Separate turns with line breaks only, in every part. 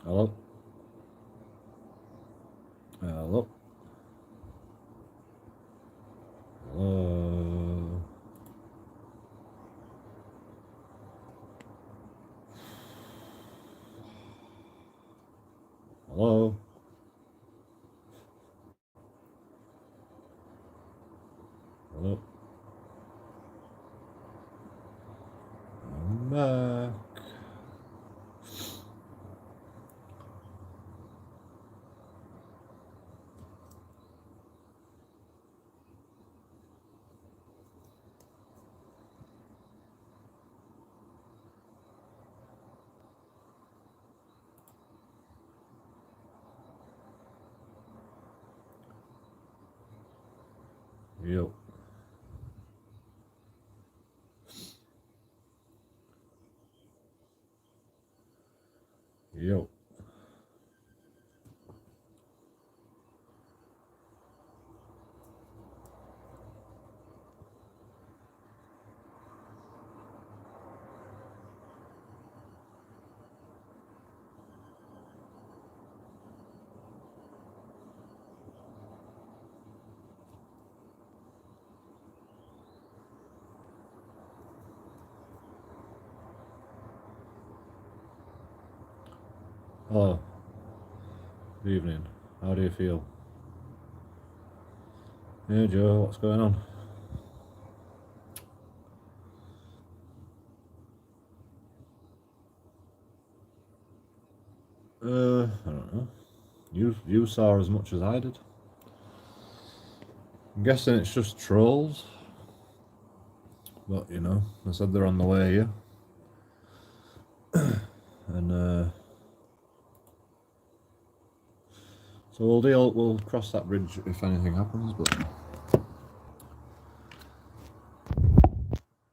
Hello? Hello? Hello? Hello? Hello? I'm back. Yo. Yo. Hello. Good evening. How do you feel? Hey Joe, what's going on? I don't know. You saw as much as I did. I'm guessing it's just trolls. But you know, I said they're on the way here. And so we'll cross that bridge if anything happens, but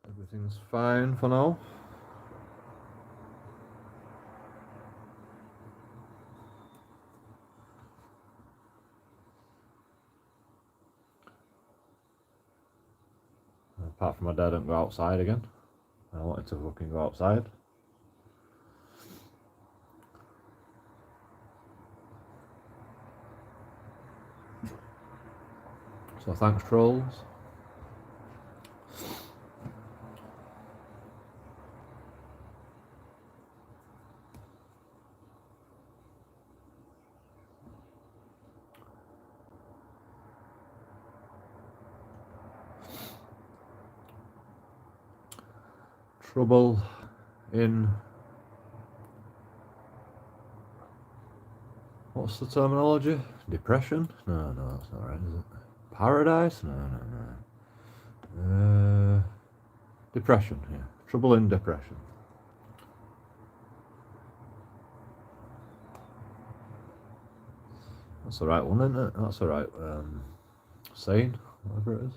everything's fine for now. Apart from my dad don't go outside again. I wanted to fucking go outside. So thanks trolls. Trouble in, what's the terminology? Depression? No, that's not right, is it? Paradise? No. Depression, yeah. Trouble in depression. That's the right one, isn't it? That's the right saying, whatever it is.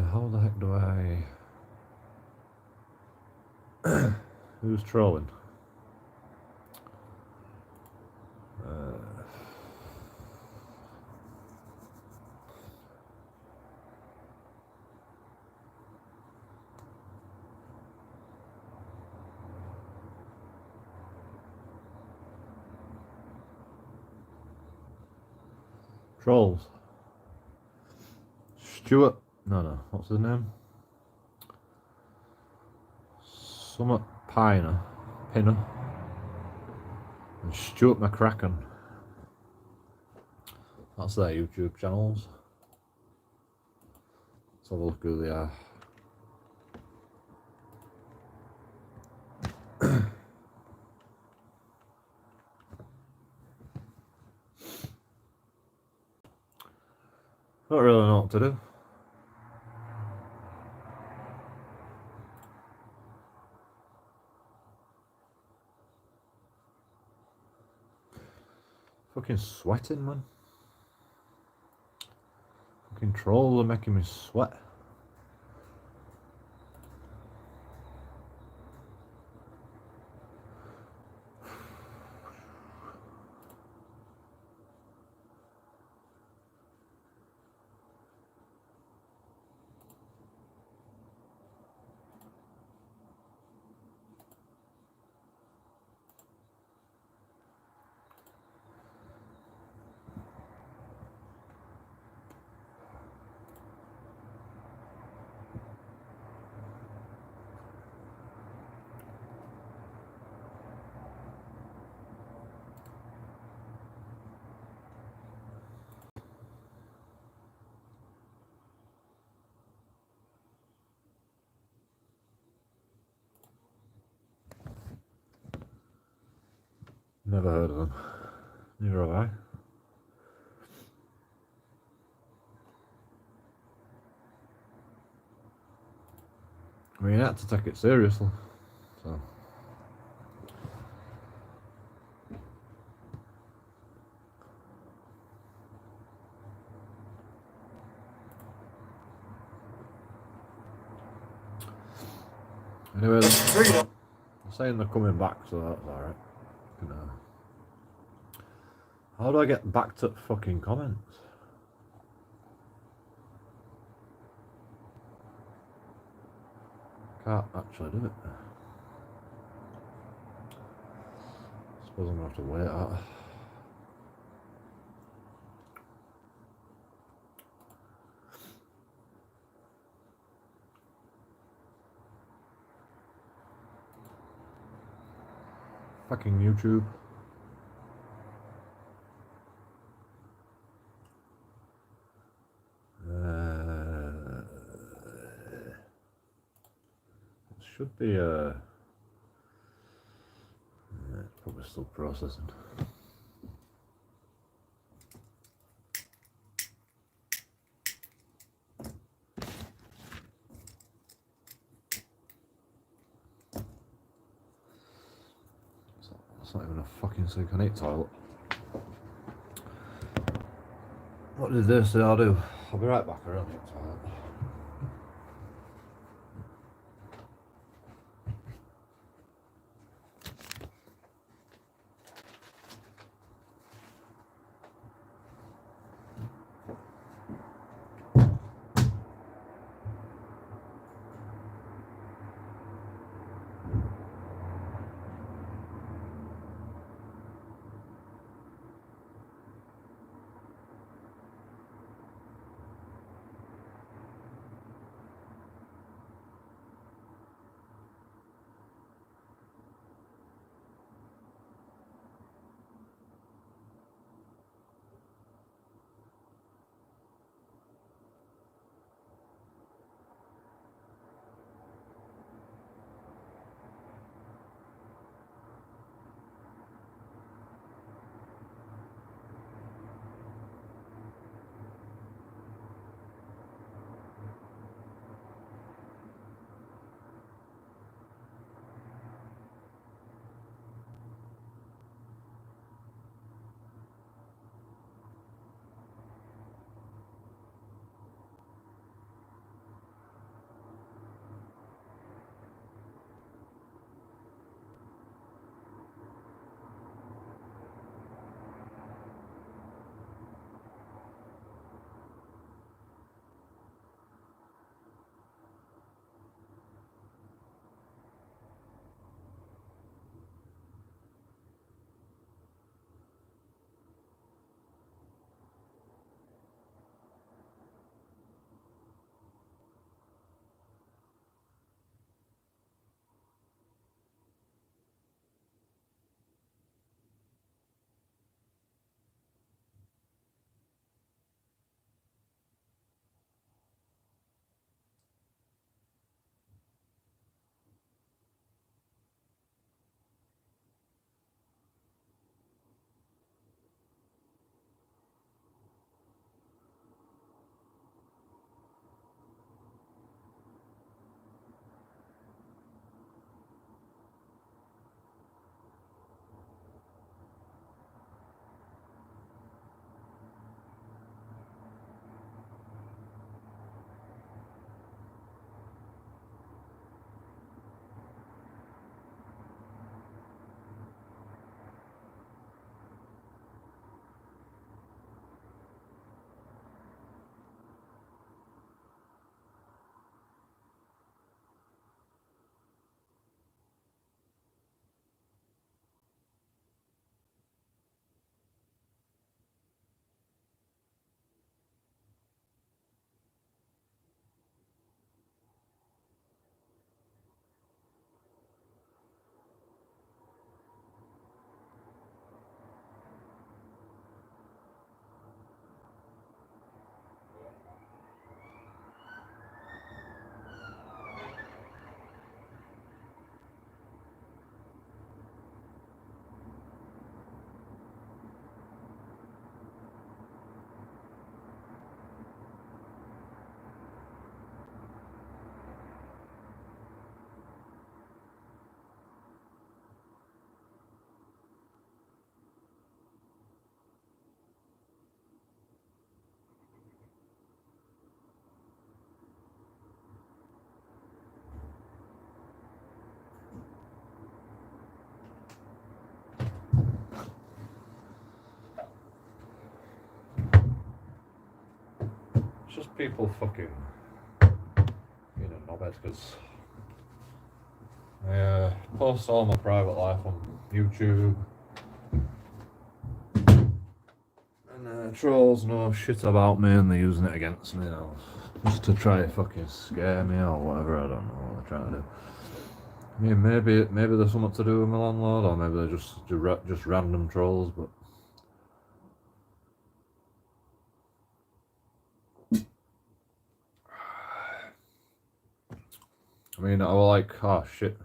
How the heck do I... Who's trolling? Trolls. Stuart. No. What's his name? Summit Pinner. And Stuart McCracken. That's their YouTube channels. Let's have a look who they are. Don't really know what to do. Fucking sweating, man. Fucking trolls are making me sweat. Never heard of them. Neither have I. I mean, you had to take it seriously. So. Anyway, they're saying they're coming back, so that's alright. How do I get back to fucking comments? Can't actually do it. Suppose I'm gonna have to wait out. Fucking YouTube. It should be it's probably still processing. It's not even a fucking sink. I need toilet. What did they say I'll do? I'll be right back. I don't need toilet. people fucking knobheads, because I post all my private life on YouTube, and trolls know shit about me and they're using it against me now, just to try to fucking scare me or whatever. I don't know what they're trying to do. I mean, maybe there's something to do with my landlord, or maybe they're just random trolls, but I mean, I was like, oh shit,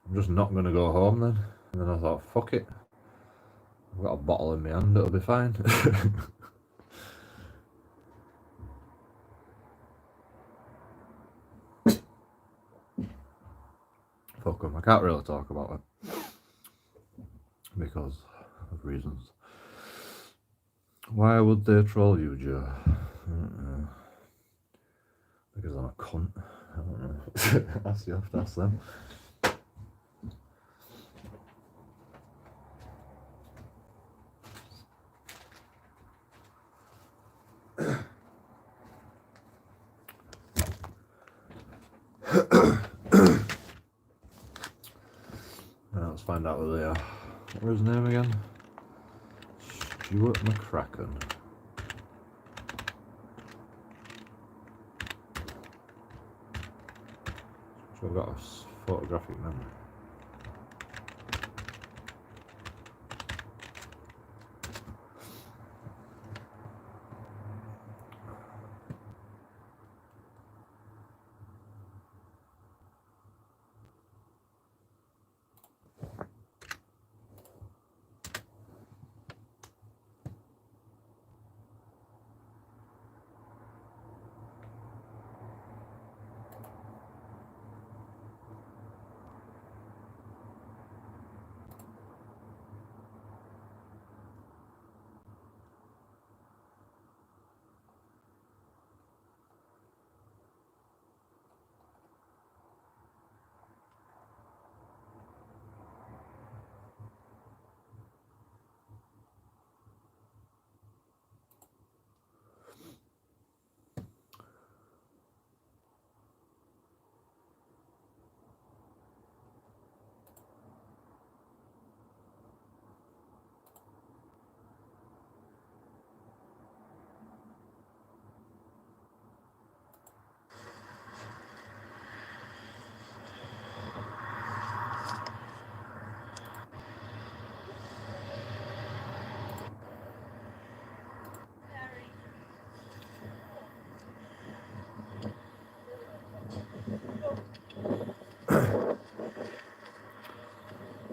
I'm just not gonna go home then. And then I thought, fuck it, I've got a bottle in my hand, it'll be fine. Fuck them, I can't really talk about it because of reasons. Why would they troll you, Joe? I don't know. Because I'm a cunt. I don't know. You have to ask them. Let's find out who they are. What was his name again? Stuart McCracken. So I've got a photographic memory.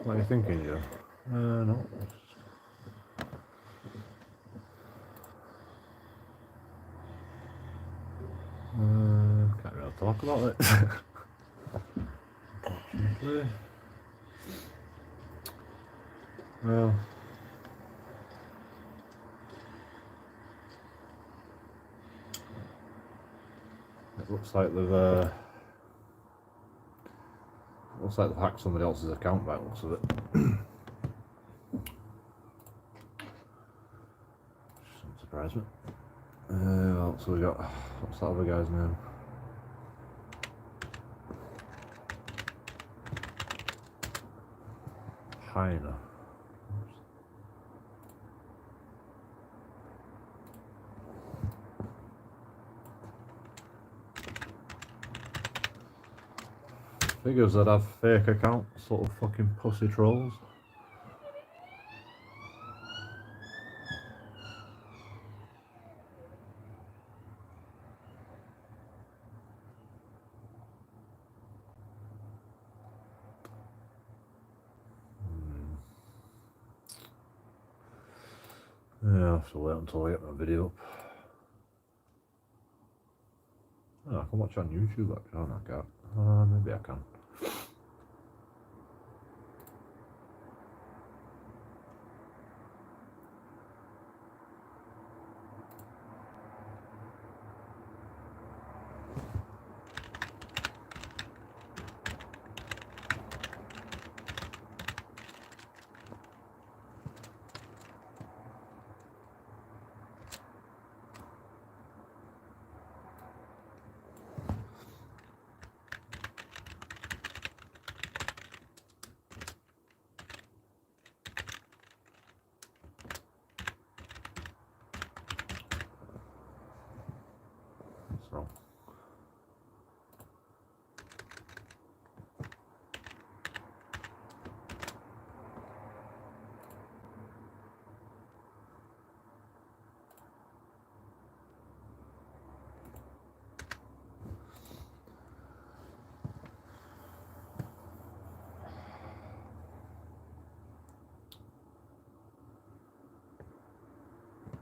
What are you thinking, Joe? No. Can't really talk about it. Well, it looks like they've hacked somebody else's account by the looks of it. Doesn't surprise me. What else have we got? What's that other guy's name? Heiner. Figures that have fake accounts, sort of fucking pussy trolls. Yeah, I'll have to wait until I get my video up. Oh, I can watch on YouTube, can't I? Can't. Maybe I can.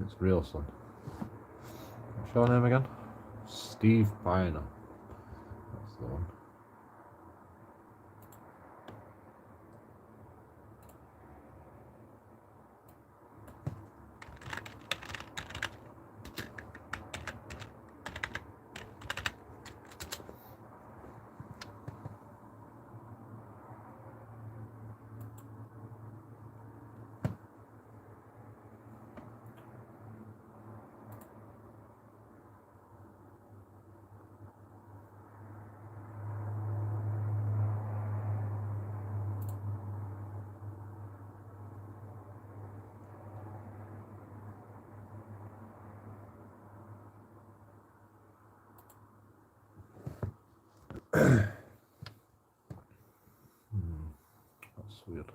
It's real, son. What's your name again? Steve Piner. That's the one. That's weird.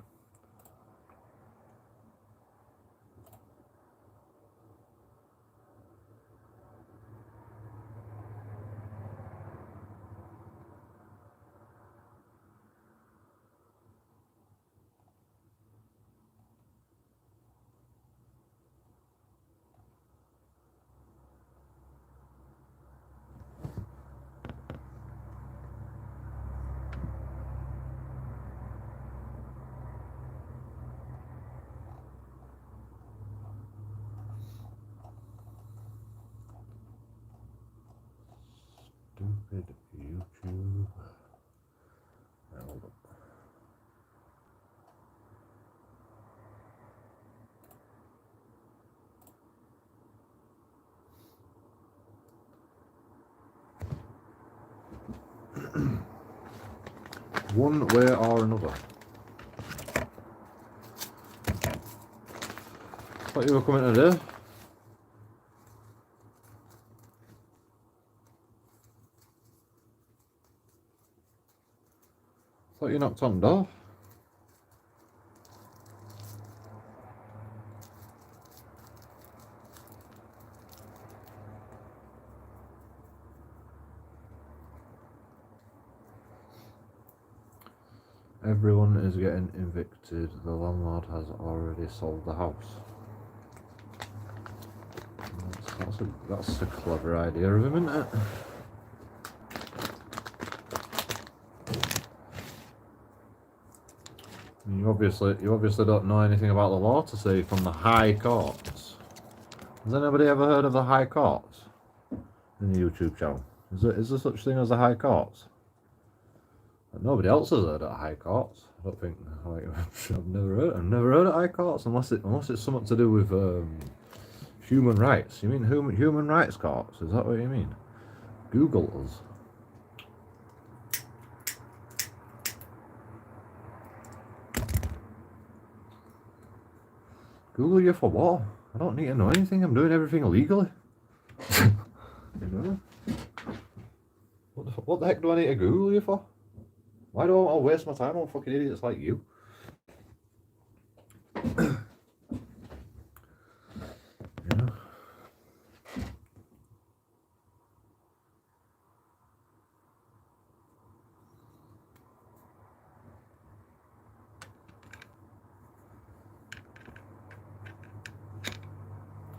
Stupid YouTube. Hold up. One way or another. Thought you were coming today. Thought you knocked on the door. Everyone is getting evicted. The landlord has already sold the house. That's a clever idea of him, isn't it? You obviously don't know anything about the law to say from the High Courts. Has anybody ever heard of the High Courts in the YouTube channel? Is there such thing as the High Courts? Nobody else has heard of High Courts. I don't think. Like, I've never heard of High Courts unless it's something to do with human rights. You mean human rights courts? Is that what you mean? Google us. Google you for what? I don't need to know anything. I'm doing everything illegally. You know? What the heck do I need to Google you for? Why do I want to waste my time on fucking idiots like you? You know?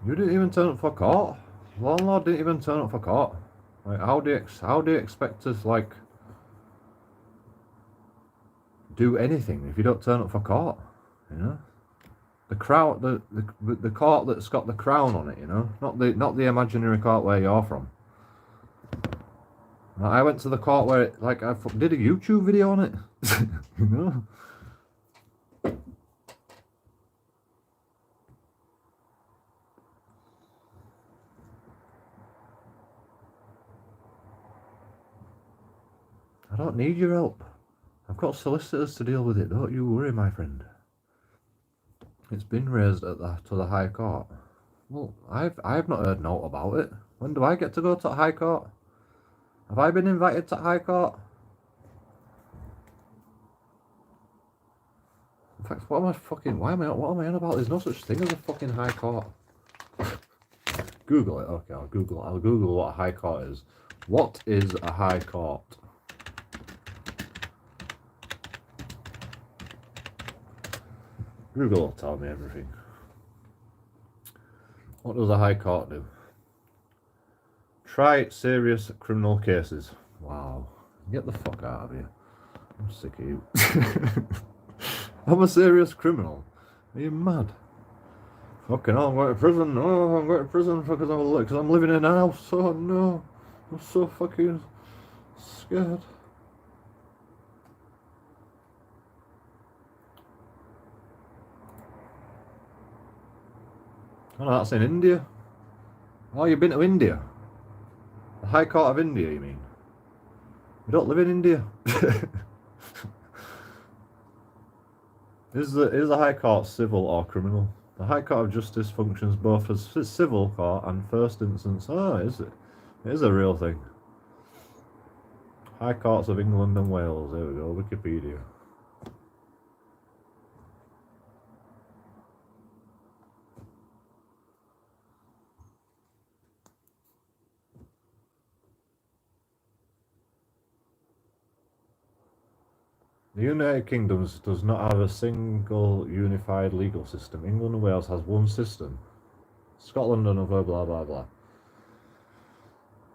You didn't even turn up for court. The landlord didn't even turn up for court. Like, how do you expect us, like, do anything if you don't turn up for court? You know, the court that's got the crown on it. You know, not the imaginary court where you're from. I went to the court where I did a YouTube video on it. You know. I don't need your help. I've got solicitors to deal with it. Don't you worry, my friend. It's been raised to the High Court. Well, I've not heard naught about it. When do I get to go to the High Court? Have I been invited to High Court? In fact, what am I on about? There's no such thing as a fucking High Court. Google it. Okay, I'll Google what a High Court is. What is a High Court? Google will tell me everything. What does the High Court do? Try serious criminal cases. Wow. Get the fuck out of here. I'm sick of you. I'm a serious criminal. Are you mad? Fucking hell, I'm going to prison. Oh, I'm going to prison because I'm living in a house. Oh no. I'm so fucking scared. Oh, no, that's in India. Oh, you've been to India? The High Court of India, you mean? We don't live in India. Is the High Court civil or criminal? The High Court of Justice functions both as civil court and first instance. Oh, is it? It is a real thing. High Courts of England and Wales. There we go. Wikipedia. The United Kingdom does not have a single unified legal system. England and Wales has one system. Scotland and other blah blah blah.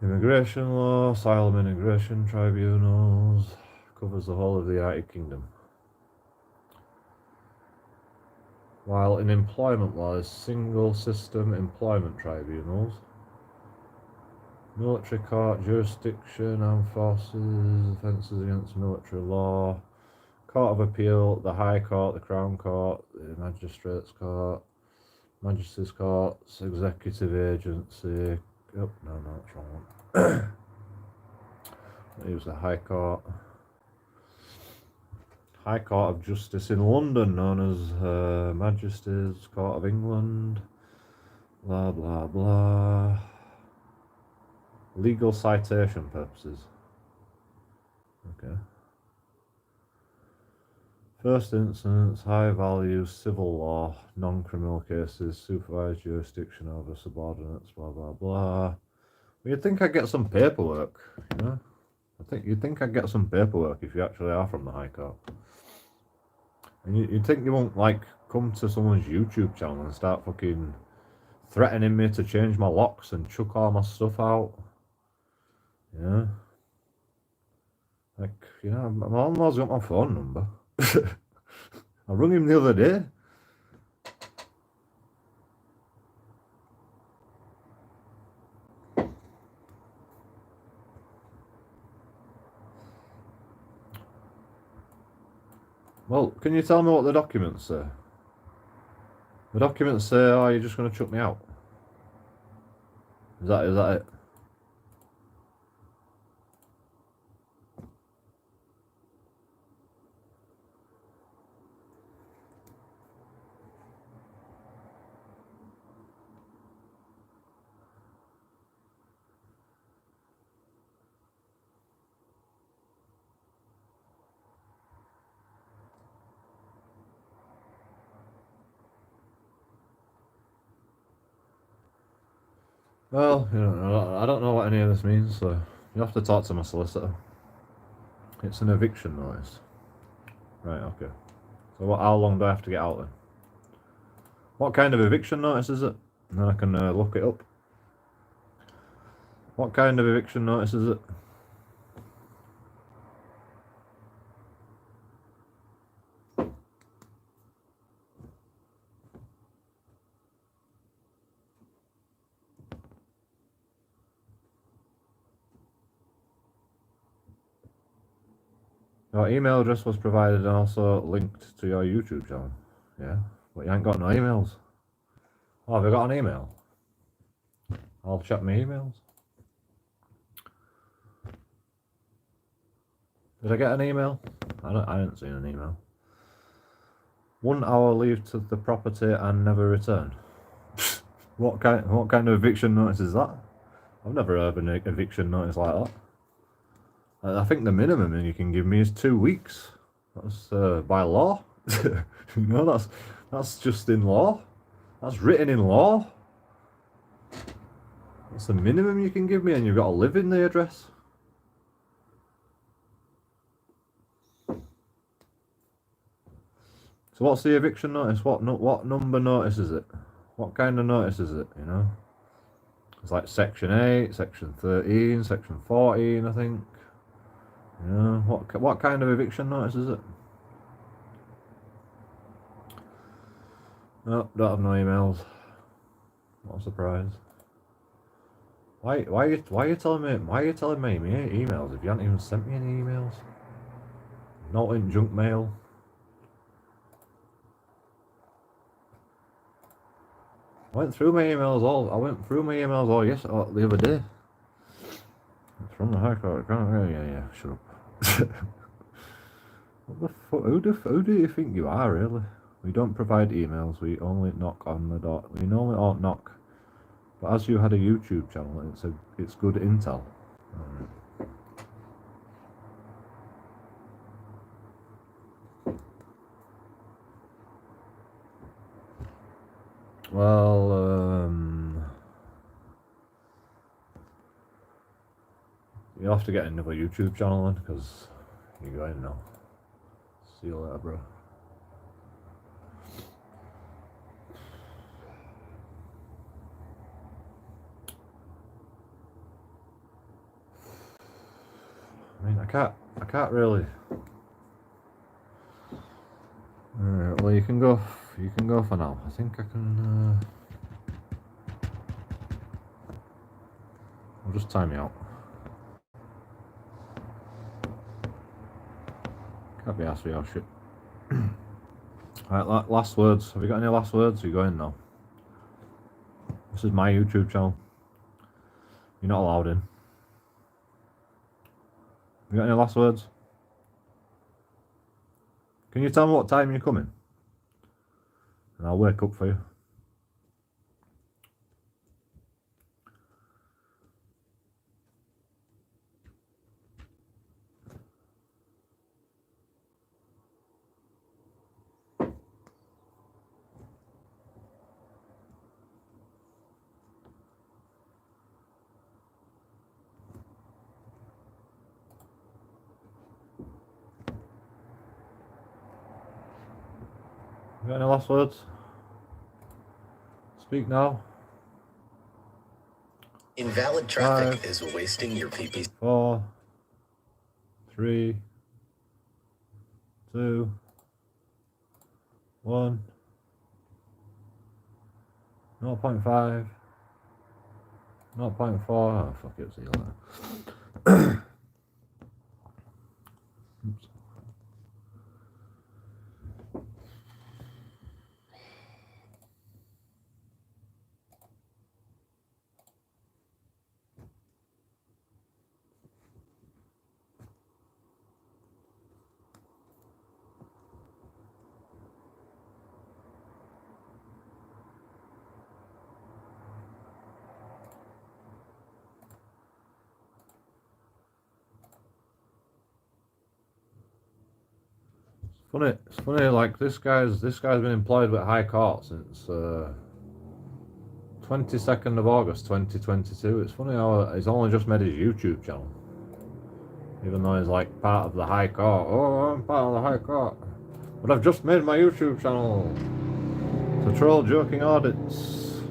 Immigration law, asylum and immigration tribunals, covers the whole of the United Kingdom. While in employment law is single system employment tribunals. Military court, jurisdiction, armed forces, offences against military law. Court of Appeal, the High Court, the Crown Court, the Magistrates Court, Majesty's Courts, Executive Agency. Oh, no, that's wrong one. It was the High Court. High Court of Justice in London, known as Majesty's Court of England. Blah, blah, blah. Legal citation purposes. Okay. First instance, high value civil law, non-criminal cases, supervised jurisdiction over subordinates, blah blah blah. Well, you'd think I'd get some paperwork, you know? You'd think I'd get some paperwork if you actually are from the High Court. And you'd think you won't, like, come to someone's YouTube channel and start fucking threatening me to change my locks and chuck all my stuff out. Yeah. Like, you know, my landlord's got my phone number. I rung him the other day. Well, can you tell me what the documents say? The documents say, oh, you're just going to chuck me out. Is that it? Well, you know, I don't know what any of this means, so you have to talk to my solicitor. It's an eviction notice. Right, okay. So how long do I have to get out then? What kind of eviction notice is it? And then I can look it up. What kind of eviction notice is it? Your email address was provided and also linked to your YouTube channel. Yeah, but you ain't got no emails. Oh, have you got an email? I'll check my emails. Did I get an email? I haven't seen an email. 1 hour leave to the property and never return. What kind of eviction notice is that? I've never heard of an eviction notice like that. I think the minimum you can give me is 2 weeks. That's by law. You know, that's just in law. That's written in law. That's the minimum you can give me, and you've got to live in the address. So what's the eviction notice? What number notice is it? What kind of notice is it, you know? It's like section 8, section 13, section 14, I think. You know, what kind of eviction notice is it? No, don't have no emails. Not a surprise. Why are you telling me emails if you haven't even sent me any emails? Not in junk mail. I went through my emails all the other day. It's from the High Court. Yeah, shut up. What the fuck? Who do you think you are, really? We don't provide emails. We only knock on the door. We normally knock. But as you had a YouTube channel, it's good intel. Well, you'll have to get another YouTube channel then, because you're going now. See you later, bro. I mean, I can't really. Alright, well, you can go for now. I think I can. I'll just time you out. Can't be asked for your shit. Alright, last words. Have you got any last words? You're going now. This is my YouTube channel. You're not allowed in. You got any last words? Can you tell me what time you're coming? And I'll wake up for you. You got any last words? Speak now.
Invalid traffic is wasting your PP.
4, 3, 2, 1. 0.5. 0.4. Oh, fuck it, see you later. Oops. It's funny, like this guy's been employed with High Court since 22nd of August 2022. It's funny how he's only just made his YouTube channel. Even though he's like part of the High Court. Oh, I'm part of the High Court. But I've just made my YouTube channel to troll JoeKingAudits.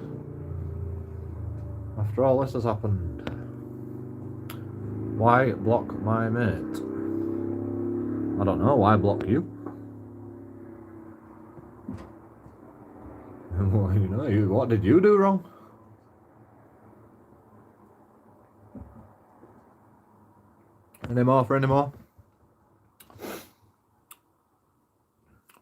After all this has happened. Why block my mate? I don't know, why block you? Well, you know, what did you do wrong? Any more?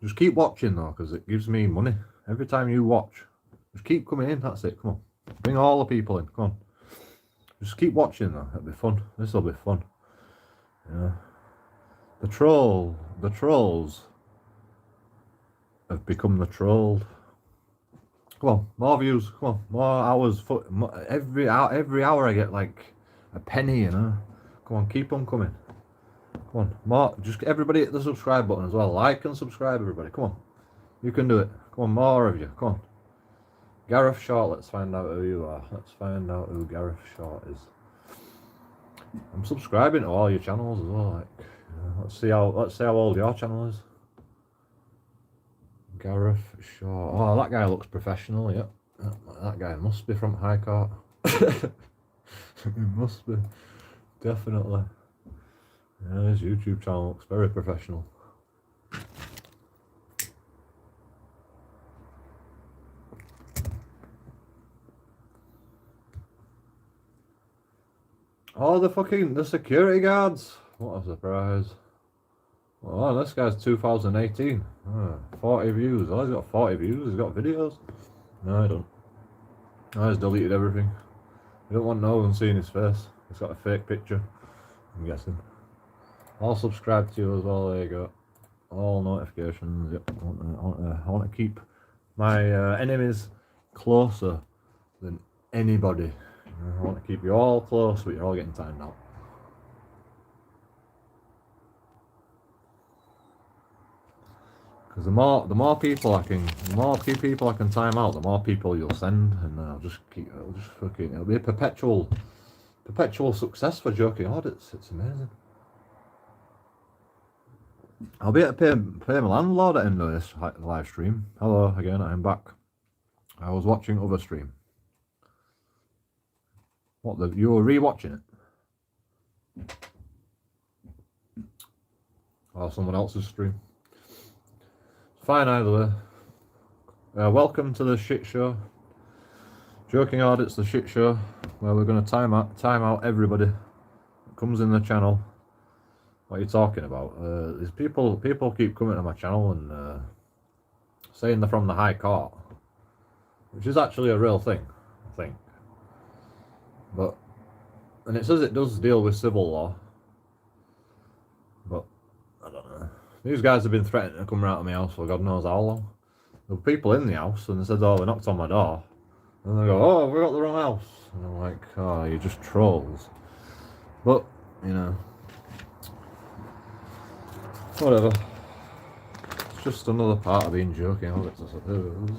Just keep watching though, because it gives me money. Every time you watch, just keep coming in, that's it, come on. Bring all the people in, come on. Just keep watching though, it'll be fun. This'll be fun. Yeah. The trolls have become the trolled. Come on, more views. Come on, more hours. Every hour I get like a penny, you know. Come on, keep on coming. Come on, more. Just everybody hit the subscribe button as well. Like and subscribe, everybody. Come on, you can do it. Come on, more of you. Come on. Gareth Short. Let's find out who you are. Let's find out who Gareth Short is. I'm subscribing to all your channels as well. Like, let's see how old your channel is. Gareth Short. Oh, that guy looks professional, yep. That guy must be from High Court. He must be. Definitely. Yeah, his YouTube channel looks very professional. Oh, the security guards. What a surprise. Oh, this guy's 2018. 40 views. Oh, he's got 40 views. He's got videos. No, I don't. I just deleted everything. I don't want no one seeing his face. He's got a fake picture, I'm guessing. I'll subscribe to you as well. There you go. All notifications. Yep. I want to keep my enemies closer than anybody. I want to keep you all close, but you're all getting timed out. Because the more people I can time out, the more people you'll send, and it'll be a perpetual success for JoeKingAudits. It's amazing. I'll be able to pay my landlord at the end of this live stream. Hello again, I'm back. I was watching other stream. You were re-watching it? Or someone else's stream? Fine either way. Welcome to the shit show. JoeKingAudits, the shit show, where we're going to time out everybody that comes in the channel. What are you talking about? These people keep coming to my channel and saying they're from the High Court, which is actually a real thing, I think. And it says it does deal with civil law, but I don't know. These guys have been threatening to come round to my house for God knows how long. There were people in the house and they said, oh, they knocked on my door. And they go, oh, we got the wrong house. And I'm like, oh, you're just trolls. But, you know, whatever. It's just another part of being JoeKingAudits, I suppose.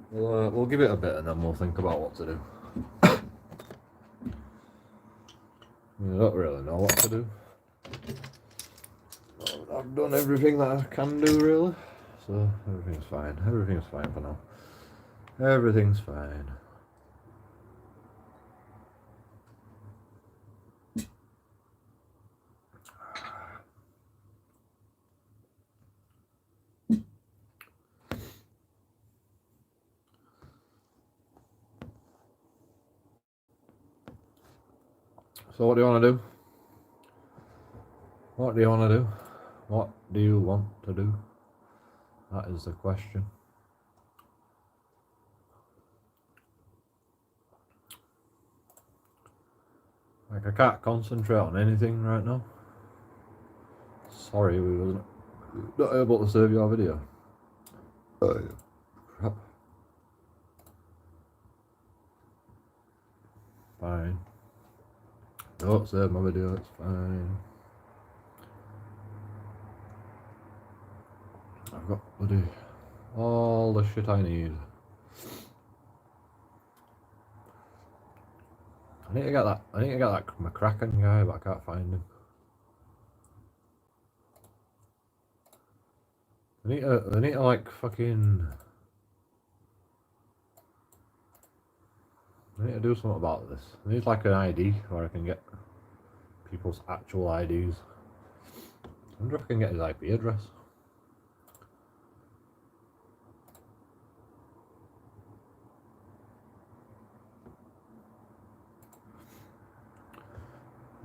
We'll give it a bit and then we'll think about what to do. I don't really know what to do. I've done everything that I can do, really. So everything's fine. Everything's fine for now. Everything's fine. So what do you want to do? What do you want to do? What do you want to do? That is the question. Like, I can't concentrate on anything right now. Sorry, we wasn't not able to save your video. Crap. Fine. Don't save my video, it's fine. I've got bloody all the shit I need. I need to get that McCracken guy, but I can't find him. I need to like fucking. I need to do something about this. I need like an ID where I can get people's actual IDs. I wonder if I can get his IP address.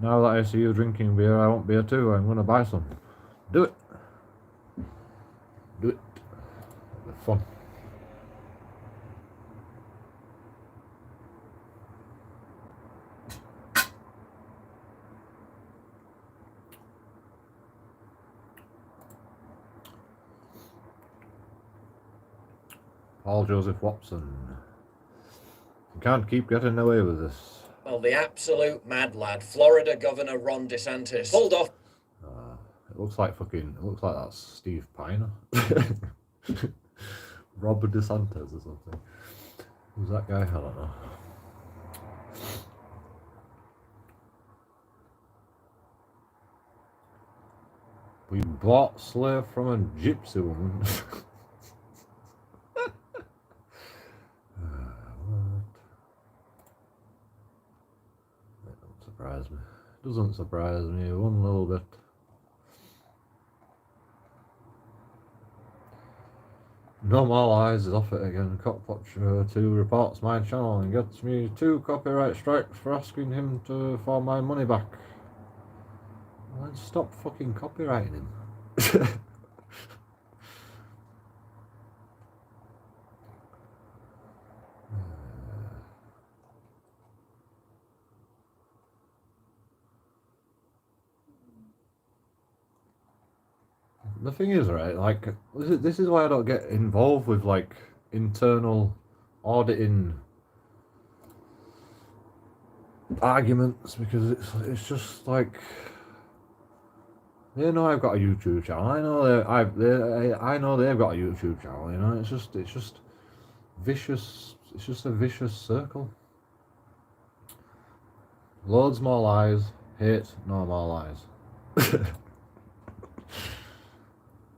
Now that I see you drinking beer, I want beer too. I'm gonna buy some. Do it. Do it. It'll be fun. Paul Joseph Watson. You can't keep getting away with this.
Well, the absolute mad lad, Florida Governor Ron DeSantis, pulled off.
It looks like that's Steve Piner. Robert DeSantis or something. Who's that guy? I don't know. We bought slave from a gypsy woman. What? That don't surprise me. Doesn't surprise me one little bit. No More Lies is off it again. Cockpotcher 2 reports my channel and gets me 2 copyright strikes for asking him for my money back. Well, then stop fucking copyrighting him. The thing is, right, like, this is why I don't get involved with, like, internal auditing arguments, because it's just like, they know I've got a YouTube channel. I know I know they've got a YouTube channel. You know, it's just vicious. It's just a vicious circle. Loads more lies, hate, no more lies.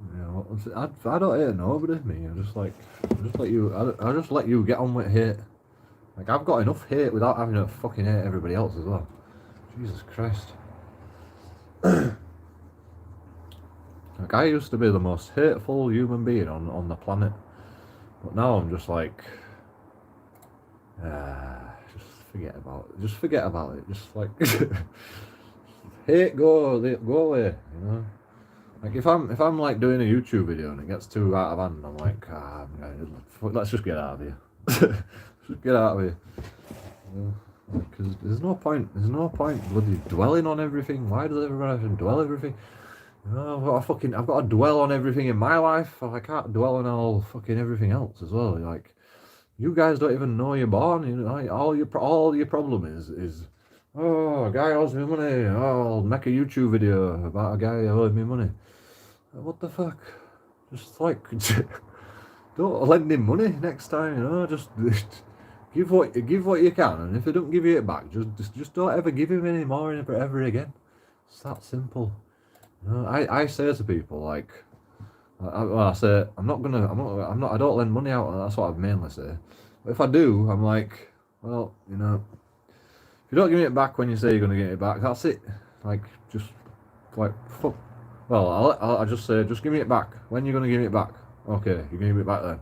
You know, I don't hate nobody. Me, I just let you. I just let you get on with hate. Like, I've got enough hate without having to fucking hate everybody else as well. Jesus Christ. Like, I used to be the most hateful human being on the planet, but now I'm just like, just forget about it. Just forget about it. Just like, hate, go away. You know. Like, if I'm like doing a YouTube video and it gets too out of hand, I'm like, let's just get out of here. Just get out of here. Because there's no point bloody dwelling on everything. Why does everyone have to dwell everything? You know, I've got to dwell on everything in my life. I can't dwell on all fucking everything else as well. Like, you guys don't even know you're born. You know, all your problem is, oh, a guy owes me money. Oh, I'll make a YouTube video about a guy who owed me money. What the fuck? Just like, don't lend him money next time. You know, just give what you can, and if they don't give you it back, just don't ever give him any more ever again. It's that simple. You know, I say to people, like, I say I don't lend money out. That's what I mainly say. But if I do, I'm like, well, you know, if you don't give me it back when you say you're gonna get it back, that's it. Like, just like fuck. Well, I'll just say, just give me it back. When you're gonna give me it back? Okay, you give me it back then.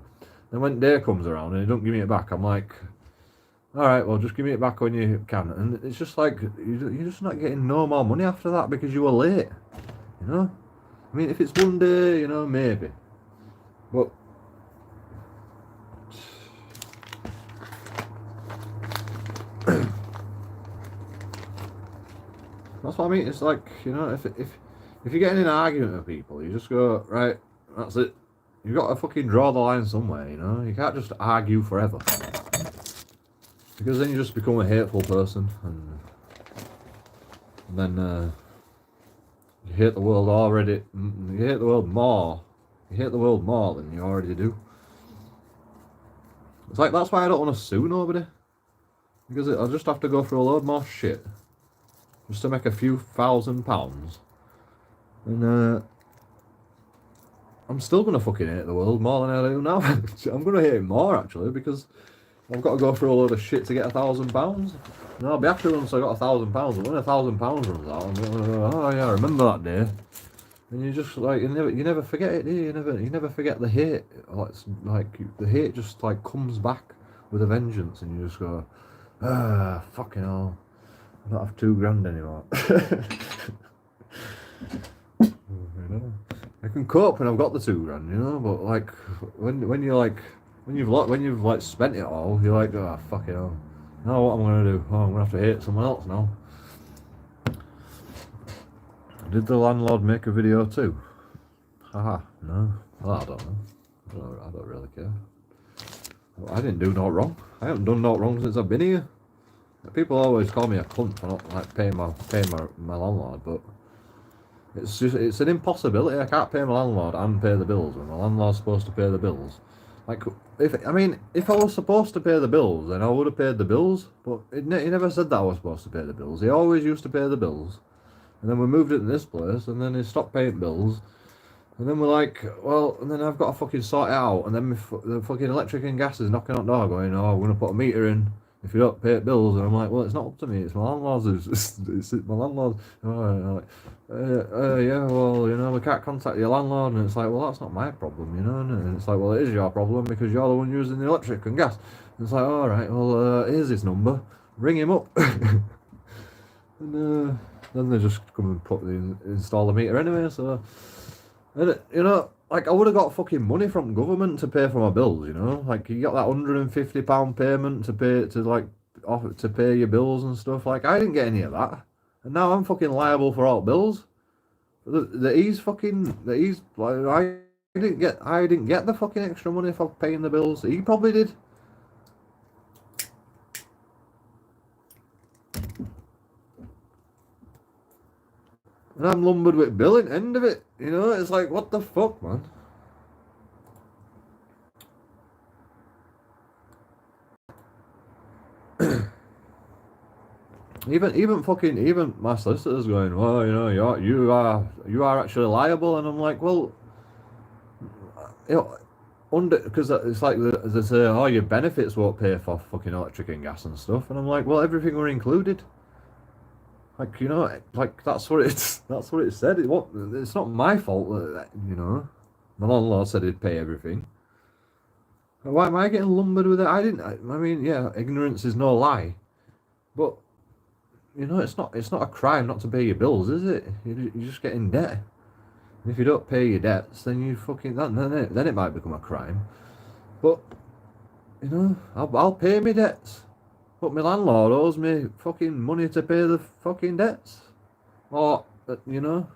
Then when day comes around and you don't give me it back, I'm like, all right, well, just give me it back when you can. And it's just like, you're just not getting no more money after that because you were late. You know? I mean, if it's one day, you know, maybe. But that's what I mean. It's like, you know, if you get in an argument with people, you just go, right, that's it. You've got to fucking draw the line somewhere, you know? You can't just argue forever. Because then you just become a hateful person, and then you hate the world already. You hate the world more. You hate the world more than you already do. It's like, that's why I don't want to sue nobody. Because I'll just have to go through a load more shit just to make a few £1,000. And I'm still going to fucking hate the world more than I do now. I'm going to hate it more, actually, because I've got to go through a load of shit to get £1,000. And I'll be happy once I got £1,000. But when £1,000 runs out, I'm going to go, oh yeah, I remember that day. And you just, like, you never forget it, do you? You never forget the hate. It's like, the hate just, like, comes back with a vengeance, and you just go, fucking hell, I don't have £2,000 anymore. You know, I can cope when I've got the £2,000, you know, but like when you've like spent it all, you're like, oh fucking hell. Now what am I gonna do? Oh, I'm gonna have to hate someone else now. Did the landlord make a video too? Haha, no. Well, I don't know. I don't really care. I didn't do no wrong. I haven't done no wrong since I've been here. People always call me a cunt for not like paying my landlord, but it's an impossibility. I can't pay my landlord and pay the bills when my landlord's supposed to pay the bills. Like, if I was supposed to pay the bills, then I would have paid the bills. But he never said that I was supposed to pay the bills. He always used to pay the bills, And then we moved it to this place, and then he stopped paying bills. And then we're like, well, and then I've got to fucking sort it out. And then the fucking electric and gas is knocking on the door going, oh, we're going to put a meter in if you don't pay bills. And I'm like, well, it's not up to me. It's my landlord's. It's my landlord. Oh, like, yeah, well, you know, we can't contact your landlord. And it's like, well, that's not my problem, you know. And it's like, well, it is your problem because you're the one using the electric and gas. And it's like, all right, well, here's his number. Ring him up. And then they just come and install the meter anyway, so... And, you know, like, I would have got fucking money from government to pay for my bills, you know? Like, you got that £150 payment to pay, to pay your bills and stuff. Like, I didn't get any of that. And now I'm fucking liable for all bills. Like, I didn't get the fucking extra money for paying the bills. He probably did. And I'm lumbered with billing, end of it. You know, it's like, what the fuck, man? even my solicitors going, well, you know, you are actually liable, and I'm like, well, you know, because it's like they say, oh, your benefits won't pay for fucking electric and gas and stuff, and I'm like, well, everything were included. Like, you know, like that's what it said. It's not my fault that, you know, my landlord said he'd pay everything. Why am I getting lumbered with it? I mean, yeah, ignorance is no lie, but you know, it's not a crime not to pay your bills, is it? You just get in debt. And if you don't pay your debts, then you fucking then it might become a crime. But you know, I'll pay my debts. But my landlord owes me fucking money to pay the fucking debts. Or, you know.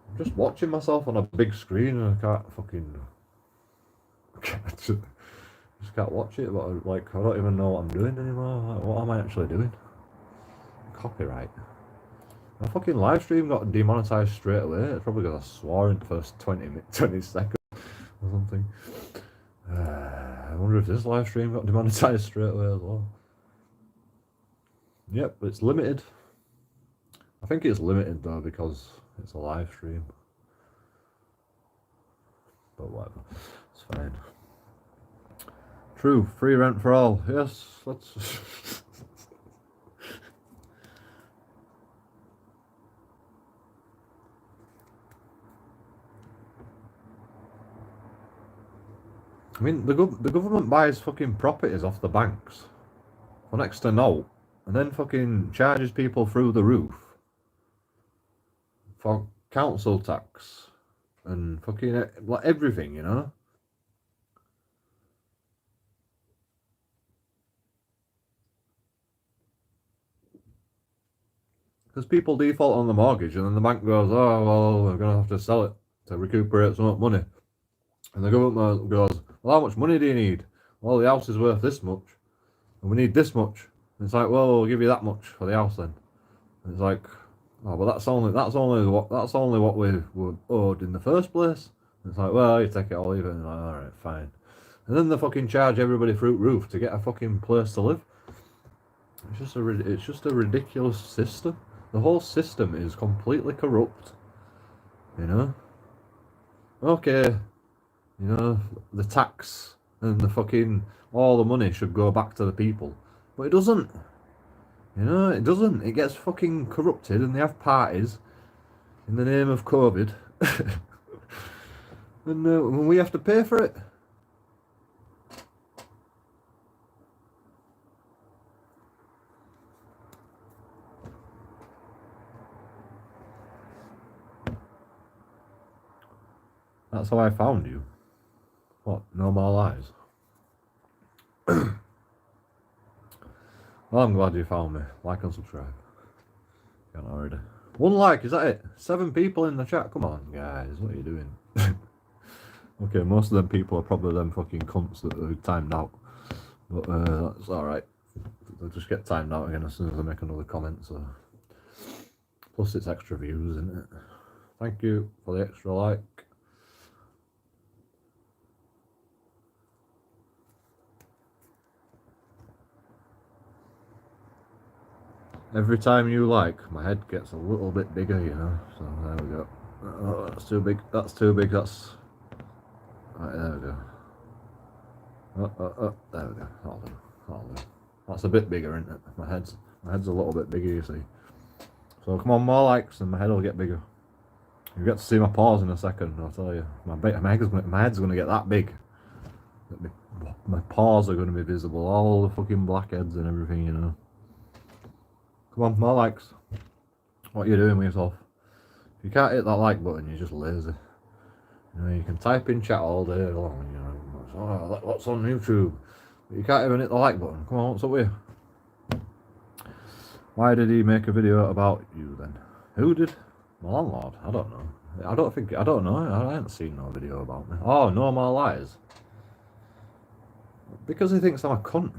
I'm just watching myself on a big screen and I can't fucking... just can't watch it, but like, I don't even know what I'm doing anymore. Like, what am I actually doing? Copyright. My fucking live stream got demonetized straight away. It's probably because I swore in the first 20 seconds or something. I wonder if this live stream got demonetized straight away as well. Yep, it's limited. I think it's limited though because it's a live stream. But whatever, it's fine. True, free rent for all. Yes, let's... I mean, the government buys fucking properties off the banks for next to no, and then fucking charges people through the roof for council tax and fucking like everything, you know. Because people default on the mortgage, and then the bank goes, oh well, we're gonna have to sell it to recuperate some money, and the government goes, well, how much money do you need? Well, the house is worth this much, and we need this much. And it's like, well, we'll give you that much for the house then. And it's like, oh, but that's only what we were owed in the first place. And it's like, well, you take it or leave it. And like, all right, fine. And then they fucking charge everybody through roof to get a fucking place to live. It's just a ridiculous system. The whole system is completely corrupt. You know. Okay. You know, the tax and the fucking, all the money should go back to the people. But it doesn't. You know, it doesn't. It gets fucking corrupted and they have parties in the name of COVID. And we have to pay for it. That's how I found you. What? No more lies? Well, I'm glad you found me. Like and subscribe. Can't already. 1 like, is that it? 7 people in the chat. Come on, guys. What are you doing? Okay, most of them people are probably them fucking cunts that are timed out. But that's alright. They'll just get timed out again as soon as I make another comment. So, plus it's extra views, isn't it? Thank you for the extra like. Every time you like, my head gets a little bit bigger, you know. So there we go. Oh, that's too big. That's too big. That's right. There we go. There we go. That'll do. That'll do. That's a bit bigger, isn't it? My head's a little bit bigger, you see. So come on, more likes, and my head will get bigger. You get to see my paws in a second. I'll tell you, my head's gonna get that big. My paws are gonna be visible. All the fucking blackheads and everything, you know. Come on, more likes. What are you doing with yourself? If you can't hit that like button, you're just lazy. You know, you can type in chat all day long, you know. Oh, what's on YouTube? But you can't even hit the like button. Come on, what's up with you? Why did he make a video about you then? Who did? My landlord? I don't know. I don't know. I haven't seen no video about me. Oh, no more lies. Because he thinks I'm a cunt.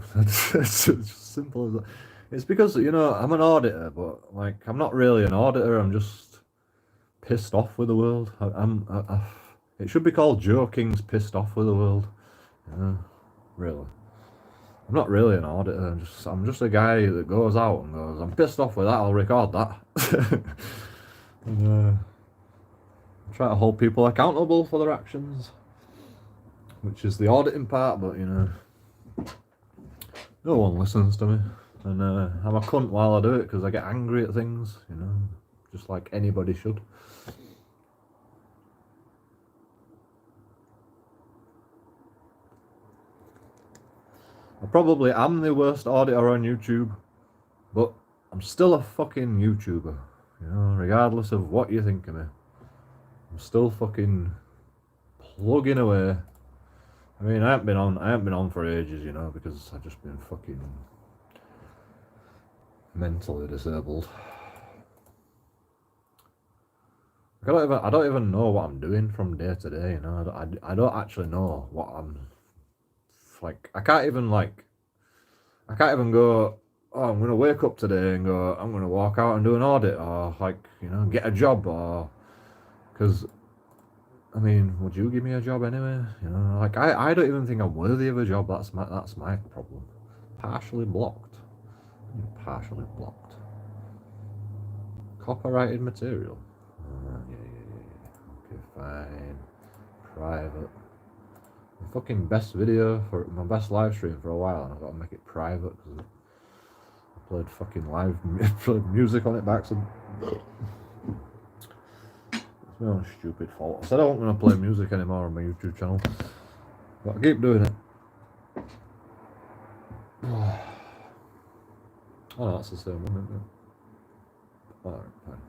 It's just simple as that. It's because, you know, I'm an auditor, but, like, I'm not really an auditor. I'm just pissed off with the world. It should be called Joe King's Pissed Off with the World. Yeah, really. I'm not really an auditor. I'm just a guy that goes out and goes, I'm pissed off with that, I'll record that. And, try to hold people accountable for their actions, which is the auditing part, but, you know, no one listens to me. And I'm a cunt while I do it because I get angry at things, you know, just like anybody should. I probably am the worst auditor on YouTube, but I'm still a fucking YouTuber, you know, regardless of what you think of me. I'm still fucking plugging away. I mean, I haven't been on for ages, you know, because I've just been fucking mentally disabled. I don't even know what I'm doing from day to day, you know. I don't actually know what I'm like. I can't even go, oh, I'm gonna wake up today and go, I'm gonna walk out and do an audit, or, like, you know, get a job, or, because, I mean, would you give me a job anyway? You know, like, I don't even think I'm worthy of a job. That's my problem. Partially blocked. Partially blocked. Copyrighted material. Yeah. Okay, fine. Private. The fucking best video for my best live stream for a while, and I've got to make it private because I played fucking live music on it back. So it's my own stupid fault. I said I wasn't going to play music anymore on my YouTube channel, but I keep doing it. Oh, no, that's the same one, isn't it? Alright, fine.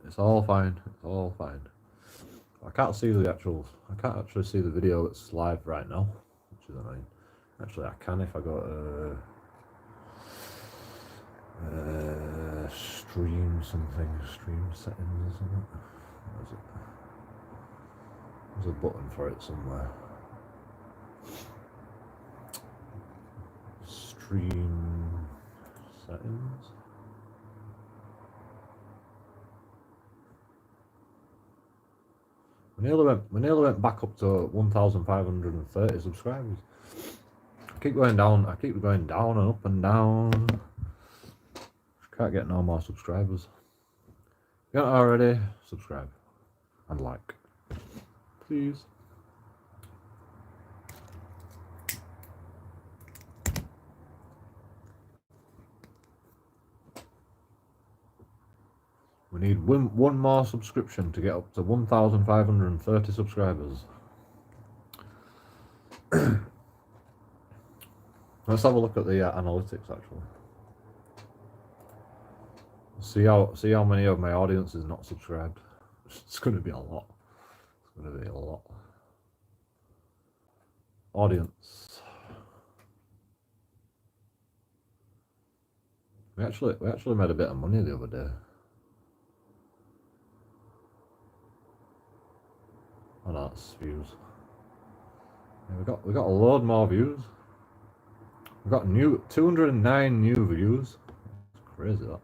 It's all fine. It's all fine. I can't actually see the video that's live right now, which is annoying. Actually, I can if I go to stream settings or something. Where is it? There's a button for it somewhere. Stream settings. We nearly went back up to 1,530 subscribers. I keep going down and up and down. Can't get no more subscribers. If you haven't already, subscribe and like, please. We need one more subscription to get up to 1,530 subscribers. Let's have a look at the analytics actually. See how many of my audience is not subscribed. It's going to be a lot. It's going to be a lot. Audience. We actually made a bit of money the other day. Oh no, that's views. Yeah, we got a load more views. We got 209 new views. That's crazy that.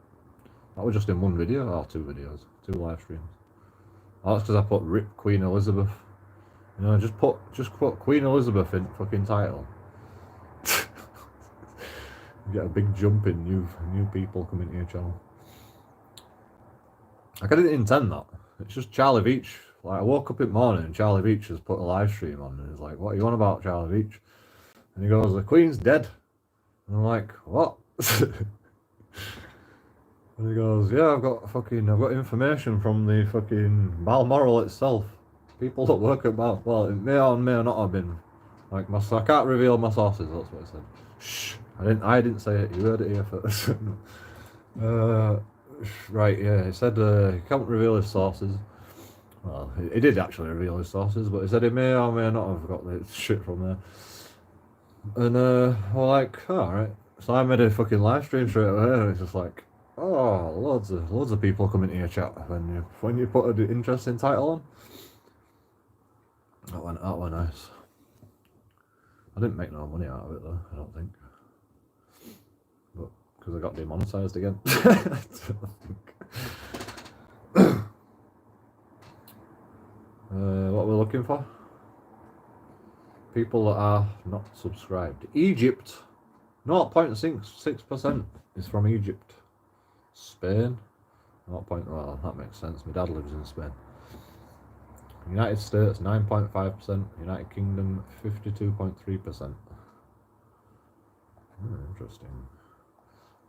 That was just in one video, or two videos, two live streams. Oh, that's because I put RIP Queen Elizabeth. You know, just put Queen Elizabeth in fucking title. You get a big jump in new people coming to your channel. Like, I didn't intend that. It's just Charlie Veach. Like, I woke up in the morning and Charlie Veach has put a live stream on and he's like, what are you on about, Charlie Veach? And he goes, the Queen's dead. And I'm like, what? And he goes, yeah, I've got information from the fucking Balmoral itself. People that work at Balmoral. Well, it may or may not have been. Like, I can't reveal my sources, that's what he said. Shh. I didn't say it, you heard it here first. Right, yeah, he said he can't reveal his sources. Well, he did actually reveal his sources, but he said he may or may not have got the shit from there. And we're like, oh, alright. So I made a fucking live stream straight away, and it's just like, oh, loads of people come into your chat when you put an interesting title on. That went nice. I didn't make no money out of it though, I don't think. But because I got demonetized again. What we're looking for? People that are not subscribed. Egypt, 0.6% is from Egypt. Spain, 0. Well, that makes sense. My dad lives in Spain. United States, 9.5%. United Kingdom, 52.3%. Interesting.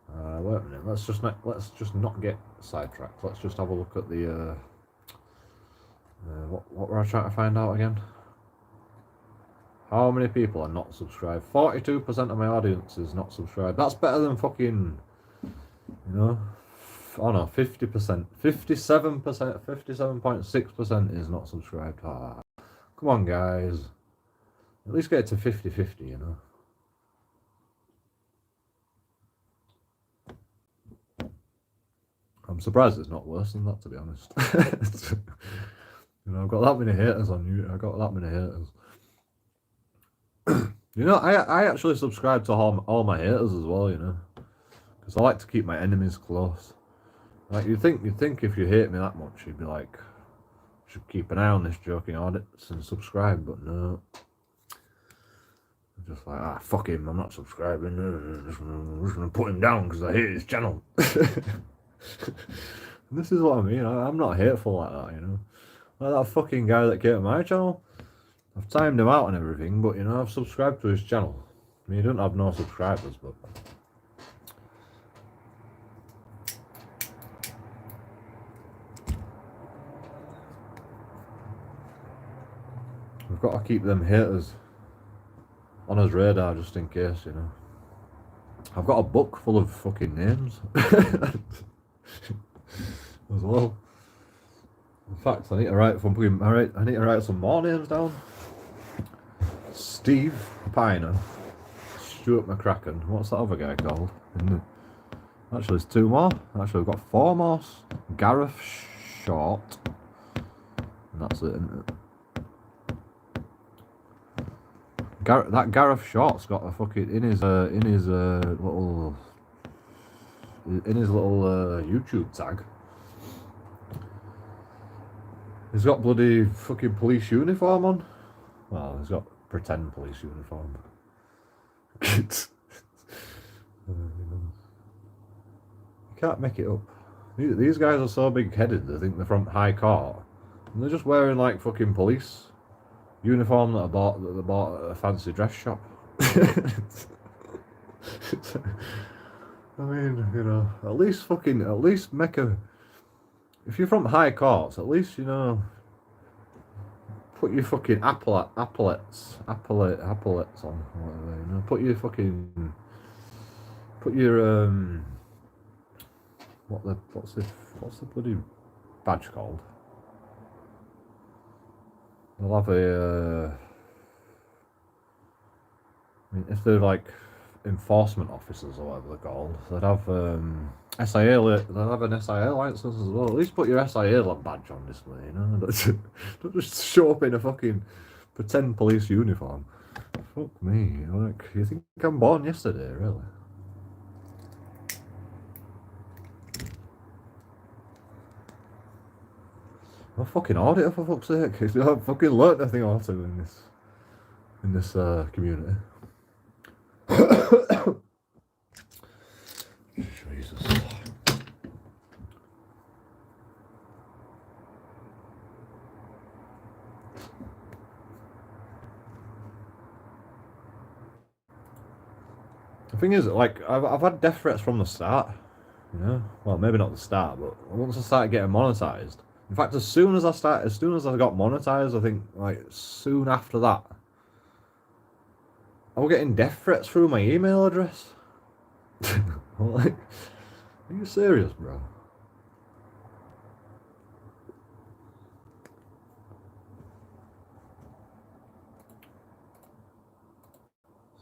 Wait a minute. Let's just not get sidetracked. Let's just have a look at the. What were I trying to find out again? How many people are not subscribed? 42% of my audience is not subscribed. That's better than fucking, you know. Oh no, 50%. 57%, 57.6% is not subscribed. Ah, come on, guys. At least get it to 50-50, you know. I'm surprised it's not worse than that, to be honest. You know, I've got that many haters on you. I've got that many haters. You know, I actually subscribe to all my haters as well, you know. Because I like to keep my enemies close. Like, you'd think if you hate me that much, you'd be like, should keep an eye on this JoeKingAudits and subscribe, but no. I'm just like, fuck him, I'm not subscribing. I'm just gonna put him down because I hate his channel. And this is what I mean. I'm not hateful like that, you know. Like that fucking guy that came to my channel. I've timed him out and everything, but you know, I've subscribed to his channel. I mean, he doesn't have no subscribers, but. We've got to keep them haters on his radar just in case, you know. I've got a book full of fucking names as well. In fact, I need to write some more names down. Steve Piner, Stuart McCracken. What's that other guy called? Actually, there's 2 more. Actually, we've got 4 more. Gareth Short, and that's it, isn't it? That Gareth Short's got a fucking in his little YouTube tag. He's got bloody fucking police uniform on. Well, he's got pretend police uniform. You can't make it up. These guys are so big-headed. They think they're from High Court, and they're just wearing like fucking police uniform that they bought at a fancy dress shop. I mean, you know, at least make a. If you're from High Courts, at least, you know, put your fucking appellates on, whatever, you know. Put your what's the bloody badge called? They'll have a. I mean, if they're like enforcement officers or whatever they're called, they'd have SIA. They'll have an SIA license as well. At least put your SIA badge on display, you know. Don't just show up in a fucking pretend police uniform. Fuck me. Like, you think I'm born yesterday, really? I'm a fucking auditor, for fuck's sake. I've fucking learnt nothing or two in this community. The thing is, like, I've had death threats from the start, you know. Well, maybe not the start, but once I started getting monetized. In fact, as soon as I got monetized, I think like soon after that, I was getting death threats through my email address. I'm like, are you serious, bro?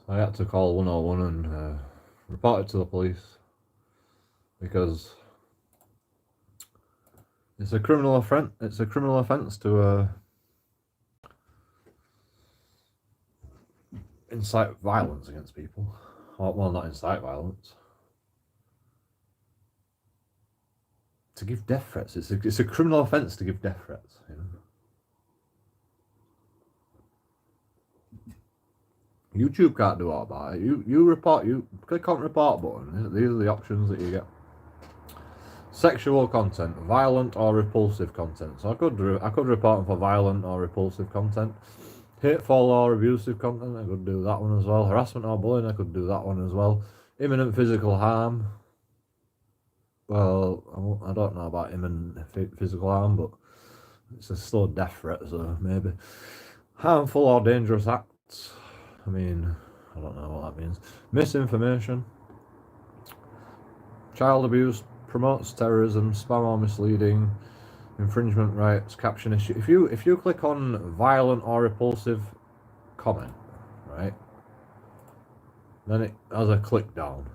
So I had to call 101 and report it to the police because it's a criminal offence. It's a criminal offence to incite violence against people. Well, not incite violence. To give death threats. It's a criminal offence to give death threats. You know? YouTube can't do all about it. You click on report button. These are the options that you get. Sexual content, violent or repulsive content. So I could report them for violent or repulsive content. Hateful or abusive content, I could do that one as well. Harassment or bullying, I could do that one as well. Imminent physical harm. Well, I don't know about imminent physical harm, but it's still a death threat, so maybe. Harmful or dangerous acts. I mean, I don't know what that means. Misinformation. Child abuse, promotes terrorism, spam or misleading, infringement rights, caption issue. If you click on violent or repulsive comment, right, then it has a click down.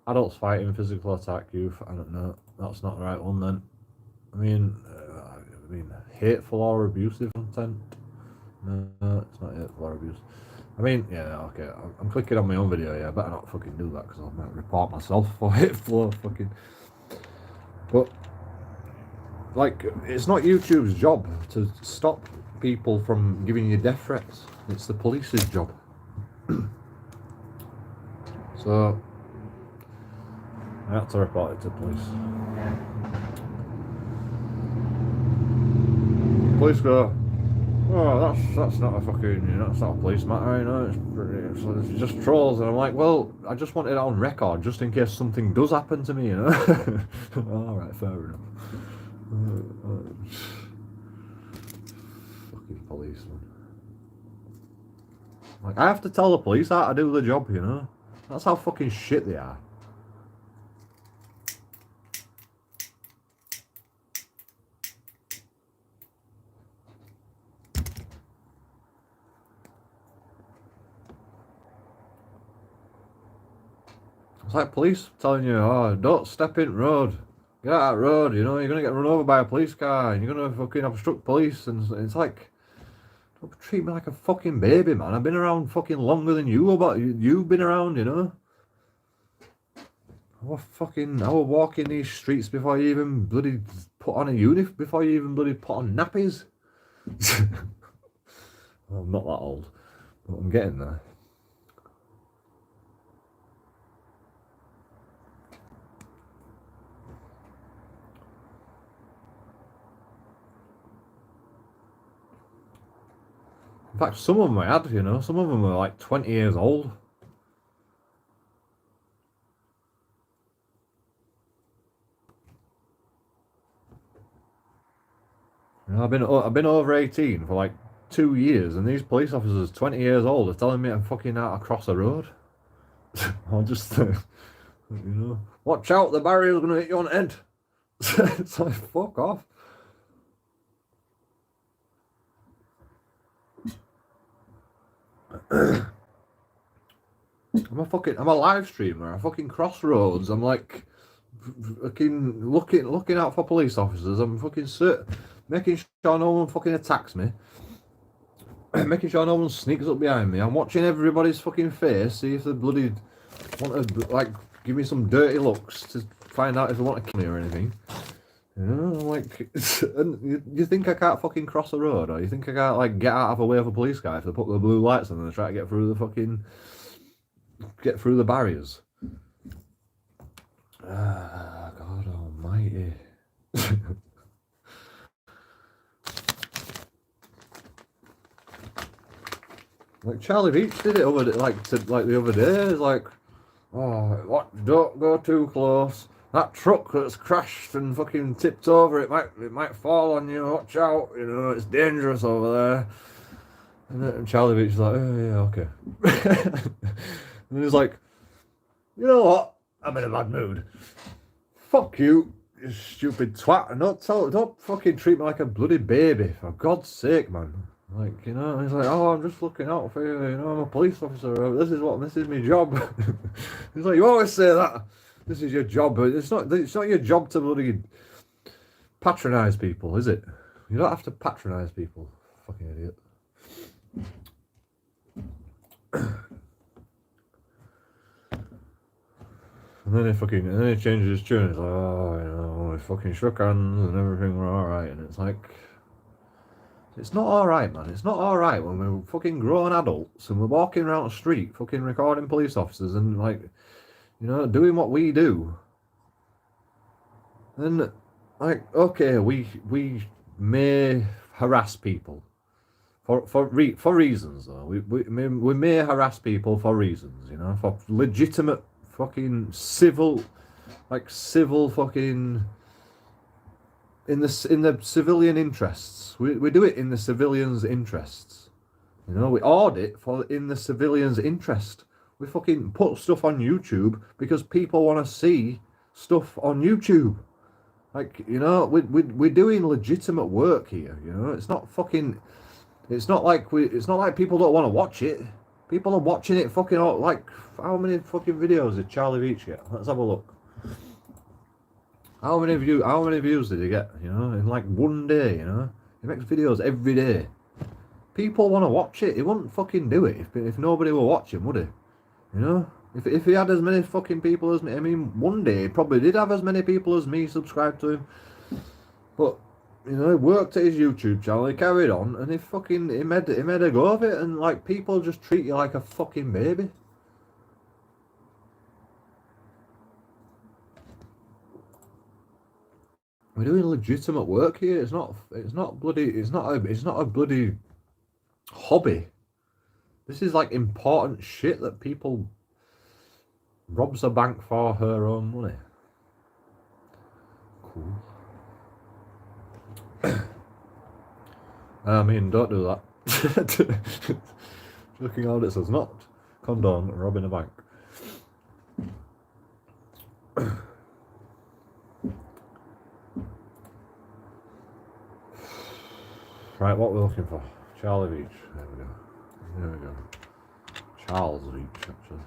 Adults fighting, physical attack, youth. I don't know. That's not the right one then. I mean, hateful or abusive content. No, it's not hateful or abusive. I mean, yeah, okay. I'm clicking on my own video. Yeah, I better not fucking do that because I might report myself for hateful or fucking. But like, it's not YouTube's job to stop people from giving you death threats. It's the police's job. So I had to report it to police. Police go, oh, that's not a fucking, that's not a police matter, you know. It's just trolls, and I'm like, well, I just wanted it on record just in case something does happen to me, you know. All right, fair enough. Fucking policeman. Like, I have to tell the police how to do the job, you know. That's how fucking shit they are. It's like police telling you, oh, don't step in road. Get out of that road, you know, you're going to get run over by a police car and you're going to fucking obstruct police. And it's like, don't treat me like a fucking baby, man. I've been around fucking longer than you, but you've been around, you know. I was walking these streets before you even bloody put on a uniform, before you even bloody put on nappies. Well, I'm not that old, but I'm getting there. In fact, some of them I had, you know, some of them were like 20 years old. You know, I've been over 18 for like 2 years, and these police officers, 20 years old, are telling me I'm fucking out to cross a road. I'll just, you know, watch out, the barrier's gonna hit you on the head. It's like, fuck off. I'm a live streamer. I fucking crossroads. I'm like, fucking looking out for police officers. I'm fucking making sure no one fucking attacks me. Making sure no one sneaks up behind me. I'm watching everybody's fucking face, see if they bloody want to like give me some dirty looks to find out if they want to kill me or anything. You know, I'm like, and you think I can't fucking cross a road, or you think I can't like get out of the way of a police guy if they put the blue lights on and they try to get through the barriers? Ah, God Almighty. Like Charlie Beach did it over the other day. It's like, oh, what? Don't go too close. That truck that's crashed and fucking tipped over, it might fall on you. Watch out, you know, it's dangerous over there. And then Charlie Beach is like, oh yeah, okay. And he's like, you know what? I'm in a bad mood. Fuck you, you stupid twat. And don't fucking treat me like a bloody baby, for God's sake, man. Like, you know, he's like, oh, I'm just looking out for you, you know, I'm a police officer, this is my job. He's like, you always say that, this is your job, but it's not your job to bloody patronise people, is it? You don't have to patronise people, fucking idiot. And then he changes his tune, he's like, oh, you know, we fucking shook hands and everything, we're alright, and it's like, it's not alright, man. It's not alright when we're fucking grown adults and we're walking around the street fucking recording police officers and, like, you know, doing what we do. And, like, okay, we may harass people for reasons, though. We may harass people for reasons, you know, for legitimate fucking civil fucking in the civilian interests. We do it in the civilians' interests. You know, we audit in the civilians' interest. We fucking put stuff on YouTube because people want to see stuff on YouTube. Like, you know, we're doing legitimate work here, you know. It's not like people don't want to watch it. People are watching it fucking all, like, how many fucking videos did Charlie Beach get? Let's have a look. How many views did he get, you know, in like one day, you know? He makes videos every day. People want to watch it. He wouldn't fucking do it if nobody were watching, would he? You know? If he had as many fucking people as me, I mean, one day he probably did have as many people as me subscribed to him. But, you know, he worked at his YouTube channel, he carried on, and he made a go of it, and like, people just treat you like a fucking baby. We're doing legitimate work here. It's not a bloody hobby. This is like important shit that people robs a bank for her own money. Cool. I mean, don't do that. JoeKingAudits does not condone robbing a bank. Right, what we're looking for? Charlie Beach. There we go. Charles Beach, actually.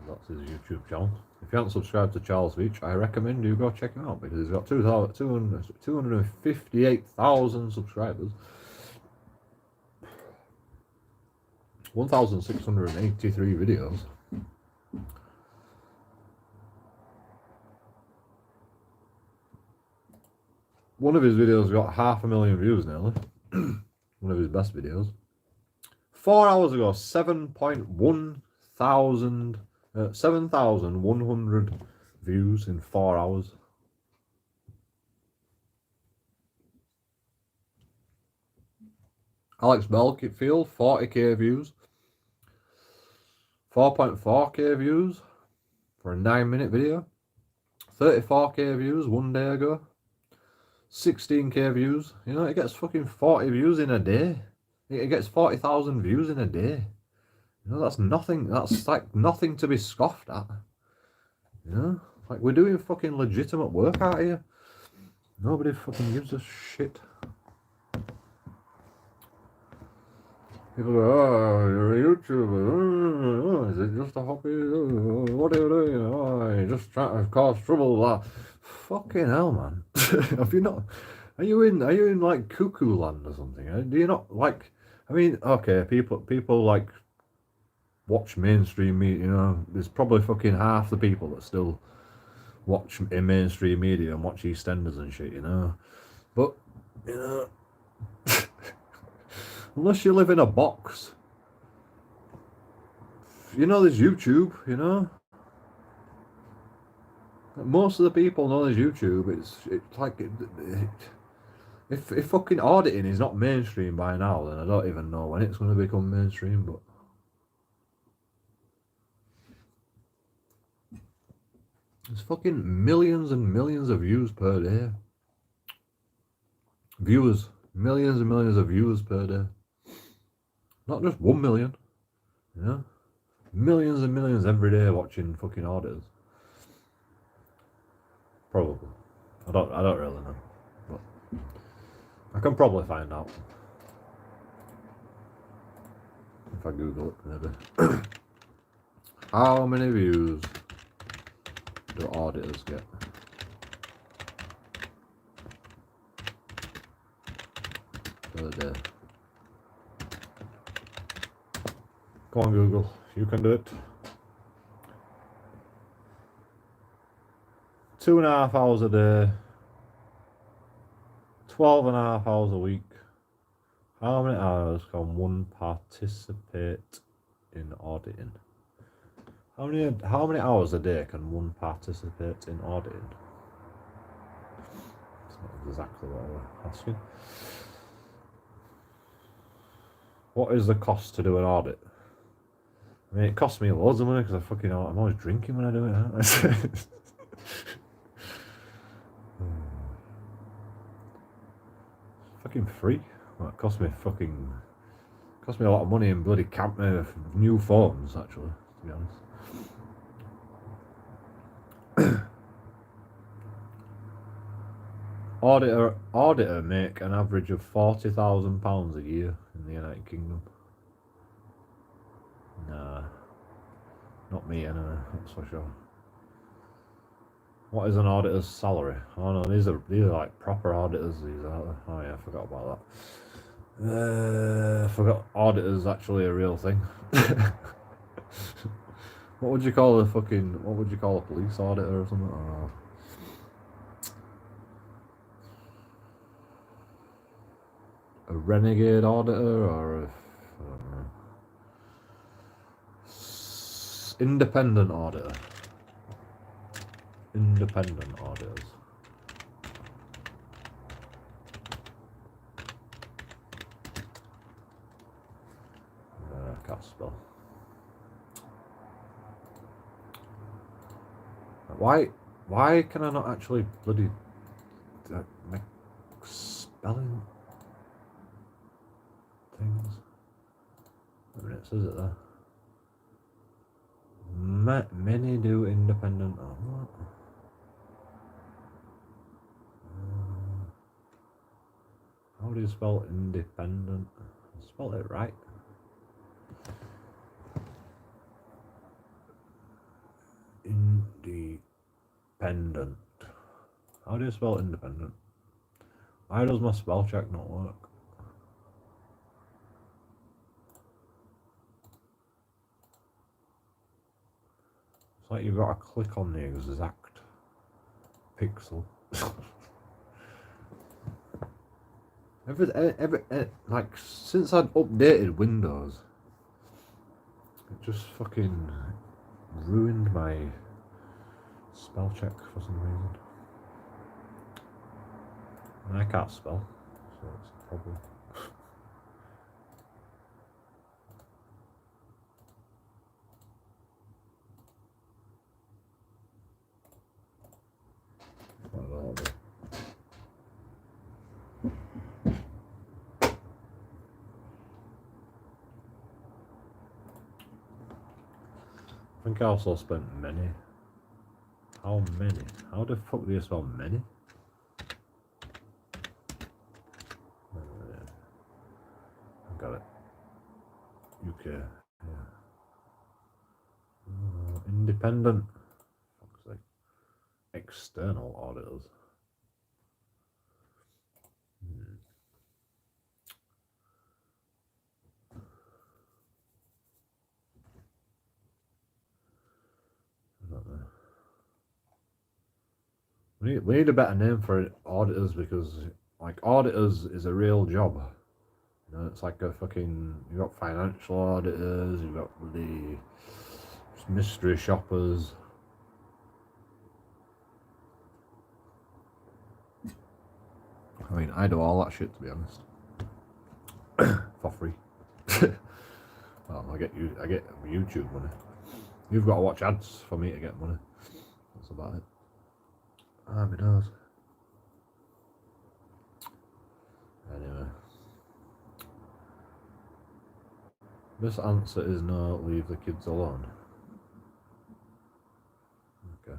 That's his YouTube channel. If you haven't subscribed to Charles Beach, I recommend you go check him out because he's got 258,000 subscribers. 1,683 videos. One of his videos got 500,000 views nearly. One of his best videos. 4 hours ago, 7,100 views in 4 hours. Alex Belfield, 40k views. 4.4k views for a 9-minute video. 34k views 1 day ago. 16k views. You know, it gets fucking 40 views in a day. It gets 40,000 views in a day. You know, that's nothing. That's like nothing to be scoffed at. You know, like, we're doing fucking legitimate work out here. Nobody fucking gives a shit. People go, oh, you're a YouTuber. Oh, is it just a hobby? Oh, what are you doing? Oh, you're just trying to cause trouble. Fucking hell, man. Have you not? Are you in like cuckoo land or something? Do you not like? I mean, okay, people like watch mainstream media. You know, there's probably fucking half the people that still watch in mainstream media and watch EastEnders and shit. You know, but you know. Unless you live in a box. You know, there's YouTube, you know. Most of the people know there's YouTube. It's like If fucking auditing is not mainstream by now, then I don't even know when it's going to become mainstream, but... There's fucking millions and millions of views per day. Viewers. Millions and millions of viewers per day. Not just 1 million. You know? Millions and millions every day watching fucking auditors. Probably. I don't really know. But I can probably find out. If I Google it, maybe. How many views do auditors get? Per day. Go on, Google. You can do it. 2.5 hours a day. 12.5 hours a week. How many hours can one participate in auditing? How many hours a day can one participate in auditing? That's not exactly what I was asking. What is the cost to do an audit? I mean, it costs me loads of money because I'm always drinking when I do it. Fucking free. Well, it cost me a lot of money in bloody new phones, actually, to be honest. Auditor make an average of £40,000 a year in the United Kingdom. Nah, not me anyway, that's for sure. What is an auditor's salary? Oh no, these are like proper auditors. These are. Oh yeah, I forgot about that. I forgot auditors actually a real thing. What would you call a police auditor or something? Oh. A renegade auditor or I don't know. Independent auditor. Independent auditors. I can't spell. Why can I not actually bloody make spelling things? I mean, it says it there. Many do independent. Oh, what? How do you spell independent? I spelled it right. Independent. How do you spell independent? Why does my spell check not work? It's like you've got to click on the exact pixel. Like since I'd updated Windows, it just fucking ruined my spell check for some reason. And I can't spell, so it's a problem. I think I also spent many. How many? How the fuck do you spell many? I got it. UK. Yeah. Independent. Fuck's sake. External auditors. We need a better name for auditors because, like, auditors is a real job. You know, it's like a fucking. You've got financial auditors, you've got the mystery shoppers. I mean, I do all that shit, to be honest. For free. Well, I get YouTube money. You've got to watch ads for me to get money. That's about it. Ah, my nose. Anyway. This answer is no, leave the kids alone. Okay.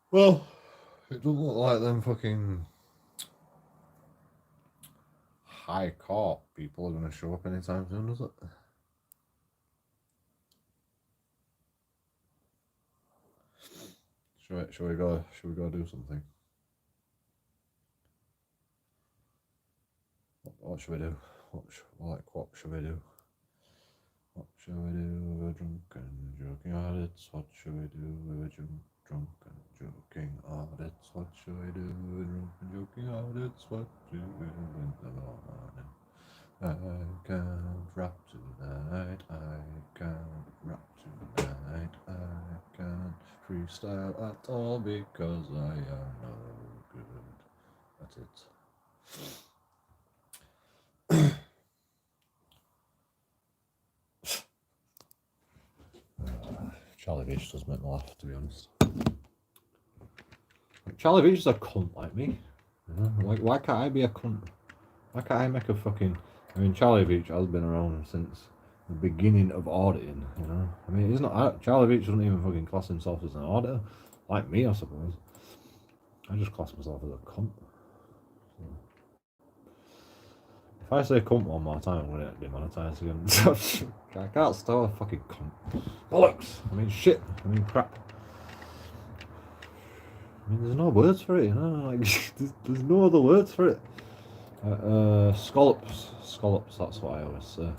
Well, it doesn't look like them fucking high court people are going to show up anytime soon, does it? Shall we go do something? What should we do? What should we do? What should we do? We're drunk and joking audits. What should we do? We're drunk and joking audits. What should we do? We're drunk and joking audits. What do we do in the morning? I can't rap tonight. I can't rap tonight. I can't freestyle at all because I am no good at it. Charlie Beach does make me laugh, to be honest. Charlie Beach is a cunt like me. You know? Like, why can't I be a cunt? Why can't I make a fucking... I mean, Charlie Beach has been around since the beginning of auditing, you know? I mean, he's not... Charlie Beach doesn't even fucking class himself as an auditor. Like me, I suppose. I just class myself as a cunt. So. If I say cunt one more time, I'm going to get demonetized again. I can't start a fucking cunt. Bollocks! I mean, shit. I mean, crap. I mean, there's no words for it, you know? Like, there's no other words for it. Scallops. Scallops, that's what I always say.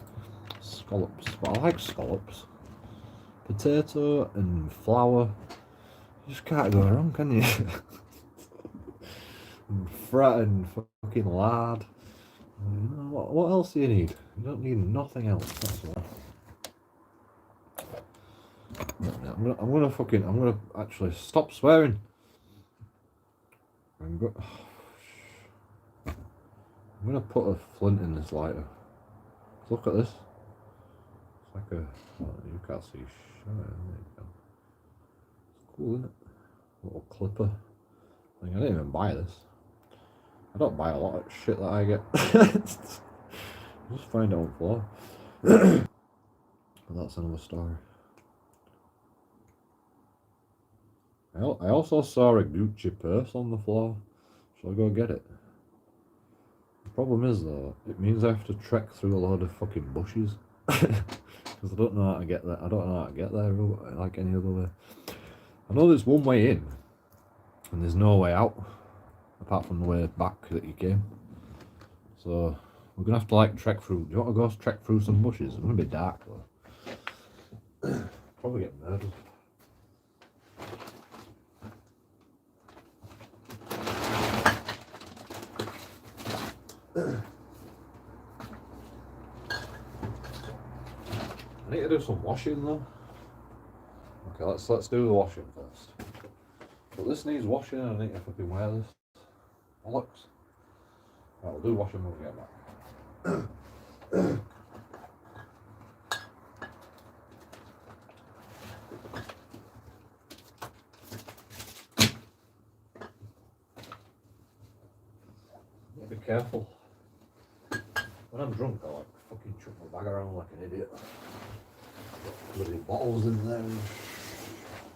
Scallops. But I like scallops. Potato and flour. You just can't go wrong, can you? And fat and fucking lard. You know, what else do you need? You don't need nothing else, that's all. I'm gonna actually stop swearing. I'm gonna put a flint in this lighter. Look at this. It's like a... Oh, you can't see shit. It's cool, isn't it? Little clipper. I didn't even buy this. I don't buy a lot of shit that I get. Just find it on the floor. But that's another story. I also saw a Gucci purse on the floor. Shall I go get it? The problem is though, it means I have to trek through a load of fucking bushes. Because I don't know how to get there. I don't know how to get there like any other way. I know there's one way in, and there's no way out, apart from the way back that you came. So we're gonna have to like trek through. Do you want to go trek through some bushes? It's gonna be dark though. Probably get murdered. I need to do some washing though. Okay, let's do the washing first. But this needs washing and I need to fucking wear this. Bollocks. Right, we'll do washing when we get back. Be careful. When I'm drunk, I like fucking chuck my bag around like an idiot. Bloody bottles in there and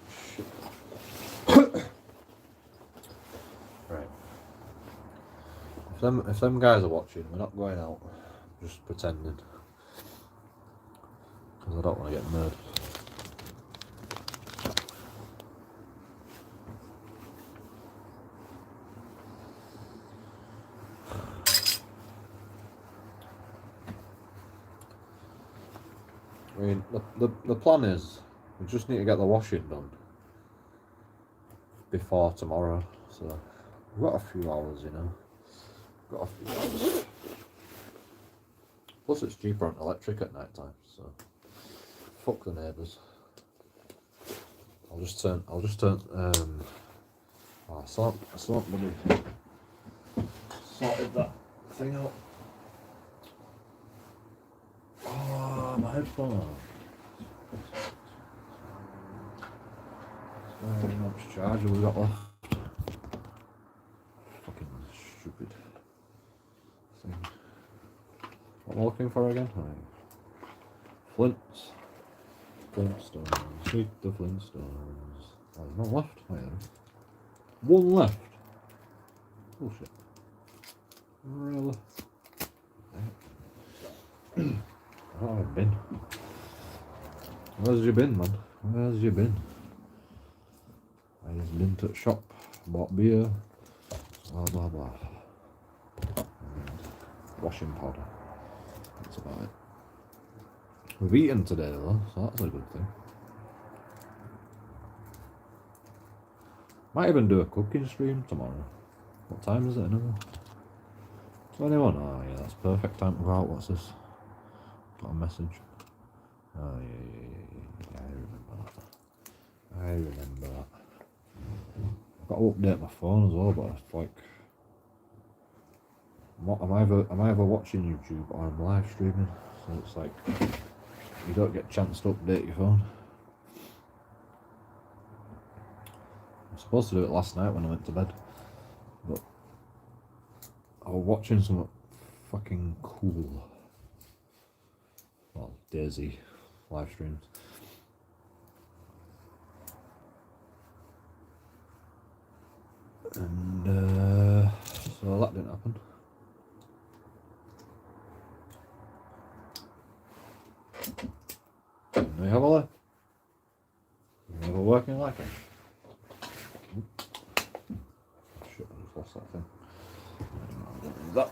shit. Right. If them guys are watching, we're not going out. Just pretending. Because I don't want to get murdered. I mean, the plan is we just need to get the washing done before tomorrow, so we've got a few hours, you know. Got a few hours. Plus, it's cheaper on electric at night time, so fuck the neighbours. I'll just turn Oh, I still haven't bloody sorted that thing out. Oh, my headphone. How much charger we got left? Fucking stupid thing. What am I looking for again? Flints. Flintstones. Meet the Flintstones. Oh, there's none left. Oh, yeah, there is. One left. Bullshit. Really? Where have I been? Where's you been, man? Where's you been? I just been to the shop, bought beer, blah blah blah. And washing powder. That's about it. We've eaten today though, so that's a good thing. Might even do a cooking stream tomorrow. What time is it anyway? 21? Oh yeah, that's perfect time to go out. What's this? Got a message. Oh yeah, I remember that. I've got to update my phone as well, but it's like, I'm either watching YouTube or I'm live streaming, so it's like, you don't get a chance to update your phone. I was supposed to do it last night when I went to bed, but I was watching some fucking cool, well, Daisy live streams. And so that didn't happen. And we have a life. We have a working life. Shit, I just lost that thing. That.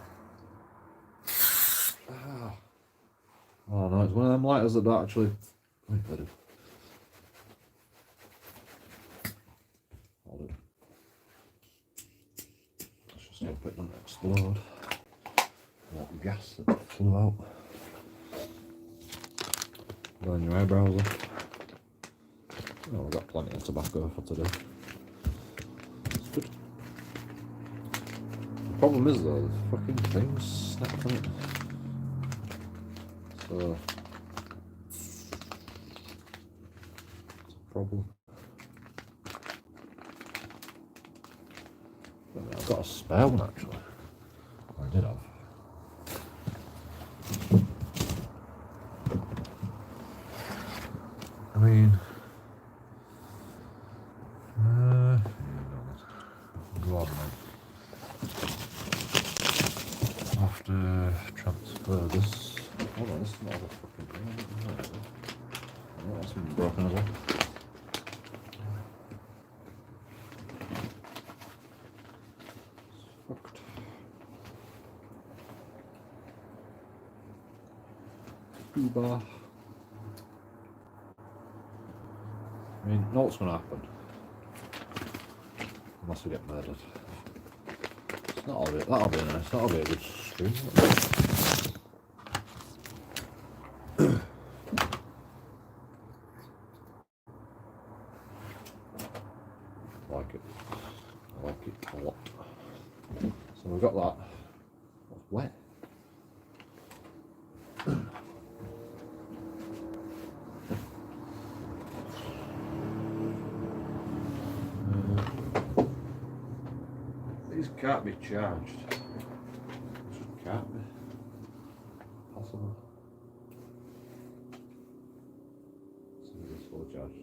Oh no, it's one of them lighters that don't actually. Wait, I do. Hold it. Let's just hope it doesn't explode. That gas that flew out. Burn your eyebrows off. Oh, we've got plenty of tobacco for today. It's good. The problem is though, the fucking thing's snapped on it. So it's a problem. I've got a spare one actually. I did have. I mean, go on, mate. I have to transfer this. Hold on, this is not a fucking thing. Oh, that's been broken as well. It's fucked. Cuba. I mean, know what's going to happen. Unless we get murdered. That'll be nice. That'll be a good stream. I like it. I like it a lot. So we've got that. That's wet. These can't be charged. Just can't be possible. So it's full charge.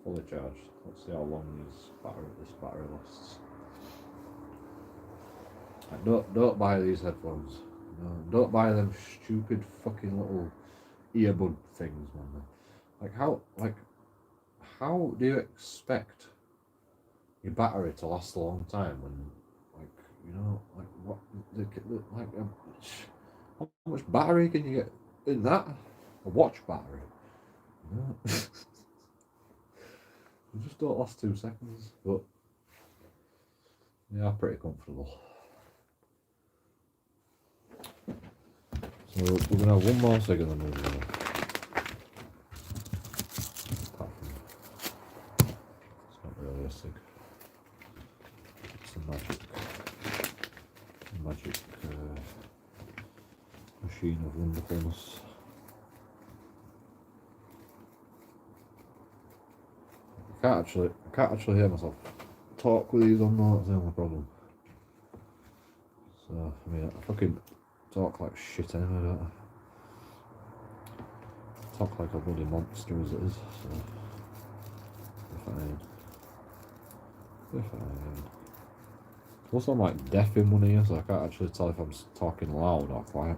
Fully charged. Let's see how long this battery lasts. Like, don't buy these headphones. No, don't buy them stupid fucking little earbud things, man. Like how do you expect your battery to last a long time when, like, you know, like what, like, how much battery can you get in that? A watch battery, you know? They just don't last 2 seconds, but they are pretty comfortable. So we're gonna have one more cig and then we'll pass of wonderfulness. I can't actually hear myself talk with these on though, that's the only problem. So, I mean, I fucking talk like shit anyway, don't I? Talk like a bloody monster as it is, so... Fine. Also, I'm like deaf in one ear, so I can't actually tell if I'm talking loud or quiet.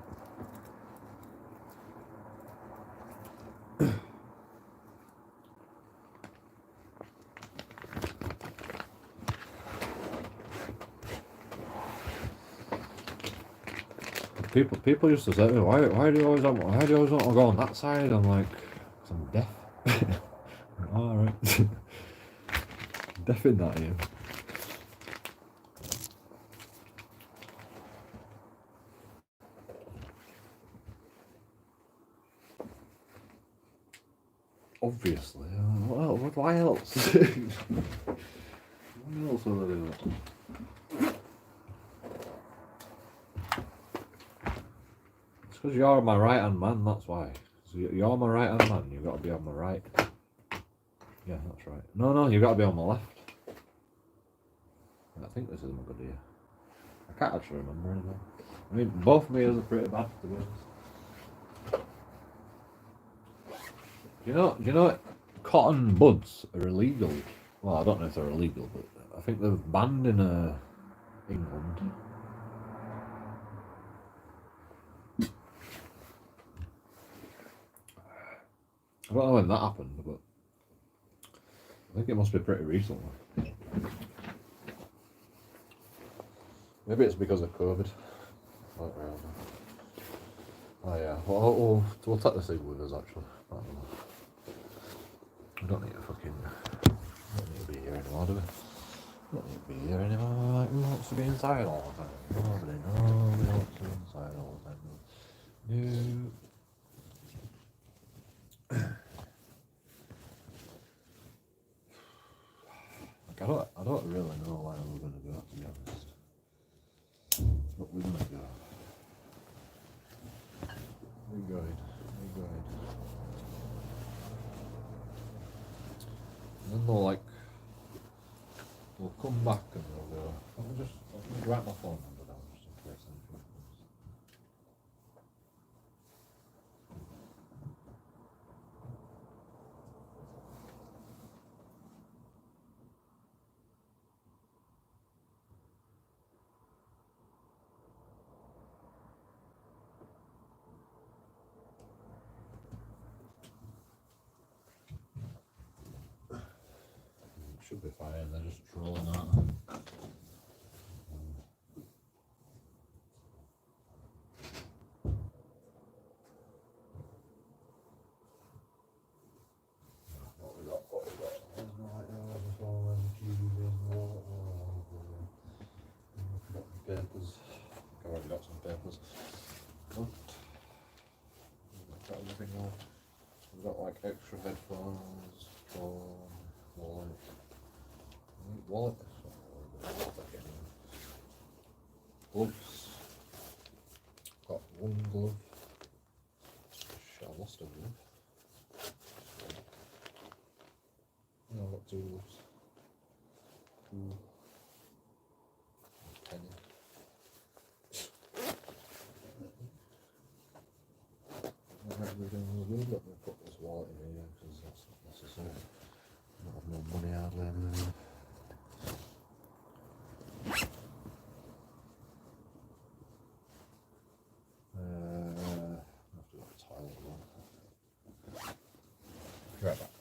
People used to say to me, why do you always want to go on that side? I'm like, 'cause I'm deaf. Alright. Deaf in that ear. Obviously. Why else? Why else would I do that? It's because you're my right hand man, that's why. So you're my right hand man, you've got to be on my right. Yeah, that's right. No, you've got to be on my left. I think this is my good ear. I can't actually remember anymore. I mean, both my ears are pretty bad, to be honest. Do you know cotton buds are illegal? Well, I don't know if they're illegal, but I think they're banned in England. I don't know when that happened, but I think it must be pretty recently. Maybe it's because of COVID. I don't really know. Oh yeah, we'll take this in with us actually. I don't know. We don't need to be here anymore, do we? We don't need to be here anymore. Like, who wants to be inside all the time? Nobody wants to be inside all the time. No. Like, I don't really know why we're going to go, to be honest. But we're going to go. We're going. And then we'll come back and we'll go. Let me write my phone number down just in case anything happens. Should be fine, they're just trolling out. What we got? There's no light there, there's a phone, there's a TV, there's no we've got some papers. I've already got some papers. But we've got everything left. We've got like extra headphones, phone, wallet. Wallet. Gloves. Got one glove. Shit, I lost a glove. No, I've got two gloves. Penny. Everything was good. Let me put this wallet in here because that's not necessary. I don't have no money hardly anyway. I have to go to the toilet again. Be right back.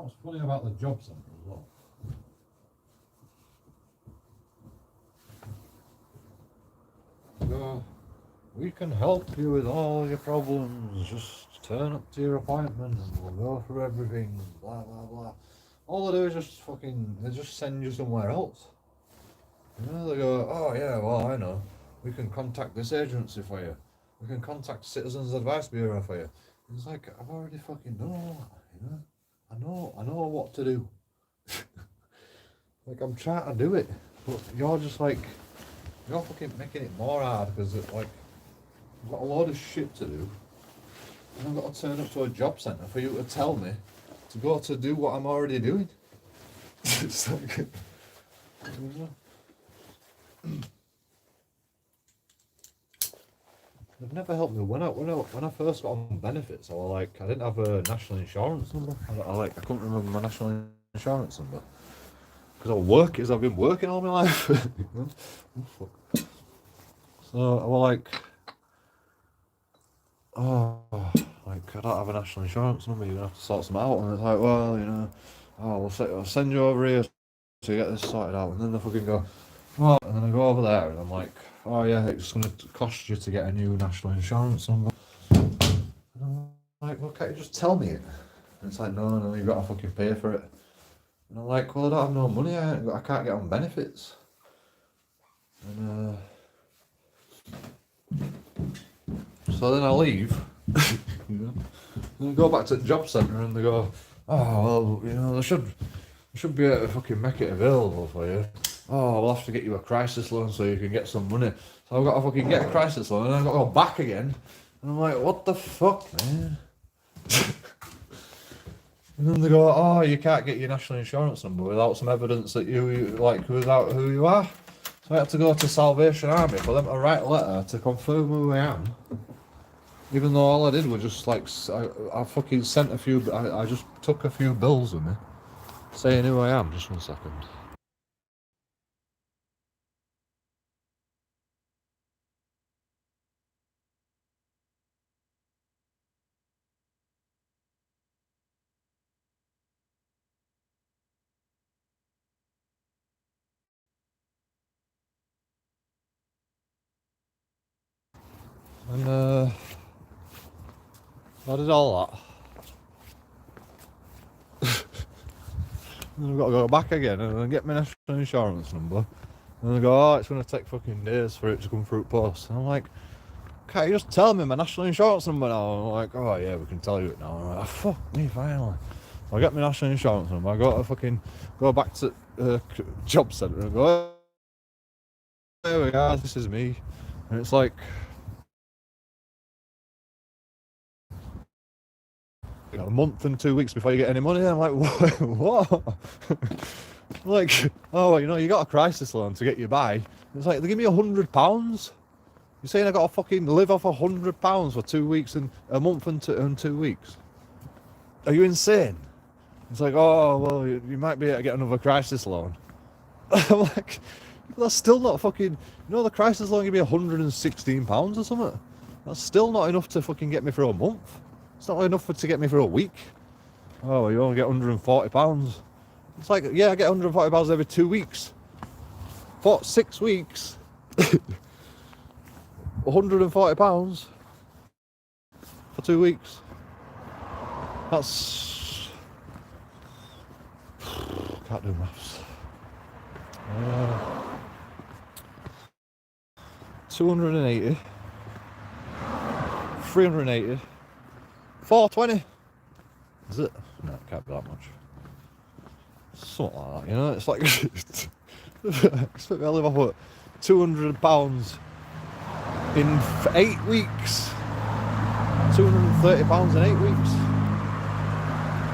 what's funny about the job centre as well? Go, we can help you with all your problems. Just turn up to your appointment and we'll go through everything. Blah blah blah. All they do is they just send you somewhere else. You know, they go, oh yeah, well I know. We can contact this agency for you. We can contact Citizens Advice Bureau for you. It's like, I've already fucking done all that, you know? I know what to do. Like, I'm trying to do it, but you're just like, you're fucking making it more hard because it's like, I've got a load of shit to do. And I've got to turn up to a job centre for you to tell me to go to do what I'm already doing. It's like, you know. They've never helped me. When I first got on benefits, I was like, I didn't have a national insurance number. I couldn't remember my national insurance number because I've been working all my life. Oh, fuck. So I was like, oh, like I don't have a national insurance number. You're gonna have to sort some out. And it's like, well, you know, I'll send you over here to get this sorted out. And then they fucking go, oh, and then I go over there and I'm like, oh yeah, it's going to cost you to get a new national insurance number. And I'm like, well, can't you just tell me it? And it's like, no, you've got to fucking pay for it. And I'm like, well, I don't have no money, I can't get on benefits. And so then I leave, you know, and I go back to the job centre and they go, oh, well, you know, they should be able to fucking make it available for you. Oh, we'll have to get you a crisis loan so you can get some money. So I've got to fucking get a crisis loan and I've got to go back again. And I'm like, what the fuck, man? And then they go, oh, you can't get your national insurance number without some evidence that without who you are. So I had to go to Salvation Army for them to write a letter to confirm who I am. Even though all I did was just like, I fucking sent I just took a few bills with me saying who I am. Just 1 second. And I did all that. And I've got to go back again and then get my national insurance number. And they go, oh, it's going to take fucking days for it to come through post. And I'm like, can't you just tell me my national insurance number now? And I'm like, oh yeah, we can tell you it now. And I'm like, oh, fuck me, finally. I get my national insurance number. I got to fucking go back to job centre and go, oh, there we are, this is me. And it's like, you know, a month and 2 weeks before you get any money. I'm like, what? Like, oh, you know, you got a crisis loan to get you by. It's like, they give me £100. You're saying I got to fucking live off £100 for 2 weeks and a month and 2 weeks? Are you insane? It's like, oh, well, you might be able to get another crisis loan. I'm like, that's still not fucking, you know, the crisis loan give me £116 or something. That's still not enough to fucking get me through a month. It's not enough to get me for a week. Oh, well, you only get £140. It's like, yeah, I get £140 every 2 weeks. For 6 weeks. £140 for 2 weeks. That's... can't do maths. 280. 380. 420. Is it? No, it can't be that much. Something like that, you know? It's like, expect me to live off £200 in 8 weeks. £230 in 8 weeks.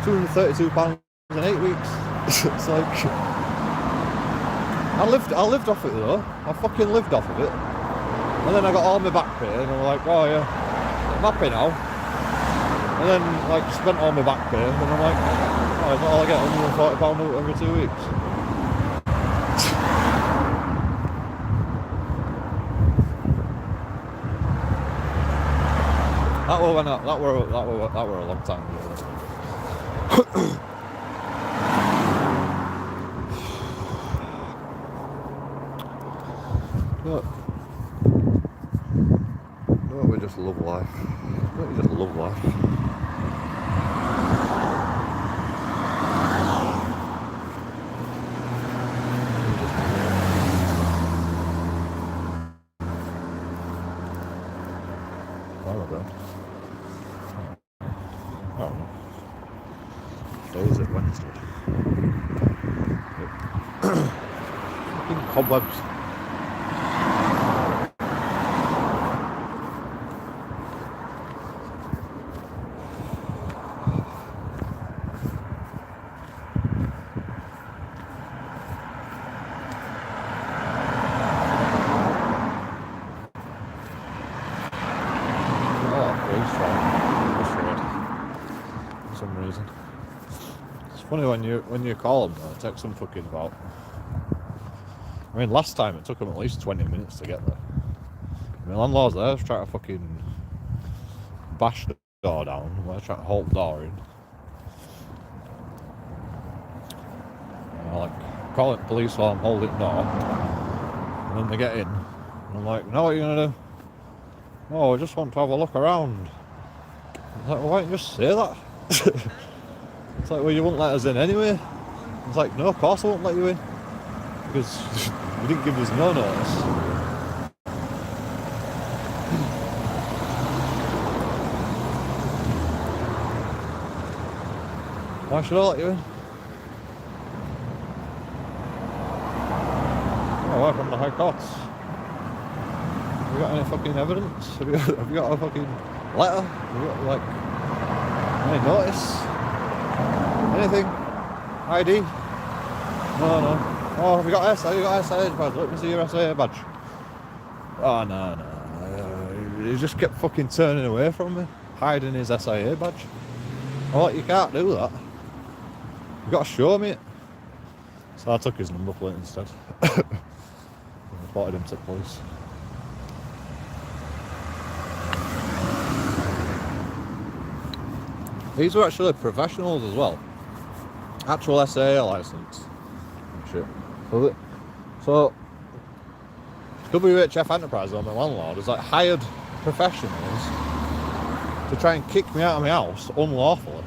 £232 in 8 weeks. It's like, I lived off it though. I fucking lived off of it. And then I got all my back pay and I'm like, oh yeah, I'm happy now. And then like spent all my back pay and I'm like, oh, is that all I get, £140 every 2 weeks? That were a long time ago. Don't we just love life? Don't we just love life? I don't know. I don't know. So is it Wednesday? Fucking cobwebs. For some reason. It's funny when you call them, it takes them fucking about. I mean, last time it took them at least 20 minutes to get there. I mean, landlord's there trying to fucking bash the door down. They're trying to hold the door in. And I like calling the police while I'm holding the door, and then they get in, and I'm like, "No, what are you gonna do?" "Oh, I just want to have a look around." It's like, well, why don't you just say that? It's like, well, you wouldn't let us in anyway. It's like, no, of course I won't let you in, because you didn't give us no notice. Why should I let you in? Oh, we're from the High Courts. Have you got any fucking evidence? Have you got a fucking letter? Have you got, like, any notice? Anything? ID? No. Oh, have you got SIA? You got SIA badge? Let me see your SIA badge. Oh, no. He just kept fucking turning away from me, hiding his SIA badge. Oh, you can't do that. You got to show me it. So I took his number plate instead. I reported him to the police. These were actually professionals as well. Actual SAA license. Shit. So WHF Enterprise, or my landlord, has like hired professionals to try and kick me out of my house unlawfully.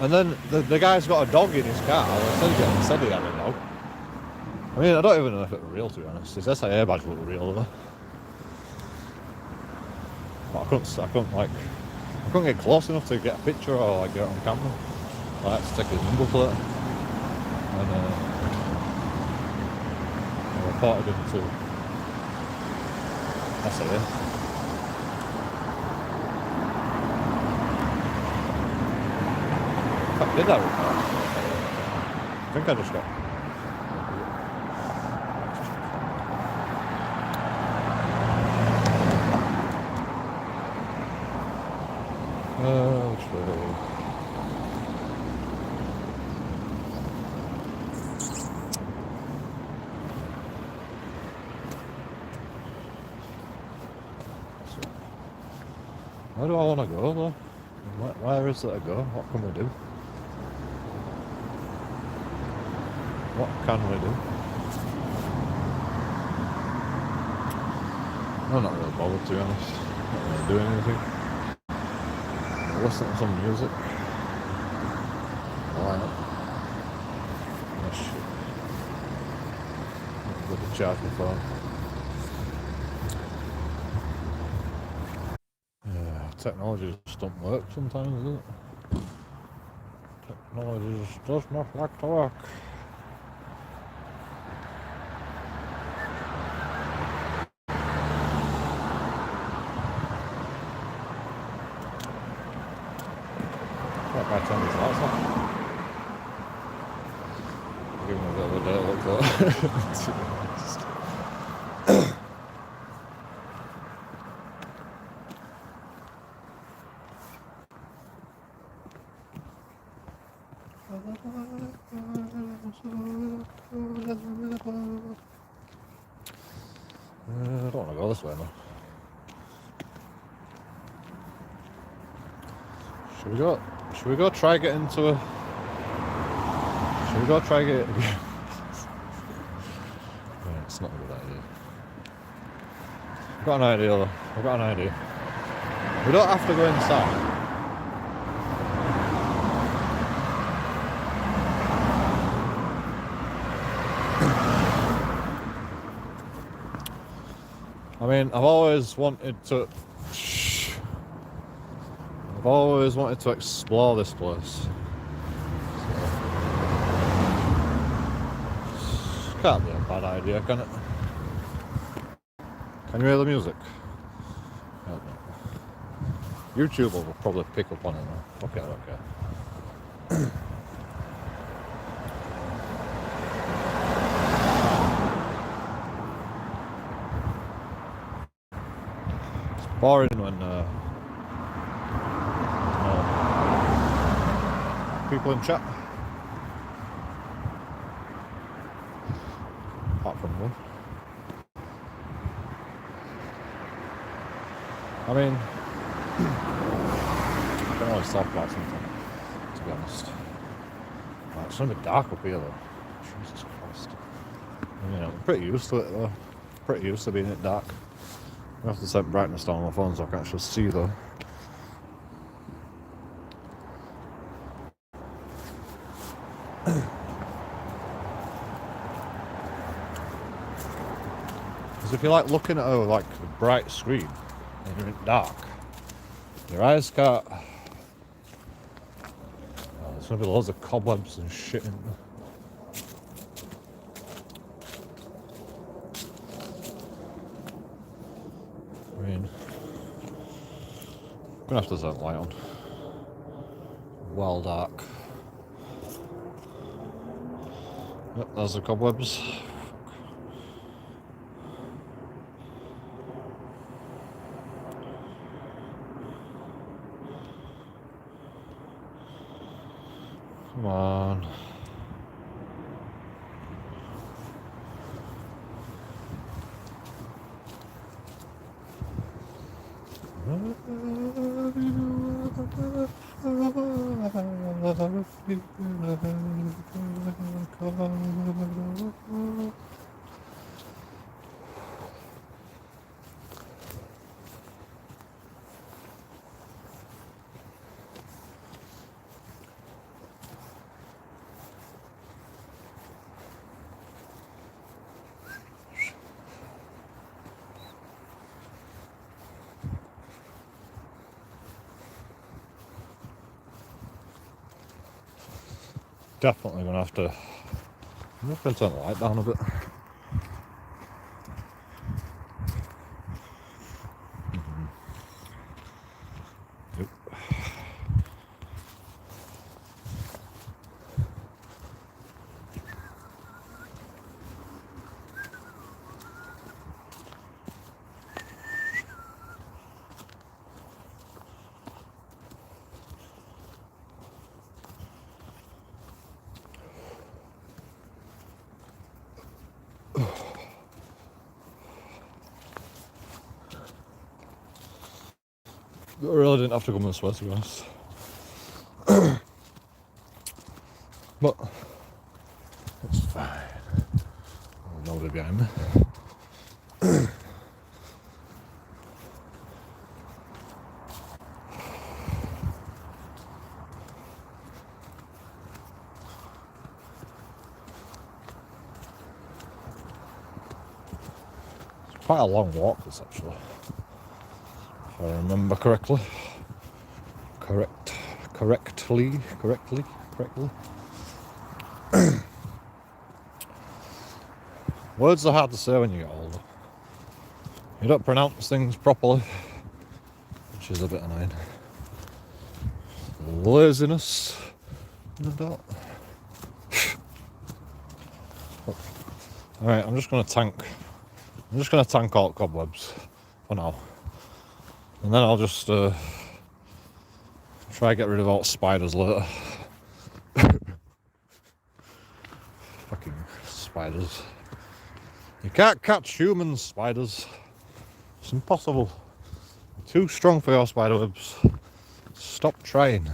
And then the guy's got a dog in his car. He said he had a dog. I mean, I don't even know if it was real, to be honest. His SIA badge looked real though. But I couldn't get close enough to get a picture or like get it on camera. I had to take his number plate. And I reported him to SIA. Did that report? I think I just got. Which way? Where do I want to go though? Where is there to go? What can we do? What can we do? I'm not really bothered, to be honest. Not really doing anything. I'll listen to some music. Why not? Oh shit. I'm going to charge my phone. Yeah, technology just don't work sometimes, does it? Technology just does not like to work. That guy turned his lights off. Give him a bit of a dirt look though. I don't want to go this way now. Should we go try get into a... Should we go try get... Yeah, it's not a good idea. I've got an idea though. I've got an idea. We don't have to go inside. I mean, I've always wanted to explore this place. So, can't be a bad idea, can it? Can you hear the music? I don't know. YouTube will probably pick up on it now. Okay, okay. It's boring when people in chat. Apart from one. I mean, I can always talk about something, to be honest. Right, it's gonna be dark up here though. Jesus Christ. I mean, I'm pretty used to it though. Pretty used to being it dark. I have to set brightness down on my phone so I can actually see though. Because if you like looking at a bright screen and you're in dark, your eyes can't. Oh, there's gonna be loads of cobwebs and shit in there. I mean, I'm gonna have to turn the light on. Well dark. Yep, there's the cobwebs. Come on. Definitely gonna have to. I'm just gonna turn the light down a bit. Yep. I really didn't have to come this way, to be honest. But it's fine. Nobody behind me. It's quite a long walk, this actually. If I remember correctly. Correctly. Words are hard to say when you get older. You don't pronounce things properly, which is a bit annoying. Laziness, no doubt. Alright, I'm just gonna tank all cobwebs for now. And then I'll just try to get rid of all spiders later. Fucking spiders. You can't catch human spiders. It's impossible. You're too strong for your spider webs. Stop trying.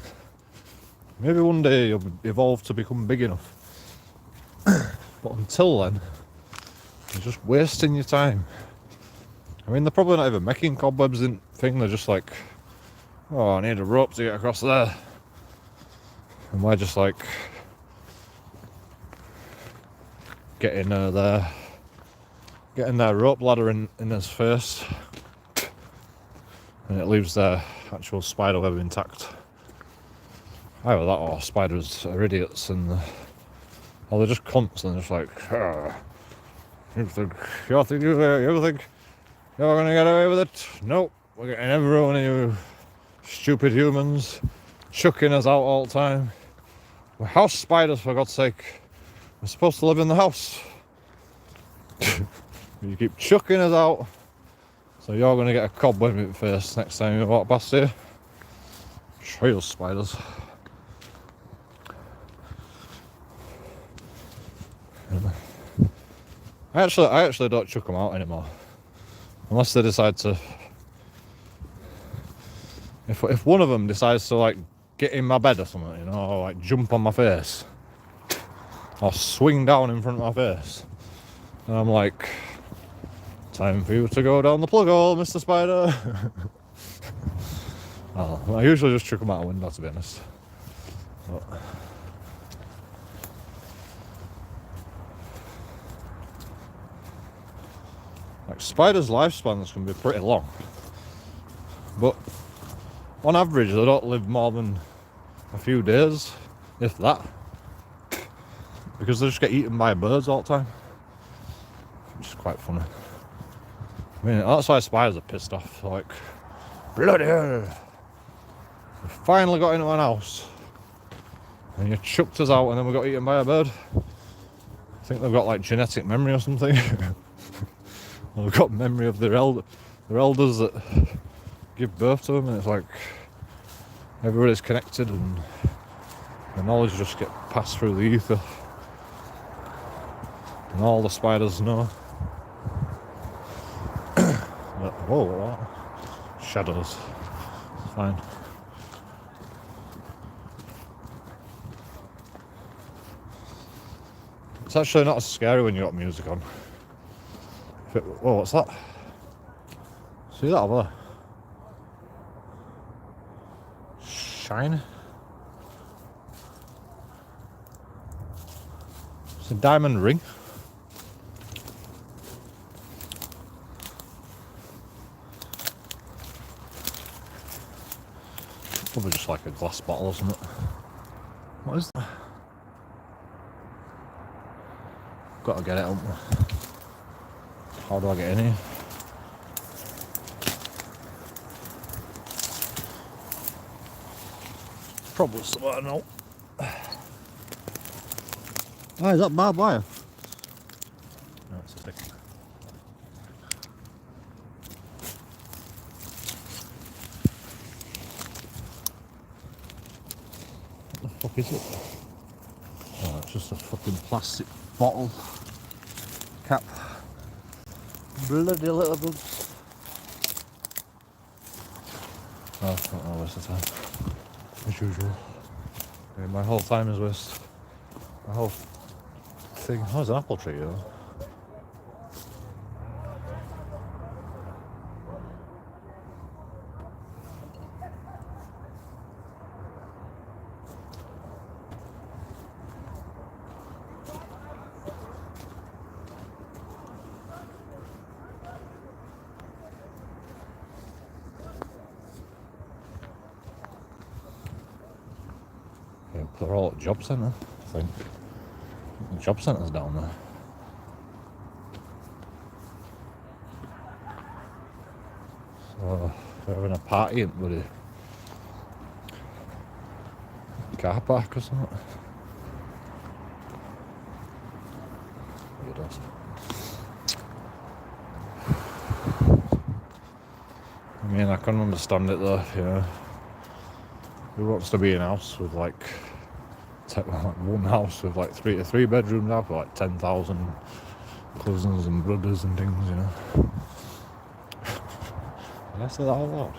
Maybe one day you'll evolve to become big enough. But until then, you're just wasting your time. I mean, they're probably not even making cobwebs in thing. They're just like, oh, I need a rope to get across there. And we're just like getting their rope ladder in his face, and it leaves their actual spider web intact. Either that or spiders are idiots and or they're just cunts and they're just like, you think you're gonna get away with it? Nope, we're getting every one of you stupid humans chucking us out all the time. We're house spiders, for God's sake. We're supposed to live in the house. You keep chucking us out, so you're gonna get a cobweb in your face next time you walk past here. Trail spiders. I actually don't chuck them out anymore, unless they decide to. If one of them decides to like get in my bed or something, you know, or like jump on my face, or swing down in front of my face, and I'm like, time for you to go down the plug hole, Mr. Spider. Well, I usually just chuck them out a window, to be honest. But like spiders' lifespans can be pretty long, but on average they don't live more than a few days, if that, because they just get eaten by birds all the time, which is quite funny. I mean, that's why spiders are pissed off, like, bloody hell, we finally got into an house and you chucked us out and then we got eaten by a bird. I think they've got like genetic memory or something. They've got memory of their elders that give birth to them, and it's like everybody's connected and the knowledge just gets passed through the ether, and all the spiders know. But, whoa, what? Shadows. It's fine. It's actually not as scary when you got music on. Whoa, what's that? See that over there? Shine? It's a diamond ring. Probably just like a glass bottle or something. What is that? Gotta get it up. How do I get in here? Probably somewhere I know. Oh, is that barbed wire? No, it's a stick. What the fuck is it? Oh, it's just a fucking plastic bottle cap. Bloody little bugs. Oh, not no waste of time. As usual. Yeah, my whole time is waste. My whole thing. Oh, there's an apple tree though. Yeah, they're all at job centre, I think. The job centre's down there. So they're having a party in bloody car park or something. Weirdos. I mean, I can understand it though, you know. Who wants to be in a house with like one house with like three bedrooms now for like 10,000 cousins and brothers and things, you know? Did I say that out loud?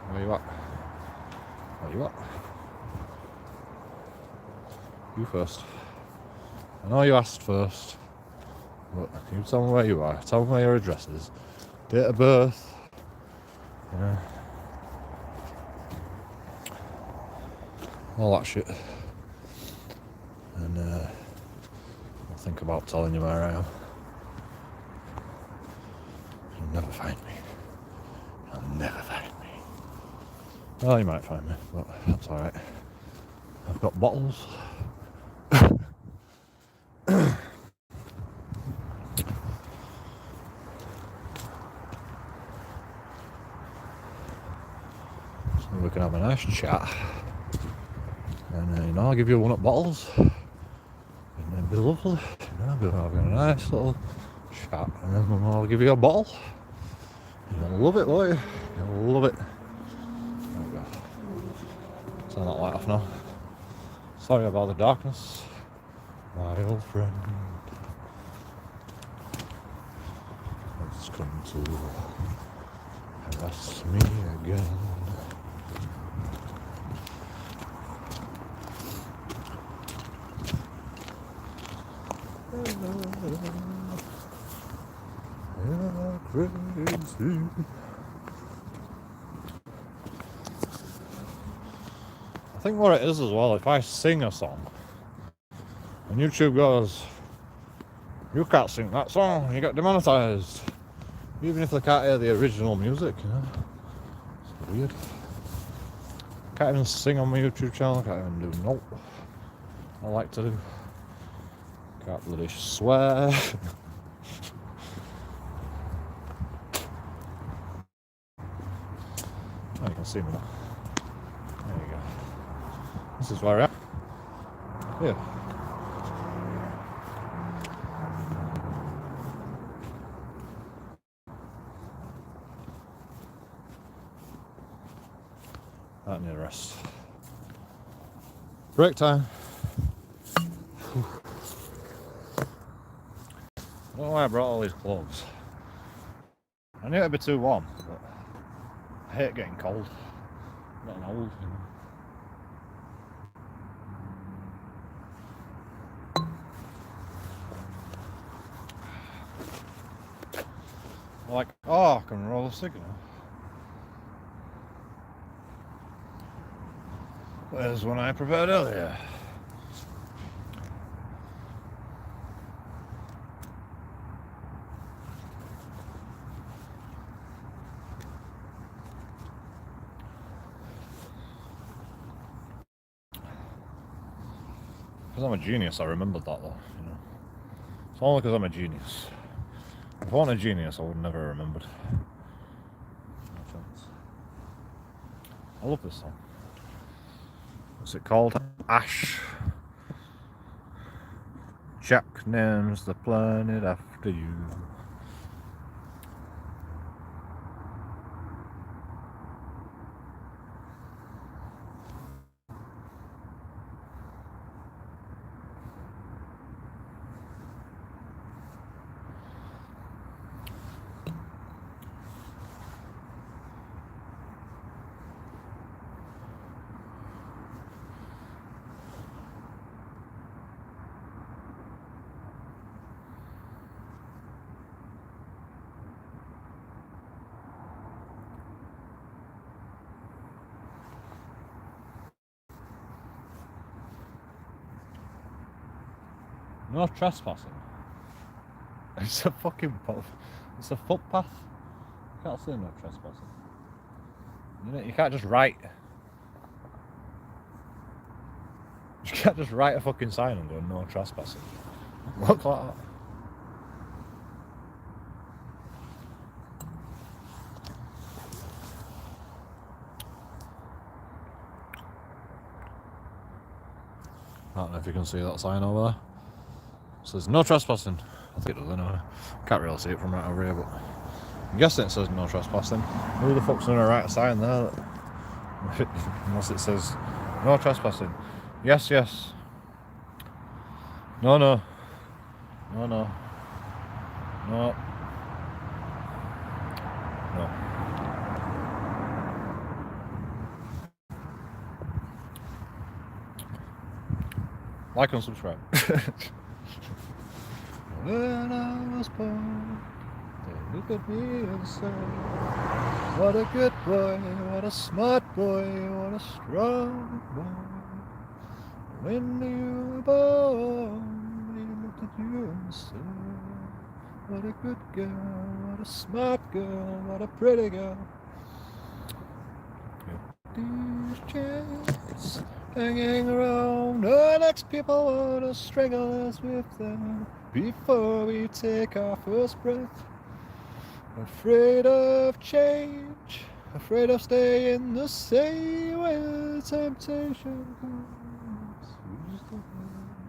Where you at? Where you at? You first. I know you asked first. But you tell me where you are. Tell me where your address is. Date of birth. Yeah. All that shit. And I'll think about telling you where I am. You'll never find me. You'll never find me. Well, you might find me, but that's alright. I've got bottles. So we can have a nice chat. And I'll give you one at bottles. And it'll be lovely. We'll have a nice little chat. And then I'll give you a bottle. You'll love it, won't you? You'll love it. There we go. Turn that light off now. Sorry about the darkness, my old friend. It's come to harass me again. You're crazy. I think what it is as well, if I sing a song and YouTube goes, you can't sing that song, you get demonetized. Even if they can't hear the original music, you know. It's weird. Can't even sing on my YouTube channel, can't even do nope. I like to do. Can't bloody swear. Oh, you can see me now. There you go. This is where I am. Here. That near rest. Break time. I don't know why I brought all these clothes. I knew it'd be too warm, but I hate getting cold. I'm getting old, you know. Like, oh, I can roll a cigarette. There's one I prepared earlier. Because I'm a genius, I remembered that though, you know. It's only because I'm a genius. If I wasn't a genius, I would never have remembered. No chance. I love this song. What's it called? Ash. Jack names the planet after you. No trespassing. It's a fucking it's a footpath. You can't say no trespassing. You can't just write. You can't just write a fucking sign and go no trespassing. Look like that. I don't know if you can see that sign over there. It says no trespassing. I think it does anyway. Can't really see it from right over here, but I'm guessing it says no trespassing. Who the fuck's gonna write a sign there? Unless it says no trespassing. Yes, yes. No, no. No, no. No. No. Like and subscribe. When I was born, they look at me and say, what a good boy, what a smart boy, what a strong boy. When you were born, they looked at you and said, what a good girl, what a smart girl, what a pretty girl. These chains hanging around, the next people wanna strangle us with them before we take our first breath. Afraid of change, afraid of staying the same when temptation comes. Who's the man?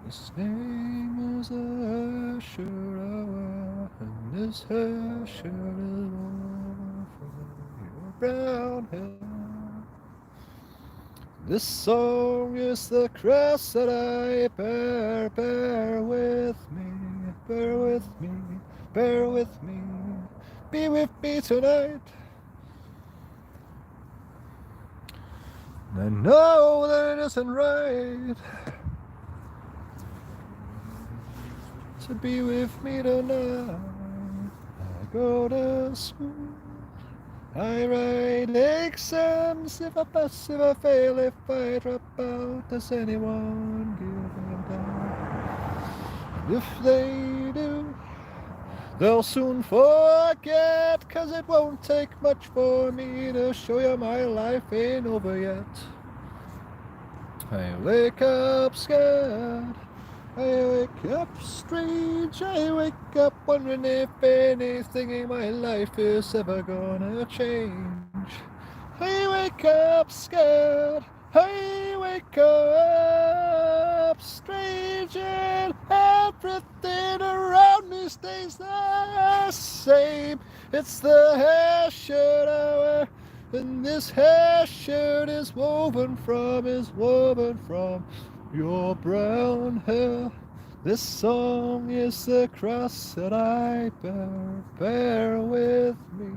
His name is a shirt I wear, and this hair shirt is worn for your brown hair. This song is the cross that I bear. Bear with me, bear with me, bear with me. Be with me tonight. And I know that it isn't right to be with me tonight. I go to school, I write exams. If I pass, if I fail, if I drop out, does anyone give a damn? And if they do, they'll soon forget, 'cause it won't take much for me to show you my life ain't over yet. I wake up scared, I wake up strange, I wake up wondering if anything in my life is ever gonna change. I wake up scared, I wake up strange, and everything around me stays the same. It's the hair shirt I wear, and this hair shirt is woven from your brown hair. This song is the cross that I bear. Bear with me,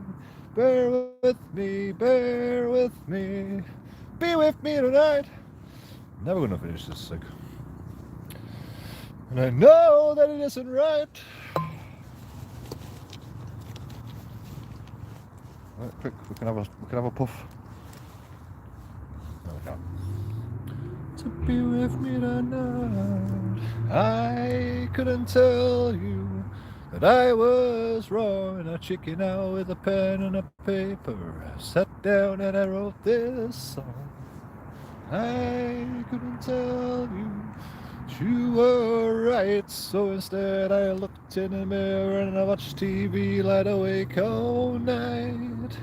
bear with me, bear with me. Be with me tonight. Never gonna finish this thing. And I know that it isn't right. Right, quick, we can have a puff. No, we can't. To be with me tonight. I couldn't tell you that I was wrong, and I chicken out with a pen and a paper. I sat down and I wrote this song. I couldn't tell you that you were right, so instead I looked in the mirror and I watched TV light awake all night.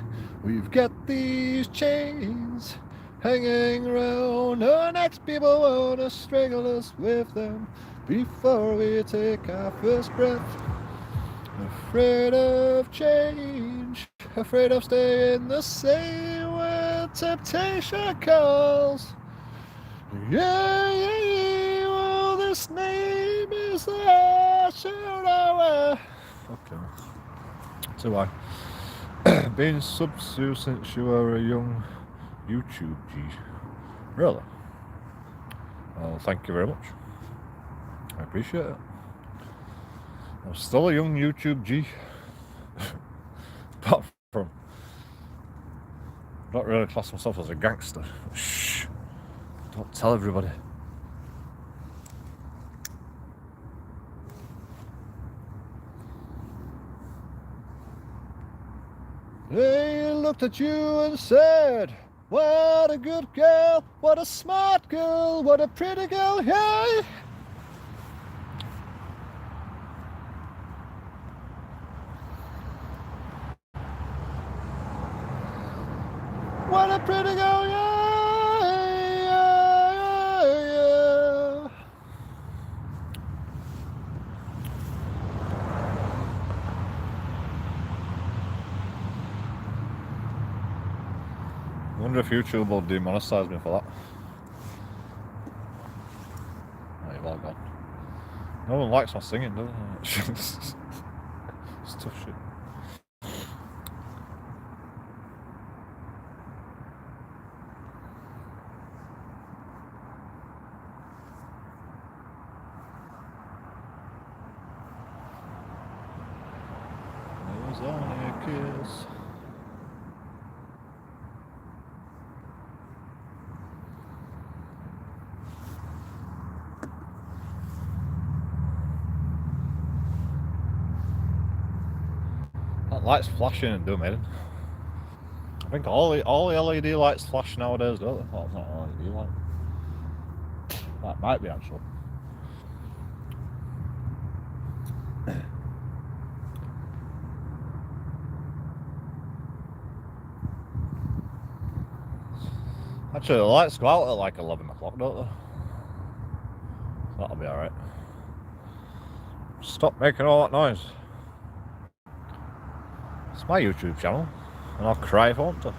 We've got these chains hanging around, our next people wanna strangle us with them before we take our first breath. Afraid of change, afraid of staying the same when temptation calls. Yeah, well, this name is the Shirawa. Okay. So why? Being sub-Sue since you were a young YouTube G. Really? Well, thank you very much. I appreciate it. I'm still a young YouTube G. Apart from not really class myself as a gangster. Shh. Don't tell everybody. They looked at you and said, what a good girl, what a smart girl, what a pretty girl, hey! What a pretty girl, yeah, yeah, yeah. I wonder if YouTube will demonetize me for that. Oh, you've all gone. No one likes my singing, does it? It's tough shit. was only a kiss. That light's flashing and doing it. I think all the LED lights flash nowadays, don't they? Oh, it's not an LED light. That might be actually. Actually, the lights go out at like 11 o'clock, don't they? That'll be alright. Stop making all that noise. It's my YouTube channel, and I'll cry if I want to.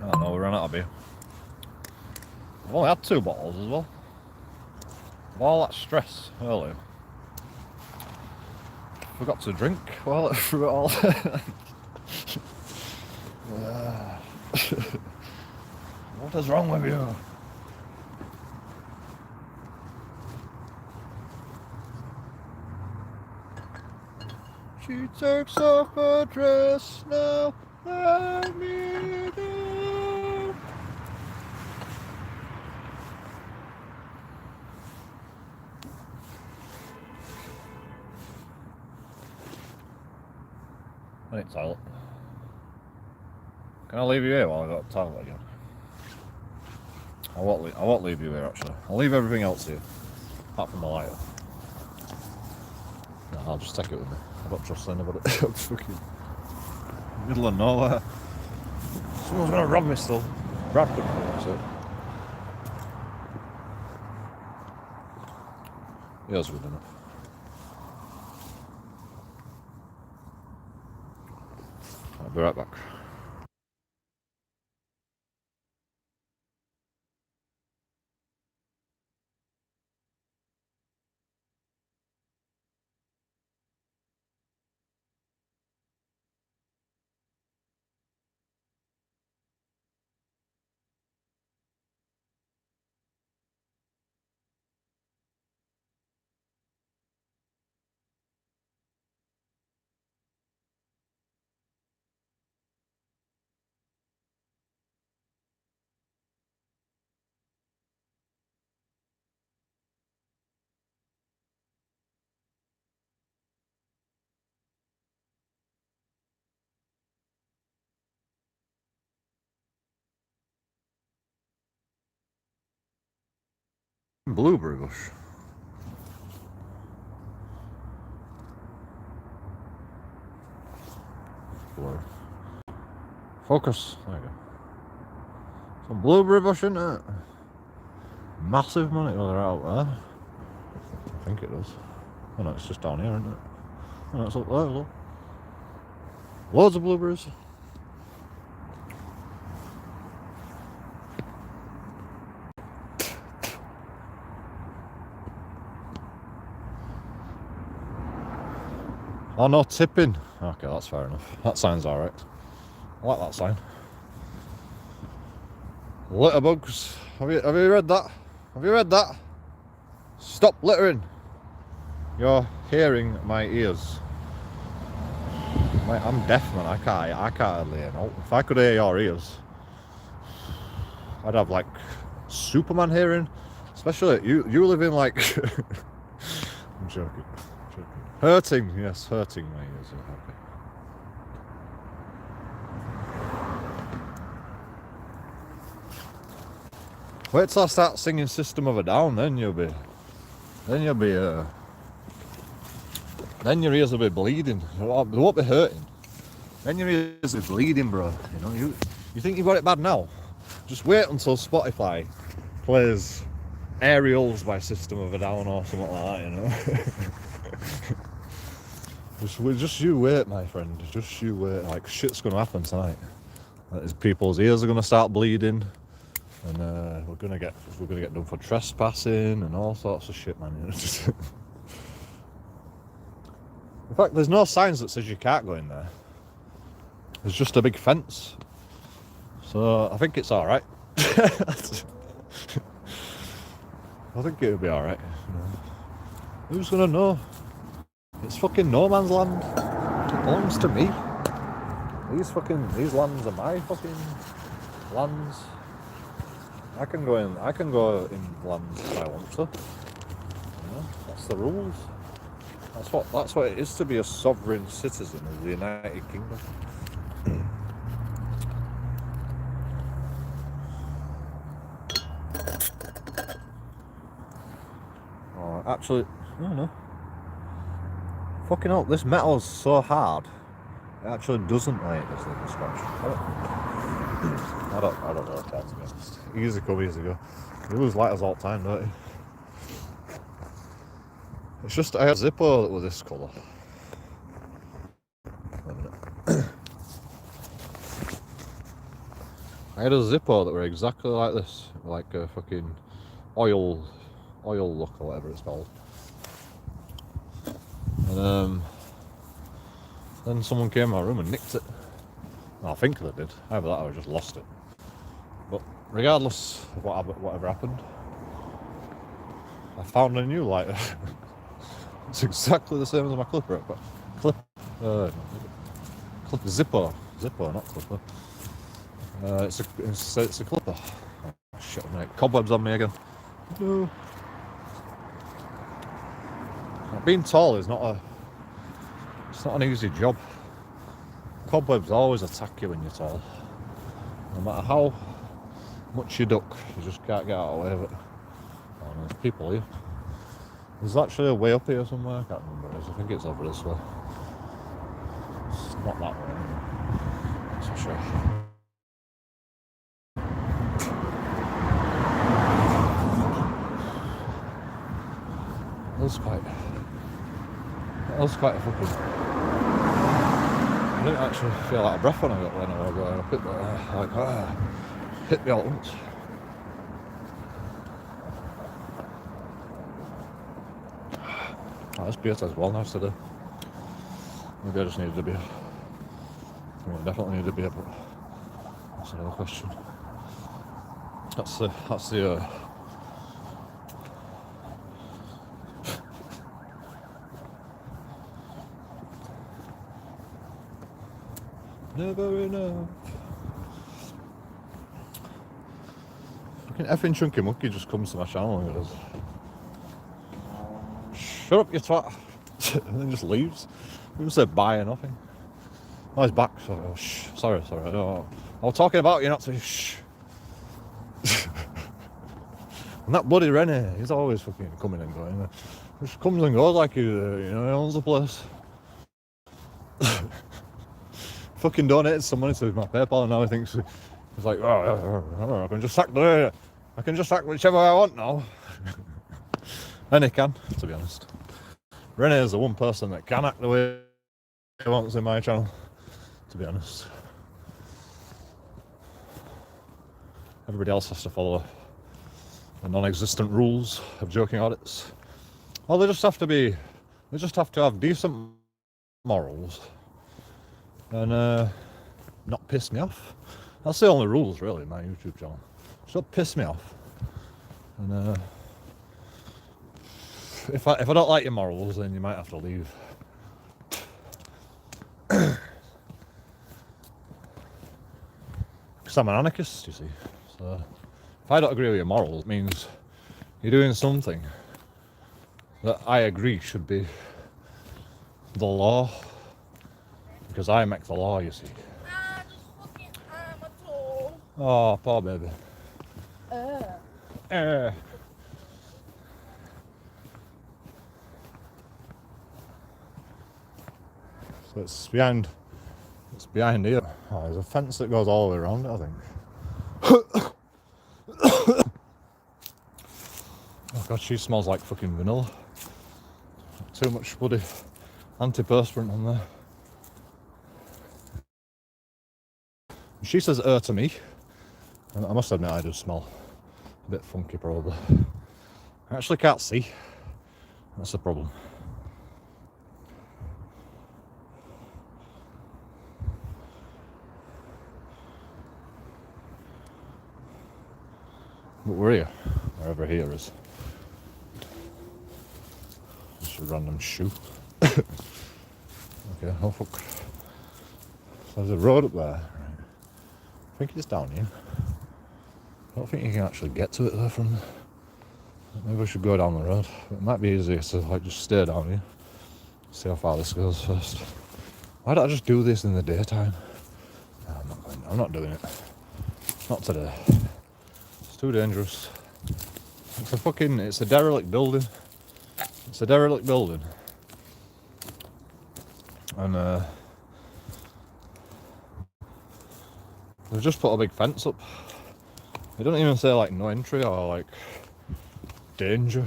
I don't know, we ran out of beer. I've only had 2 bottles as well. All that stress earlier. Forgot to drink while through it all. What is wrong with you? She takes off her dress now. Let me go. I need toilet. Can I leave you here while I got to toilet again? I won't leave you here actually. I'll leave everything else here. Apart from the lighter. No, I'll just take it with me. I don't trust anybody. I'm fucking middle of nowhere. Someone's gonna rob me still. Brad could fix it. Yeah, that's good enough. I'll be right back. Blueberry bush. Blur. Focus. There you go. Some blueberry bush in it. Massive money. Well, they're out there. I think it does. Oh no, it's just down here, isn't it? Oh no, it's up there. Look. Loads of blueberries. Oh no, tipping. Okay, that's fair enough. That sign's alright. I like that sign. Litter bugs. Have you read that? Have you read that? Stop littering. You're hearing my ears. I'm deaf, man. I can't hardly hear out. If I could hear your ears, I'd have like Superman hearing. Especially you live in like I'm joking. Hurting, yes, hurting my ears. Okay. Wait till I start singing System of a Down, then your ears will be bleeding. They won't be hurting. Then your ears will be bleeding, bro. You know, you think you've got it bad now? Just wait until Spotify plays Aerials by System of a Down or something like that, you know. Just you wait, my friend. Just you wait. Like, shit's gonna happen tonight. that people's ears are going to start bleeding, and we're gonna get done for trespassing and all sorts of shit, man. In fact, there's no signs that says you can't go in there. There's just a big fence, so I think it's all right. I think it'll be all right. You know. Who's gonna know? It's fucking no man's land. It belongs to me. These lands are my fucking lands. I can go in lands if I want to. You know, that's the rules. That's what it is to be a sovereign citizen of the United Kingdom. Oh, actually, I don't know. Fucking hell, this metal's so hard. It actually doesn't like this little scratch. I don't know, to be honest. Easy come, easy go. You lose lighters all the time, don't you? It's just I had a Zippo that was this colour. Wait a minute. I had a Zippo that were exactly like this, like a fucking oil look or whatever it's called. And then someone came in my room and nicked it. Well, I think they did. Either that or I just lost it. But regardless of whatever happened, I found a new lighter. It's exactly the same as my clipper, but Zippo, not clipper. It's a clipper. Oh, shit, mate. Cobwebs on me again. No. Being tall is it's not an easy job. Cobwebs always attack you when you're tall. No matter how much you duck, you just can't get out of the way of it. Oh, there's people here. There's actually a way up here somewhere, I can't remember where it is. I think it's over this way. It's not that way, that's for sure. That was quite a fucking... I didn't actually feel out of breath when I was going up it, but hit me all at once. Oh, this beer tastes well nice today. Maybe I just needed a beer. I mean, I definitely needed a beer, but that's another question. That's the never enough. Fucking effing chunky monkey just comes to my channel and goes, "Shut up, you twat," and then just leaves. He didn't say bye or nothing. Oh, he's back. So, shh. Sorry. No, I was talking about you, not to shh. And that bloody Rennie, he's always fucking coming and going. Just comes and goes like he owns the place. Fucking donated some money to my PayPal, and now he thinks he's like, oh, I can just sack whichever I want now. And he can, to be honest. Rennie is the one person that can act the way he wants in my channel, to be honest. Everybody else has to follow the non-existent rules of joking audits. Well, they just have to have decent morals and not piss me off. That's the only rules really in my YouTube channel. Just don't piss me off. And if I don't like your morals, then you might have to leave. Because I'm an anarchist, you see. So if I don't agree with your morals, it means you're doing something that I agree should be the law. Because I make the law, you see. Oh, poor baby. So it's behind here. Oh, there's a fence that goes all the way around it, I think. Oh god, she smells like fucking vanilla. Too much bloody antiperspirant on there. She says to me. I must admit I do smell a bit funky probably. I actually can't see. That's the problem. But we're here. Wherever here is. Just a random shoe. Okay, oh fuck. So there's a road up there. Right. I think it's down here. I don't think you can actually get to it there from there. Maybe we should go down the road. It might be easier to like just stay down here. See how far this goes first. Why don't I just do this in the daytime? No, I'm not going. I'm not doing it. Not today. It's too dangerous. It's a derelict building. It's a derelict building. And they've just put a big fence up. They don't even say like no entry or like danger.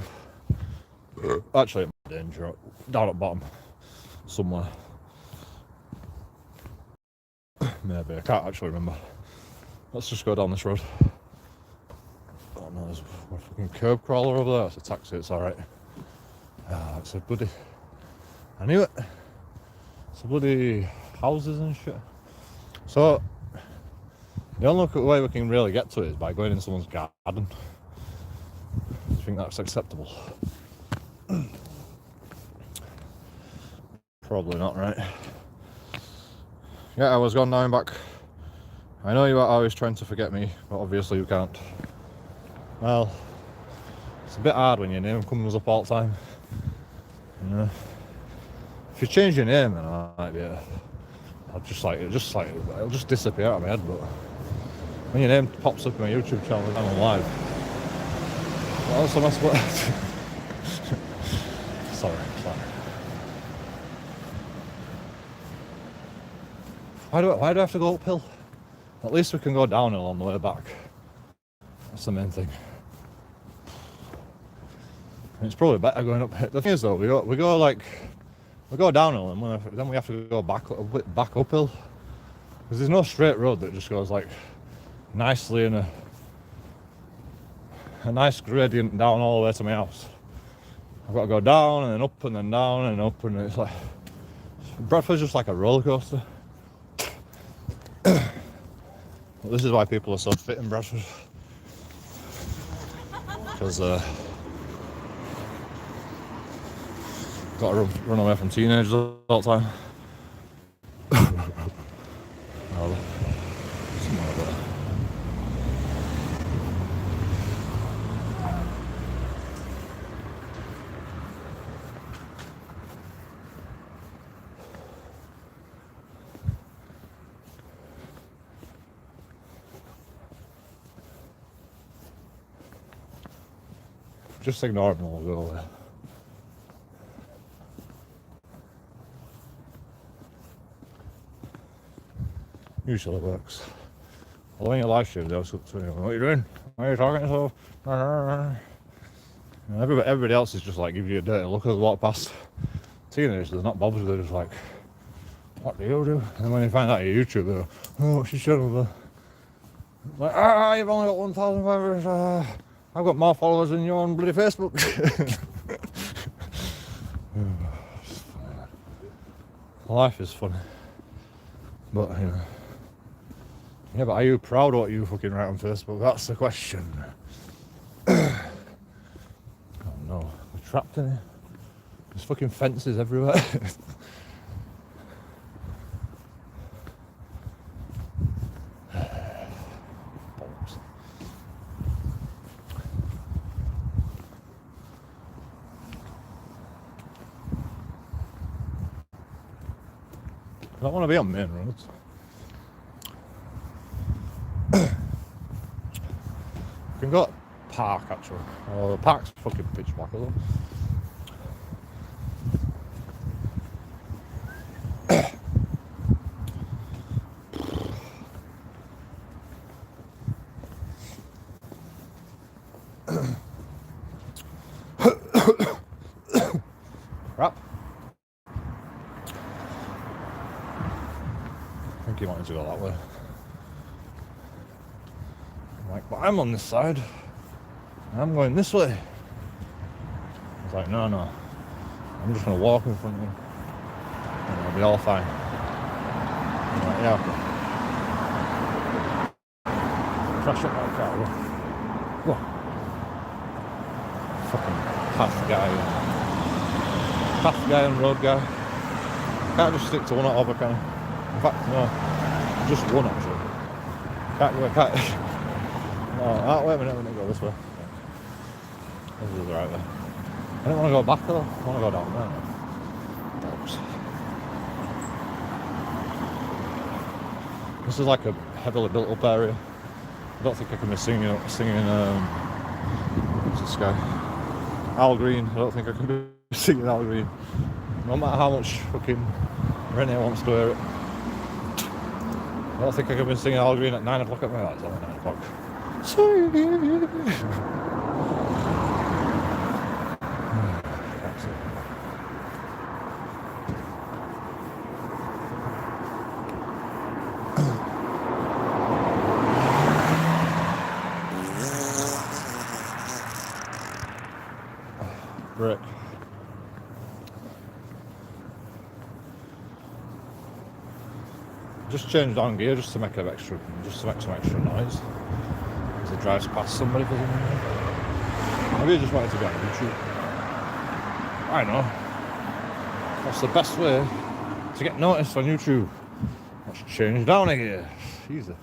Actually, it might be danger down at the bottom somewhere. Maybe, I can't actually remember. Let's just go down this road. Oh no, there's a fucking curb crawler over there. It's a taxi, it's alright. Ah, it's a bloody... I knew it. It's a bloody houses and shit. So, the only way we can really get to it is by going in someone's garden. Do you think that's acceptable? Probably not, right? Yeah, I was gone now and back. I know you are always trying to forget me, but obviously you can't. Well, it's a bit hard when your name comes up all the time. You know? If you change your name, then I might be it'll just disappear out of my head, but when your name pops up in my YouTube channel and I'm live, what else am I supposed to... Sorry. Why do I have to go uphill? At least we can go downhill on the way back. That's the main thing. And it's probably better going up. The thing is though, we go downhill and then we have to go back uphill. Because there's no straight road that just goes like nicely in a nice gradient down all the way to my house. I've got to go down and then up and then down and up, and it's like Bradford's just like a roller coaster. Well, this is why people are so fit in Bradford, because got to run away from teenagers all the time. Somewhere there. Just ignore them and we'll go away. Usually works. Well, when you live stream, they'll say, what are you doing? Why are you talking so? Everybody else is just like giving you a dirty look as they walk past. Teenagers, they're not bothered, they're just like, what do you do? And when they find out your YouTube, they go, oh, what's your channel? Like, you've only got 1,000 followers. I've got more followers than you on bloody Facebook. Life is funny. But, you know. Yeah, but are you proud of what you fucking write on Facebook? That's the question. Oh no, we're trapped in here. There's fucking fences everywhere. I don't want to be on main roads. We can go to park actually. Oh, the park's fucking pitch black as well. Crap. I think he wanted to go that way. I'm like, but I'm on this side. I'm going this way. He's like, no, I'm just going to walk in front of you. And I'll be all fine. I'm like, yeah, okay. Crash up my car. Whoa. Fucking path guy and road guy. Can't just stick to one or other, can I? In fact, no. Just one, actually. Can't. No, wait a minute, I'm going to go this way. This is the right way. I don't want to go back though, I want to go down there. Dogs. This is like a heavily built up area. I don't think I can be singing what's this guy? Al Green. I don't think I can be singing Al Green. No matter how much fucking Renee wants to hear it. I don't think I can be singing Al Green at 9 o'clock at night. It's only 9 o'clock. Brick. Just changed on gear just to make some extra noise as it drives past somebody. Maybe he just wanted to be on YouTube. I know. That's the best way to get noticed on YouTube. Let's change down gear. Easy.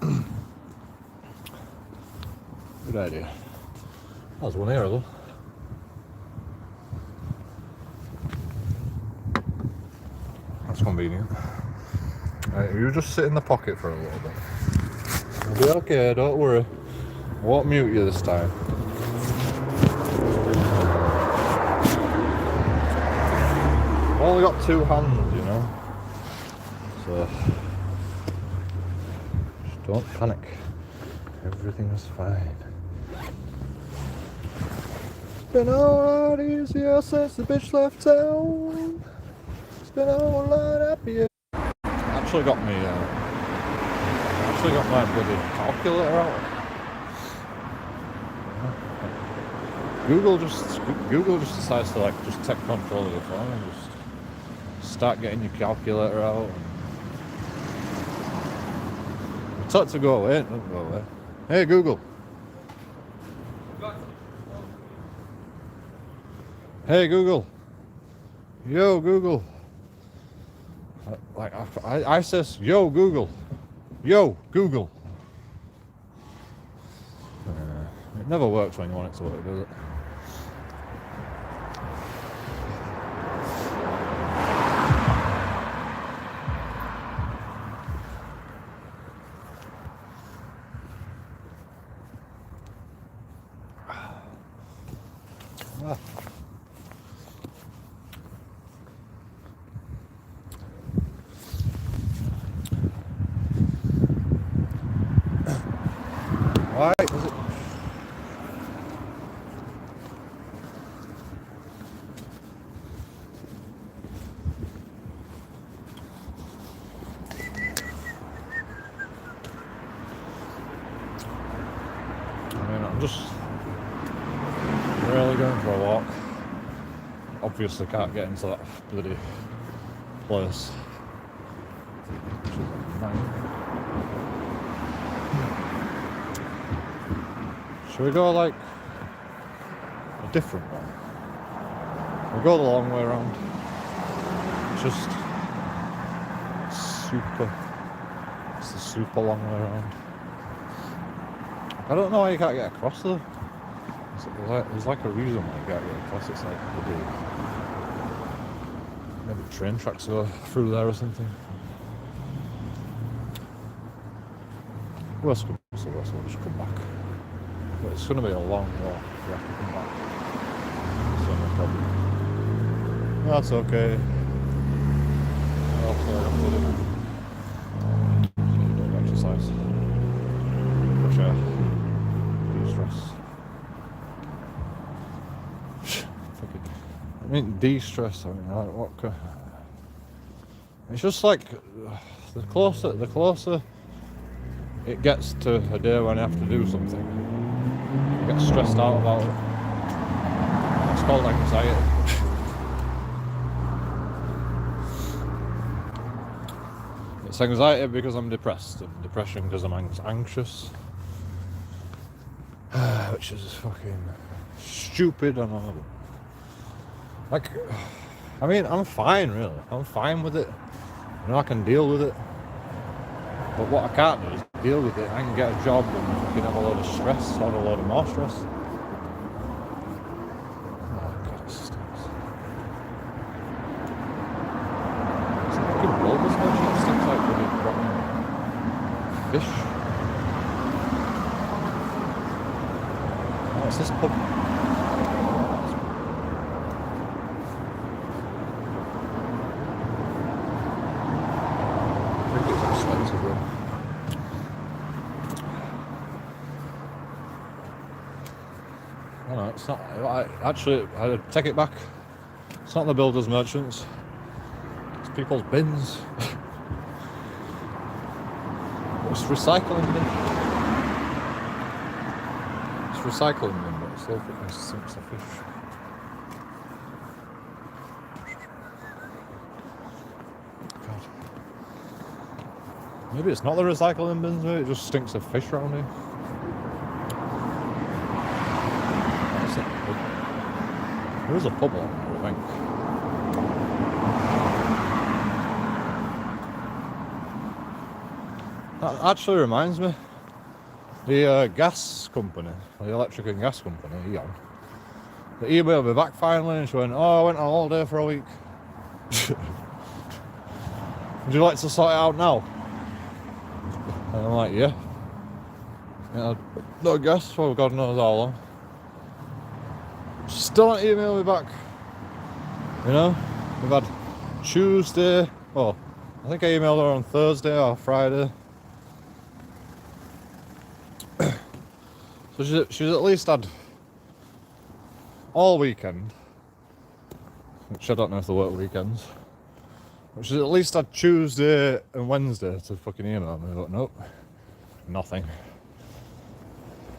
Good idea. That was one here though. That's convenient. Right, you just sit in the pocket for a little bit. It'll be okay, don't worry. I won't mute you this time. I've only got 2 hands, you know. So just don't panic. Everything's fine. It's been a lot easier since the bitch left town. It's been a whole lot happier. I actually got my bloody calculator out. Google just decides to like just take control of your phone and just start getting your calculator out. I told it to go away, it doesn't go away. Hey Google. Hey Google. Yo Google. Like I says, yo Google. Yo Google. It never works when you want it to work, does it? Why is it? I'm just really going for a walk. Obviously can't get into that bloody place. Should we go like a different one? We'll go the long way around. Just it's the super long way around. I don't know why you can't get across though. There's like a reason why you can't get across. It's like maybe train tracks go through there or something. Worst comes to worst, we'll just come back. But it's going to be a long walk. We have to come back. So no problem. That's okay. That's all I have to do. Do exercise. Which de-stress. I mean de-stress. I mean, like, what? It's just like the closer it gets to a day when I have to do something, I get stressed out about it. It's called anxiety. It's anxiety because I'm depressed, and depression because I'm anxious. Which is fucking stupid and horrible. Like, I mean, I'm fine, really. I'm fine with it. You know, I can deal with it. But what I can't do is deal with it. I can get a job and fucking have a load of stress, have a load of more stress. Oh god, it stinks. It's a fucking bulbous version. It stinks like bloody rotten fish. What's this pub? I think it's expensive though. Oh no, it's not. Actually, I take it back. It's not the builders merchants. It's people's bins. It's recycling bin. It's recycling bin, but it still fucking sinks the fish. God. Maybe it's not the recycling bins, maybe it just stinks of fish around here. There is a pub on there, I think. That actually reminds me, the gas company, the electric and gas company, E.ON, they emailed me back finally and she went, oh, I went on holiday for a week. Would you like to sort it out now? And I'm like, yeah. No gas for God knows how long. Still not email me back. You know, we've had Tuesday. Well, I think I emailed her on Thursday or Friday. So she's at least had all weekend, which I don't know if they work weekends. But she's at least had Tuesday and Wednesday to fucking email me. But nope, nothing.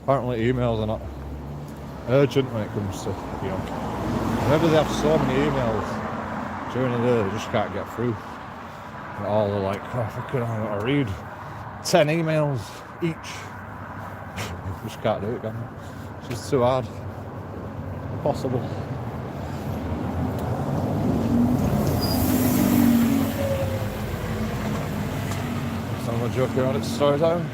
Apparently emails are not urgent when it comes to, you know, whenever they have so many emails during the day, they just can't get through. And all are like, oh, fucking, I gotta read 10 emails each. Just can't do it, can you? It's just too hard. Impossible. Some of my JoeKingAudits story time.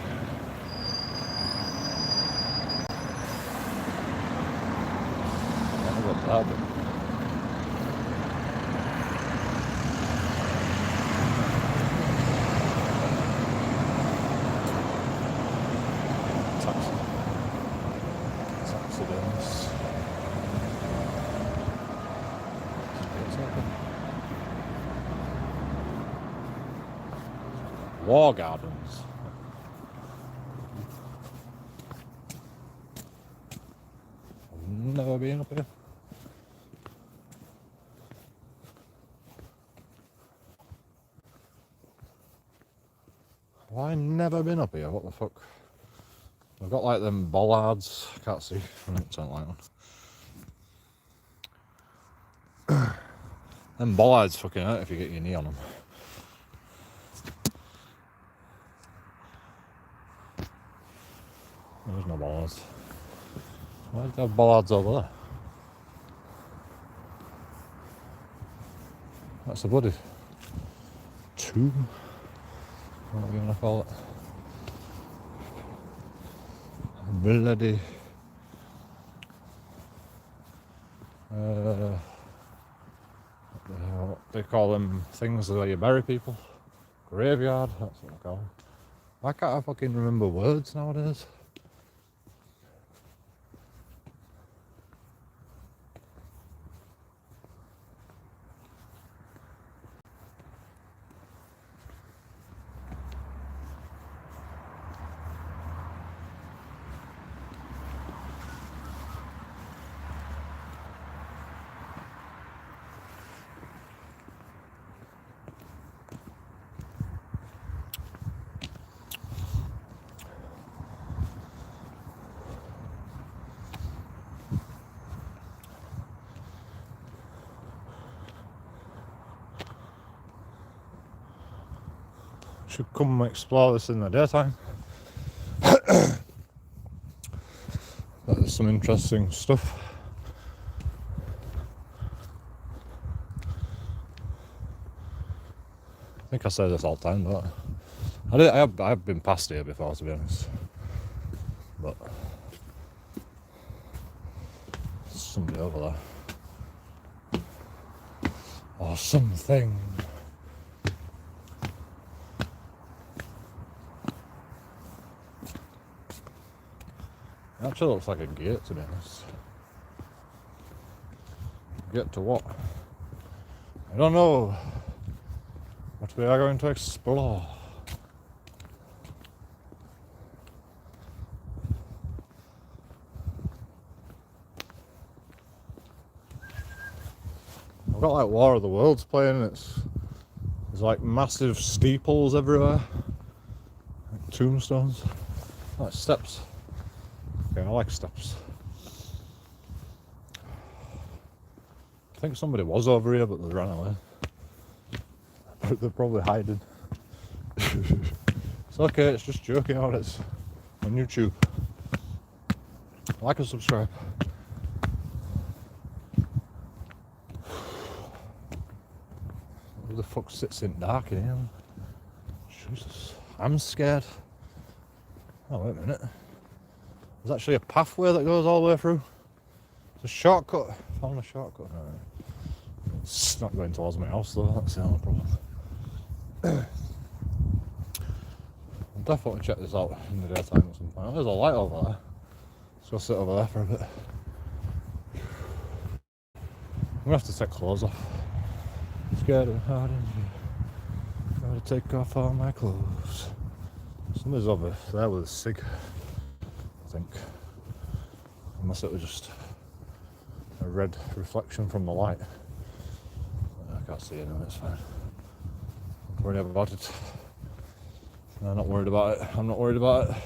War gardens. I've never been up here. Have I never been up here? What the fuck? I've got like them bollards. Can't see. I don't turn the light on. Them bollards fucking hurt if you get your knee on them. There's no bollards. Why do they have bollards over there? That's a bloody tomb. What are we gonna call it? Bloody what they call them things where you bury people. Graveyard, that's what they call them. Why can't I fucking remember words nowadays? should come explore this in the daytime. There's some interesting stuff. I think I say this all the time, but I have been past here before, to be honest. But there's somebody over there. Or something. It actually looks like a gate, to be honest. Gate to what? I don't know. But we are going to explore. I've got like War of the Worlds playing. There's like massive steeples everywhere, like tombstones, like steps. Okay, I like steps. I think somebody was over here, but they ran away. They're probably hiding. It's okay, it's just JoeKingAudits on YouTube. Like and subscribe. Who the fuck sits in dark in here? Jesus, I'm scared. Oh, wait a minute. There's actually a pathway that goes all the way through. It's a shortcut. Found a shortcut. No. It's not going towards my house though, that's the only problem. I'll definitely check this out in the daytime at some point. Oh, there's a light over there. Let's go sit over there for a bit. I'm gonna have to take clothes off. It's getting hard in here. Gotta take off all my clothes. Somebody's over there with a cig, I think. Unless it was just a red reflection from the light. I can't see it now, it's fine. Don't worry about it. No, I'm not worried about it. I'm not worried about it.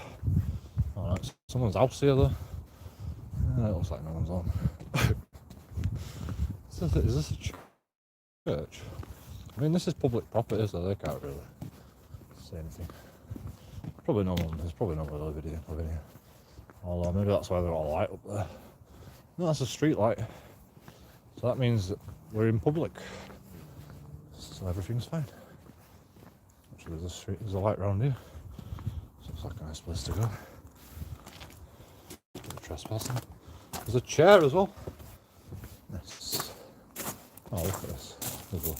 Oh, that's someone's house here though. Yeah, it looks like no one's on. Is this a church? I mean, this is public property, so they can't really say anything. Probably no one. There's probably no one living here. Although maybe that's why they've got a light up there. No, that's a street light. So that means that we're in public. So everything's fine. Actually, there's a light around here. So it's like a nice place to go. Bit of trespassing. There's a chair as well. Nice. Oh, look at this. Lovely.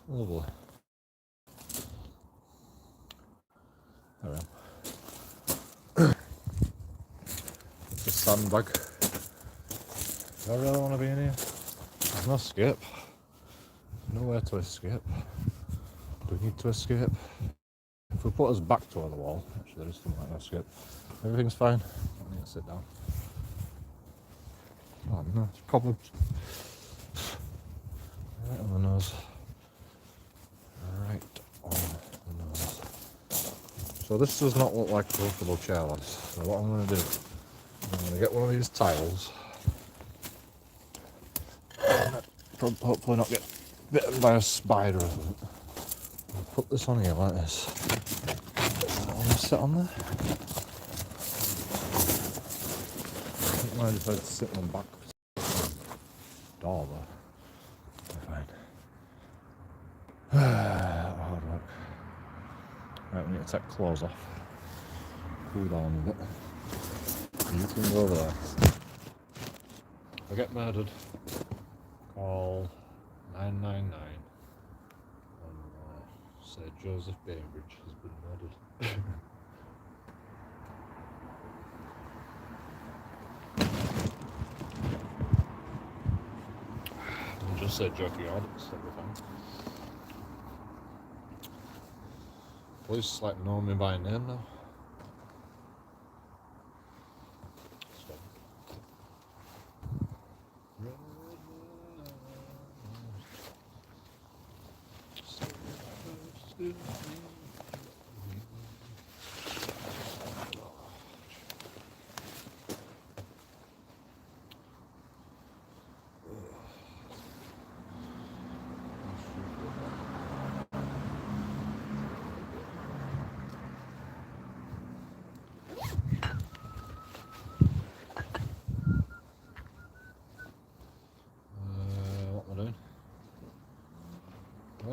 Lovely. There we are. It's a sandbag. Do I really want to be in here? There's no escape. Nowhere to escape. Do we need to escape? If we put us back toward the wall, actually there is something like no escape. Everything's fine. I need to sit down. Oh no, it's cobwebs. Right on the nose. Right on the nose. So this does not look like a comfortable chair, lads. So what I'm going to do, I'm going to get one of these tiles. Hopefully not get bitten by a spider or something. I'll put this on here like this. I'm going to sit on there. I don't mind if I sit on back. Door though. Fine. Hard work. Right, we need to take clothes off. Cool down a bit. You can go over there. If I get murdered, call 999 and say Joseph Bainbridge has been murdered. And just say JoeKingAudits, that'll be fine. Police like know me by name now. Stop.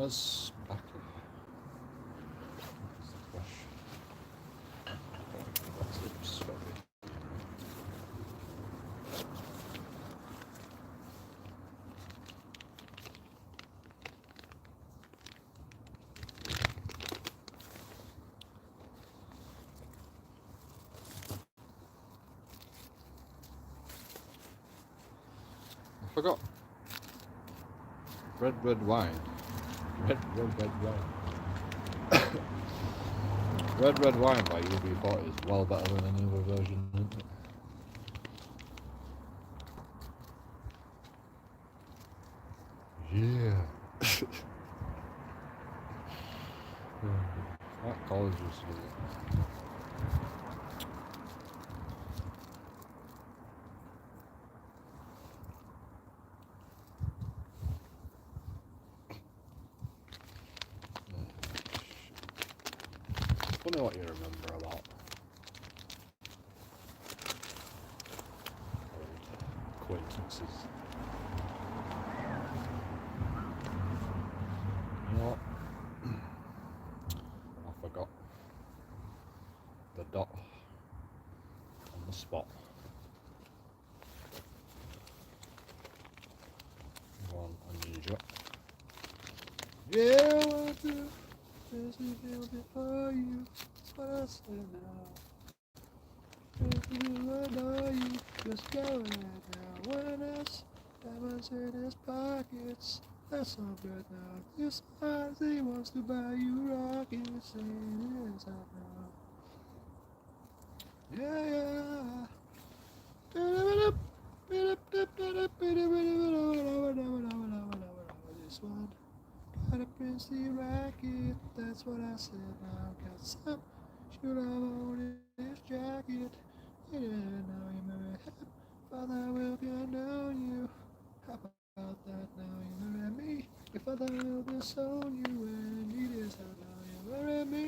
Where's Becky? Where's the question? It's got to be. I forgot. Red wine. Red wine. Red wine by UB40 is well better than any other version, isn't it? Yeah. That college was funny what you remember about acquaintances. You know what? I forgot the dot on the spot. Go on, unusual. Yeah, what do? There's a deal before you. That's what I said now. There's a deal I you. Just go right now. When else? Diamonds in his pockets. That's all good now. This eyes he wants to buy you rockets. Saying it is out now. Yeah. This one. Got a princely racket, that's what I said now. Got some, should have owned his jacket. You didn't know you married him, father will condone you. How about that now? You marry me, your father will disown you. And it is how now you marry me,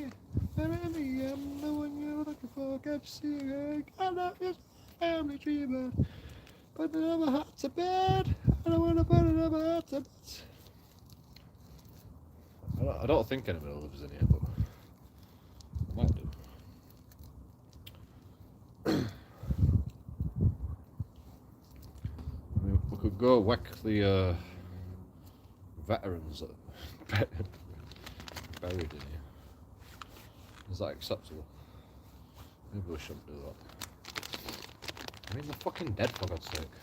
I'm the one you're looking for. Can't you see it? God, that is family tree, but another heart's a bed. I don't want to put another heart's a bed. I don't think anybody lives in here, but I might do. I mean, we could go whack the veterans that buried in here. Is that acceptable? Maybe we shouldn't do that. I mean, they're fucking dead, for God's sake.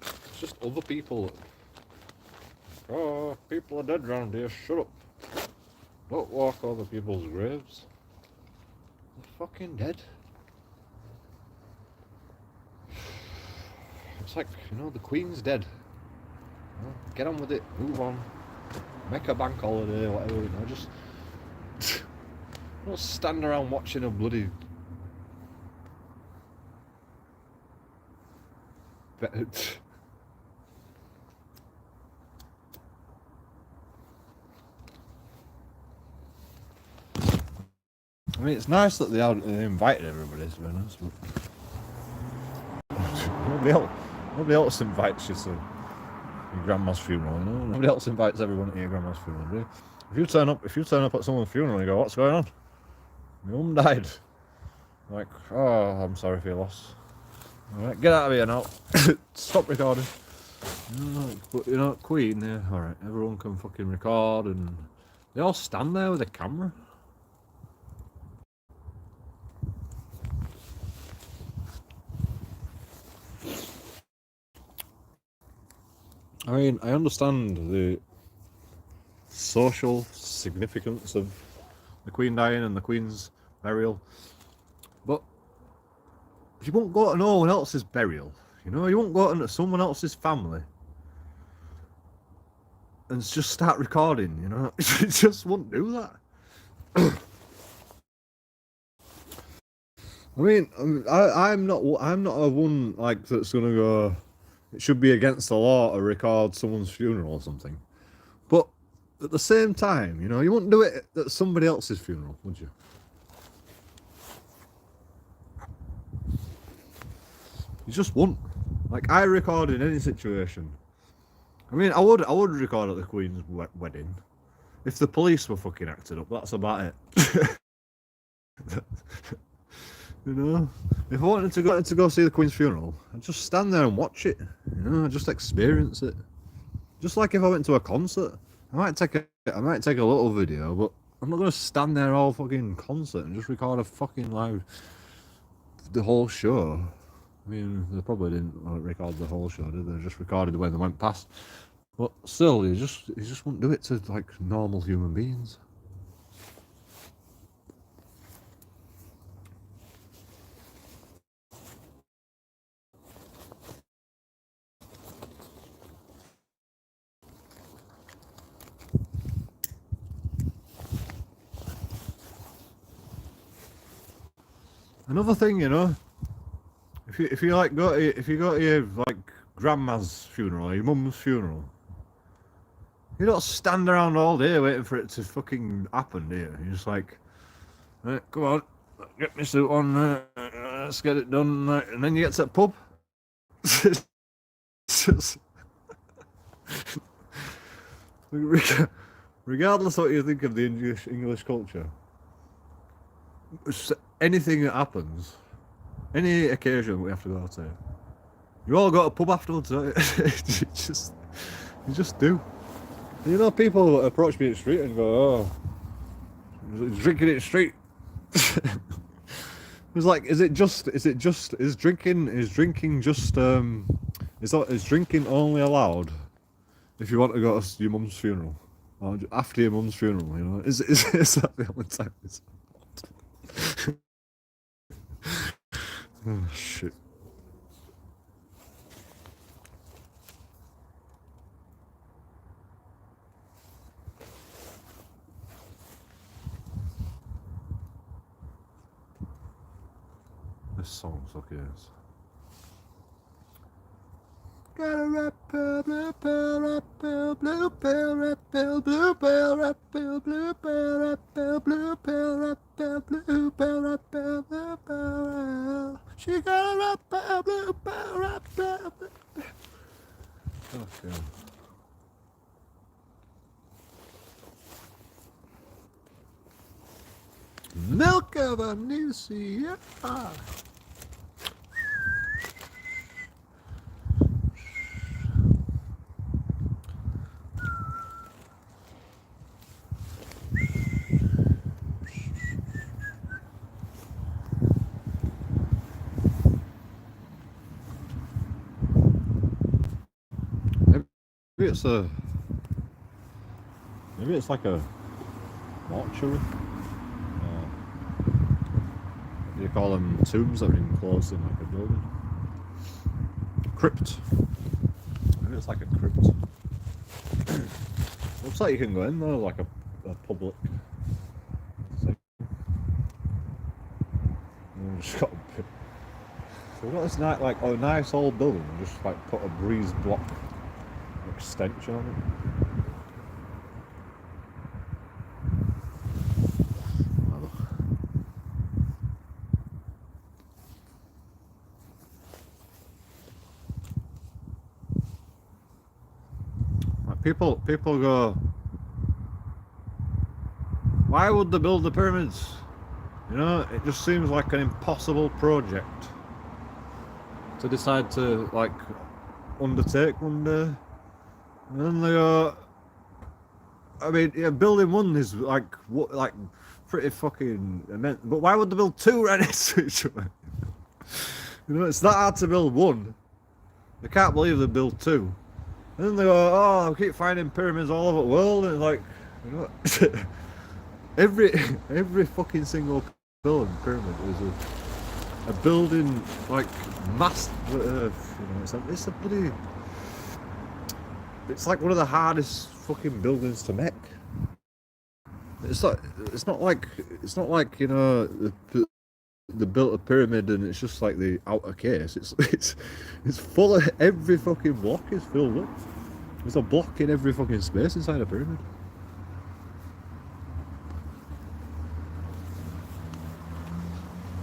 It's just other people that... Oh, people are dead round here, shut up. Don't walk over people's graves. They're fucking dead. It's like, you know, the Queen's dead. You know, get on with it, move on. Make a bank holiday, whatever, you know, just... Don't stand around watching a bloody... I mean, it's nice that they invited everybody, to be honest, but nobody else invites you to your grandma's funeral, you know? Nobody else invites everyone to your grandma's funeral, do you? If you turn up at someone's funeral and you go, what's going on? My mum died. Like, oh, I'm sorry for your loss. Alright, get out of here now. Stop recording. But you know, Queen, yeah, alright, everyone can fucking record and they all stand there with a camera. I mean, I understand the social significance of the Queen dying and the Queen's burial, but you won't go to no one else's burial, you know, you won't go to someone else's family and just start recording, you know, you just won't do that. I mean, I'm not a one like that's gonna go. It should be against the law to record someone's funeral or something. But at the same time, you know, you wouldn't do it at somebody else's funeral, would you? You just wouldn't. Like, I record in any situation. I mean, I would record at the Queen's wedding if the police were fucking acted up. That's about it. You know, if I wanted to go see the Queen's funeral, I'd just stand there and watch it. You know, I'd just experience it. Just like if I went to a concert, I might take a little video, but I'm not gonna stand there all fucking concert and just record a fucking the whole show. I mean, they probably didn't record the whole show, did they? They just recorded when they went past. But still, you just wouldn't do it to like normal human beings. Another thing, you know, if you like go to your like grandma's funeral or your mum's funeral, you don't stand around all day waiting for it to fucking happen, do you? You're just like, right, come on, get my suit on, let's get it done, and then you get to the pub. It's just, regardless of what you think of the English culture, anything that happens, any occasion we have to go to, you all go to a pub afterwards, don't you? You just do. And you know, people approach me in the street and go, "Oh, he's drinking in the street." It's like, is drinking only allowed if you want to go to your mum's funeral or after your mum's funeral? You know, is that the only time? Oh shit. This song's okay. Got a red pill, blue pill, red pill, blue pill, red pill, blue pill, red pill, blue pill, red pill, blue pill, red pill, blue pill, red pill, blue pill. She got a red pill, blue pill, red pill, blue pill. Okay. Milk of a new sea. Yeah. Maybe it's like a mortuary. What do you call them? Tombs that are enclosed in like a building. Crypt. Maybe it's like a crypt. Looks like you can go in there like a public thing. And just got so we've got this nice old building and just like put a breeze block extension on it. People go, why would they build the pyramids? You know, it just seems like an impossible project to decide to like undertake one day. And then they go, I mean, yeah, building one is like pretty fucking immense. But why would they build two right next to each other? You know, it's that hard to build one. They can't believe they built two. And then they go, oh, I keep finding pyramids all over the world, and it's like, you know, every fucking single building pyramid is a building like mass. You know, it's a bloody. It's like one of the hardest fucking buildings to make. It's not like you know they built a pyramid and it's just like the outer case. It's full of every fucking block is filled up. There's a block in every fucking space inside a pyramid.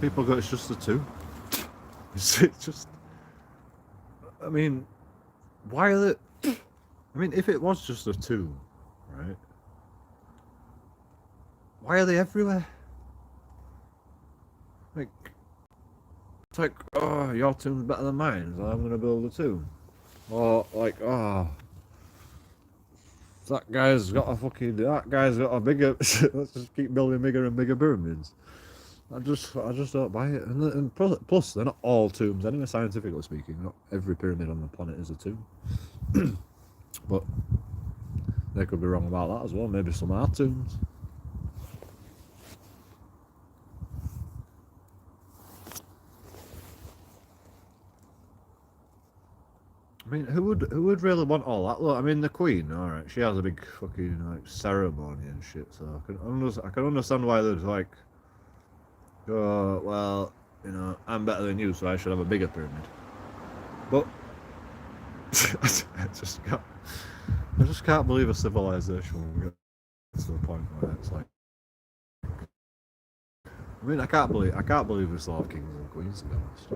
People go, it's just the two. It's just. I mean, why are they? I mean, if it was just a tomb, right? Why are they everywhere? Like, it's like, oh, your tomb's better than mine, so I'm gonna build a tomb. Or like, oh, that guy's got a bigger. Let's just keep building bigger and bigger pyramids. I just don't buy it. And plus, they're not all tombs anyway. Scientifically speaking, not every pyramid on the planet is a tomb. But they could be wrong about that as well. Maybe some are tombs. I mean, who would really want all that? Look, I mean, the Queen, all right, she has a big fucking like ceremony and shit. So I can understand why there's like, oh well, you know, I'm better than you, so I should have a bigger pyramid. But I just can't believe a civilization will get to the point where it's like. I mean, I can't believe we still have kings and queens, to be honest.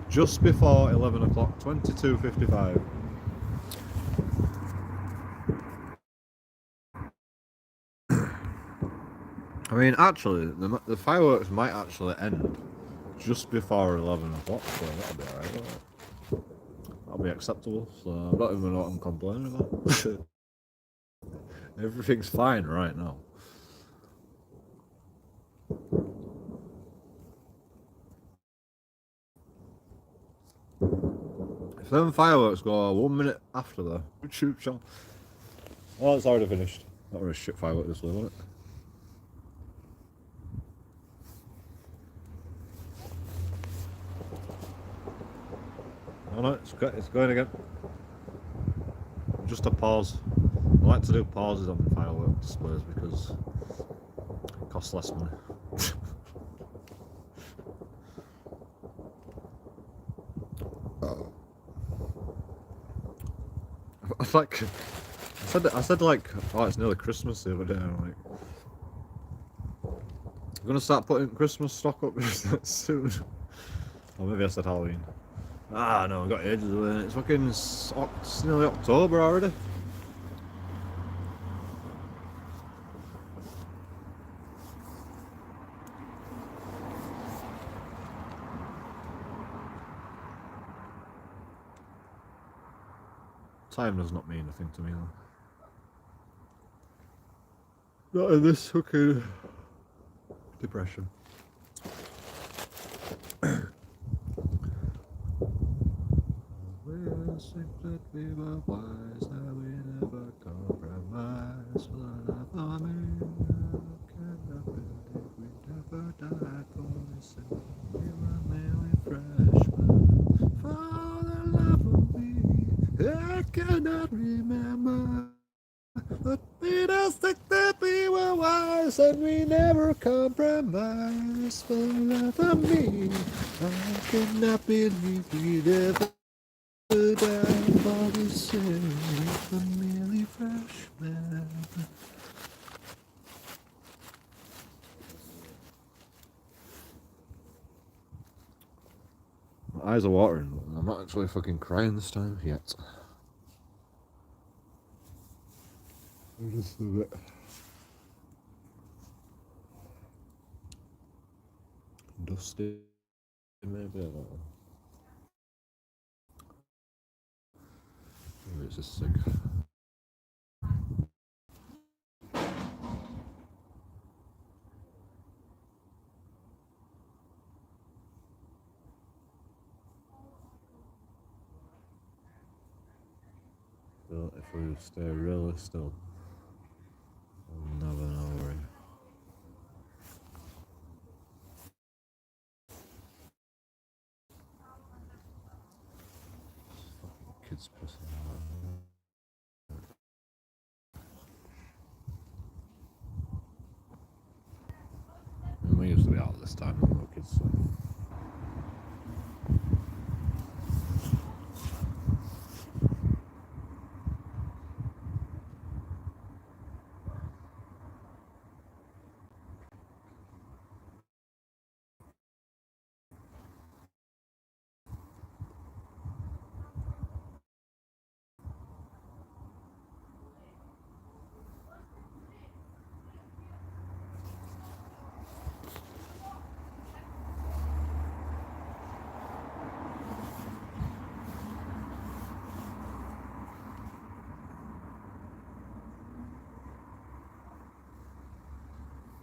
Just before 11 o'clock, 22:55. I mean, actually, the fireworks might actually end just before 11 o'clock, so that'll be alright. That'll be acceptable, so I don't even know what I'm complaining about. Everything's fine right now. If them fireworks go 1 minute after the YouTube channel. Well, it's already finished. That was a shit firework this way, wasn't it? Oh no, it's going again. Just a pause. I like to do pauses on firework displays because it costs less money. Like, I said like, oh, it's nearly Christmas the other day. I'm like, I'm gonna start putting Christmas stock up soon. Or maybe I said Halloween. Ah, no, I've got ages away. It's fucking, it's nearly October already. Time does not mean a thing to me though. Not in this fucking depression. We'll think that we were wise, that we never compromise for the love of me. Cannot believe we never died for this. We were merely freshmen. For the love of me, I cannot remember. But we just think that we were wise and we never compromised for the love of me. I cannot believe we never died for the sake of merely freshmen. My eyes are watering. I'm not actually fucking crying this time yet. I'm just a bit dusty, maybe. I don't know. Maybe it's just sick. But if we stay really still, I'll never know where he. Kids pissing out. And we used to be out this time when we were kids, so.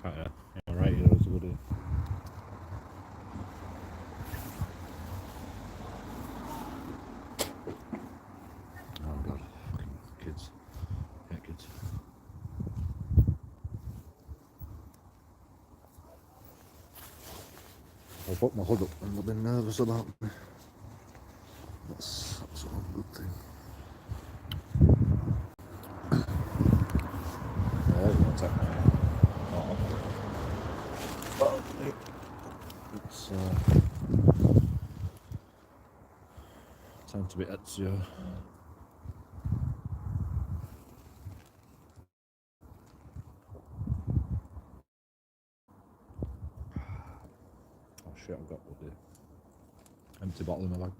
Yeah, right here is a good. Oh god, fucking kids. Yeah, kids. I'll put my hood up and they'll be nervous about me. That's a good thing. Yeah, everyone's take my oh, it's time to be Ezio. Oh shit, I've got the empty bottle in my bag.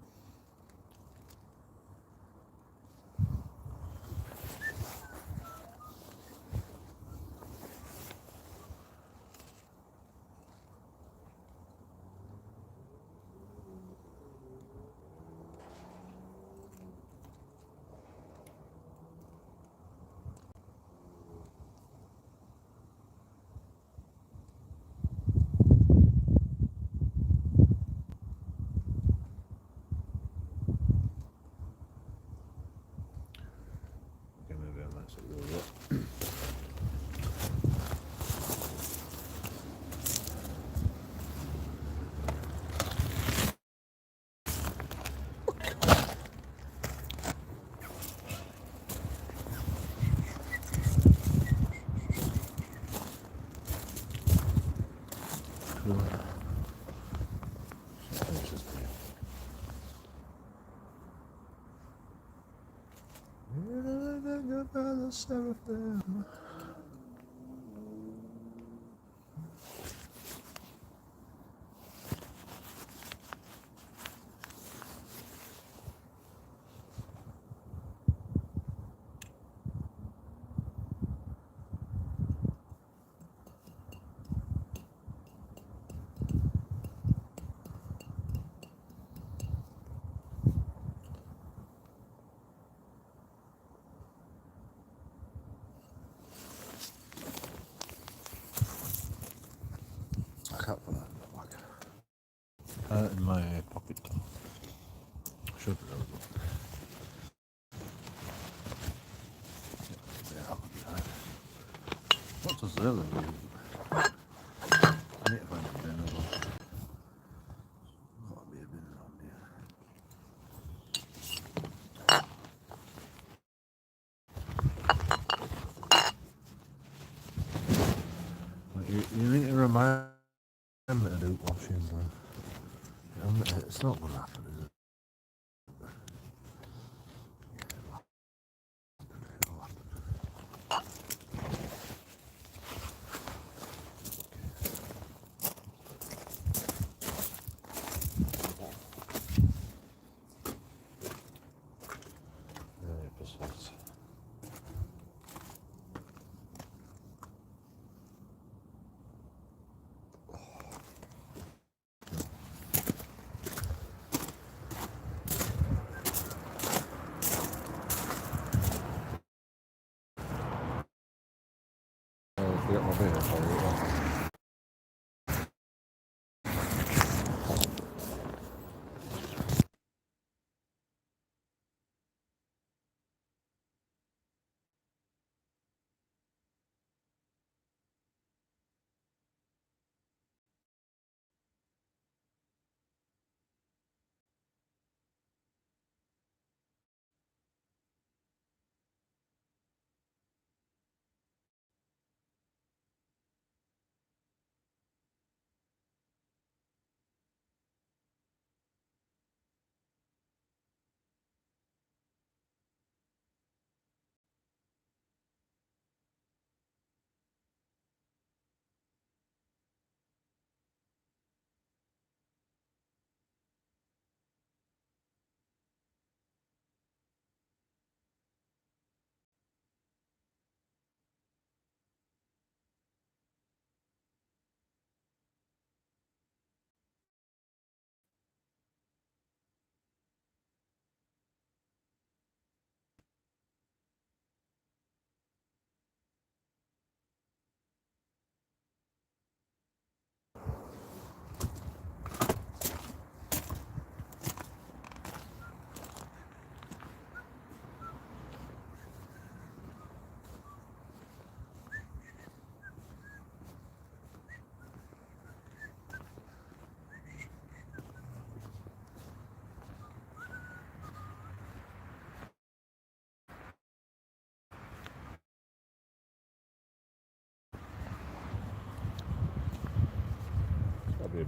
Okay, maybe I might set those up. Cool. Finish this video. I can't put that in the bag. In my pocket. Should be able to. Yeah, okay. What does the other do? I need to find a bin as well. Gotta be a bin around here. Like you need to remind me to do washing, though. It's not gonna happen, is it? It'll happen. Episodes. Forget my beer, I'll eat that.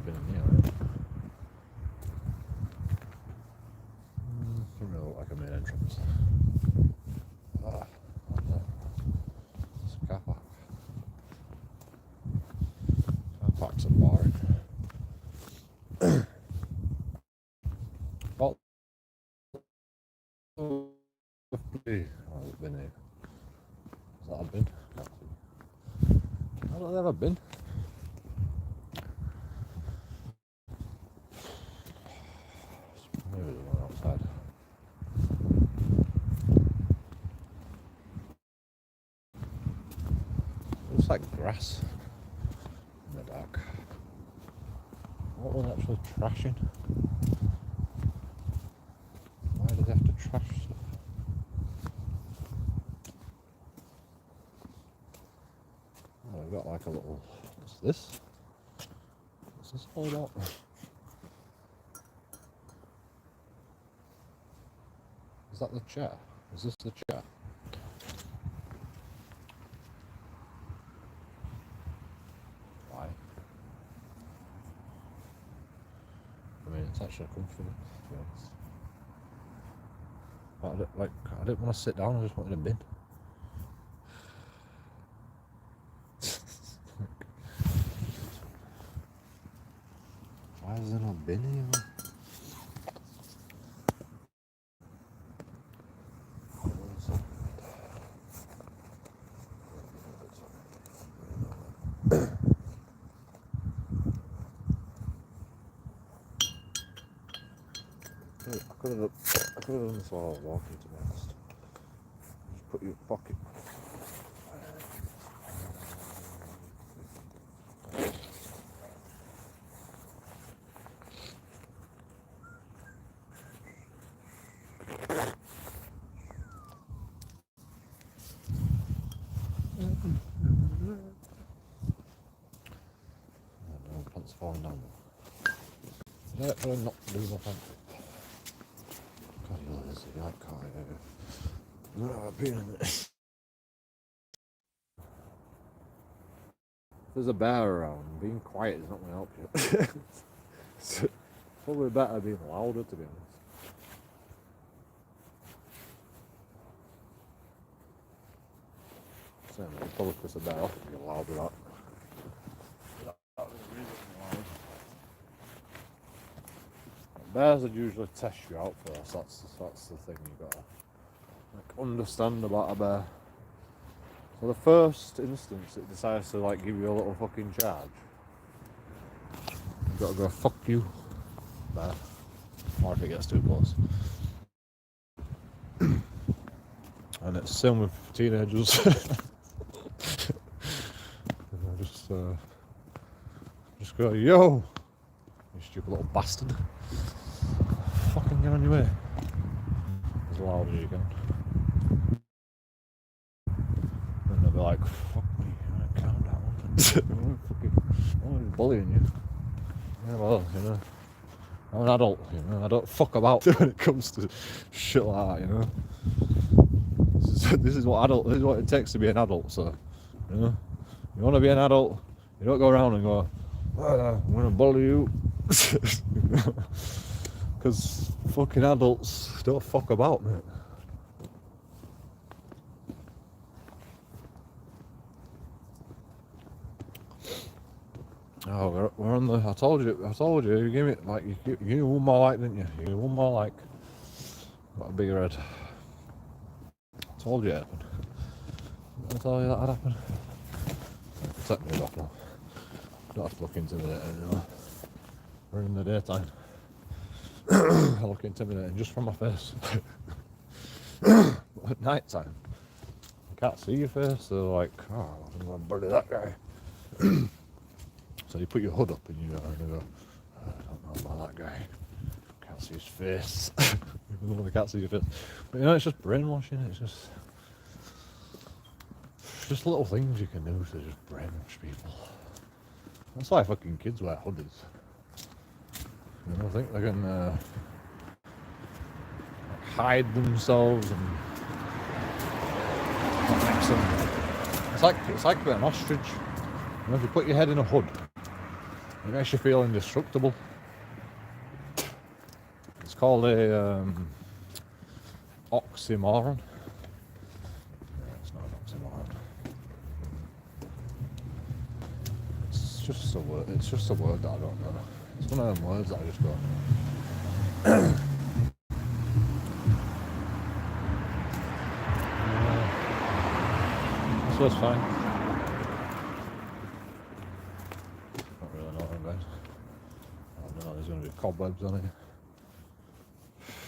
been in here, right? Doesn't really look like a main entrance. Ah, it's a car park. Car parks are boring. Well, oh, I've been here. Has that a bin? Can't see. How do they have a bin? Maybe there's one outside. Looks like grass in the dark. What was actually trashing? Why do they have to trash stuff? Oh, we've got like a little. What's this? What's this all about? Is that the chair? Is this the chair? Why? I mean, it's actually comfortable, to be honest. But I didn't want to sit down, I just wanted a bin. Why is there no bin here? I could have done this while I was walking, to be honest. Just put your pocket. Oh, pants falling down. Did I actually not do my pants? God, you're lazy, I can't. I've been in it. If there's a bear around, being quiet is not going to help you. It's probably better being louder, to be honest. So I'll probably piss a bear off if you're loud with that. That was really loud. Bears would usually test you out first. That's the thing you gotta understand about a bear. So the first instance it decides to give you a little fucking charge, you've got to go fuck you, bear. Or if it gets too close. And it's the same with teenagers. Just go, yo, you stupid little bastard. Fucking get on your way. As loud as you can. And they'll be like, fuck me, calm down. I'm bullying you. Yeah, well, I'm an adult, I don't fuck about when it comes to shit like that, This is what it takes to be an adult, so, you want to be an adult, you don't go around and go, I'm gonna bully you. Because fucking adults don't fuck about, mate. Oh, we're on the. I told you. You gave me you gave me one more like, didn't you? You gave me one more like. Got a bigger head. I told you it happened. I told you that had happened. Take me off now. Don't have to look intimidating anymore. We're in the daytime. I look intimidating just from my face. But at night time, you can't see your face, so I'm gonna bully that guy. So you put your hood up and you go, I don't know about that guy. Can't see his face. Even though I can't see your face. But it's just brainwashing, it's just little things you can do to just brainwash people. That's why fucking kids wear hoodies. I think they can hide themselves and mix them. It's like being an ostrich. If you put your head in a hood, It makes you feel indestructible. It's called a oxymoron. Yeah, it's not an oxymoron. It's just a word. It's just a word that I don't know. It's one of them words that I just don't know. This was fine. Not really know what, guys. I don't know. There's going to be cobwebs on it.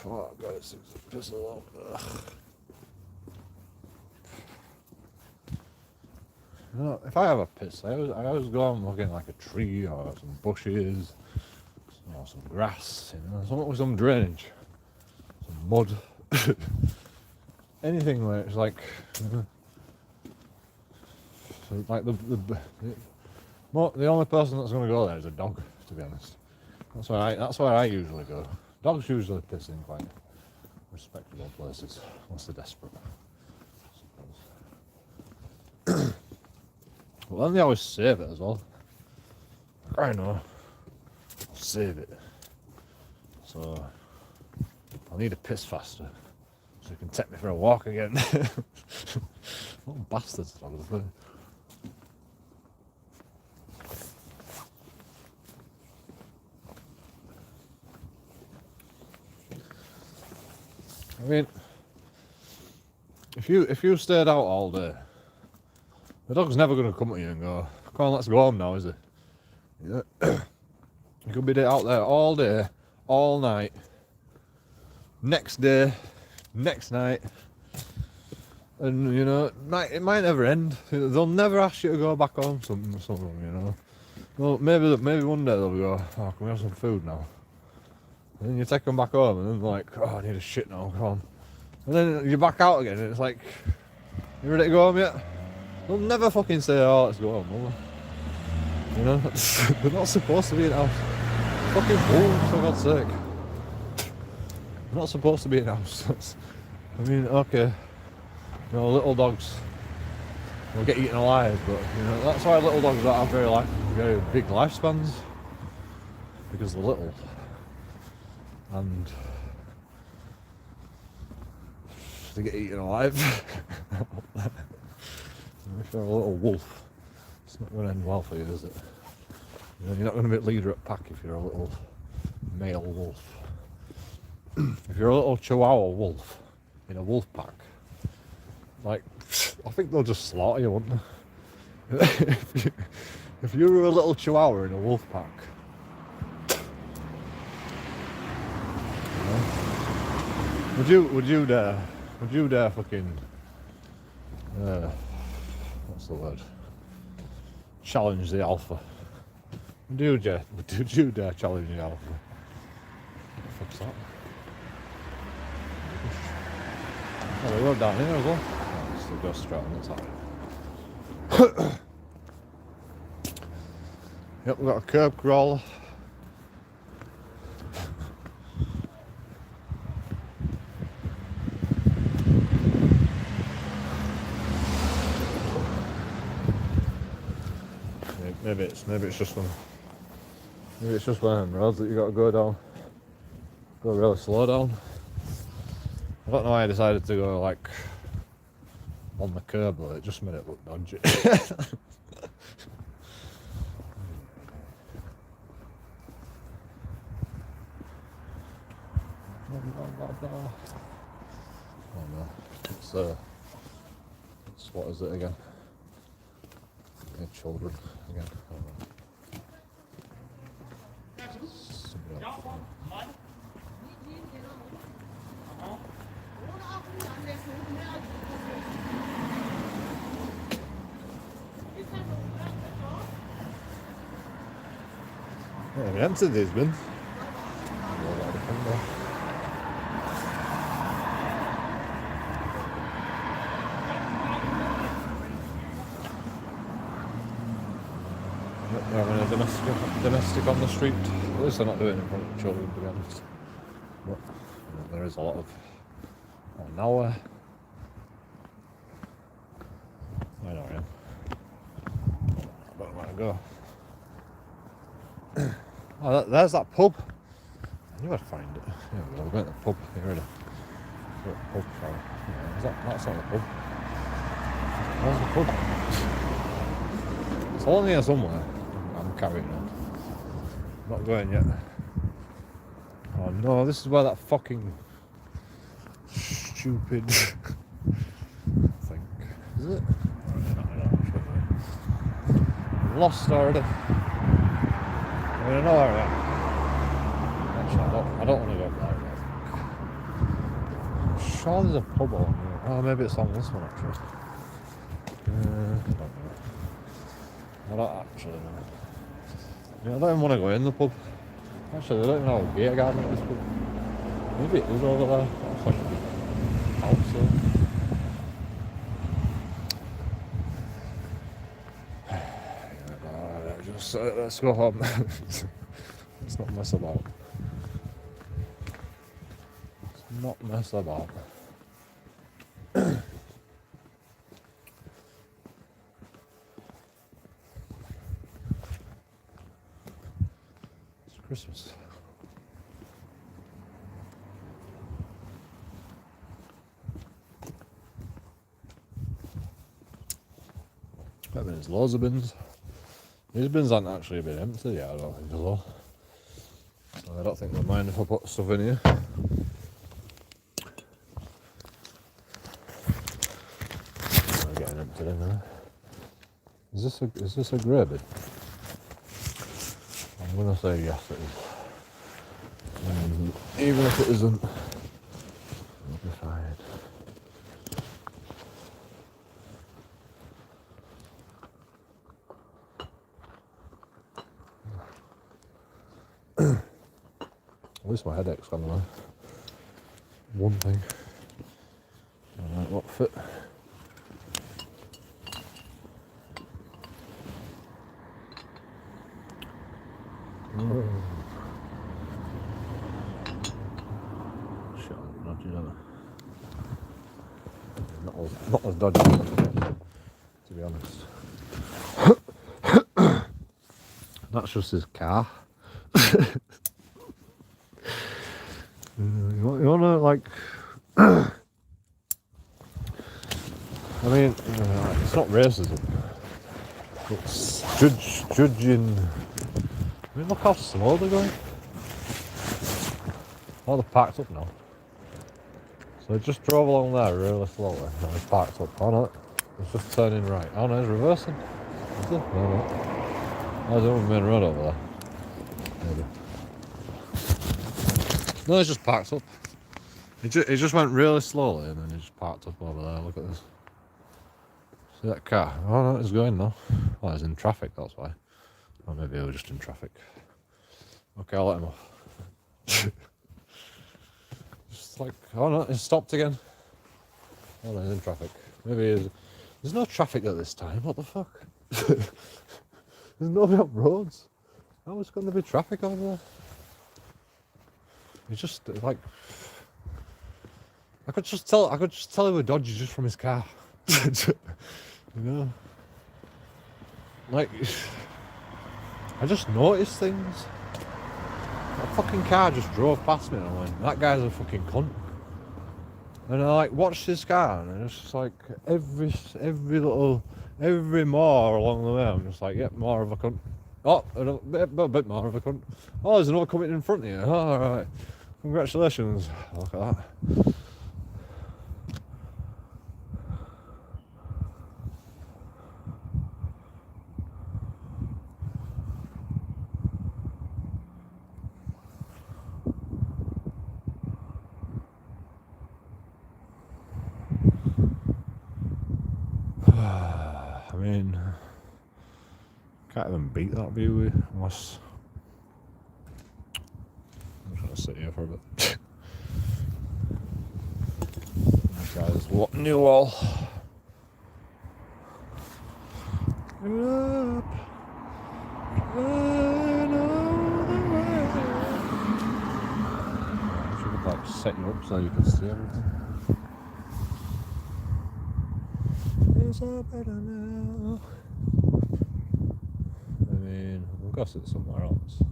Oh god, it's just a lot. You know, if I have a piss, I always go and look in like a tree or some bushes, or some grass, you know, something with some drainage, some mud, anything where it's like, you know, so like the only person that's going to go there is a dog, to be honest. That's where I usually go. Dogs usually piss in quite respectable places once they're desperate, I suppose. Well, then they always save it as well. I know. I'll save it. So I'll need to piss faster so you can take me for a walk again. What bastards, dogs. I mean, if you stayed out all day, the dog's never going to come at you and go, "Come on, let's go home now," is it? Yeah. You could be out there all day, all night, next day, next night, and you know, it might never end. They'll never ask you to go back home. Some of them, you know. Well, maybe one day they'll go, "Oh, can we have some food now?" And then you take them back home, and then they're like, "Oh, I need a shit now, come on." And then you're back out again, and it's like, "You ready to go home yet?" They'll never fucking say, "Oh, let's go home," will they? You know, they're not supposed to be in the house. Fucking wolves, for God's sake. They're not supposed to be in the house. I mean, okay, you know, little dogs will get eaten alive, but you know, that's why little dogs don't have very big lifespans, because they're little. And they get eaten alive. If you're a little wolf, it's not going to end well for you, is it? You know, you're not going to be leader at pack if you're a little male wolf. If you're a little Chihuahua wolf in a wolf pack, like, I think they'll just slaughter you, wouldn't they? If you were a little Chihuahua in a wolf pack, would you dare fucking what's the word? Challenge the alpha. Would you dare challenge the alpha? What the fuck's that? Oh, the road down here as well. Oh, it's the ghost straight on the top. Yep, we've got a curb crawler. Maybe it's just one of them roads that you got to go down. Go really slow down. I don't know why I decided to go like on the curb, but it just made it look dodgy. Oh no, it's what is it again? Children again. Yeah, we emptied these bins. They're having a domestic on the street. At least they're not doing it in front of children, to be honest. But you know, there is a lot of. Oh, now I know I am. I don't know where to go. Oh, there's that pub. I knew I'd find it. Here we go, we're going to the pub. Get rid of the pub, sorry. Yeah, that's not the pub. Where's the pub? It's all here somewhere. I'm carrying on. Not going yet. Oh no, this is where that fucking stupid thing. Is it? I'm lost already. I mean, I know where I am. Actually, I don't want to go there. I'm sure there's a pub on here. Oh, maybe it's on this one actually. I don't know. I don't actually know. Yeah, I don't even want to go in the pub. Actually, they don't even have a beer garden at this pub. Maybe it is over there. That's like a big house there. Just let's go home. Let's not mess about. Let's not mess about. It's Christmas. I mean, there's loads of bins. These bins aren't actually been empty yet, I don't think as well. So I don't think they'll mind if I put stuff in here. I'm getting emptied in there. Is this a grey bin? I'm gonna say yes it is. And even if it isn't, it'll be fine. At least my headache's gone away. One thing. Alright, what fit? Shit, dodgy, don't I? Not as dodgy as to be honest. That's just his car. You wanna like? I mean, it's not racism. It's judging. I mean, look how slow they're going. Oh, they're parked up now. So it just drove along there really slowly. And it's parked up. Oh no, it's just turning right. Oh no, it's reversing. Is it? No, no. Oh, there's the main road over there. Maybe. No, it's just parked up. It just went really slowly and then it just parked up over there. Look at this. See that car? Oh no, it's going now. Oh, it's in traffic, that's why. Or maybe it was just in traffic. Okay, I'll let him off. Just like, oh no, it's stopped again. Oh no, it's in traffic. Maybe there's no traffic at this time, what the fuck? There's nobody up roads. How is going to be traffic over there? It's just like I could just tell he was dodgy just from his car. You know? Like I just noticed things. That fucking car just drove past me and I went, that guy's a fucking cunt. And I like watched his car and it's just like every more along the way I'm just like, yep, more of a cunt. Oh, a bit more of a cunt. Oh, there's another coming in front of you. Oh, alright. Congratulations. Look at that. I mean, can't even beat that view unless I'm trying to sit here for a bit. Guys, what new wall? Up, I should have like set you up so you can see everything. It's all better now. I mean, we'll go sit somewhere else.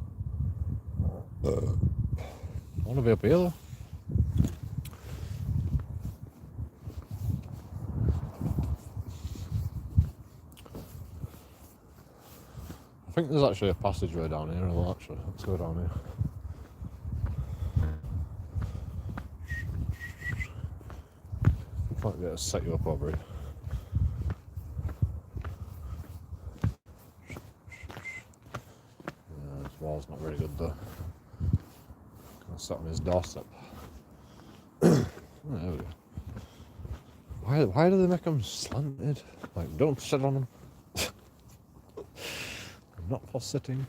I want to be up here though. I think there's actually a passageway down here. Well, actually, let's go down here. Might be able to set you up over here. Yeah, this wall's not very good though. Gonna sit on his doorstep. There we go. Why do they make them slanted? Like, don't sit on them. Not for sitting.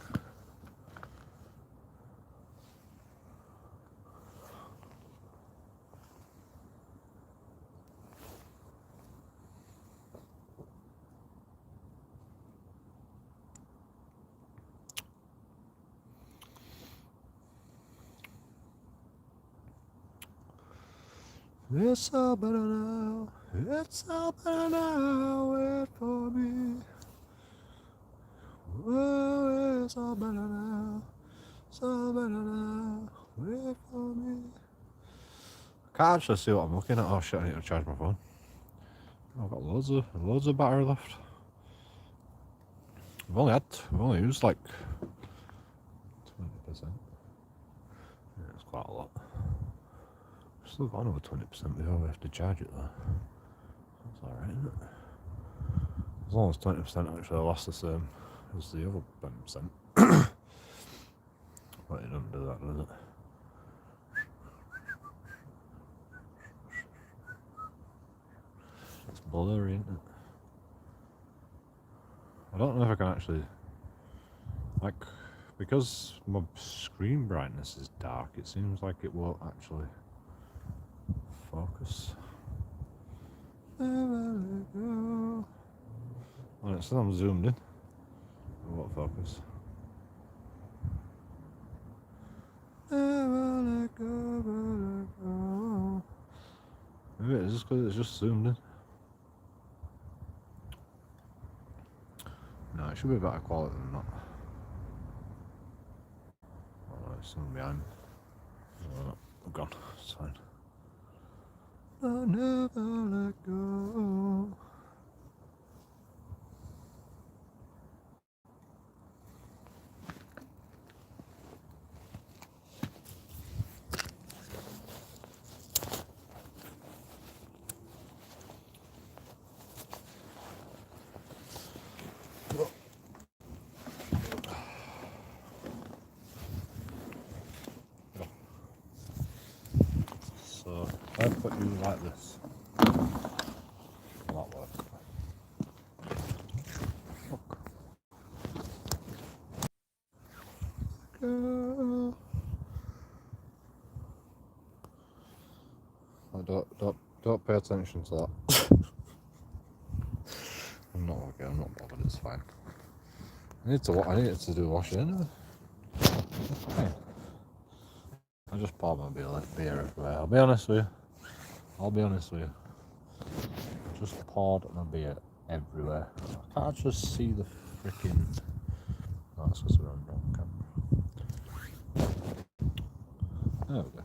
It's all better now. It's all better now. Wait for me. Oh, it's all better now. It's all better now. Wait for me. I can't actually see what I'm looking at. Oh shit! I need to charge my phone. I've got loads of battery left. I've only used like 20%. Yeah, it's quite a lot. Still got another 20% before we have to charge it though. That's alright, isn't it? As long as 20% actually lasts the same as the other 10%. But it doesn't do that, does it? It's blurry, isn't it? I don't know if I can actually, like, because my screen brightness is dark, it seems like it won't actually focus. When it says I'm zoomed in, it won't focus. Maybe it's just because it's just zoomed in. No, it should be better quality than that. Oh no, it's something behind me. Oh, no, I'm gone, it's fine. I'll never let go. So, if I put you like this, will that work? Look. Girl. Don't pay attention to that. I'm not bothered, it's fine. I need to do washing anyway. Hey. I just poured my beer everywhere. I'll be honest with you. I just poured my beer everywhere. I can't just see the freaking. Oh, that's because we're on camera. There we go.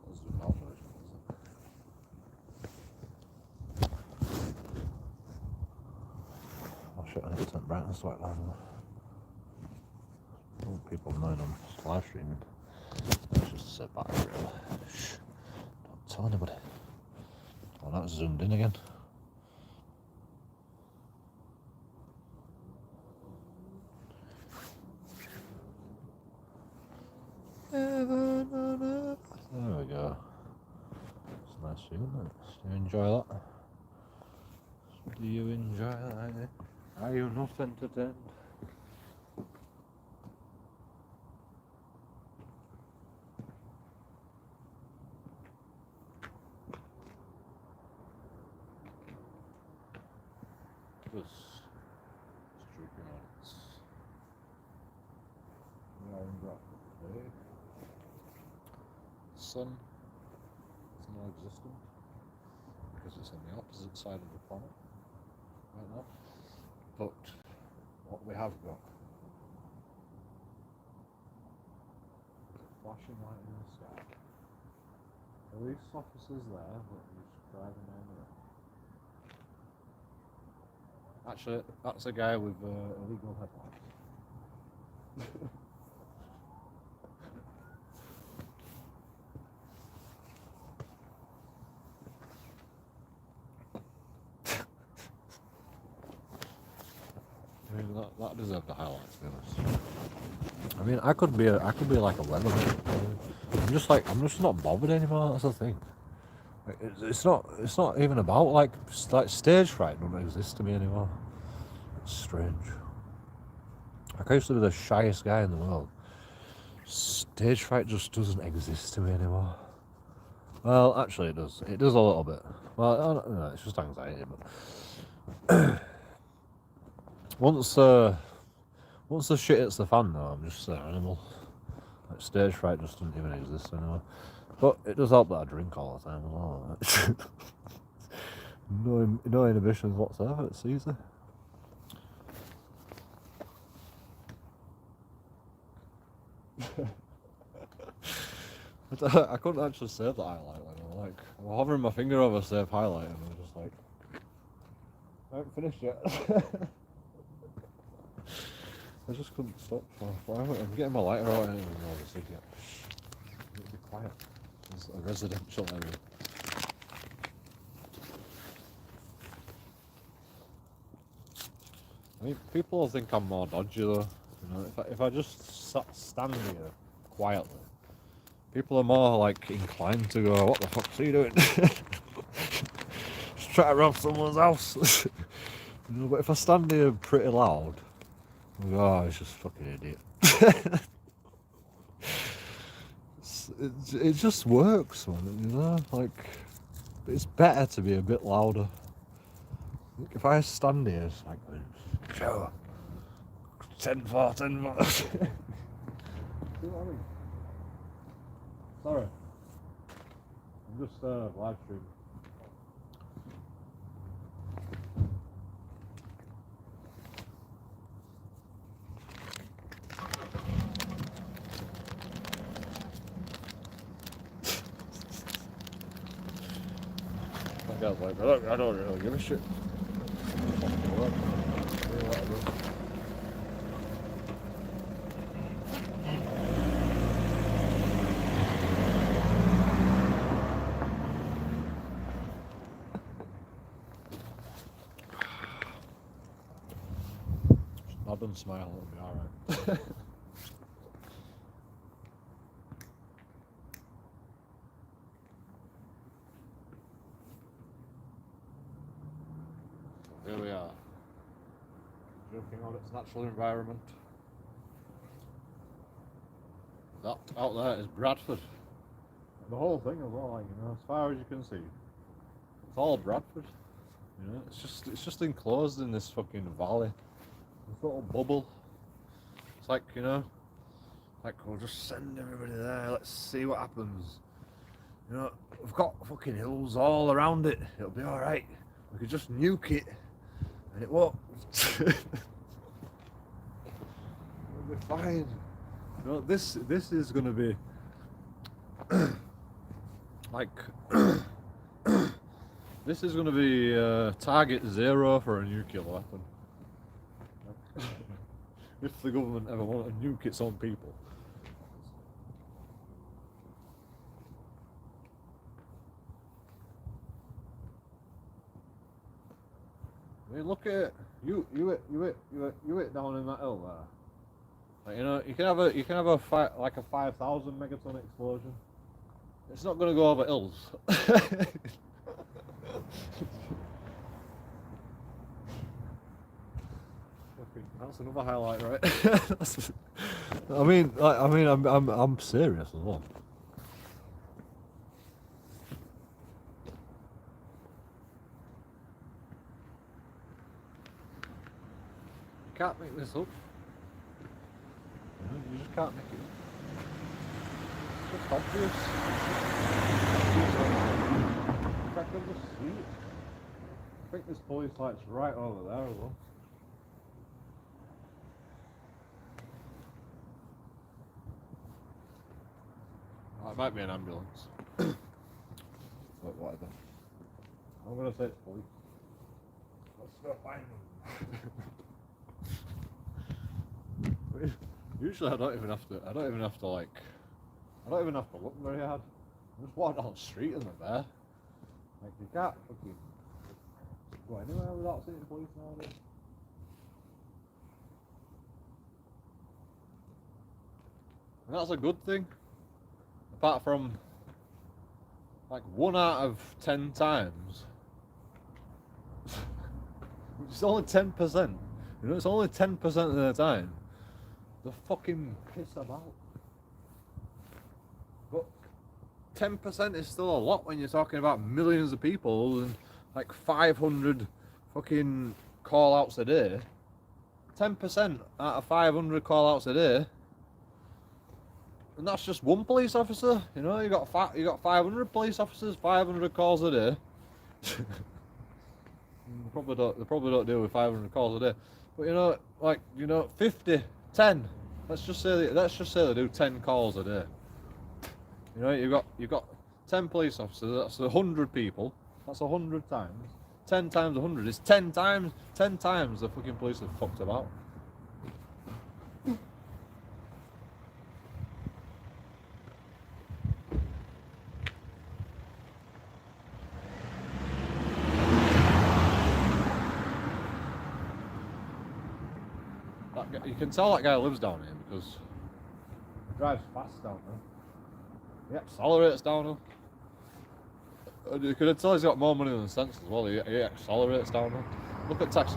Let's do normal version, oh shit, I need to turn brightness right down. Oh, people knowing I'm live streaming. Let's just sit back really. Shh. Don't tell anybody. Oh, that's zoomed in again. There we go. It's a nice view, isn't it? Do you enjoy that? Do you enjoy that? Are you not entertained? This is JoeKingAudits. We are in Bradford today. The sun is non-existent because it's on the opposite side of the planet right now. But what we have got flashing light in the sky. Police officers there, but he's driving anyway. Actually, that's a guy with illegal headlights. I mean, that deserved the highlight, to be honest. I mean, I could be like a weatherman. I'm just not bothered anymore. That's the thing. Like, it's not even about like stage fright doesn't exist to me anymore. It's strange. Like, I used to be the shyest guy in the world. Stage fright just doesn't exist to me anymore. Well, actually, it does. It does a little bit. Well, no, it's just anxiety. But once the shit hits the fan, though, I'm just an animal. Like, stage fright just doesn't even exist anymore. But it does help that I drink all the time as well. No inhibitions whatsoever. It's easy. I couldn't actually save the highlight when I was hovering my finger over save highlight and I was just like, I haven't finished yet. I just couldn't stop for I'm getting my lighter out and I was thinking, be quiet. It's a residential area. I mean, people will think I'm more dodgy though. You know, if I just stand here quietly, people are more like inclined to go, "What the fuck's he doing?" Just try to rob someone's house. You know, but if I stand here pretty loud, I go, "Oh, he's just a fucking idiot." It just works, man. You know, like it's better to be a bit louder. If I stand here, it's like, Joe, 10-4, 10-4. See what I mean? Sorry. I'm just live streaming. That guy's like, look, I don't really give a shit. Nod and smile, it'll be alright. Here we are. JoeKingAudits natural environment. That out there is Bradford. The whole thing as well, like, you know, as far as you can see, it's all Bradford. You know, it's just enclosed in this fucking valley, this little bubble. It's like, you know, like we'll just send everybody there. Let's see what happens. You know, we've got fucking hills all around it. It'll be all right. We could just nuke it, and it won't. It'll be fine. You know, this is gonna be like this is gonna be target 0 for a nuclear weapon. If the government ever want to nuke its own people. I mean, look at it. You it down in that hill there. Like, you know, you can have a 5,000 megaton explosion. It's not going to go over hills. That's another highlight, right? I'm serious as well. You can't make this up. You just can't make it up. It's just obvious. I can just see it. I think this police light's right over there as well. That might be an ambulance. But whatever. I'm gonna say it's police. Let's go find them. Usually I don't even have to like, I don't even have to look very hard. I just walk down the street and they're there. Like, you can't fucking go anywhere without seeing the police nowadays. And that's a good thing. Apart from, like, 1 out of 10 times, which is only 10%, you know, it's only 10% of the time, they fucking piss about. But 10% is still a lot when you're talking about millions of people and like 500 fucking call-outs a day. 10% out of 500 call-outs a day, and that's just one police officer. You know, you got 500 police officers, 500 calls a day. They probably don't deal with 500 calls a day, but you know, like, you know, 50, 10. Let's just say they do 10 calls a day. You know, you've got 10 police officers. That's 100 people. That's 100 times. 10 times 100 is 10 times. 10 times the fucking police have fucked about. You can tell that guy lives down here because he drives fast down there. He accelerates downhill. You can tell he's got more money than sense as well. He accelerates downhill. Look at taxi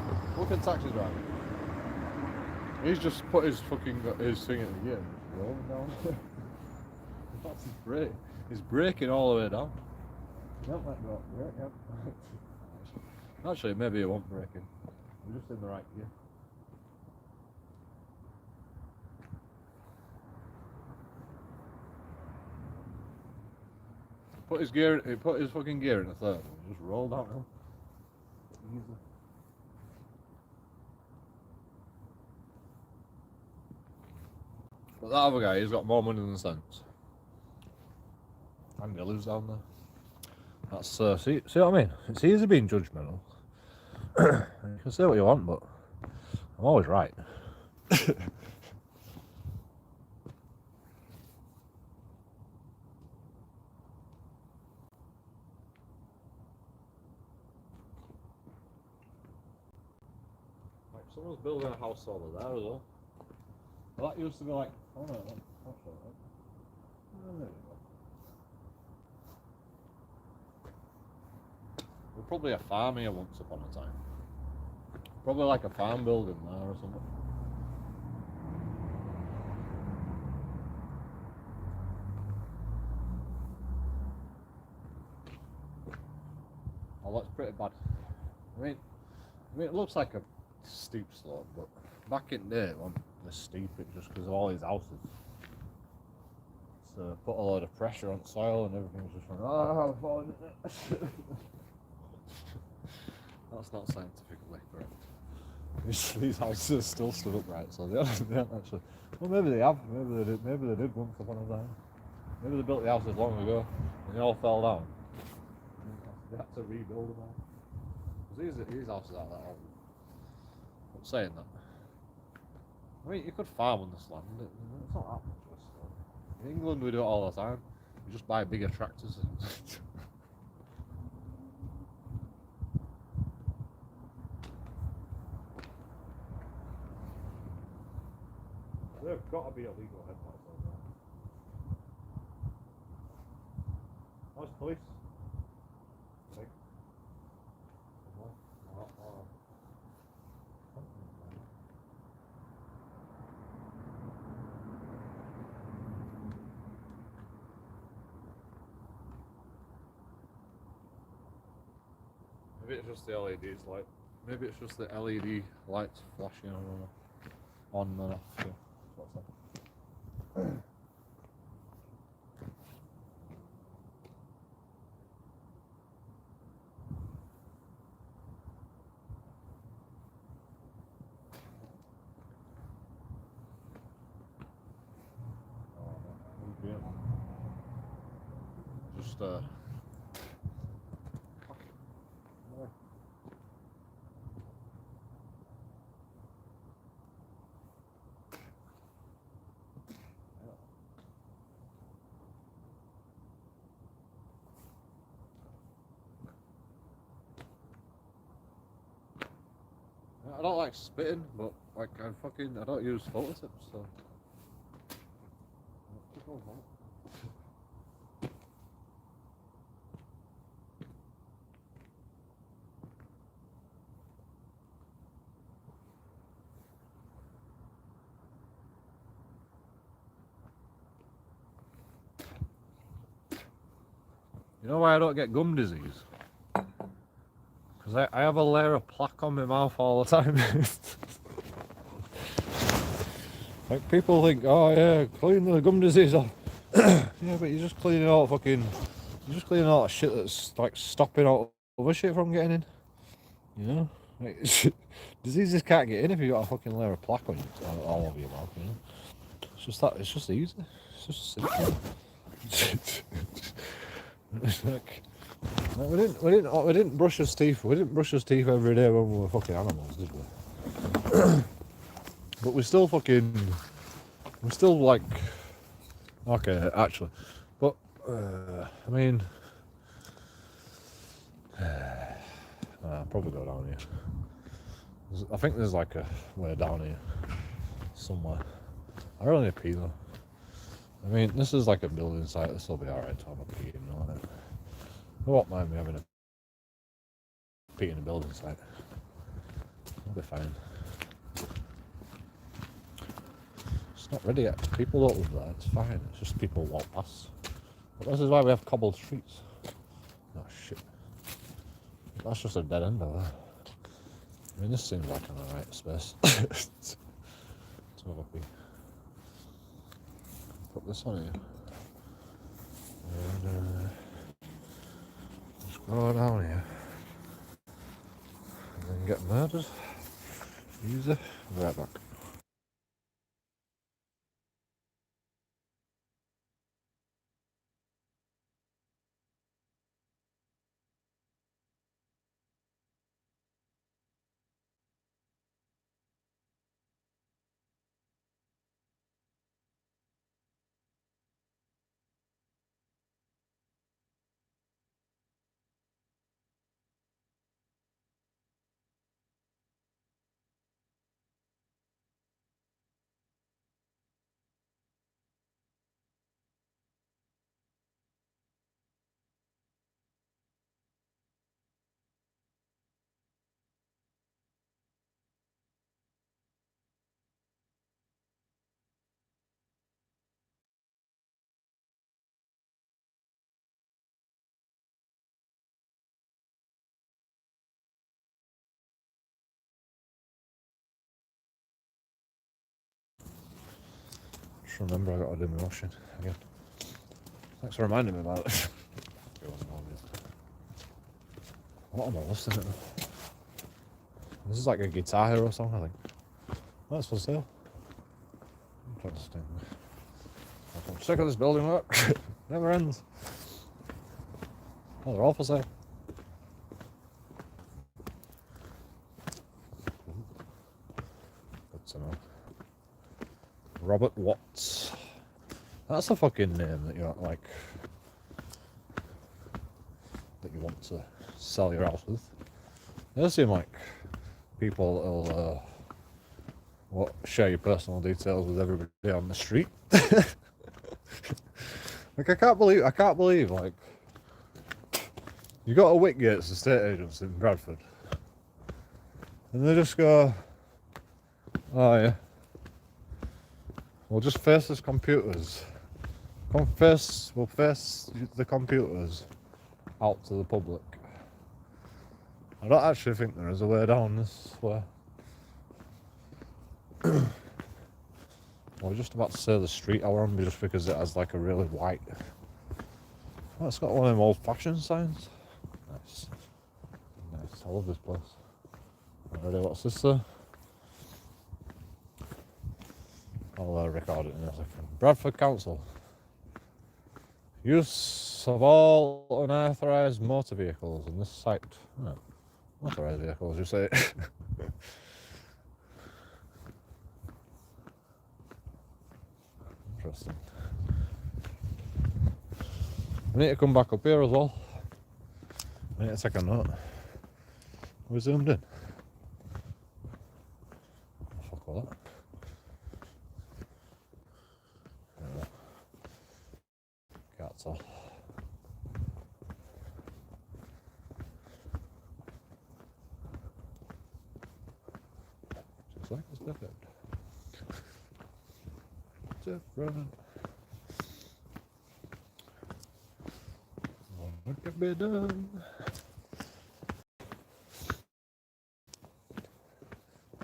driver. He's just put his thing in the gear and just rolling down. That's his brake. He's braking all the way down. Yep, let go. Yep. Actually, maybe he won't brake in. We're just in the right gear. He put his fucking gear in the third and just rolled downhill. Easy. But that other guy, he's got more money than sense. And he lives down there. That's see what I mean? It's easy being judgmental. You can say what you want, but I'm always right. Someone's building a house over there as well. Well, that used to be like, oh no, that's right. Oh, there we go. There was probably a farm here once upon a time. Probably like a farm building there or something. Oh, that's pretty bad. I mean, it looks like a steep slope, but back in there it wasn't this steep, it just because of all these houses. So put a lot of pressure on soil and everything's just going, oh, I'm falling in it. That's not scientifically correct. These houses are still stood upright, so they aren't actually. Well, maybe they have. Maybe they did once upon a time. Maybe they built the houses long ago and they all fell down. They had to rebuild them all. Because these houses aren't that old. I'm saying that. I mean, you could farm on this land. It's not that much of a slope. In England, we do it all the time. We just buy bigger tractors. There've got to be illegal headlights on there. How's police? Like, maybe it's just the LEDs light. Maybe it's just the LED lights flashing on and off. So what's that? just I don't like spitting, but like I don't use photo tips, so. You know why I don't get gum disease? Because I have a layer of plaque on my mouth all the time. Like people think, oh yeah, clean the gum disease off. Yeah, but you're just cleaning all the shit that's like stopping all other shit from getting in. You know? Like, diseases can't get in if you've got a fucking layer of plaque on you all over your mouth, you know? It's just easy. It's just simple. It's like, we didn't brush his teeth. We didn't brush his teeth every day when we were fucking animals, did we? But we still like, okay, actually, but I mean, I'll probably go down here. I think there's like a way down here somewhere. I really need to pee though. I mean, this is like a building site. This will be alright to have a pee, you know. I won't mind me having a pee in a building site. I'll be fine. It's not ready yet. People don't live there. It's fine. It's just people walk past. But this is why we have cobbled streets. Oh shit. That's just a dead end over there. I mean, this seems like an alright space. To have a pee. Put this on here. And just go down here. And then get murdered. Easy. Right back. Just remember I gotta do my washing again. Thanks for reminding me about it. What am I listening to? This is like a Guitar Hero song, I think. That's for sale. Interesting. I'm sick of this building work. Never ends. Oh, they're all for sale. Good to know. Robert Watts. That's a fucking name that you're like, that you want to sell your house with. They seem like people that'll share your personal details with everybody on the street. Like I can't believe like you go to Whitgate's estate agents in Bradford and they just go, oh yeah, we'll just face the computers. We'll face the computers out to the public. I don't actually think there is a way down this way. I was just about to say the street I were on just because it has like a really white... Oh, it's got one of them old-fashioned signs. Nice. Nice, I love this place. Already, what's this there? I'll record it in a second. Bradford Council. Use of all unauthorised motor vehicles in this site. Oh, authorised vehicles, you say? Interesting. We need to come back up here as well. I need to take a note. We zoomed in. Fuck all that. Cats off. Just like it's different. Different. What can be done?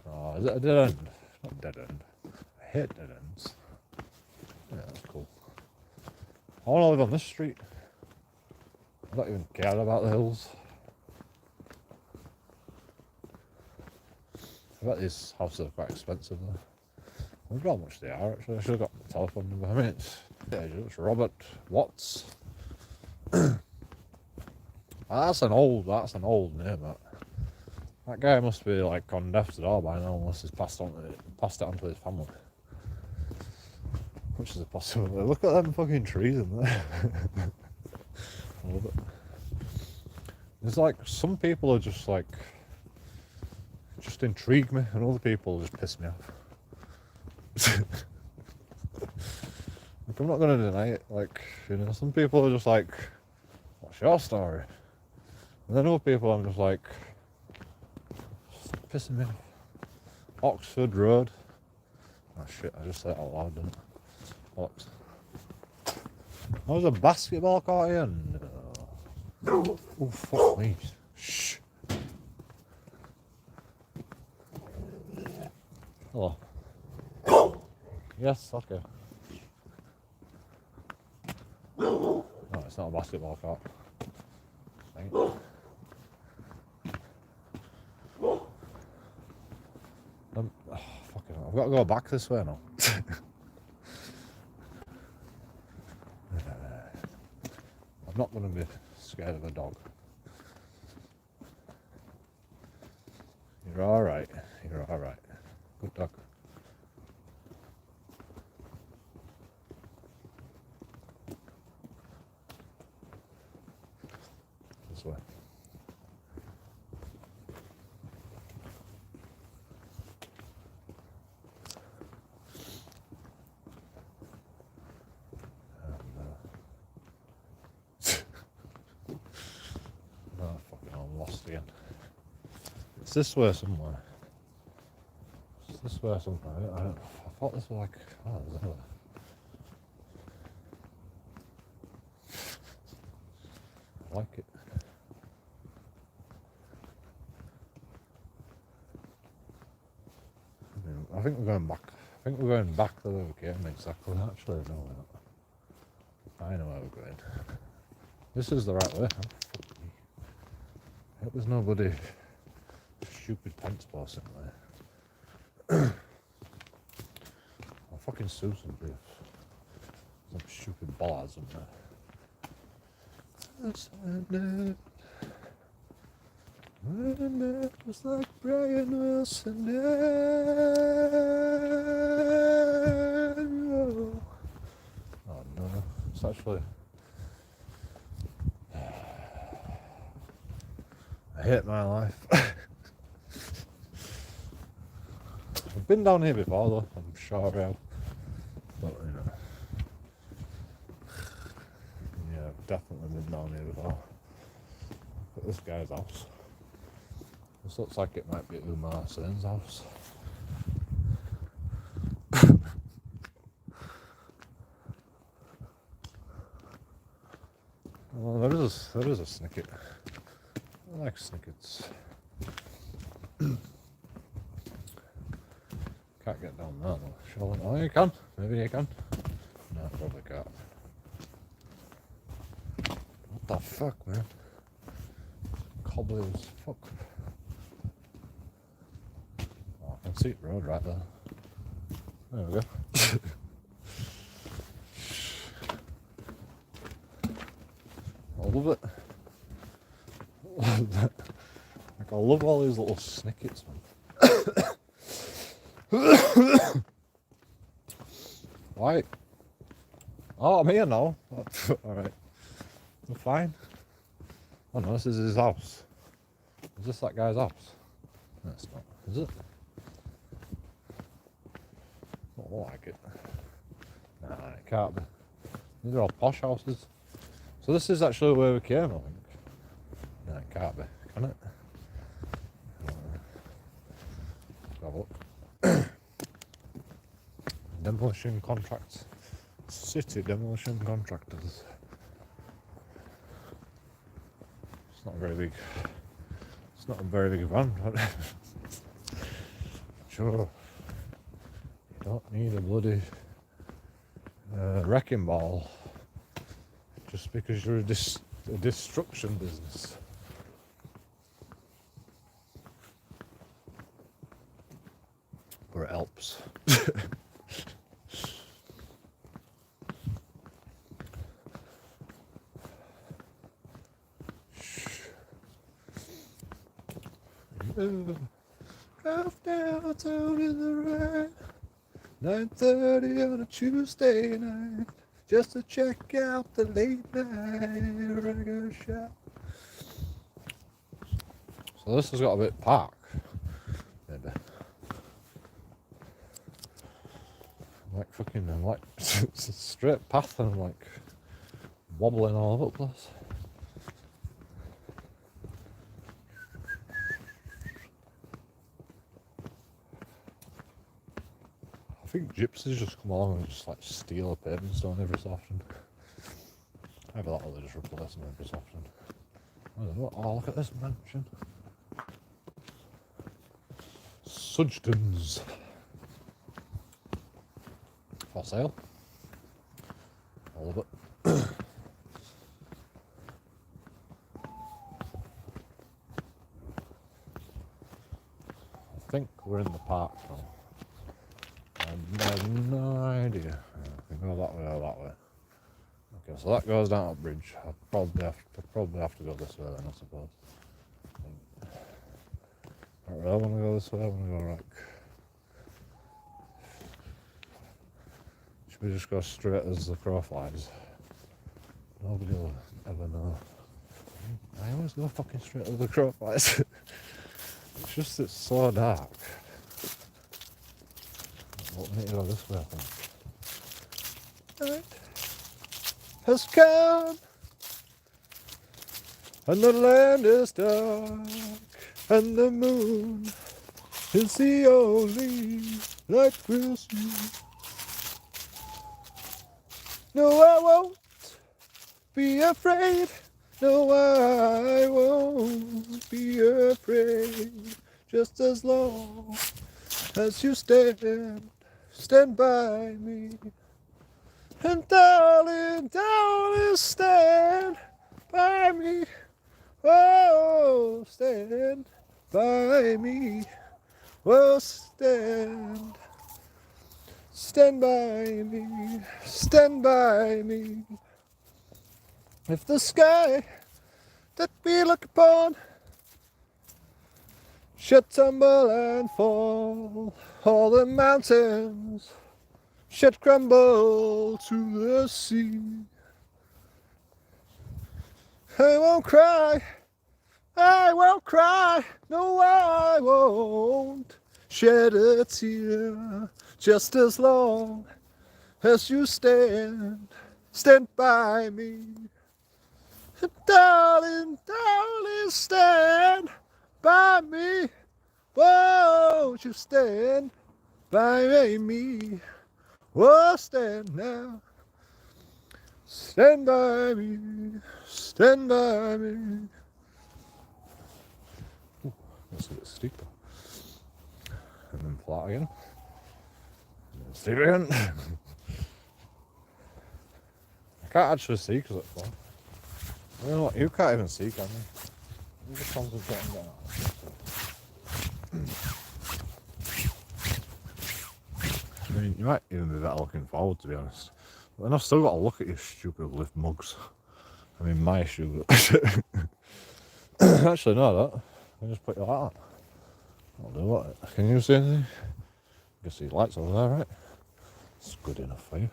Oh, is it a dead end? Not dead end. I hate dead ends. Yeah, that's cool. I want to live on this street. I don't even care about the hills. I bet these houses are quite expensive though. I wonder how much they are actually. I should have got the telephone number. I mean, it's Robert Watts. That's an old name. That guy must be like gone deaf to door by now, unless he's passed it on to his family. Which is a possibility. Look at them fucking trees in there. I love it. There's like some people are just like intrigue me, and other people just piss me off. Like, I'm not gonna deny it. Like, you know, some people are just like, "What's your story?" And then other people, I'm just like, pissing me off. Oxford Road. Oh shit! I just said it out loud, didn't I? Ox. Oh, there's a basketball court here. No. Oh fuck me. Shh. Hello. Yes, okay. No, it's not a basketball court. Dang it. Fucking hell. I've got to go back this way now. I'm not going to be scared of a dog. You're alright. You're alright. Good dog. This way. Oh, fucking hell, I'm lost again. It's this way somewhere. It's this way somewhere. I thought this was like, oh, there's another. I like it. I think we're going back. I think we're going back the way we came exactly. Actually, no, we're not. I know where we're going. This is the right way. I hope there's nobody stupid pants boss in there. I'll fucking sue somebody. Some stupid bollards in there. And it was like Brian Wilson. Oh no, it's actually. I hate my life. I've been down here before though, I'm sure I have. But you know. Yeah, I've definitely been down here before. Look at this guy's house. This looks like it might be Umar Sain's house. Well, there is a snicket. I like snickets. Can't get down that though, surely. Oh, you can. Maybe you can. No, probably can't. What the fuck, man? Cobbly as fuck. Oh, I can see the road right there. There we go. love it. Like, I love all these little snippets, man. Right. Oh, I'm here now. Alright. I'm fine. Oh no, this is his house. Is this that guy's house? No, it's not. Is it? Don't look like it. Nah, it can't be. These are all posh houses. So this is actually where we came, I think. No, it can't be. Can it? Have a look. Demolition contracts. City demolition contractors. It's not very big. It's not a very big van. Sure. You don't need a bloody wrecking ball just because you're a destruction business. But it helps. Drove downtown in the rain, 9:30 on a Tuesday night, just to check out the late night reggae shop. So this has got a bit of park, maybe. I'm like it's a straight path and I'm like wobbling all over the place. I think gypsies just come along and just like steal a paving stone every so often. Maybe that'll just replace them every so often. I don't know. Oh, look at this mansion. Sugden's. For sale. All of it. I think we're in the park now. I have no idea. I can go that way or that way. Okay, so that goes down that bridge. I'll probably have to go this way then, I suppose. I don't really want to go this way. I want to go right. Should we just go straight as the crow flies? Nobody will ever know. I always go fucking straight as the crow flies. It's so dark. Well, we need to go this way, I think. Night has come, and the land is dark, and the moon is the only light we'll see. No, I won't be afraid. No, I won't be afraid. Just as long as you stand by me. And darling, darling, stand by me. Oh, stand by me. Oh, stand by me. Stand by me. If the sky that we look upon should tumble and fall, all the mountains should crumble to the sea, I won't cry, no, I won't shed a tear, just as long as you stand by me. Darling, darling, stand by me. Won't you stand by me? Oh, stand now. Stand by me. Stand by me. Ooh, that's a bit steeper. And then flat again. And then steep again. I can't actually see because it's flat. You know what? You can't even see, can you? You just concentrate on getting out. I mean, you might even be better looking forward, to be honest. But then I've still got to look at your stupid lift mugs. I mean, my shoe. Actually, no, that. I just put it like that. I'll do it. Can you see anything? You can see lights over there, right? It's good enough for you.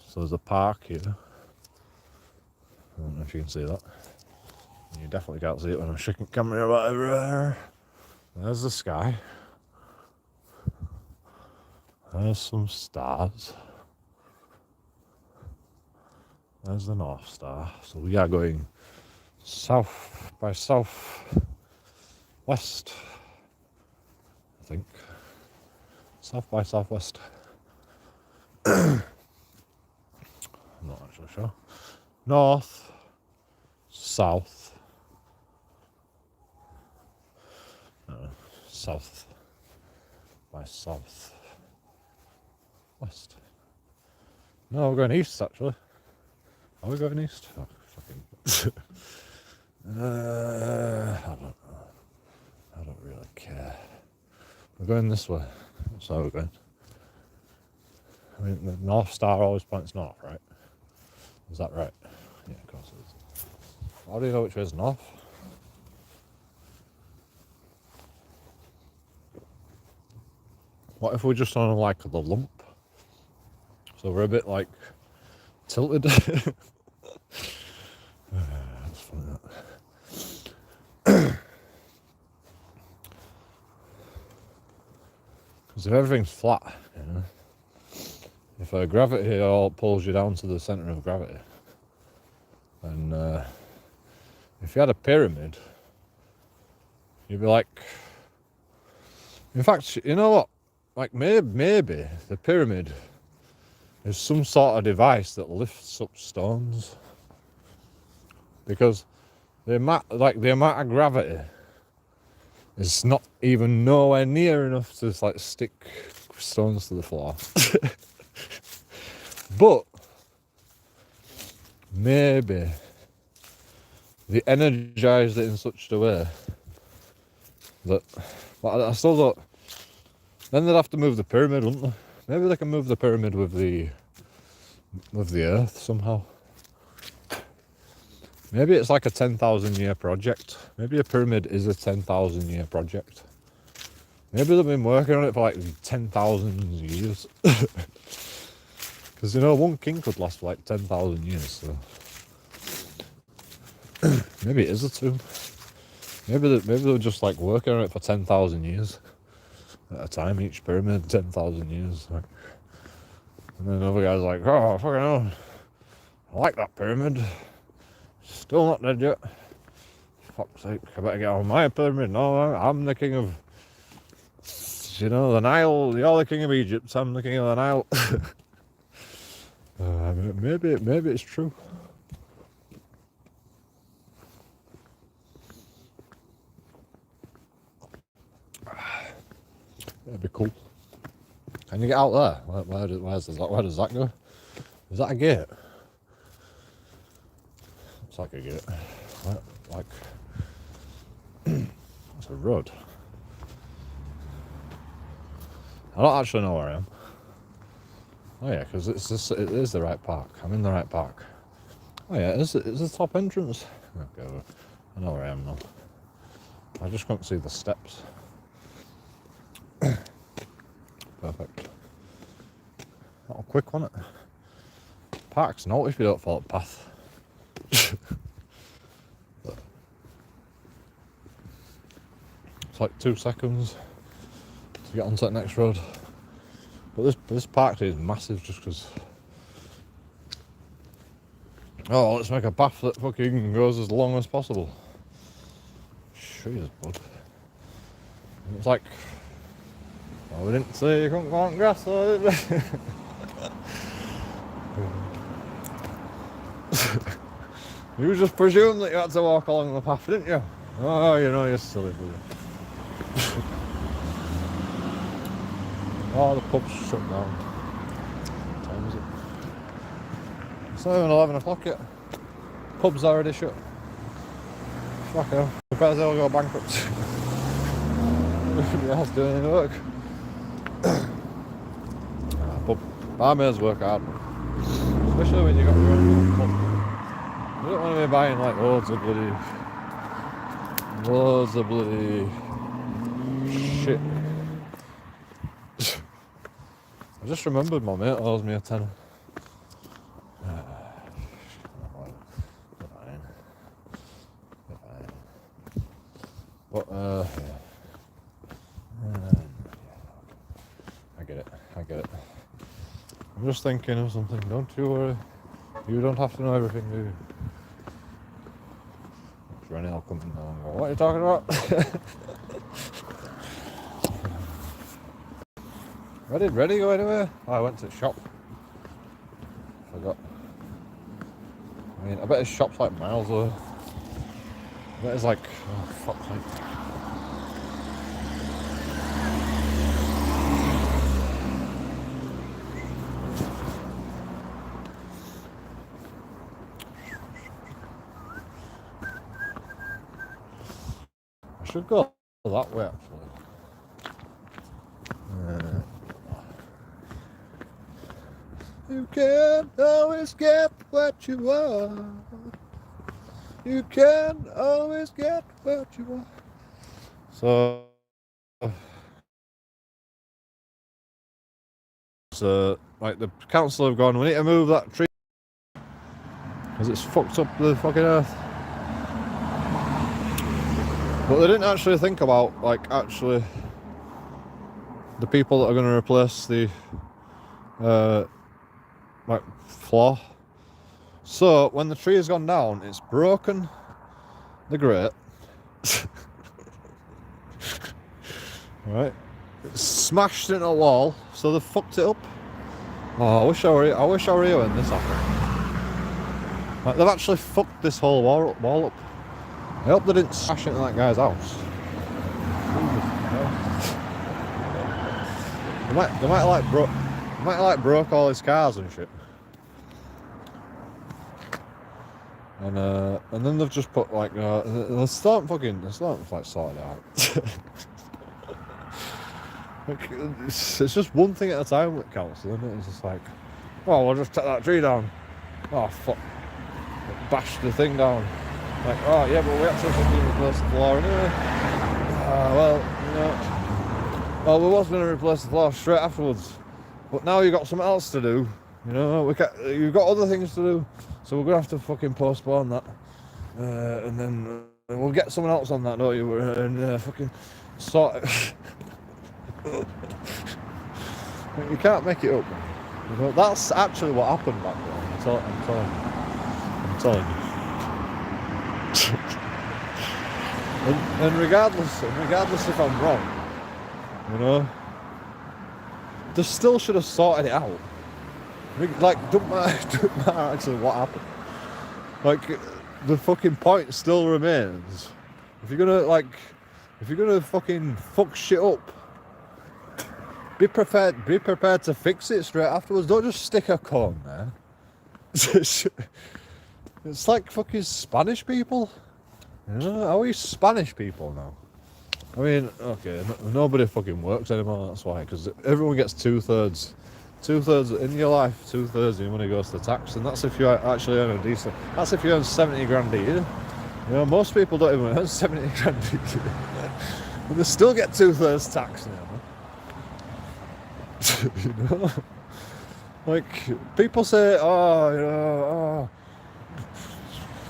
So there's a park here. I don't know if you can see that. You definitely can't see it when I'm shaking the camera about everywhere. There's the sky. There's some stars. There's the North Star. So we are going south by south west, I think. South by southwest. I'm not actually sure. North, south, south by south west. No, we're going east actually. Are we going east? Oh, fucking. I don't know. I don't really care. We're going this way. That's how we're going. I mean, the North Star always points north, right? Is that right? Yeah, of course it is. How do you know which way is north? What if we're just on like the lump? So we're a bit like tilted. That's funny that. Because if everything's flat, you know, if gravity all pulls you down to the centre of gravity, and if you had a pyramid, you'd be like, in fact, you know what? Like maybe the pyramid is some sort of device that lifts up stones, because the amount of gravity is not even nowhere near enough to like stick stones to the floor. But maybe they energized it in such a way that, but I still don't. Then they'd have to move the pyramid, wouldn't they? Maybe they can move the pyramid with the Earth somehow. Maybe it's like a 10,000 year project. Maybe a pyramid is a 10,000 year project. Maybe they've been working on it for like 10,000 years. Because, you know, one king could last for like 10,000 years, so. Maybe it is a tomb. Maybe they're just like working on it for 10,000 years at a time, each pyramid, 10,000 years. Like. And then other guy's like, oh, fucking hell, I like that pyramid. Still not dead yet. Fuck's sake, I better get on my pyramid. No, I'm the king of, you know, the Nile. You're the king of Egypt. I'm the king of the Nile. Maybe it's true. That'd be cool. Can you get out there? Where does that go? Is that a gate? It's like a gate. Like it's a road. I don't actually know where I am. Oh yeah, because it is the right park. I'm in the right park. Oh yeah, it's the top entrance. Okay, well, I know where I am now. I just can't see the steps. Perfect. Not quick, wasn't it? Park's not if you don't follow the path. It's like 2 seconds to get onto the next road. But this park is massive just because. Oh, let's make a path that fucking goes as long as possible. Jeez, bud. And it's like, well, we didn't say you couldn't go on grass, though, did we? You just presumed that you had to walk along the path, didn't you? Oh, you know, you're silly, buddy. Oh, the pub's shut down. What time is it? It's not even 11 o'clock yet. Pub's already shut. Fuck hell. We better all go bankrupt. Nobody else doing any work. Pub. Barmaids work hard. Especially when you got your own pub. You don't want to be buying like loads of bloody shit. I just remembered my mate owes me a tenner. But I get it. I'm just thinking of something. Don't you worry. You don't have to know everything, do you? Rennie will come and go, what are you talking about? Where did Rennie go anywhere? Oh, I went to the shop. Forgot. I mean, I bet his shop's like miles away. I bet it's like, oh fuck's sake. I should go that way actually. You can't always get what you want. You can always get what you want. So like the council have gone, we need to move that tree because it's fucked up the fucking earth. But they didn't actually think about like actually the people that are going to replace the like floor. So when the tree has gone down, it's broken the grate. Right, it's smashed into a wall, so they fucked it up. Oh, I wish I were here when this happened. Like, they've actually fucked this whole wall up. I hope they didn't smash into that guy's house. They might have like broke all his cars and shit. And then they've just put like they're starting like sorting it out. Like, it's just one thing at a time with council, isn't it? It's just like, oh, we'll just take that tree down. Oh fuck, bash the thing down. Like, oh yeah, but we actually fucking replace the floor anyway. Well, you know, well, we was going to replace the floor straight afterwards, but now you've got something else to do. You know, you've got other things to do, so we're going to have to fucking postpone that. And then we'll get someone else on that, don't you? And fucking sort it. You can't make it up. You know, that's actually what happened back then. I'm telling you. and regardless if I'm wrong, you know, they still should have sorted it out. Like, don't matter actually what happened. Like, the fucking point still remains. If you're gonna fucking fuck shit up, be prepared to fix it straight afterwards. Don't just stick a cone there. It's like fucking Spanish people. You know, are we Spanish people now? I mean, okay, nobody fucking works anymore, that's why, because everyone gets two-thirds in your life, 2/3 of your money goes to tax, and that's if you actually earn a decent, that's if you earn 70 grand a year. You know, most people don't even earn 70 grand a year. But they still get 2/3 tax now. You know? Like, people say, oh, you know, oh,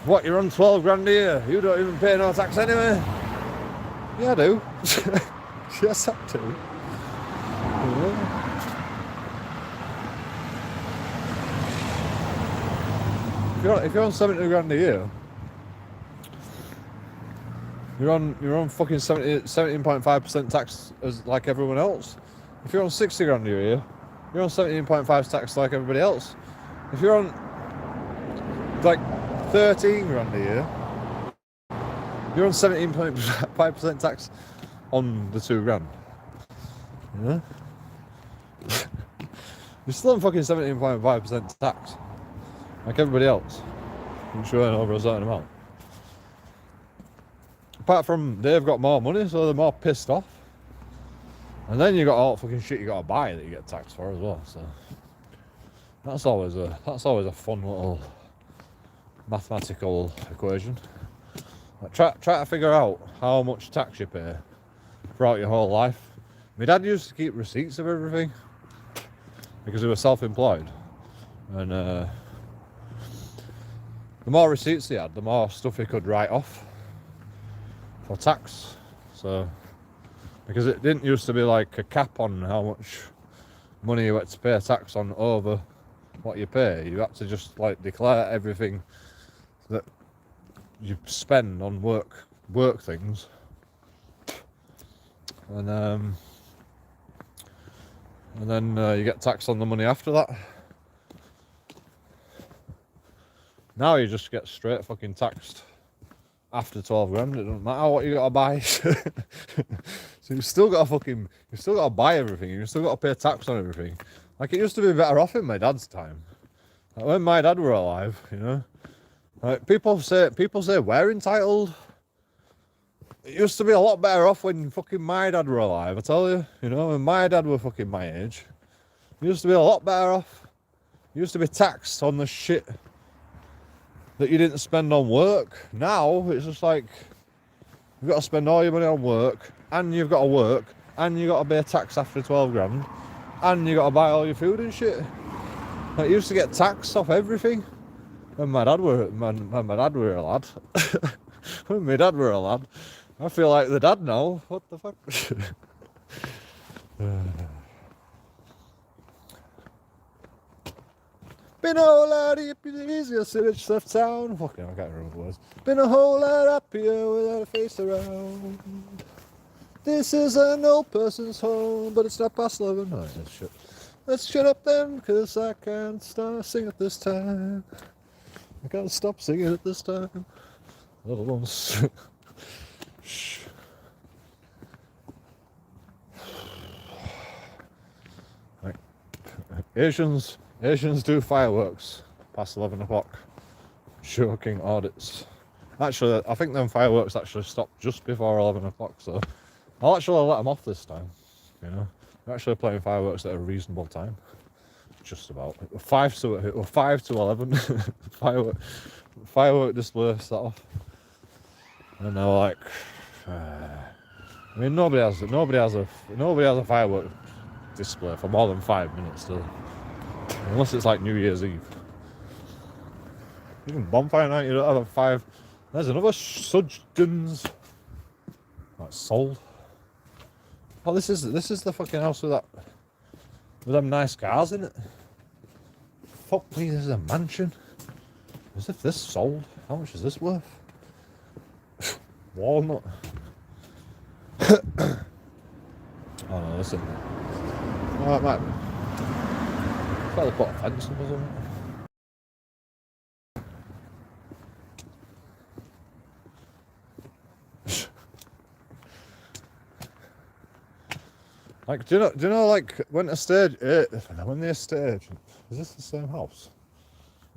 what, you're on 12 grand a year, you don't even pay no tax anyway. Yeah, I do. Yes, I do. You know? If you're on 70 grand a year, you're on fucking 17.5% tax as like everyone else. If you're on 60 grand a year, you're on 17.5 tax like everybody else. If you're on like 13 grand a year, you're on 17.5% tax on the 2 grand. You know? You're still on fucking 17.5% tax. Like everybody else. Once you earn over a certain amount. Apart from they've got more money, so they're more pissed off. And then you got all fucking shit you gotta buy that you get taxed for as well. So that's always a fun little mathematical equation. Like, try to figure out how much tax you pay throughout your whole life. My dad used to keep receipts of everything because he was self-employed, and the more receipts he had, the more stuff he could write off for tax. So, because it didn't used to be like a cap on how much money you had to pay tax on over what you pay. You had to just like declare everything that you spend on work things, and then you get taxed on the money after that. Now you just get straight fucking taxed after 12 grand. It doesn't matter what you gotta buy. So you've still got to buy everything. You've still got to pay tax on everything. Like, it used to be better off in my dad's time. Like, when my dad were alive, you know. Like, people say we're entitled. It used to be a lot better off when fucking my dad were alive, I tell you. You know, when my dad were fucking my age, it used to be a lot better off. You used to be taxed on the shit that you didn't spend on work. Now it's just like you've got to spend all your money on work, and you've got to work, and you've got to pay tax after 12 grand, and you've got to buy all your food and shit. Like, you used to get taxed off everything when my dad were a lad. When my dad were a lad. I feel like the dad now. What the fuck? Been a whole lot easier since left town. Fucking, I can't remember the words. Been a whole lot happier without a face around. This is an old person's home, but it's not past 11. Oh, yeah, shit. Let's shut up then, cause I can't start singing at this time. I can't stop singing at this time. Little ones. Shh. Right. Asians do fireworks past 11 o'clock. JoeKingAudits. Actually, I think them fireworks actually stopped just before 11 o'clock, so I'll actually let them off this time. You know, they're actually playing fireworks at a reasonable time. Just about 5 to 11. firework display set off, and they're like, I mean, nobody has a firework display for more than 5 minutes, do they? Unless it's like New Year's Eve. Even bonfire night, you don't have a 5. There's another Sudge Guns. That's sold. Oh, this is the fucking house with them nice cars in it. Fuck me, this is a mansion. As if this sold. How much is this worth? Walnut. Oh no, listen. Oh, it might be. Probably put a fence up or something. Like, do you know, like, when the estate agent, is this the same house?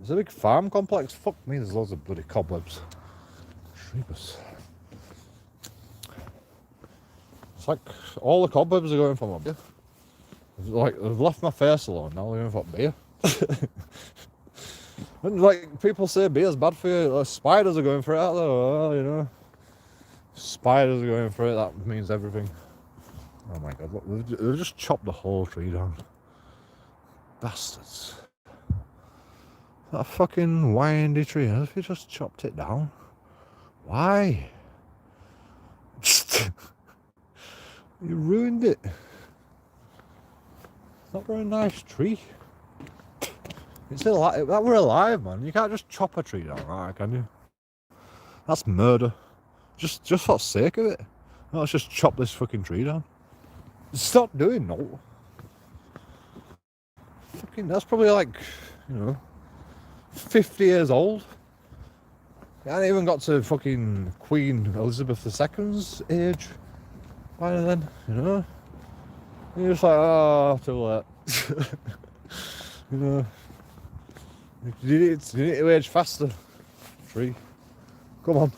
It's a big farm complex. Fuck me, there's loads of bloody cobwebs. Shreebus. It's like all the cobwebs are going for my beer. Like, they've left my face alone, now they're going for beer. And like, people say beer's bad for you. Like, spiders are going for it out there. Well, you know, spiders are going for it, that means everything. Oh my god, look, they've just chopped the whole tree down. Bastards. That fucking windy tree, have you just chopped it down? Why? You ruined it. It's not a very nice tree. It's alive. That were alive, man. You can't just chop a tree down like that, can you? That's murder. Just for the sake of it. No, let's just chop this fucking tree down. Stop doing no. Fucking, that's probably like, you know, 50 years old. I hadn't even got to fucking Queen Elizabeth II's age by then, you know. And you're just like, oh, too late. You know, you need to age faster. Tree, come on.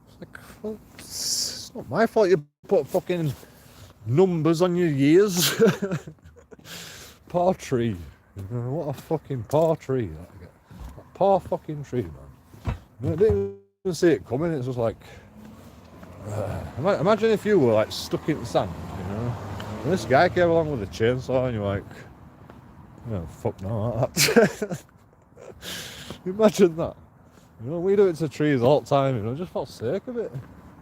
It's like, well, it's not my fault you put fucking numbers on your years. Poor tree. You know, what a fucking poor tree. That poor fucking tree, man. I didn't even see it coming. It's just like, imagine if you were like stuck in sand, you know, and this guy came along with a chainsaw, and you're like, no, fuck no. Imagine that. You know, we do it to trees all the time, you know, just for the sake of it.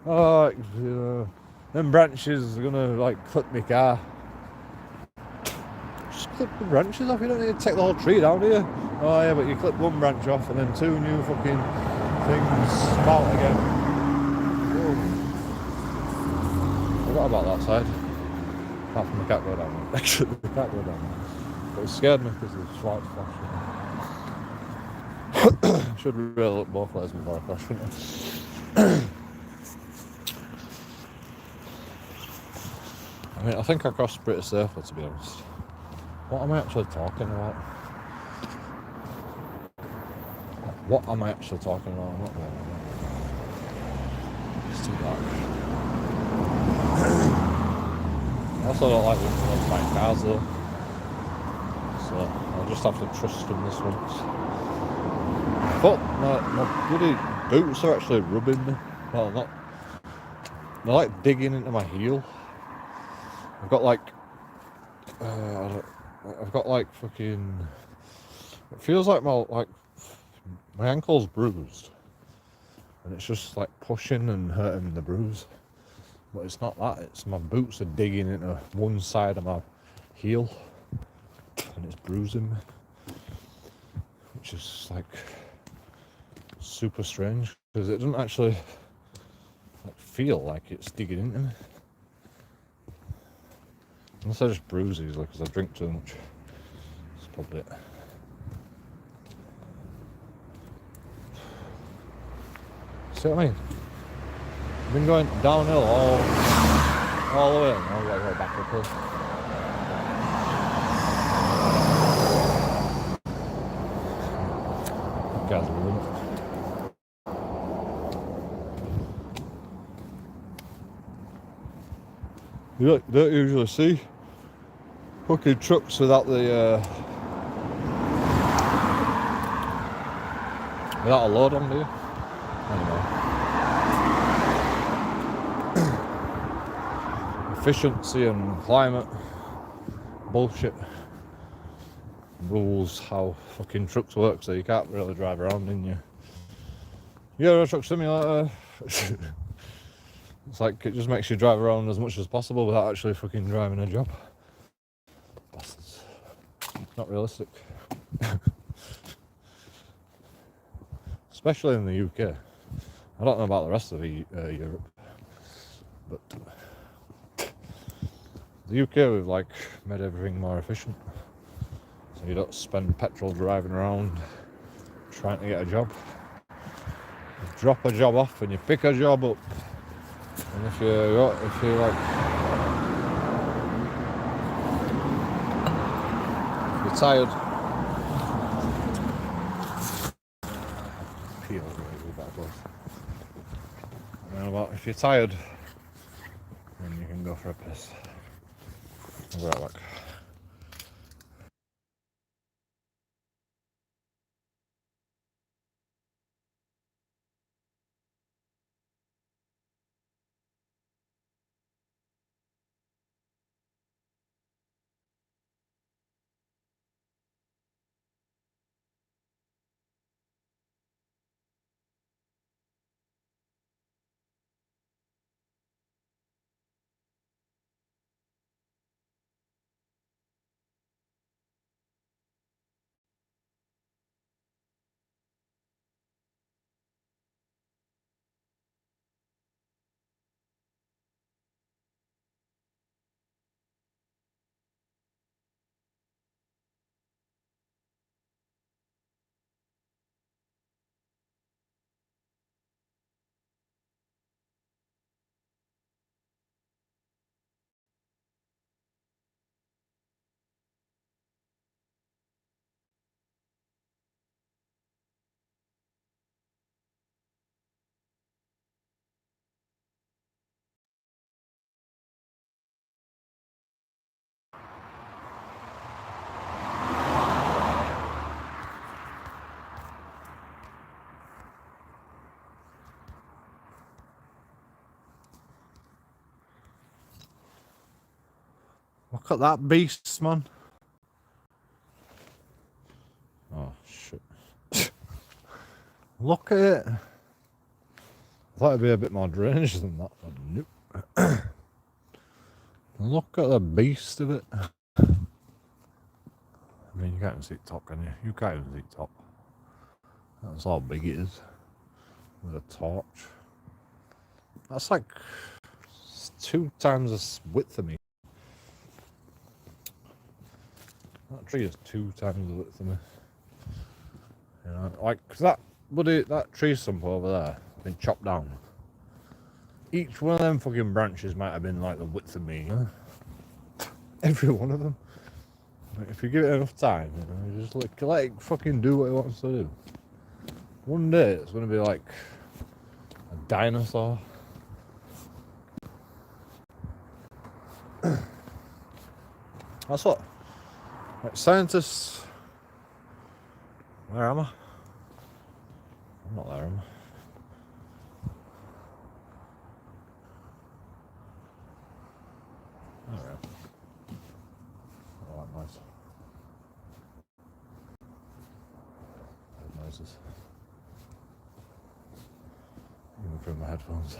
Oh, like, you know, them branches are gonna like clip my car. Just clip the branches off, you don't need to take the whole tree down, do you? Oh yeah, but you clip one branch off and then 2 new fucking things spout again. Whoa. Forgot about that side. Apart from the cat go down there. Actually, the cat go down there. But it scared me because of the lights flashing. Should really look both ways before I crash, shouldn't I? I mean, I think I crossed pretty safely, to be honest. What am I actually talking about? What am I actually talking about? I'm not really. It's too dark. I also don't like when buying cars though. So I'll just have to trust them this once. But my bloody boots are actually rubbing me. Well, not. They're like digging into my heel. I've got like fucking. It feels like my ankle's bruised, and it's just like pushing and hurting the bruise. But it's not that. It's my boots are digging into one side of my heel, and it's bruising me, which is like super strange because it doesn't actually like feel like it's digging into me. Unless I just bruise easily because I drink too much. That's probably it. See what I mean? I've been going downhill all the way, and now I've got to go back uphill. Guys are ruined. You don't usually see fucking trucks without the without a load on, do you? Anyway. Efficiency and climate bullshit rules how fucking trucks work, so you can't really drive around in your Euro Truck Simulator. It's like it just makes you drive around as much as possible without actually fucking driving a job. Bastards. Not realistic. Especially in the UK. I don't know about the rest of Europe, but the UK we've like made everything more efficient. So you don't spend petrol driving around trying to get a job. You drop a job off and you pick a job up. And if you're tired, if you're tired, then you can go for a piss. I'll be right back. Look at that beast, man. Oh, shit. Look at it. I thought it'd be a bit more drainage than that, but nope. Look at the beast of it. I mean, you can't even see top, can you? You can't even see top. That's how big it is. With a torch. That's like 2 times the width of me. That tree is 2 times the width of me. You know, like, cause that tree stump over there been chopped down. Each one of them fucking branches might have been like the width of me. Every one of them. Like, if you give it enough time, you know, you just let it fucking do what it wants to do. One day it's gonna be like a dinosaur. That's what, like, scientists. Where am I? I'm not there, am I? Alright. I like noise. There's noises. Even through my headphones.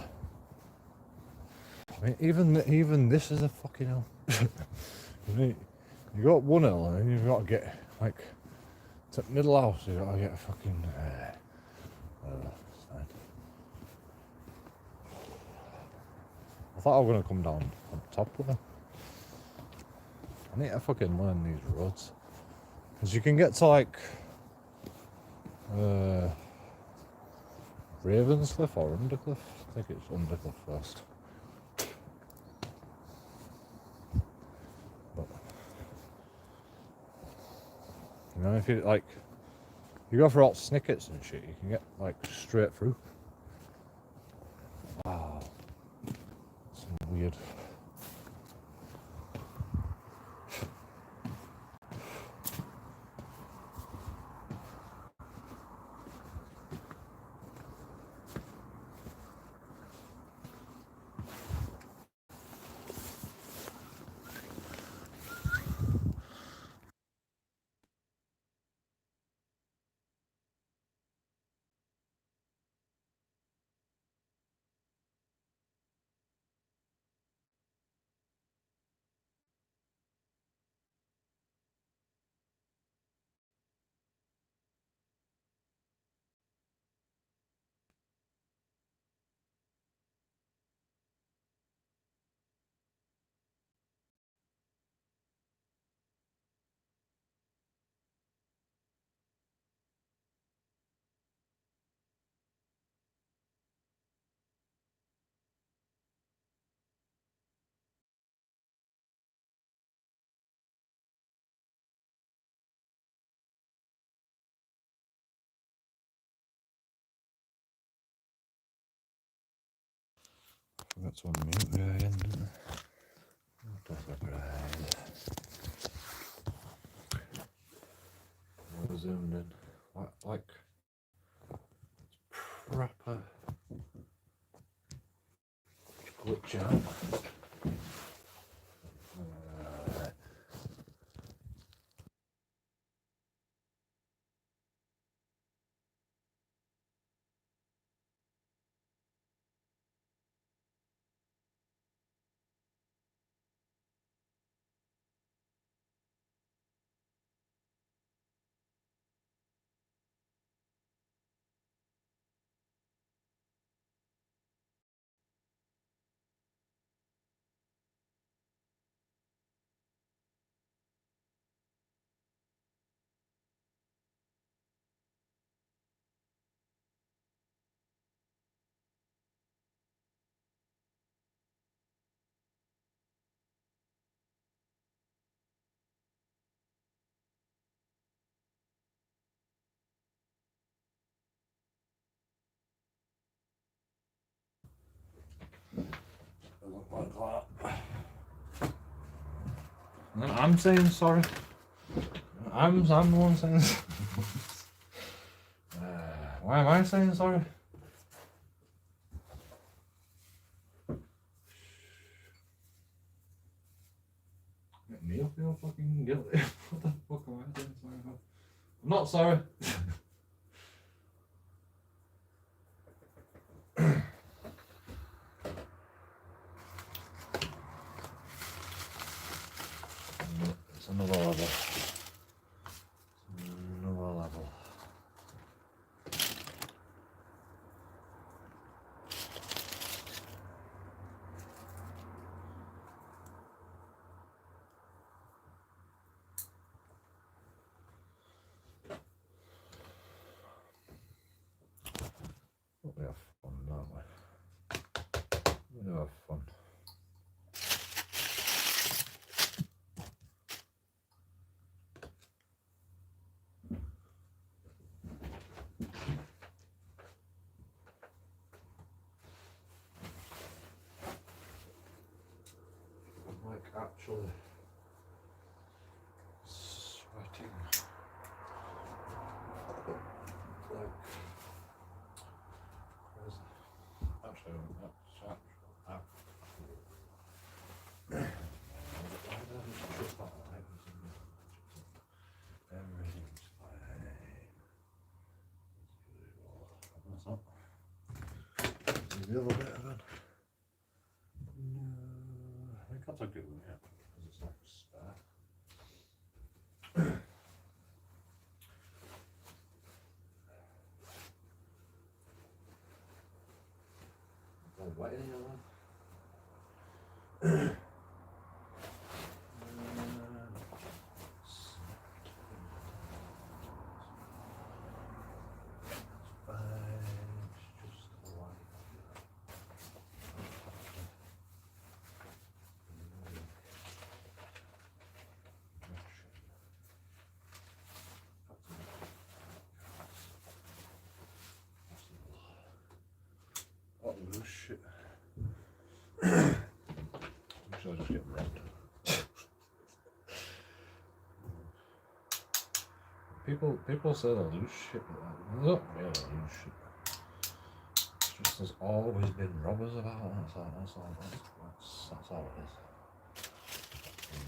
I mean, even this is a fucking hill. I mean, you got one hill and then you've got to get, like, to the middle house, you've got to get a fucking, it's fine. I thought I was going to come down on top of it. I need to fucking learn these roads. Because you can get to, like, Ravenscliff or Undercliff. I think it's Undercliff first. But, you know, if you, like, you go for all snickets and shit, you can get, like, straight through. Wow. Some weird. That's one minute there again, didn't I? That's a bride. We're zoomed in. Like proper glitch out. Like that. I'm saying sorry. I'm the one saying sorry. Why am I saying sorry? Make me feel fucking guilty. What the fuck am I doing? Sorry about? I'm not sorry. It's another level. It's another level. But we have fun, don't we? We do have fun. I'm like actually sweating. Like crazy. Actually, that's everything's fine. That's not. The other bit of it. No, I think that's a good one, yeah. Because it's like spare. All wet in here, man. What loose shit. I'm sure I just get robbed. People say they lose shit, but they don't really lose shit. It's just there's always been robbers about. That's all it is. And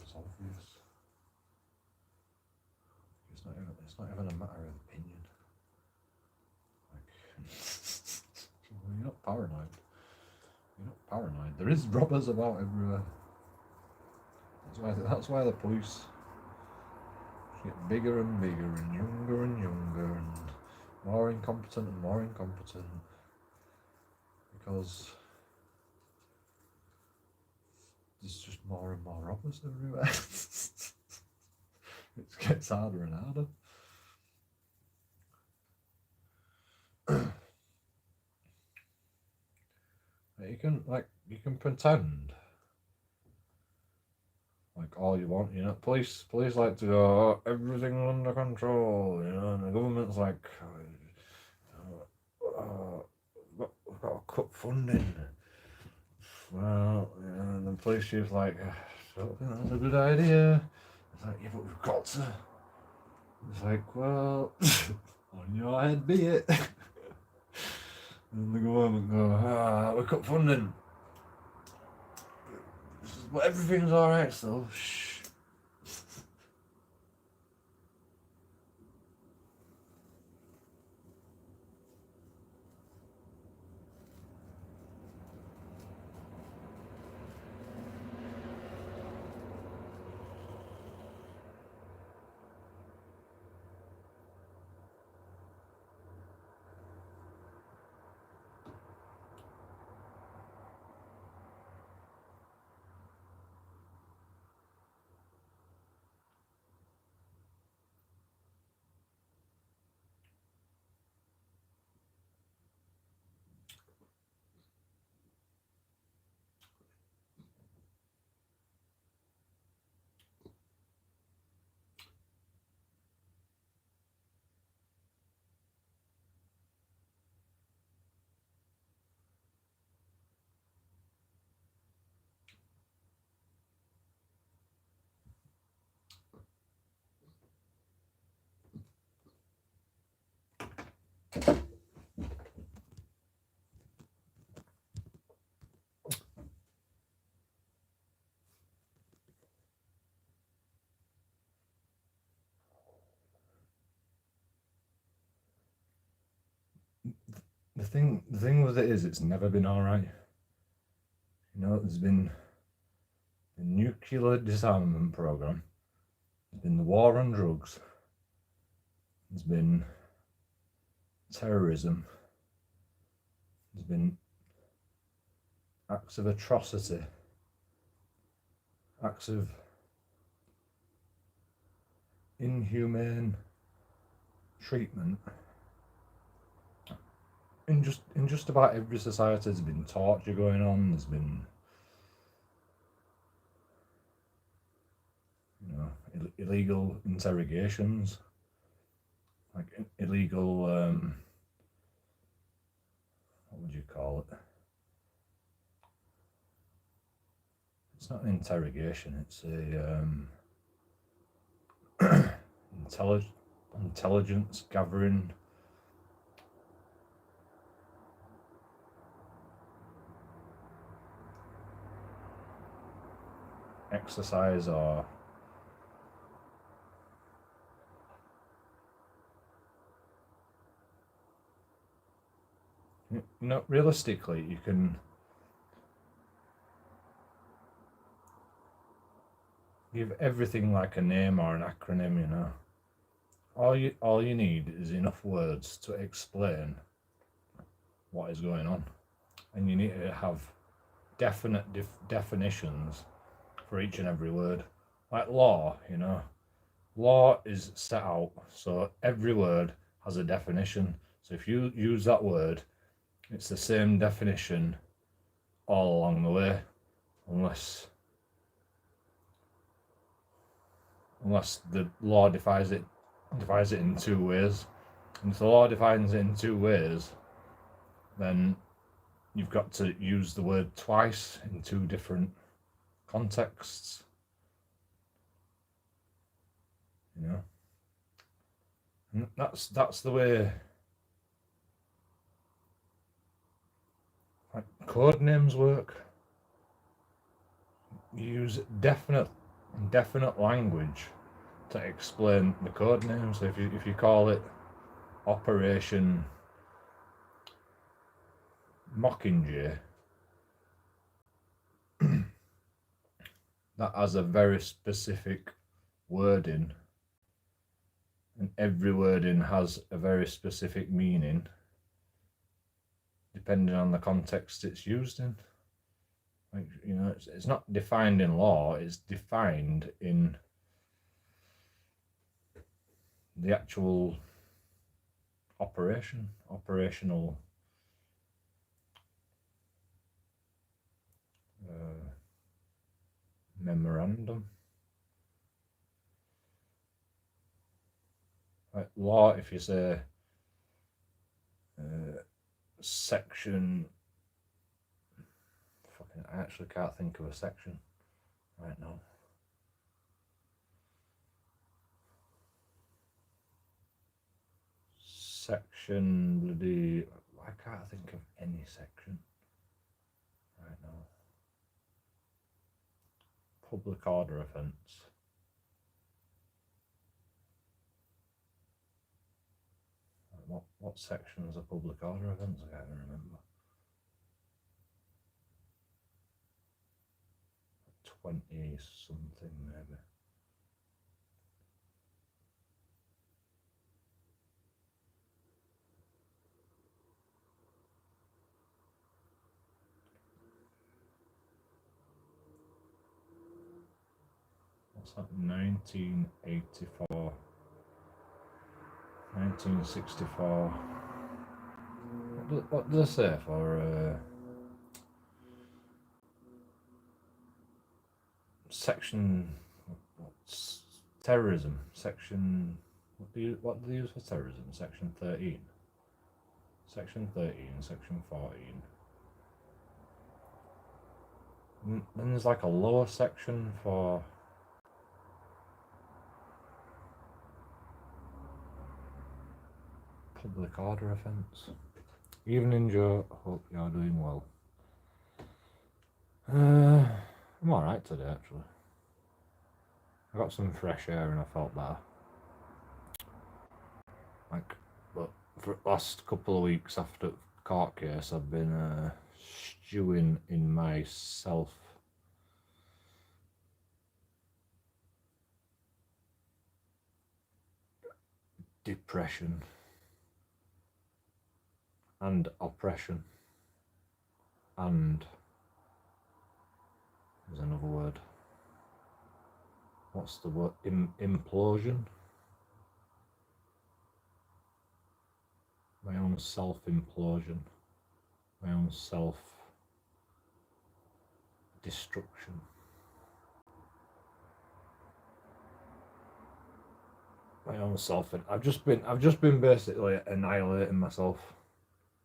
it's obvious. It's not even a matter of opinion. Like, well, you're not paranoid. You're not paranoid. There is robbers about everywhere. That's why the police get bigger and bigger and younger and more incompetent and more incompetent, because there's just more and more robbers everywhere. It gets harder and harder. You can pretend like all you want, you know. Police like to go, oh, everything under control, you know, and the government's like, we've got to cut funding. Well, you know, and the police chief's like, I don't think that's a good idea. It's like, yeah, but we've got to. It's like, well, on your head be it. And the government go, we cut funding. But everything's alright still. Shh. the thing with it is, it's never been all right. You know, there's been the nuclear disarmament program, there's been the war on drugs, there's been terrorism, there's been acts of atrocity, acts of inhumane treatment. In just about every society, there's been torture going on. There's been, you know, illegal interrogations, like illegal. What would you call it? It's not an interrogation. It's a intelligence gathering. Exercise, or you know, realistically, you can give everything like a name or an acronym. You know, all you need is enough words to explain what is going on, and you need to have definite definitions for each and every word. Like law, you know, law is set out, so every word has a definition. So if you use that word, it's the same definition all along the way, unless the law divides it in two ways. And if the law defines it in two ways, then you've got to use the word twice in two different contexts. You know, and that's the way like code names work. You use definite language to explain the code name. So if you call it Operation Mockingjay, that has a very specific wording, and every wording has a very specific meaning depending on the context it's used in. Like, you know, it's not defined in law, it's defined in the actual operational memorandum. Like law, if you say section, I actually can't think of a section right now. Section bloody, I can't think of any section right now. Public order offence. What section is a public order offence? I can't even remember. 20 something maybe. What's that? 1984. 1964. What did I say for section? What's terrorism? Section. What do they use for terrorism? Section 13. Section 13. Section 14. And then there's like a lower section for public order offence. Evening, Joe. Hope you're doing well. I'm alright today, actually. I got some fresh air and I felt better. Like, but for the last couple of weeks after court case, I've been stewing in my depression and oppression, and there's another word. What's the word? Implosion. My own self-implosion. My own self-destruction. My own self. I've just been basically annihilating myself.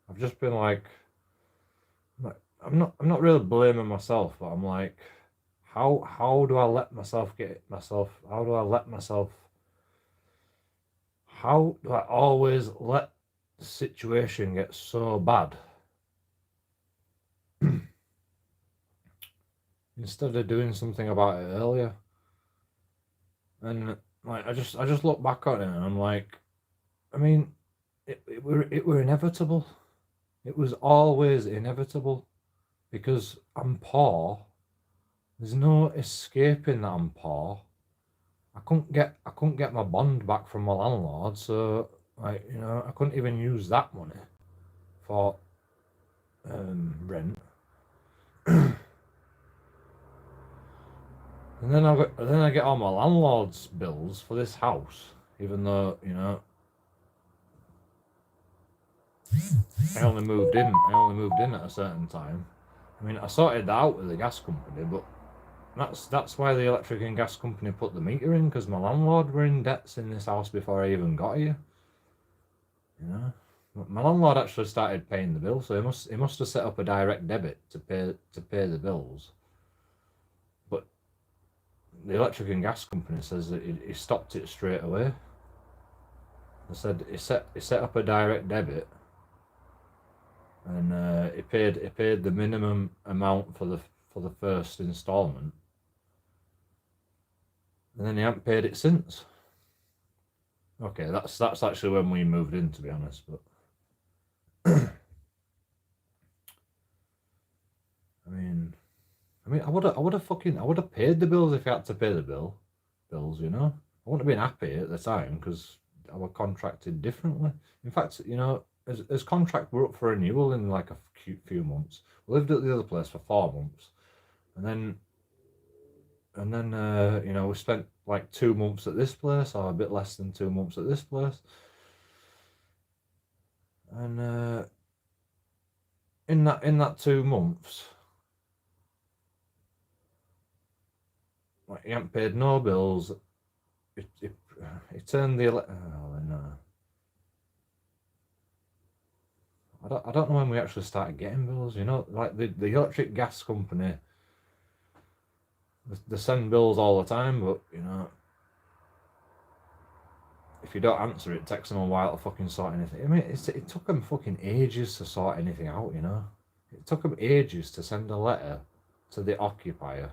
I've just been like, I'm not really blaming myself, but I'm like, how do I let myself get myself? How do I always let the situation get so bad instead of doing something about it earlier? And like, I just look back on it and I'm like, I mean, it were inevitable. It was always inevitable because I'm poor. There's no escaping that I'm poor. I couldn't get my bond back from my landlord, so like, you know, I couldn't even use that money for rent. And then I get all my landlord's bills for this house, even though, you know, I only moved in at a certain time. I mean, I sorted that out with the gas company, but that's why the electric and gas company put the meter in, because my landlord were in debts in this house before I even got here. You know, my landlord actually started paying the bill, so he must have set up a direct debit to pay the bills. But the electric and gas company says that he stopped it straight away. They said he set up a direct debit, and he paid the minimum amount for the first instalment, and then he hasn't paid it since. Okay, that's actually when we moved in, to be honest, but I mean, I would have paid the bills if I had to pay the bills, you know. I wouldn't have been happy at the time because I was contracted differently. In fact, you know, as contract were up for renewal in like a few months. We lived at the other place for 4 months, and then you know, we spent like 2 months at this place, or a bit less than 2 months at this place, and in that 2 months, like, he hadn't paid no bills. It turned the no. I don't know when we actually started getting bills. You know, like the electric gas company, they send bills all the time, but you know, if you don't answer, it takes them a while to fucking sort anything. I mean, it took them fucking ages to sort anything out. You know, it took them ages to send a letter to the occupier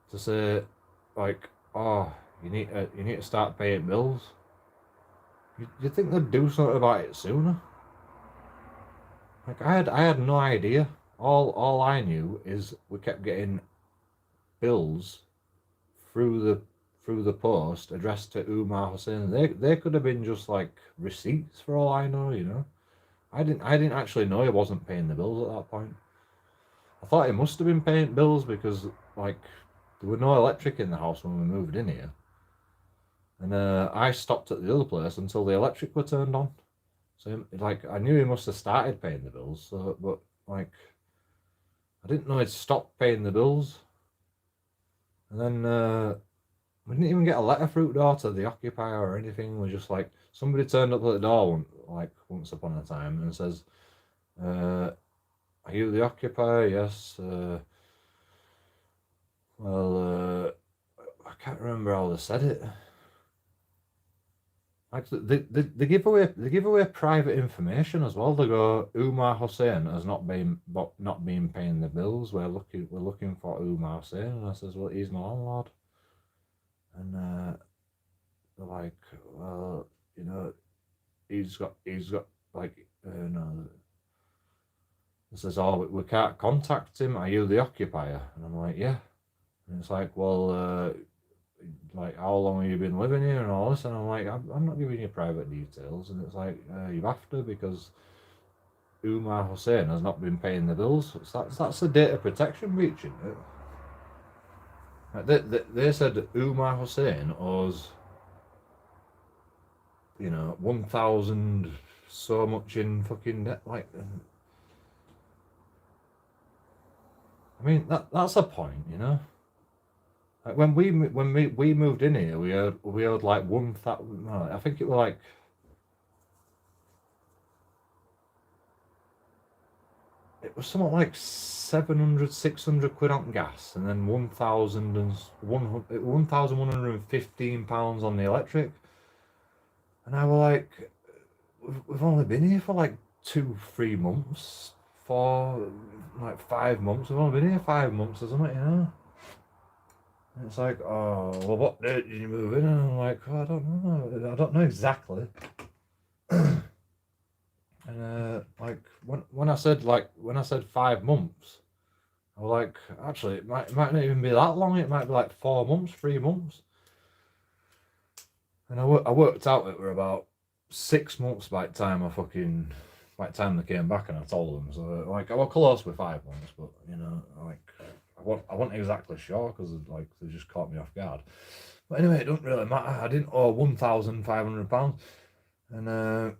to say, like, oh, you need to start paying bills. You'd think they'd do something about it sooner. Like, I had no idea. All I knew is we kept getting bills through the post addressed to Umar Hussein. They could have been just like receipts for all I know, you know. I didn't actually know he wasn't paying the bills at that point. I thought he must have been paying bills because like there were no electric in the house when we moved in here. And I stopped at the other place until the electric were turned on. So like I knew he must have started paying the bills, so but like I didn't know he'd stopped paying the bills. And then we didn't even get a letter through the door to the occupier or anything. We just like somebody turned up at the door once upon a time and says, "Are you the occupier?" Yes. Well, I can't remember how they said it. Actually, they give away private information as well. They go, Umar Hussein has not been paying the bills. We're looking for Umar Hussein, and I says, well, he's my landlord. And they're like, well, you know, he's got like no. He says, oh, we can't contact him. Are you the occupier? And I'm like, yeah. And it's like, well, like, how long have you been living here and all this? And I'm like, I'm not giving you private details. And it's like, you have to, because Umar Hussein has not been paying the bills. That's a data protection breach, isn't it? Like they said Umar Hussein owes, 1,000 so much in fucking debt. Like, I mean, that's a point, Like when we moved in here, we owed like 1,000. No, I think it was like, it was something like 700, 600 quid on gas, and then 1,115 pounds on the electric. And I was like, we've only been here for like 2-3 months, for like 5 months. We've only been here 5 months, isn't it? And it's like, oh, well, what date did you move in? And I'm like, oh, I don't know exactly. And like when I said 5 months, I was like, actually, it might not even be that long. It might be like 4 months, 3 months. And I worked out it were about 6 months by the time they came back, and I told them. So like I was close with 5 months, but like I wasn't exactly sure, because like they just caught me off guard. But anyway, it doesn't really matter. I didn't owe £1,500, and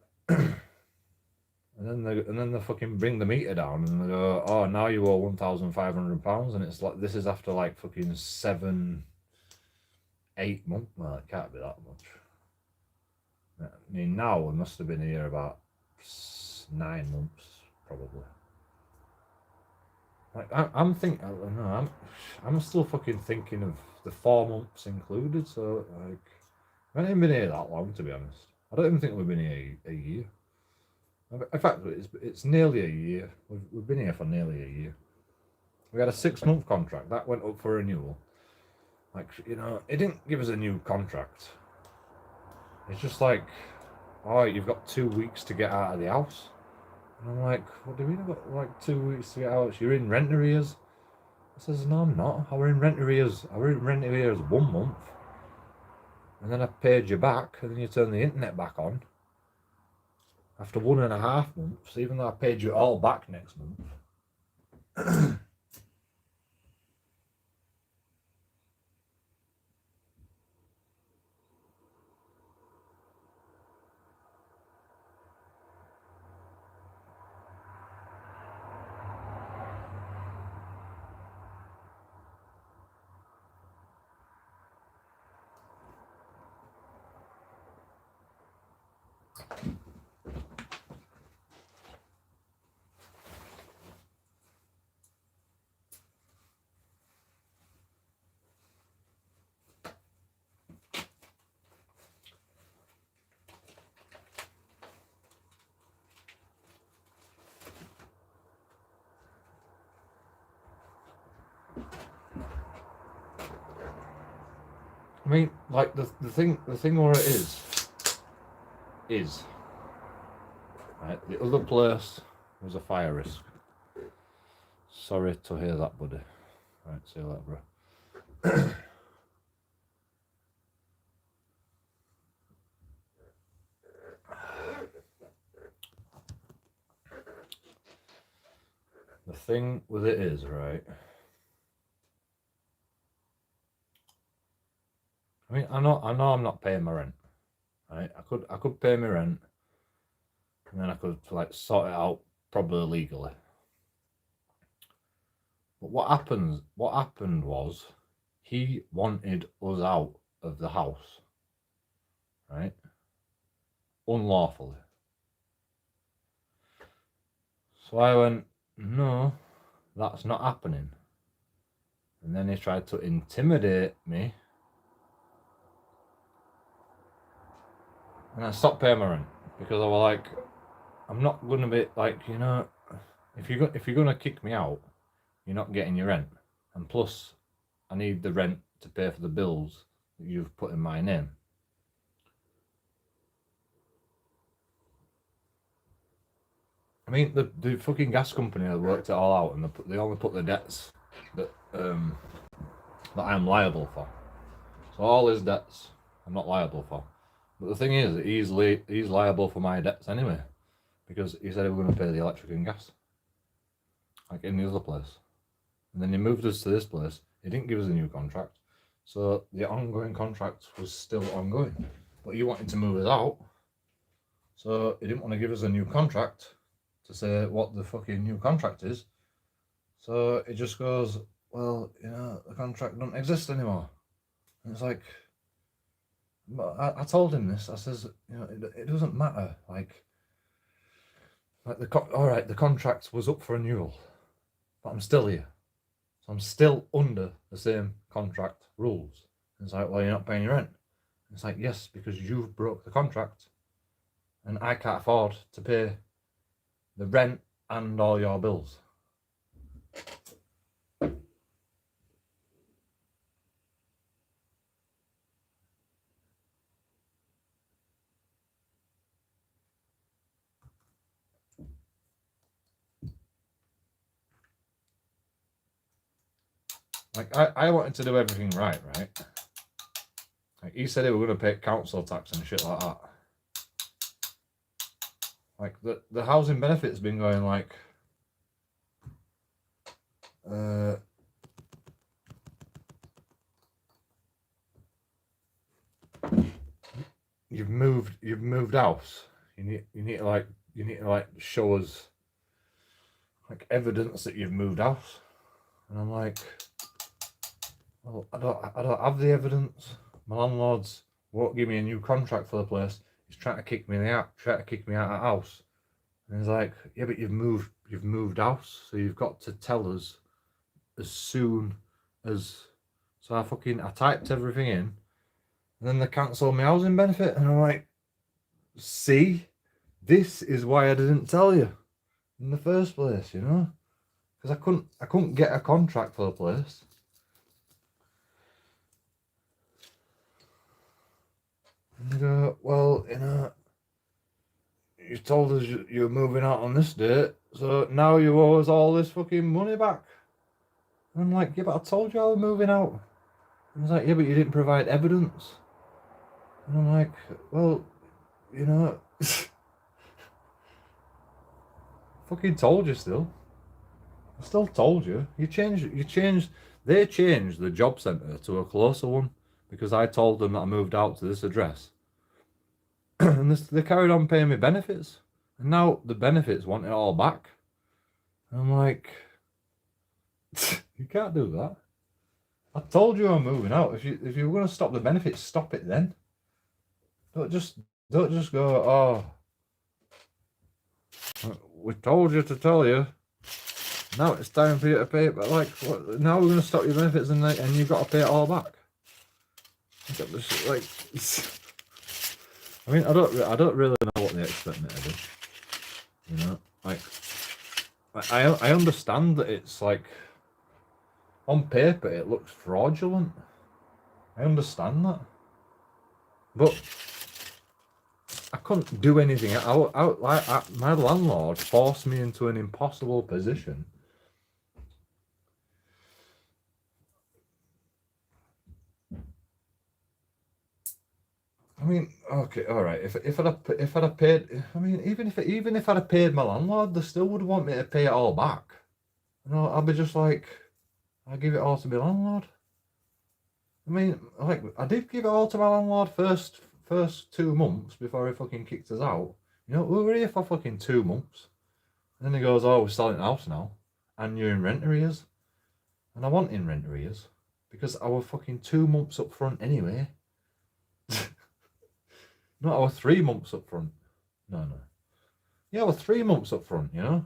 and then they fucking bring the meter down, and they go, oh, now you owe £1,500, and it's like, this is after like fucking 7, 8 months. Well, it can't be that much. I mean, now we must have been here about 9 months, probably. Like I'm thinking, I'm still fucking thinking of the 4 months included. So like, I haven't even been here that long, to be honest. I don't even think we've been here a year. In fact, it's nearly a year. We've been here for nearly a year. We had a 6-month contract that went up for renewal. Like, it didn't give us a new contract. It's just like, oh, you've got 2 weeks to get out of the house. And I'm like, what do you mean I've got like 2 weeks to get out? You're in rent arrears. I says, no, I'm not. I were in rent arrears 1 month. And then I paid you back, and then you turn the internet back on after 1.5 months, even though I paid you all back next month. I mean, like the thing where it is right, the other place was a fire risk. Sorry to hear that, buddy. Right, see you later, bro. The thing with it is, right, I mean, I know I'm not paying my rent, right? I could pay my rent, and then I could like sort it out probably legally. But what happened was, he wanted us out of the house, right? Unlawfully. So I went, no, that's not happening. And then he tried to intimidate me, and I stopped paying my rent, because I was like, I'm not gonna be like, if you're gonna kick me out, you're not getting your rent, and plus, I need the rent to pay for the bills that you've put in my name. I mean, the fucking gas company had worked it all out, and they only put the debts that I'm liable for. So all his debts I'm not liable for. But the thing is, he's liable for my debts anyway, because he said he was going to pay the electric and gas, like in the other place. And then he moved us to this place. He didn't give us a new contract, so the ongoing contract was still ongoing. But he wanted to move us out, so he didn't want to give us a new contract to say what the fucking new contract is. So it just goes, well, you know, the contract doesn't exist anymore. And it's like, but I told him this. I says, you know, it doesn't matter. Like all right, the contract was up for renewal, but I'm still here. So I'm still under the same contract rules. And it's like, well, you're not paying your rent. And it's like, yes, because you've broke the contract, and I can't afford to pay the rent and all your bills. Like, I wanted to do everything right? Like, he said he were going to pay council tax and shit like that. Like, the housing benefit's been going like, you've moved house. You need to show us like evidence that you've moved house. And I'm like, well, I don't have the evidence. My landlords won't give me a new contract for the place. He's trying to kick me out of the house. And he's like, yeah, but you've moved house, so you've got to tell us as soon as. So I typed everything in, and then they cancelled my housing benefit, and I'm like, see, this is why I didn't tell you in the first place, you know, because I couldn't get a contract for the place. And they go, well, you know, you told us you were moving out on this date, so now you owe us all this fucking money back. And I'm like, yeah, but I told you I was moving out. And he's like, yeah, but you didn't provide evidence. And I'm like, well, you know, fucking told you still. I still told you. They changed the job centre to a closer one because I told them that I moved out to this address. And they carried on paying me benefits. And now the benefits want it all back. And I'm like, you can't do that. I told you I'm moving out. If you were going to stop the benefits, stop it then. Don't just go, oh, we told you to tell you. Now it's time for you to pay it. But like, what, now we're going to stop your benefits and you've got to pay it all back. Like, I mean, I don't really know what they expect me to do. You know, like, I understand that it's like, on paper it looks fraudulent. I understand that, but I couldn't do anything. My landlord forced me into an impossible position. I mean, okay, all right. If I'd have paid, I mean, even if I'd have paid my landlord, they still would want me to pay it all back. You know, I'd be just like, I give it all to my landlord. I mean, like, I did give it all to my landlord first 2 months before he fucking kicked us out. You know, we were here for fucking 2 months. And then he goes, oh, we're selling the house now. And you're in rent arrears. And I want in rent arrears. Because I was fucking 2 months up front anyway. No, I was 3 months up front. No. Yeah, I was 3 months up front, you know?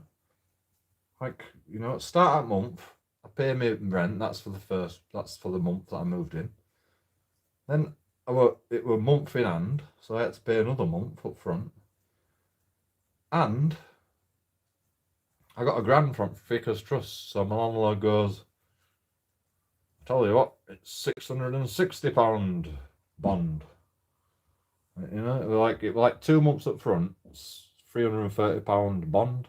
Like, you know, start at month. I pay me rent, that's for the month that I moved in. Then it were month in hand, so I had to pay another month up front. And I got a grant from Vickers Trust, so my landlord goes, I tell you what, it's £660 bond. You know, it was like 2 months up front, it's £330 bond.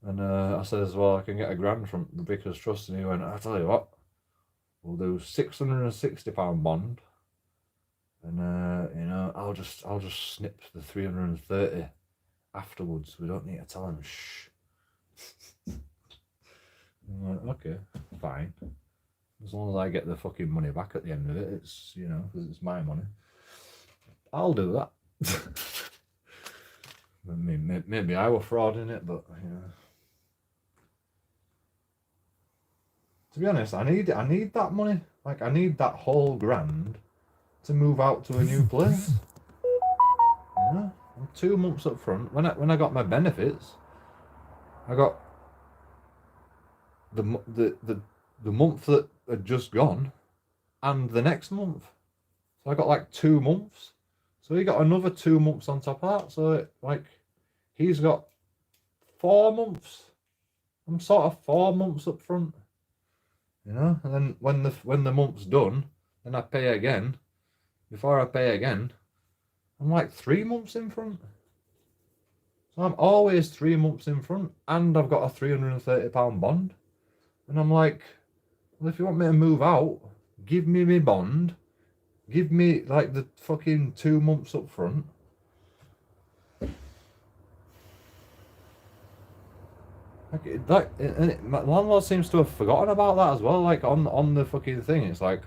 And I says, well, I can get £1,000 from the Vickers Trust. And he went, I tell you what, we'll do £660 bond. And, you know, I'll just snip the 330 afterwards. We don't need to tell him, shh. I'm like, okay, fine. As long as I get the fucking money back at the end of it, it's, you know, because it's my money. I'll do that. I mean, maybe I were frauding it, but, you know. To be honest, I need that money. Like, I need that whole £1,000 to move out to a new place. You know, I'm 2 months up front. When I got my benefits, I got the month that had just gone, and the next month. So I got like 2 months. So he got another 2 months on top of that. So like, he's got 4 months. I'm sort of 4 months up front. You know, and then when the month's done, then I pay again. Before I pay again, I'm like 3 months in front. So I'm always 3 months in front, and I've got a £330 bond. And I'm like, well, if you want me to move out, give me my bond. Give me like the fucking 2 months up front. My landlord seems to have forgotten about that as well. Like on the fucking thing, it's like,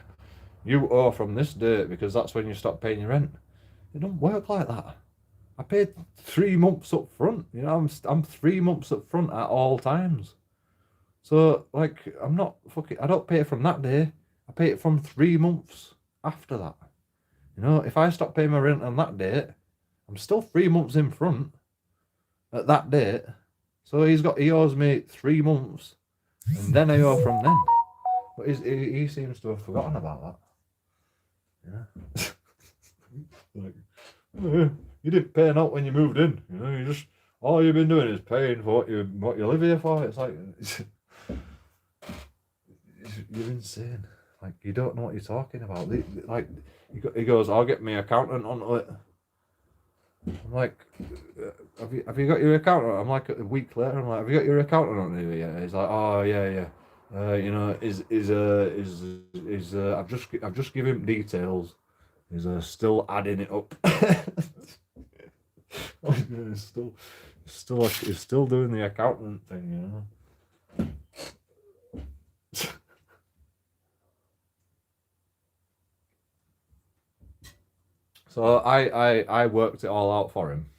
you owe from this date because that's when you stop paying your rent. It don't work like that. I paid 3 months up front. You know, I'm 3 months up front at all times. So like, I don't pay it from that day. I pay it from 3 months after that. You know, if I stop paying my rent on that date, I'm still 3 months in front at that date. So he owes me 3 months, and then I owe from then. But he seems to have forgotten about that. Yeah. Like, you didn't pay out when you moved in. You know, you just, all you've been doing is paying for what you live here for. It's like, you're insane. Like, you don't know what you're talking about. Like, he goes, I'll get my accountant onto it. I'm like, have you got your accountant? I'm like, a week later, I'm like, have you got your accountant on it yet? He's like, oh yeah. You know, I've just given him details. He's still adding it up. He's still doing the accountant thing, you know. So I worked it all out for him.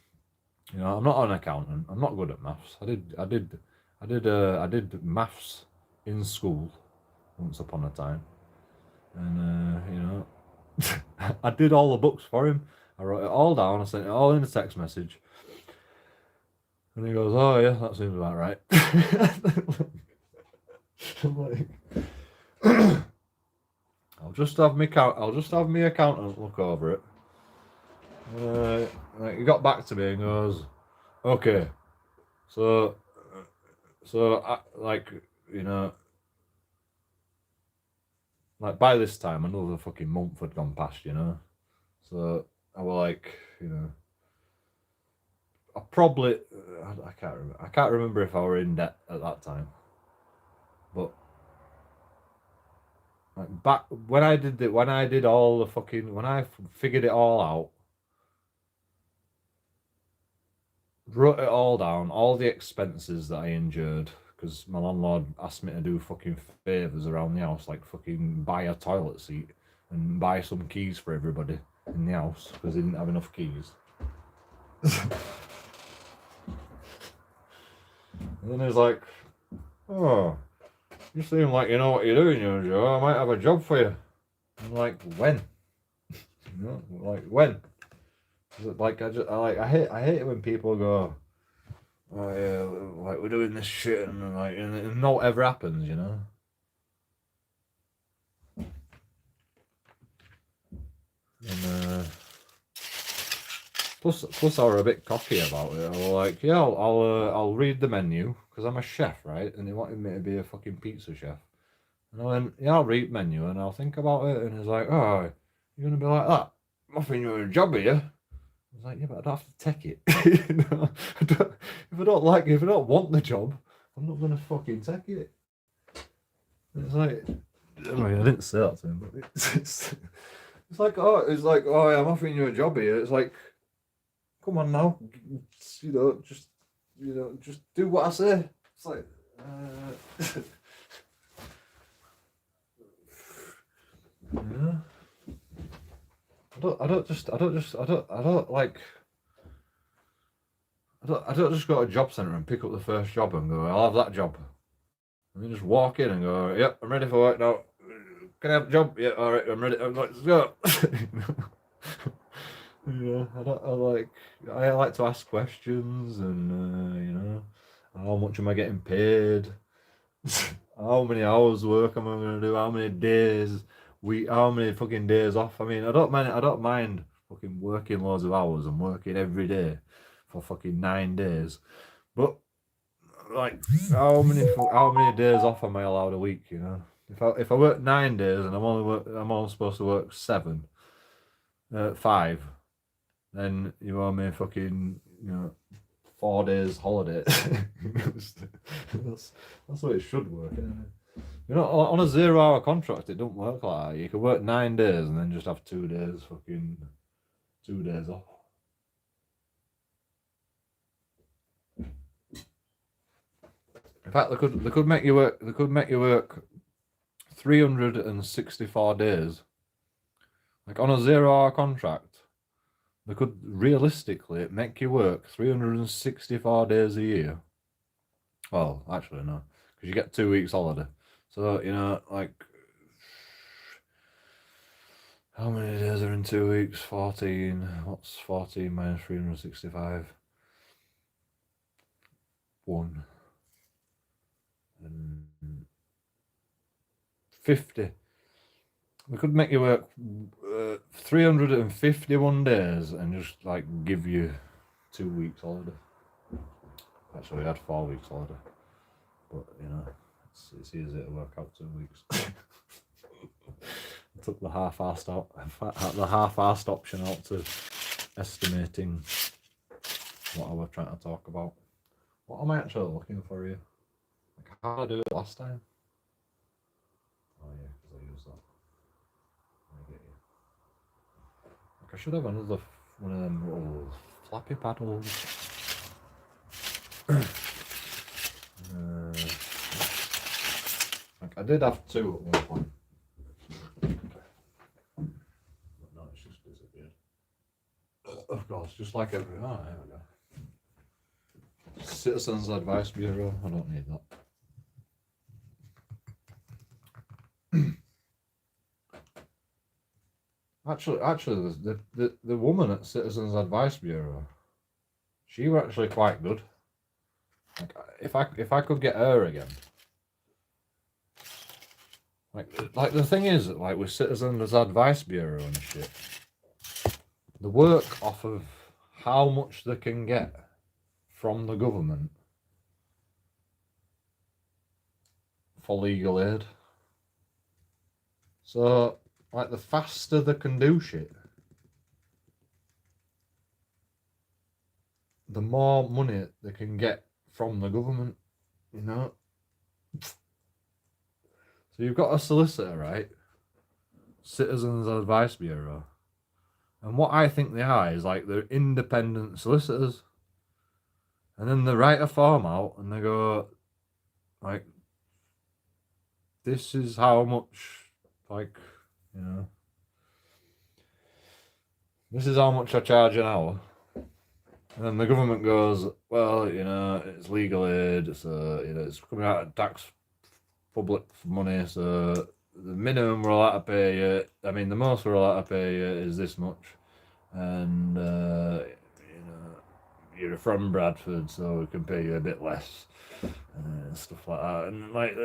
You know, I'm not an accountant. I'm not good at maths. I did maths in school once upon a time, and you know, I did all the books for him. I wrote it all down. I sent it all in a text message, and he goes, "Oh yeah, that seems about right." I'm like, I'll just have my accountant look over it. Like, he got back to me and goes, okay, so like, you know, like by this time another fucking month had gone past, you know. So I was like, you know, I can't remember if I were in debt at that time, but like back when I figured it all out, wrote it all down, all the expenses that I endured, because my landlord asked me to do fucking favours around the house, like fucking buy a toilet seat and buy some keys for everybody in the house, because he didn't have enough keys. And then he's like, oh, you seem like you know what you're doing, you know, Joe. I might have a job for you. I'm like, when? You know, like, when? Like, I hate it when people go, oh yeah, like we're doing this shit, and like, and not ever happens, you know. And plus I were a bit cocky about it. I was like, yeah, I'll read the menu, because I'm a chef, right? And they wanted me to be a fucking pizza chef. And I went, yeah, I'll read menu and I'll think about it. And he's like, oh, you're gonna be like that? I'm offering you a job here. I was like, yeah, but I don't have to take it. You know, if I don't want the job, I'm not gonna fucking take it. It's like, I mean, I didn't say that to him, but it's like, oh, I'm offering you a job here. It's like, come on now, just do what I say. It's like, yeah. I don't just go to a job centre and pick up the first job and go, I'll have that job. And then just walk in and go, yep, I'm ready for work now. Can I have a job? Yeah, all right, I'm ready. I'm like, let's go. Yeah, I like to ask questions and how much am I getting paid? How many hours work am I going to do? How many days? How many fucking days off? I mean, I don't mind fucking working loads of hours and working every day for fucking 9 days. But like, how many days off am I allowed a week? If I work 9 days and I'm only supposed to work 5, then you owe me fucking 4 days holiday. that's the way it should work. On a 0-hour contract, it don't work like that. You can work 9 days and then just have 2 days off. In fact, they could make you work 364 days. Like on a 0-hour contract, they could realistically make you work 364 days a year. Well, actually no, because you get 2 weeks holiday. So like, how many days are in 2 weeks? 14. What's 14 minus 365? 1. And 50. We could make you work 351 days and just like give you 2 weeks holiday. Actually, we had 4 weeks holiday, but it's easy to work out 2 weeks. I took the half-assed option out to estimating what I was trying to talk about. What am I actually looking for here? Like, how did I do it last time? Oh yeah, because I used that. I get you. Like, I should have another one of them little flappy paddles. Like, I did have 2 at one point. But no, it's just disappeared. Of course, just like every. Oh, there we go. Citizens Advice Bureau. I don't need that. Actually, the woman at Citizens Advice Bureau, she was actually quite good. Like, if I could get her again. Like the thing is, like with Citizens Advice Bureau and shit, they work off of how much they can get from the government for legal aid. So, like, the faster they can do shit, the more money they can get from the government, So you've got a solicitor, right? Citizens Advice Bureau. And what I think they are is like they're independent solicitors. And then they write a form out and they go, like, this is how much, like, this is how much I charge an hour. And then the government goes, well, it's legal aid, so, it's coming out of tax public money, so the minimum we're allowed to pay you, I mean, the most we're allowed to pay you is this much. And, you're from Bradford, so we can pay you a bit less. And stuff like that. And, like,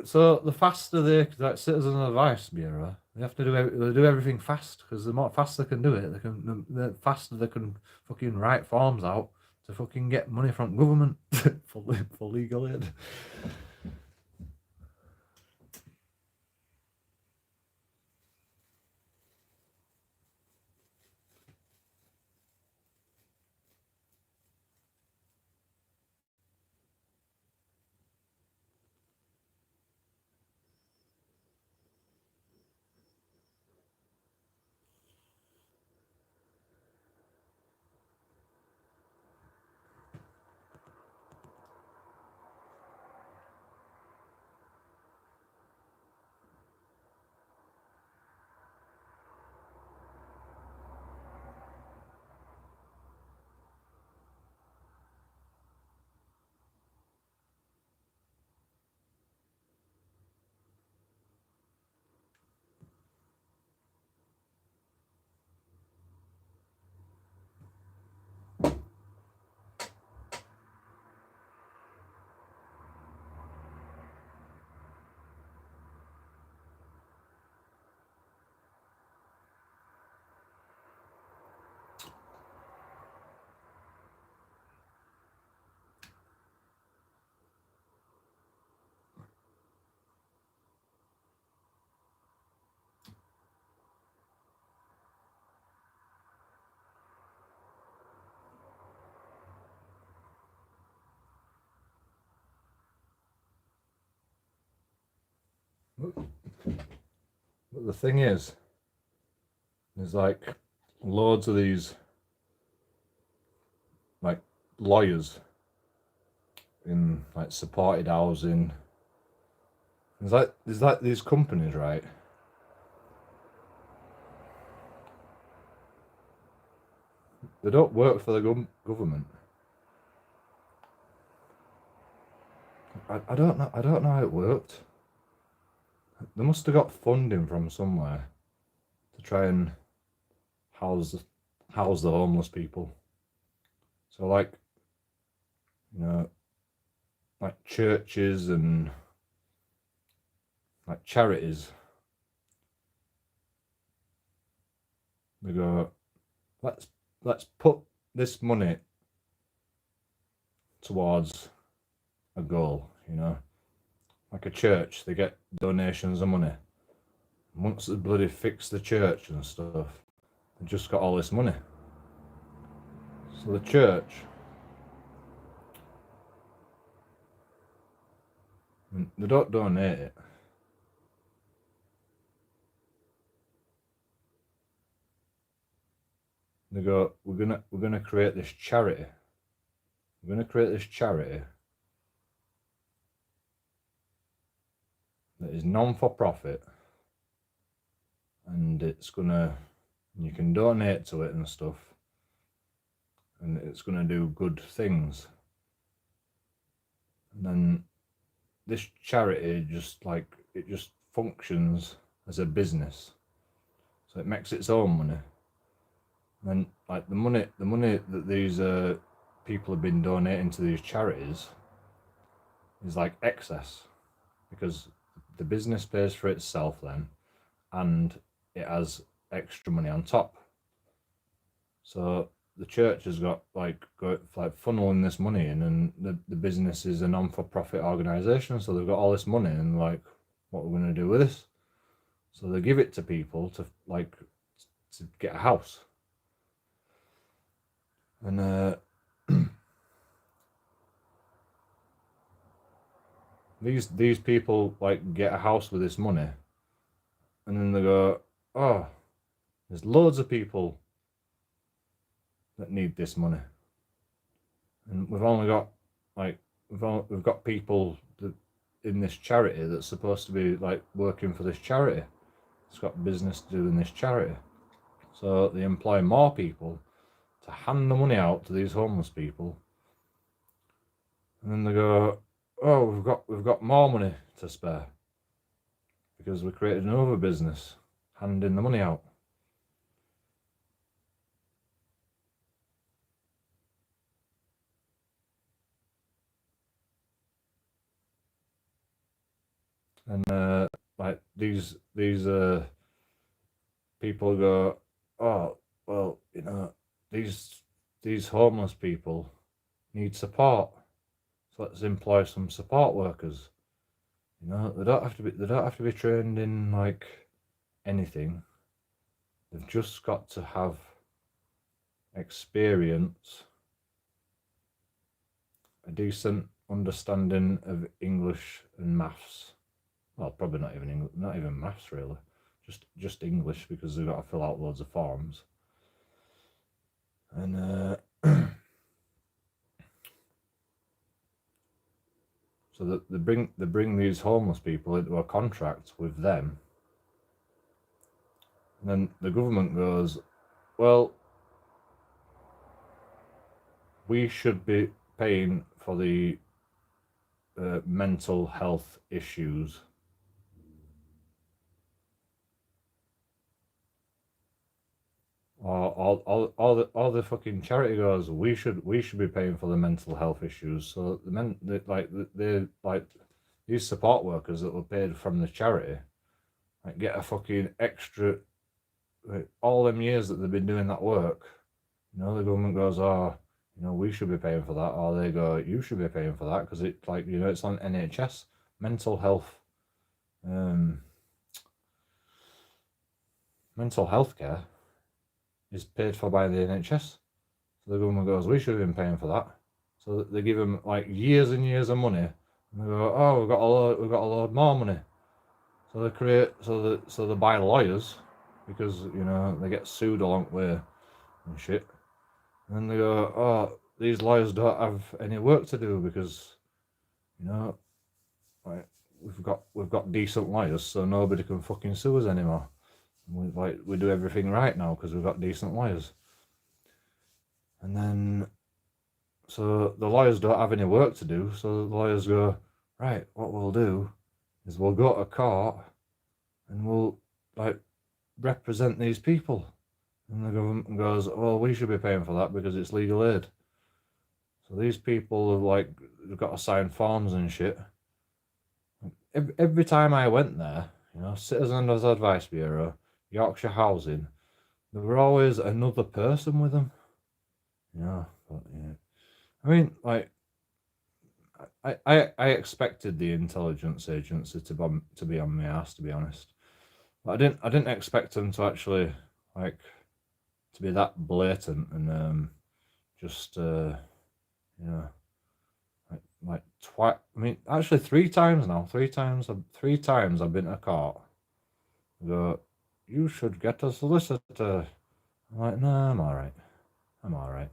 so the faster like Citizen Advice Bureau, they have to do everything fast, because the more fast they can do it, the faster they can fucking write forms out to fucking get money from government for legal aid. But the thing is, there's like loads of these like lawyers in like supported housing. There's like these companies, right? They don't work for the government. I don't know. I don't know how it worked. They must have got funding from somewhere to try and house the homeless people. So like, you know, like churches and like charities, they go, let's put this money towards a goal, you know. Like a church, they get donations of money. Once they bloody fix the church and stuff, they just got all this money. So the church, they don't donate it. They go, we're gonna create this charity. We're gonna create this charity that is non-for-profit, and you can donate to it and stuff, and it's gonna do good things. And then this charity just functions as a business, so it makes its own money. And then like the money that these people have been donating to these charities is like excess, because the business pays for itself then, and it has extra money on top. So the church has got like funneling this money in, and the business is a non-for-profit organization, so they've got all this money, and like, what we're going to do with this? So they give it to people to get a house. And these people like get a house with this money, and then they go, oh, there's loads of people that need this money, and we've only got we've got people that in this charity that's supposed to be like working for this charity. It's got business to do in this charity, so they employ more people to hand the money out to these homeless people, and then they go, oh, we've got more money to spare because we created another business handing the money out. And like these people go, oh well, you know, these homeless people need support, so let's employ some support workers. You know, they don't have to be trained in like anything. They've just got to have experience, a decent understanding of English and maths. Well, probably not even maths really, just English, because they've got to fill out loads of forms. And so that they bring these homeless people into a contract with them, and then the government goes, well, we should be paying for the mental health issues. All the fucking charity goes, we should be paying for the mental health issues. So these support workers that were paid from the charity, like, get a fucking extra, like, all them years that they've been doing that work. You know, the government goes, oh, you know, we should be paying for that, or they go, you should be paying for that, because it, like, you know, it's on NHS. Mental health care is paid for by the NHS. So the government goes, we should have been paying for that. So they give them like years and years of money, and they go, oh, we've got a load more money. So they create, so they buy lawyers because, you know, they get sued along the way and shit. And then they go, oh, these lawyers don't have any work to do because, you know, like we've got decent lawyers, so nobody can fucking sue us anymore. We do everything right now because we've got decent lawyers. And then, so the lawyers don't have any work to do, so the lawyers go, right, what we'll do is we'll go to court and we'll, like, represent these people. And the government goes, well, we should be paying for that because it's legal aid. So these people have, like, they've got to sign forms and shit. Every time I went there, you know, Citizens Advice Bureau, Yorkshire Housing, there were always another person with them. You know, but yeah. I mean, like, I expected the intelligence agency to be on my ass, to be honest. But I didn't expect them to actually, like, to be that blatant and just you know, like twice. I mean, actually, three times now. Three times I've been to court. They go, you should get a solicitor. I'm like, no, I'm all right. I'm all right.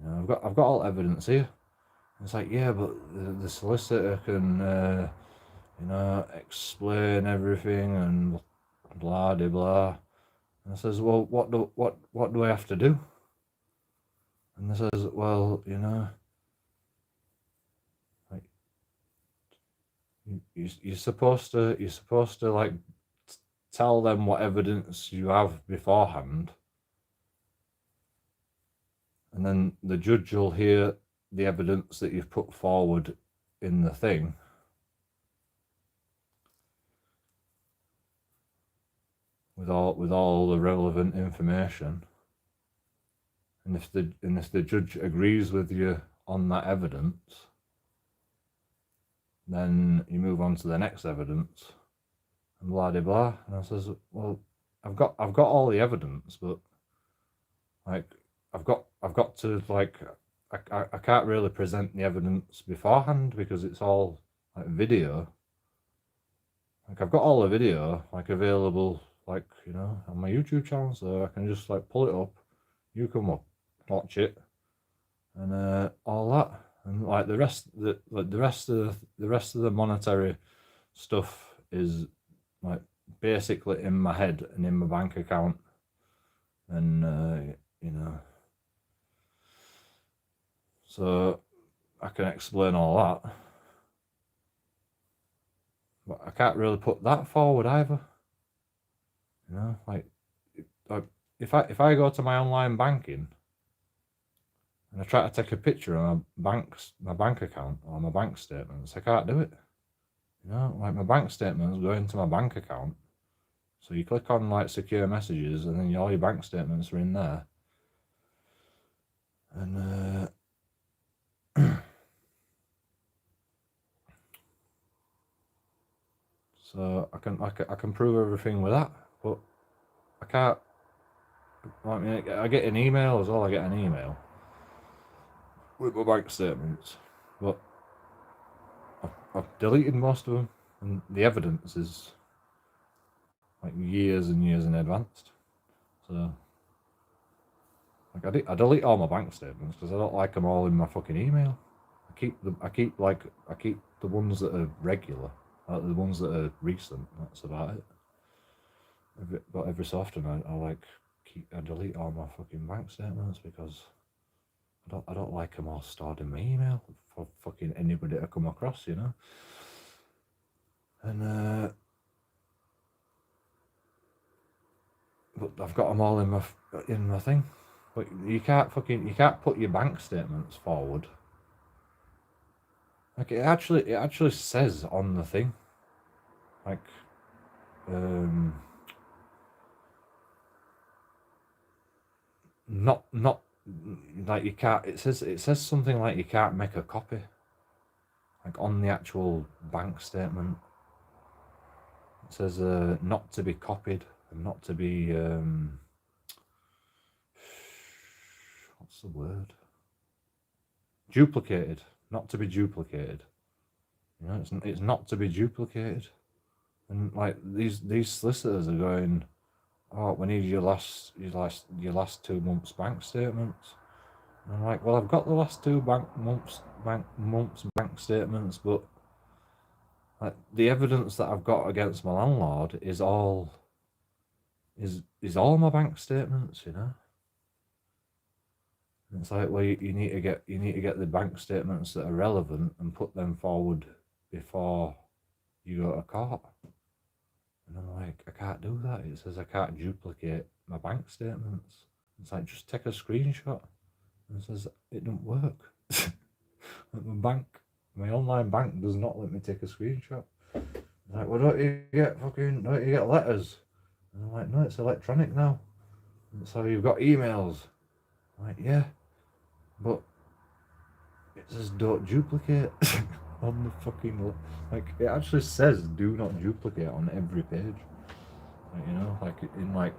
You know, I've got all evidence here. It's like, yeah, but the solicitor can, you know, explain everything and blah de blah. And I says, well, what do I have to do? And they says, well, you know, like you're supposed to like tell them what evidence you have beforehand, and then the judge will hear the evidence that you've put forward in the thing. With all the relevant information, and if the judge agrees with you on that evidence, then you move on to the next evidence, and blah de blah. And I says, well, I've got all the evidence, but like I've got to, like, I can't really present the evidence beforehand because it's all like video. Like, I've got all the video, like, available, like, you know, on my YouTube channel, so I can just, like, pull it up. You can watch it, and all that, and like the rest of the monetary stuff is, like, basically in my head and in my bank account, and you know, so I can explain all that. But I can't really put that forward either. You know, like if I go to my online banking and I try to take a picture of my bank account or my bank statements, I can't do it. You know, like, my bank statements go into my bank account. So you click on, like, secure messages, and then all your bank statements are in there. And so I can prove everything with that, but I can't. I mean, I get an email as well. I get an email with my bank statements, but I've deleted most of them, and the evidence is, like, years and years in advance. So, like, I delete all my bank statements because I don't like them all in my fucking email. I keep the ones that are regular, like the ones that are recent. That's about it. But every so often I delete all my fucking bank statements because I don't like them all stored in my email for fucking anybody to come across, you know. And but I've got them all in my thing. But you can't put your bank statements forward. Like, it actually says on the thing, like, not like, you can't. It says something like you can't make a copy, like, on the actual bank statement. It says not to be copied and not to be what's the word? Duplicated. Not to be duplicated. You know, it's not to be duplicated. And like these solicitors are going, oh, we need your last 2 months bank statements. And I'm like, well, I've got the last 2 months bank statements, but like the evidence that I've got against my landlord is all my bank statements, you know. And it's like, well, you need to get the bank statements that are relevant and put them forward before you go to court. And I'm like, I can't do that. It says I can't duplicate my bank statements. It's like, just take a screenshot. And it says it don't work. My online bank does not let me take a screenshot. It's like, well, don't you get letters? And I'm like, no, it's electronic now. And so you've got emails. I'm like, yeah, but it says don't duplicate on the fucking, like, it actually says do not duplicate on every page. Like, you know, like in like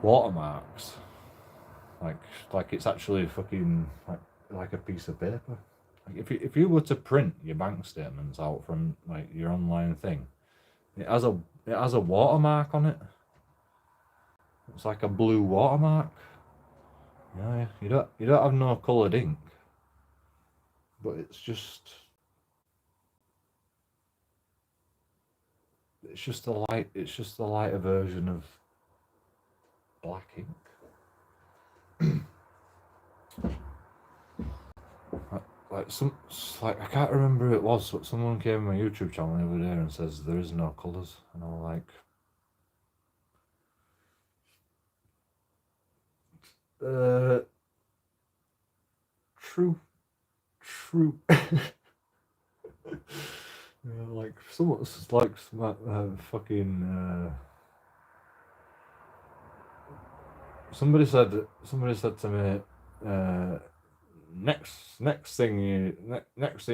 watermarks. Like it's actually fucking like a piece of paper. Like if you were to print your bank statements out from like your online thing, it has a watermark on it. It's like a blue watermark. Yeah, you don't have no coloured ink, but it's just a lighter version of black ink. I can't remember who it was, but someone came on my YouTube channel the other day and says there is no colours, and I was like, true. You know, like someone's like fucking. Somebody said to me, next thing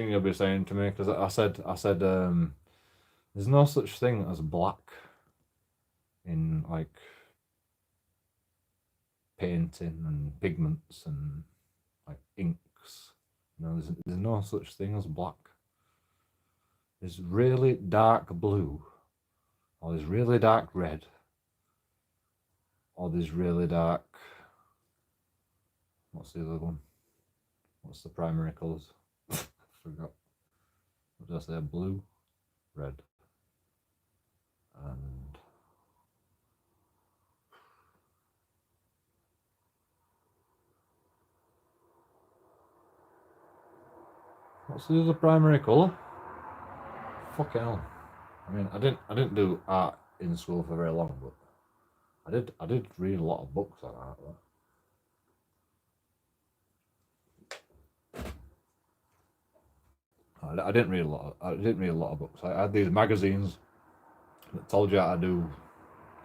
you'll be saying to me, because I said there's no such thing as black in like painting and pigments and like inks. You know, there's no such thing as black. There's really dark blue, or there's really dark red, or there's really dark. What's the other one? What's the primary colours? I forgot. What did I say? Blue, red, and what's the other primary colour? Fucking hell. I mean, I didn't do art in school for very long, but I did read a lot of books on art. I didn't read a lot. I didn't read a lot of books. I had these magazines that told you how to do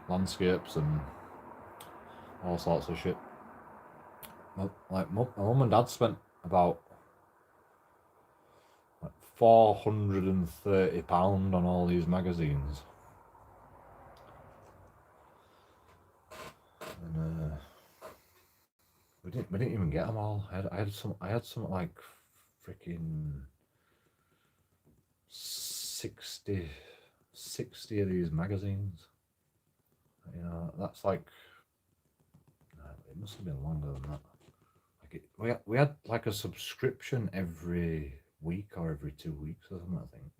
landscapes and all sorts of shit. Like my mum and dad spent about like £430 on all these magazines, and we didn't even get them all. I had some like freaking 60 of these magazines. You know, that's like, it must have been longer than that. Like we had like a subscription every week or every 2 weeks or something, I think.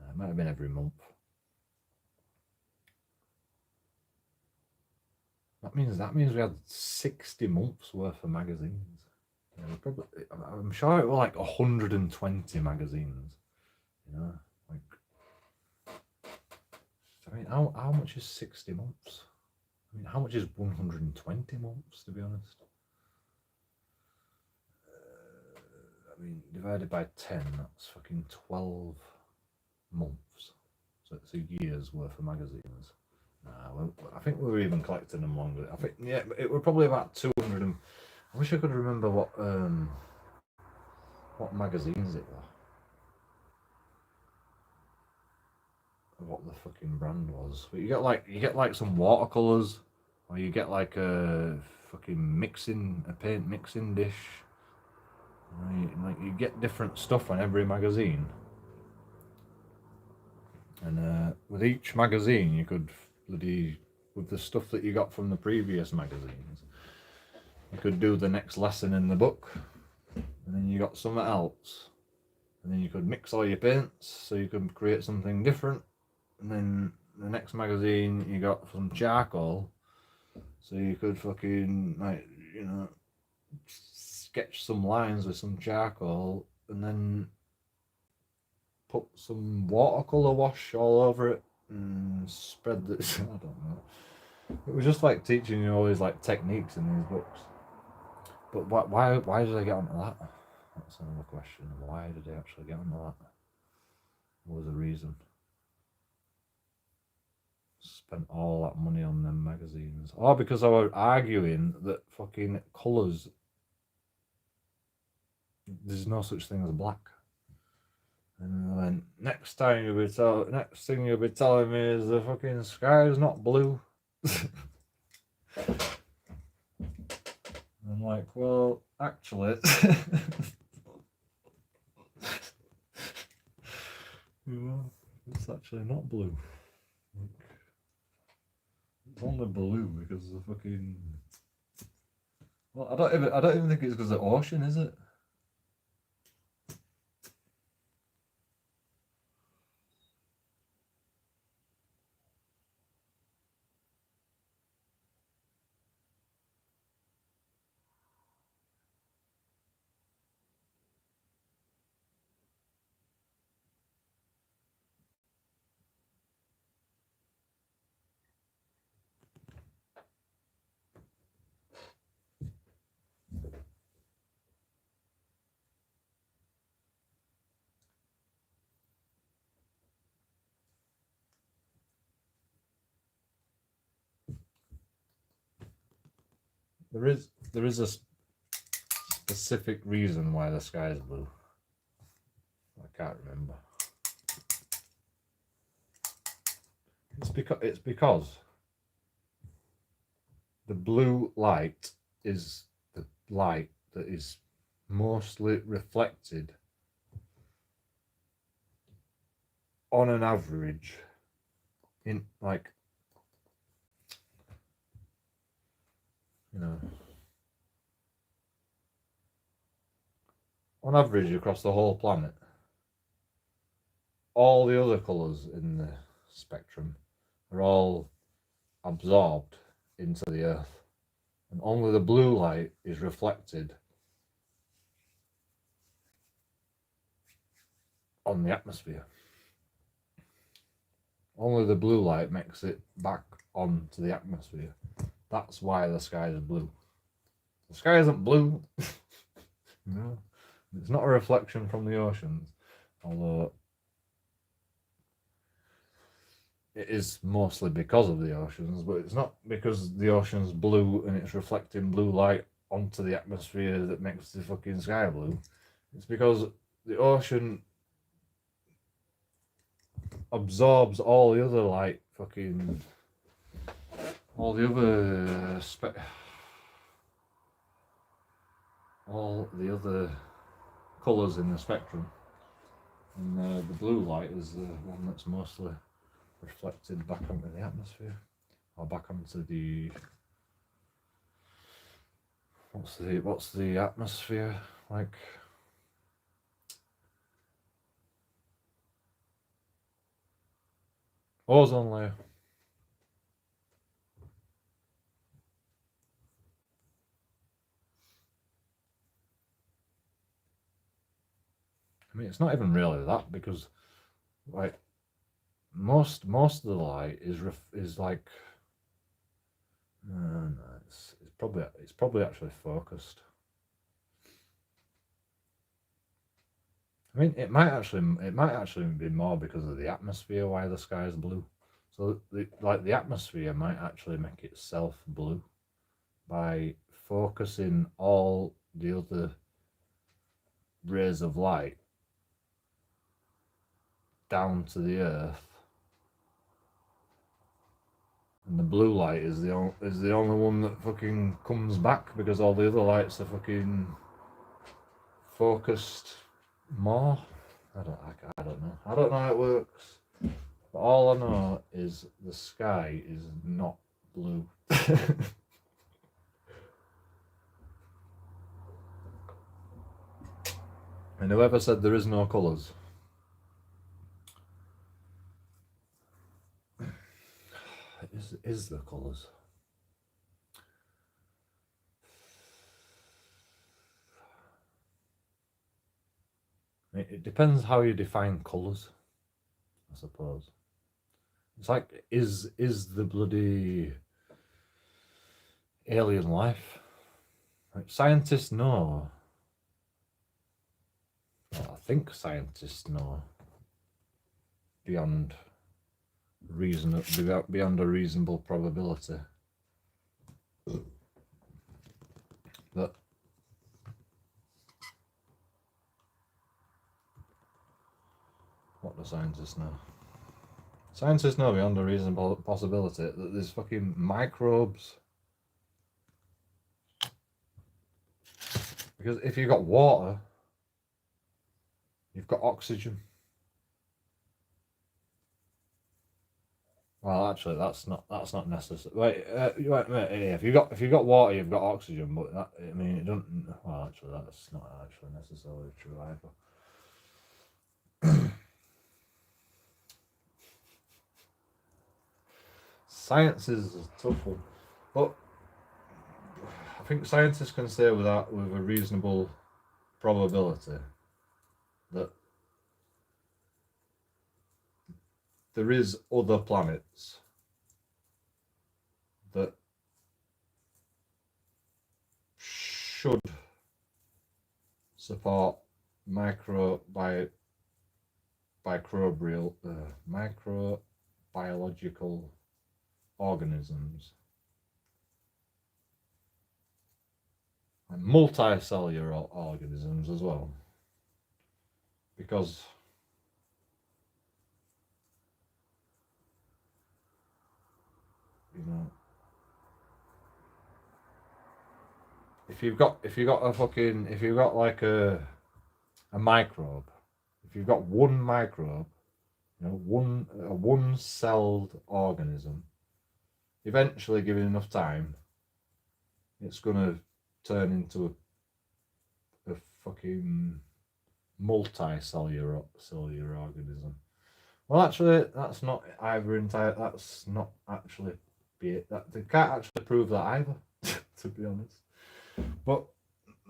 It might have been every month. That means we had 60 months worth of magazines. You know, I'm sure it were like 120 magazines. You know, like, I mean, how much is 60 months? I mean, how much is 120 months, to be honest? I mean, divided by 10, that's fucking 12 months. So it's a year's worth of magazines. Well, I think we were even collecting them longer. I think, yeah, it were probably about 200. I wish I could remember what magazines it were. What the fucking brand was. But you get like some watercolors, or you get like a fucking paint mixing dish. You get different stuff on every magazine. And with each magazine, you could bloody, with the stuff that you got from the previous magazines, you could do the next lesson in the book, and then you got something else, and then you could mix all your paints so you could create something different, and then the next magazine you got some charcoal, so you could fucking, like, you know, sketch some lines with some charcoal, and then put some watercolor wash all over it and spread this. I don't know. It was just like teaching you all these like techniques in these books. But why did I get onto that? That's another question. Why did I actually get onto that? What was the reason? Spent all that money on them magazines. Or because I was arguing that fucking colours, there's no such thing as black. And then next thing you'll be telling me is the fucking sky is not blue. I'm like, well, actually, it's actually not blue. It's only blue because the fucking. Well, I don't even think it's because of the ocean, is it? There is a specific reason why the sky is blue. I can't remember. It's because the blue light is the light that is mostly reflected on an average in, like, you know, on average across the whole planet. All the other colours in the spectrum are all absorbed into the earth, and only the blue light is reflected on the atmosphere. Only the blue light makes it back onto the atmosphere. That's why the sky is blue. The sky isn't blue. No, it's not a reflection from the oceans, although it is mostly because of the oceans, but it's not because the ocean's blue and it's reflecting blue light onto the atmosphere that makes the fucking sky blue. It's because the ocean absorbs all the other light, fucking all the other all the other colours in the spectrum, and the blue light is the one that's mostly reflected back onto the atmosphere, or back onto the what's the atmosphere like? Ozone layer. I mean, it's not even really that, because like most of the light is like no, it's probably actually focused. I mean, it might actually be more because of the atmosphere why the sky is blue. So the atmosphere might actually make itself blue by focusing all the other rays of light down to the earth, and the blue light is the only one that fucking comes back because all the other lights are fucking focused more. I don't know. I don't know how it works. But all I know is the sky is not blue. And whoever said there is no colours, is the colours. It depends how you define colours, I suppose. It's like, is the bloody alien life? Like, scientists know. Well, I think scientists know beyond a reasonable probability that what do scientists know? Scientists know beyond a reasonable possibility that there's fucking microbes. Because if you've got water, you've got oxygen. Well, actually, that's not necessary. Wait, if you got water, you've got oxygen. But that, I mean, it doesn't. Well, actually, that's not actually necessarily true either. Science is a tough one, but I think scientists can say with a reasonable probability that there is other planets that should support microbiological organisms and multicellular organisms as well, because you know, if you've got like a microbe, if you've got one microbe, you know, one celled organism, eventually, given enough time, it's gonna turn into a fucking multicellular organism. Well, actually, that's not either entire. That's not actually that they can't actually prove that either, to be honest. But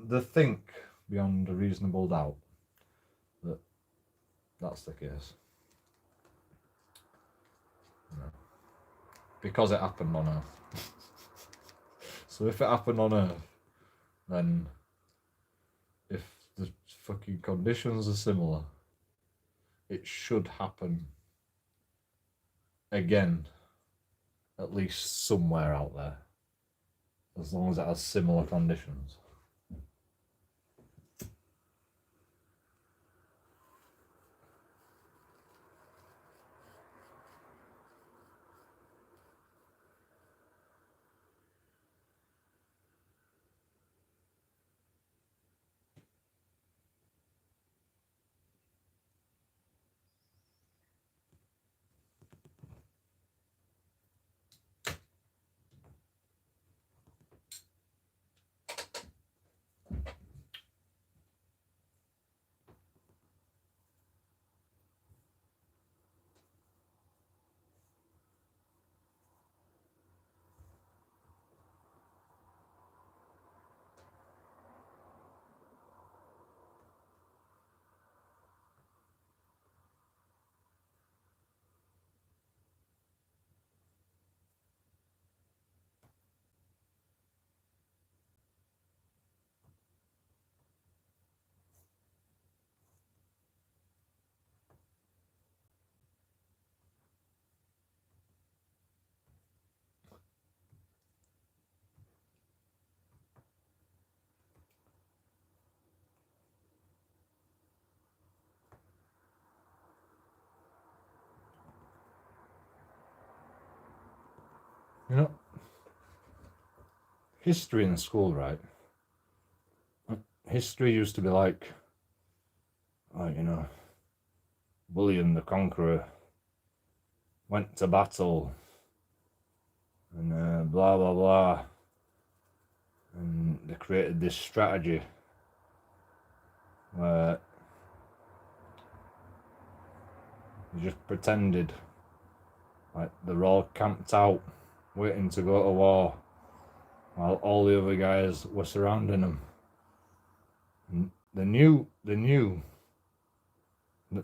they think beyond a reasonable doubt that that's the case. Yeah. Because it happened on Earth. So if it happened on Earth, then if the fucking conditions are similar, it should happen again, at least somewhere out there, as long as it has similar conditions. You know, history in school, right? History used to be like you know, William the Conqueror went to battle, and blah blah blah, and they created this strategy where they just pretended like they're all camped out waiting to go to war while all the other guys were surrounding them. And they knew that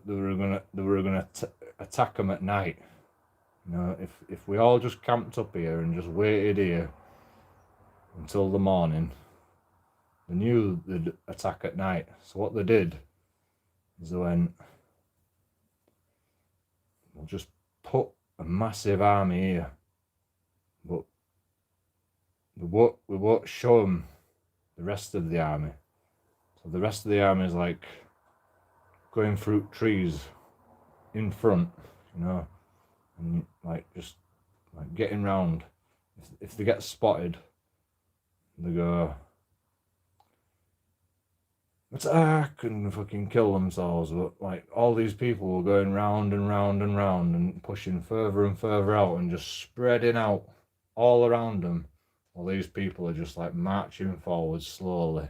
they were gonna attack them at night. You know, if we all just camped up here and just waited here until the morning, they knew they'd attack at night. So what they did is they went, we'll just put a massive army here, but we won't show them the rest of the army. So the rest of the army is like going through trees in front, you know, and like just like getting round. If they get spotted, they go attack and fucking kill themselves. But like all these people were going round and round and round and pushing further and further out and just spreading out all around them, while these people are just like marching forward slowly,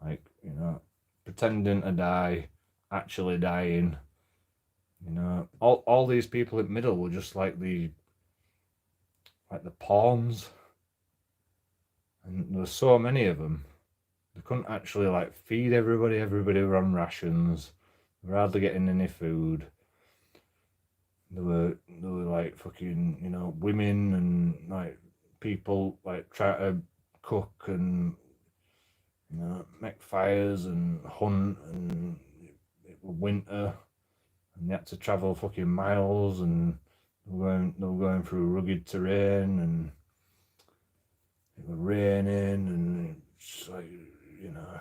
like, you know, pretending to die, actually dying. You know, all these people in the middle were just like the pawns, and there were so many of them. They couldn't actually like feed everybody. Everybody were on rations. They were hardly getting any food. There were like fucking, you know, women and like people like try to cook and, you know, make fires and hunt, and it was winter and they had to travel fucking miles, and they were going through rugged terrain, and it was raining, and it's like, you know,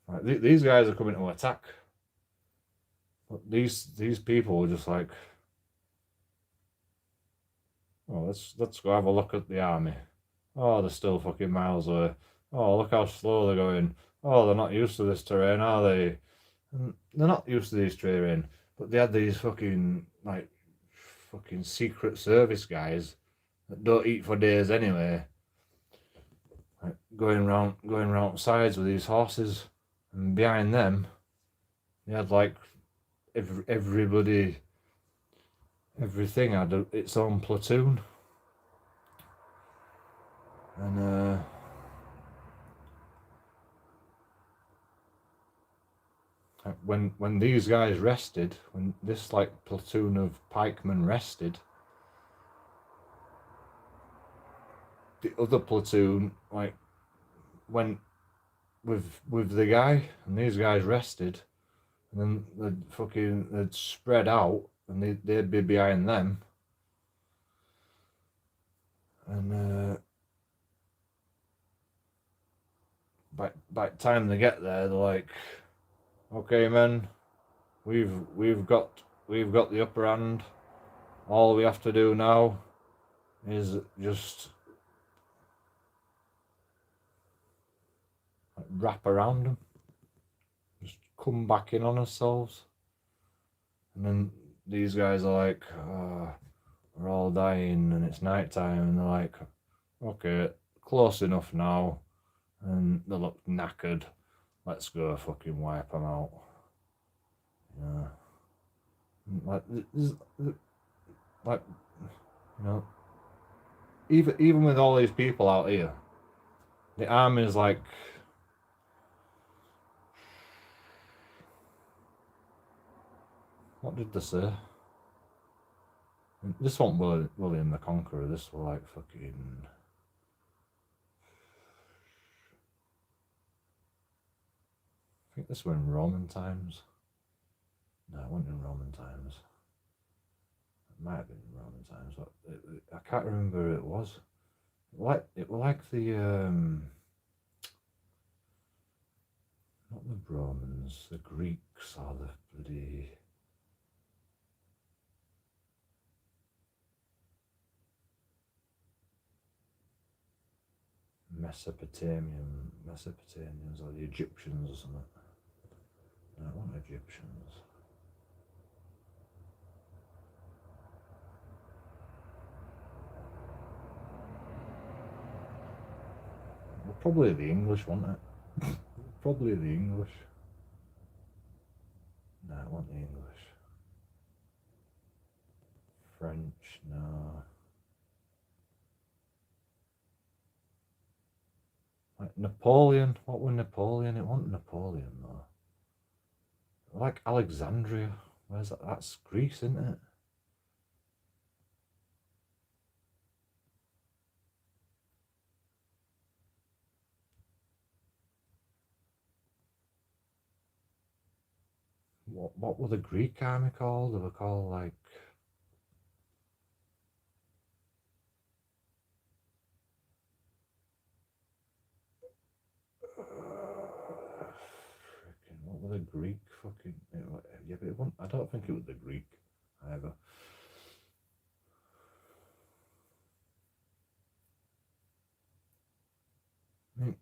like these guys are coming to attack, but these people were just like, oh, let's go have a look at the army. Oh, they're still fucking miles away. Oh, look how slow they're going. Oh, they're not used to this terrain, are they? And they're not used to these terrain, but they had these fucking like fucking secret service guys that don't eat for days anyway, like going round sides with these horses, and behind them they had like everything had its own platoon, and when these guys rested, when this like platoon of pikemen rested, the other platoon like went with the guy, and these guys rested, and then they'd spread out, and they'd be behind them, and by the time they get there, they're like, okay, men, we've got the upper hand. All we have to do now is just wrap around them, just come back in on ourselves. And then these guys are like, we're all dying and it's night time, and they're like, okay, close enough now, and they look knackered, let's go fucking wipe them out. Yeah, like you know, even with all these people out here, the army is like, what did they say? This wasn't William the Conqueror. This was like fucking, I think this was in Roman times. No, it wasn't in Roman times. It might have been in Roman times, but I can't remember who it was. It was like the not the Romans, the Greeks, or the bloody Mesopotamians, or the Egyptians or something. No, it wasn't Egyptians. Probably the English, wasn't it? Probably the English. No, it wasn't the English. French, no. Like Napoleon. What was Napoleon? It wasn't Napoleon though. Like Alexandria. Where's that? That's Greece, isn't it? What were the Greek army called? They were called like freaking what were the Greek fucking yeah, but it wasn't, I don't think it was the Greek either.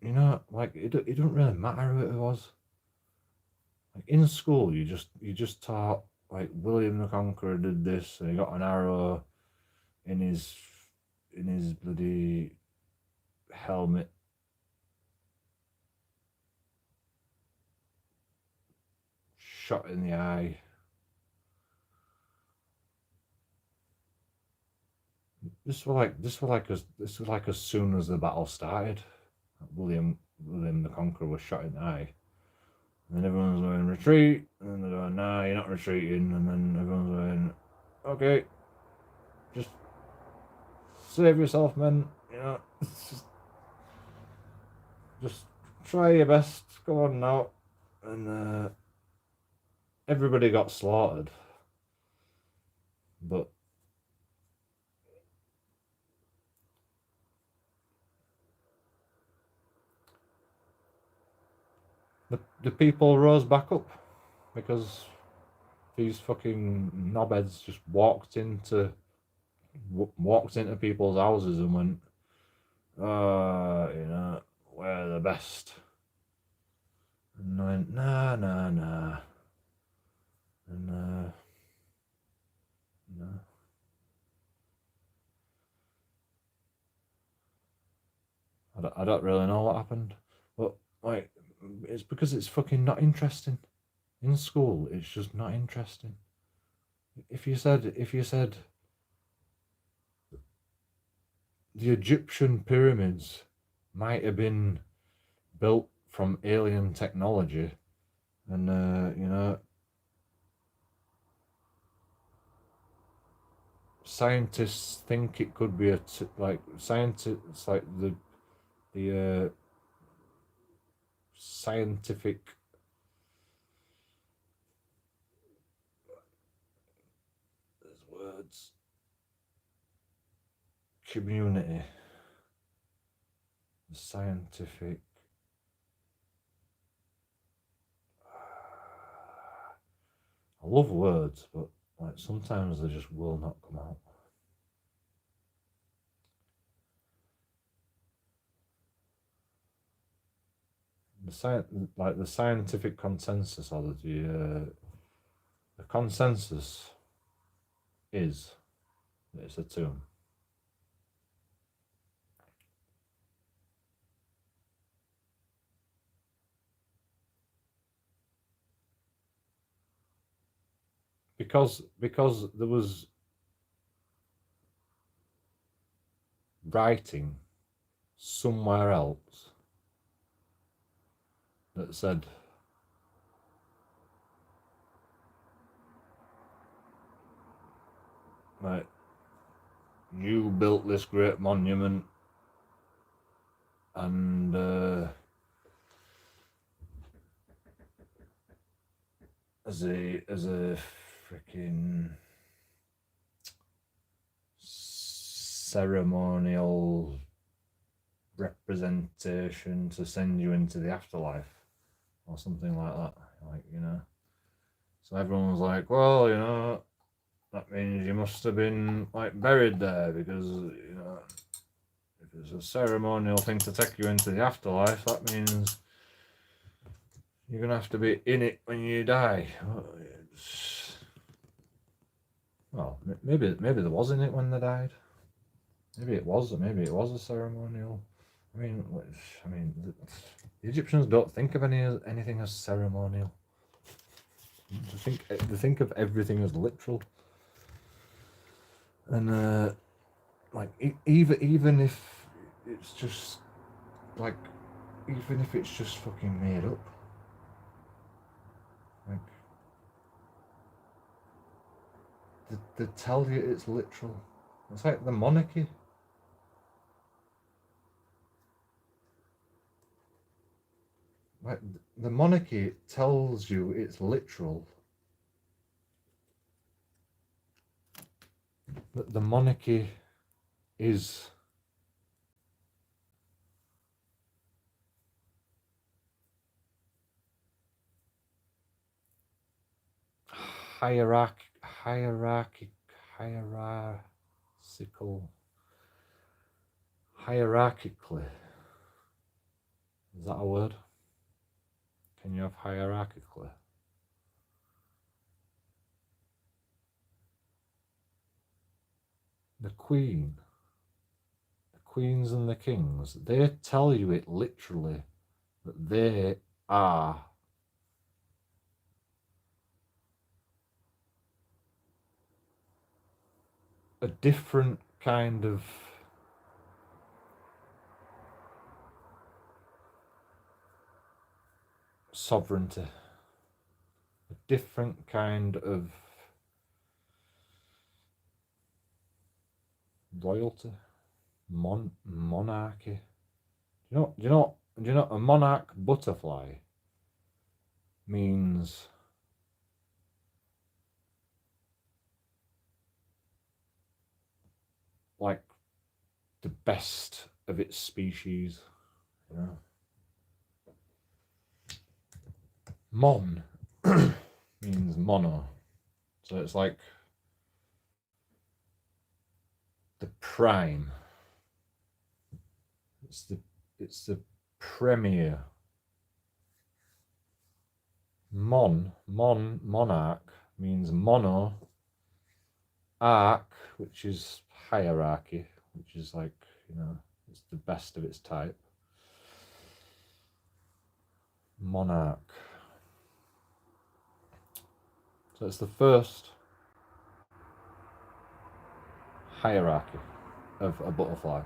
You know, like it doesn't really matter who it was. Like in school, you just taught like William the Conqueror did this, and he got an arrow in his bloody helmet. Shot in the eye. This was like as soon as the battle started. William the Conqueror was shot in the eye. And then everyone's going, retreat. And then they're going, nah, you're not retreating. And then everyone's going, okay, just save yourself, men. You know, just try your best. Go on now. And everybody got slaughtered. But the people rose back up because these fucking knobheads just walked into people's houses and went, you know, we're the best. And I went, nah. And no. I don't really know what happened, but like, it's because it's fucking not interesting. In school, it's just not interesting. If you said the Egyptian pyramids might have been built from alien technology, and you know, scientists think it could be like scientists like the scientific words community, the scientific I love words, but like sometimes they just will not come out. The scientific consensus, or the consensus is that it's a tomb. Because there was writing somewhere else that said like, you built this great monument and as a freaking ceremonial representation to send you into the afterlife or something like that, like, you know. So everyone was like, well, you know, that means you must have been like buried there, because, you know, if it's a ceremonial thing to take you into the afterlife, that means you're gonna have to be in it when you die. Well, maybe there was in it when they died. Maybe it was a ceremonial I mean, the Egyptians don't think of anything as ceremonial. They think of everything as literal. And like even if it's just like, even if it's just fucking made up, like they tell you it's literal. It's like the monarchy. Like the monarchy tells you it's literal. That the monarchy is hierarchically. Is that a word? Can you have hierarchically? The queens and the kings, they tell you it literally, that they are a different kind of sovereignty, a different kind of royalty, monarchy. Do you know a monarch butterfly means like the best of its species, you know? Mon means mono, so it's like the prime. It's the premier. Monarch means mono. Arc, which is hierarchy, which is like, you know, it's the best of its type. Monarch. So it's the first hierarchy of a butterfly.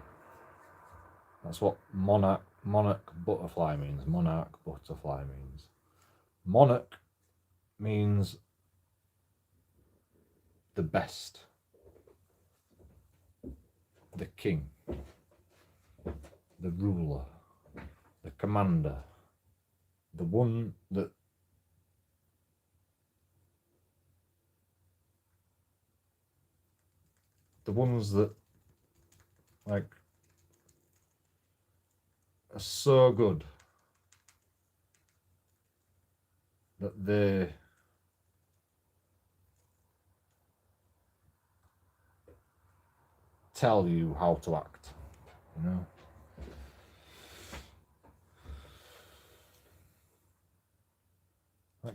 That's what monarch butterfly means. Monarch butterfly means. Monarch means the best, the king, the ruler, the commander, the one that the ones that like are so good that they tell you how to act, you know. Like,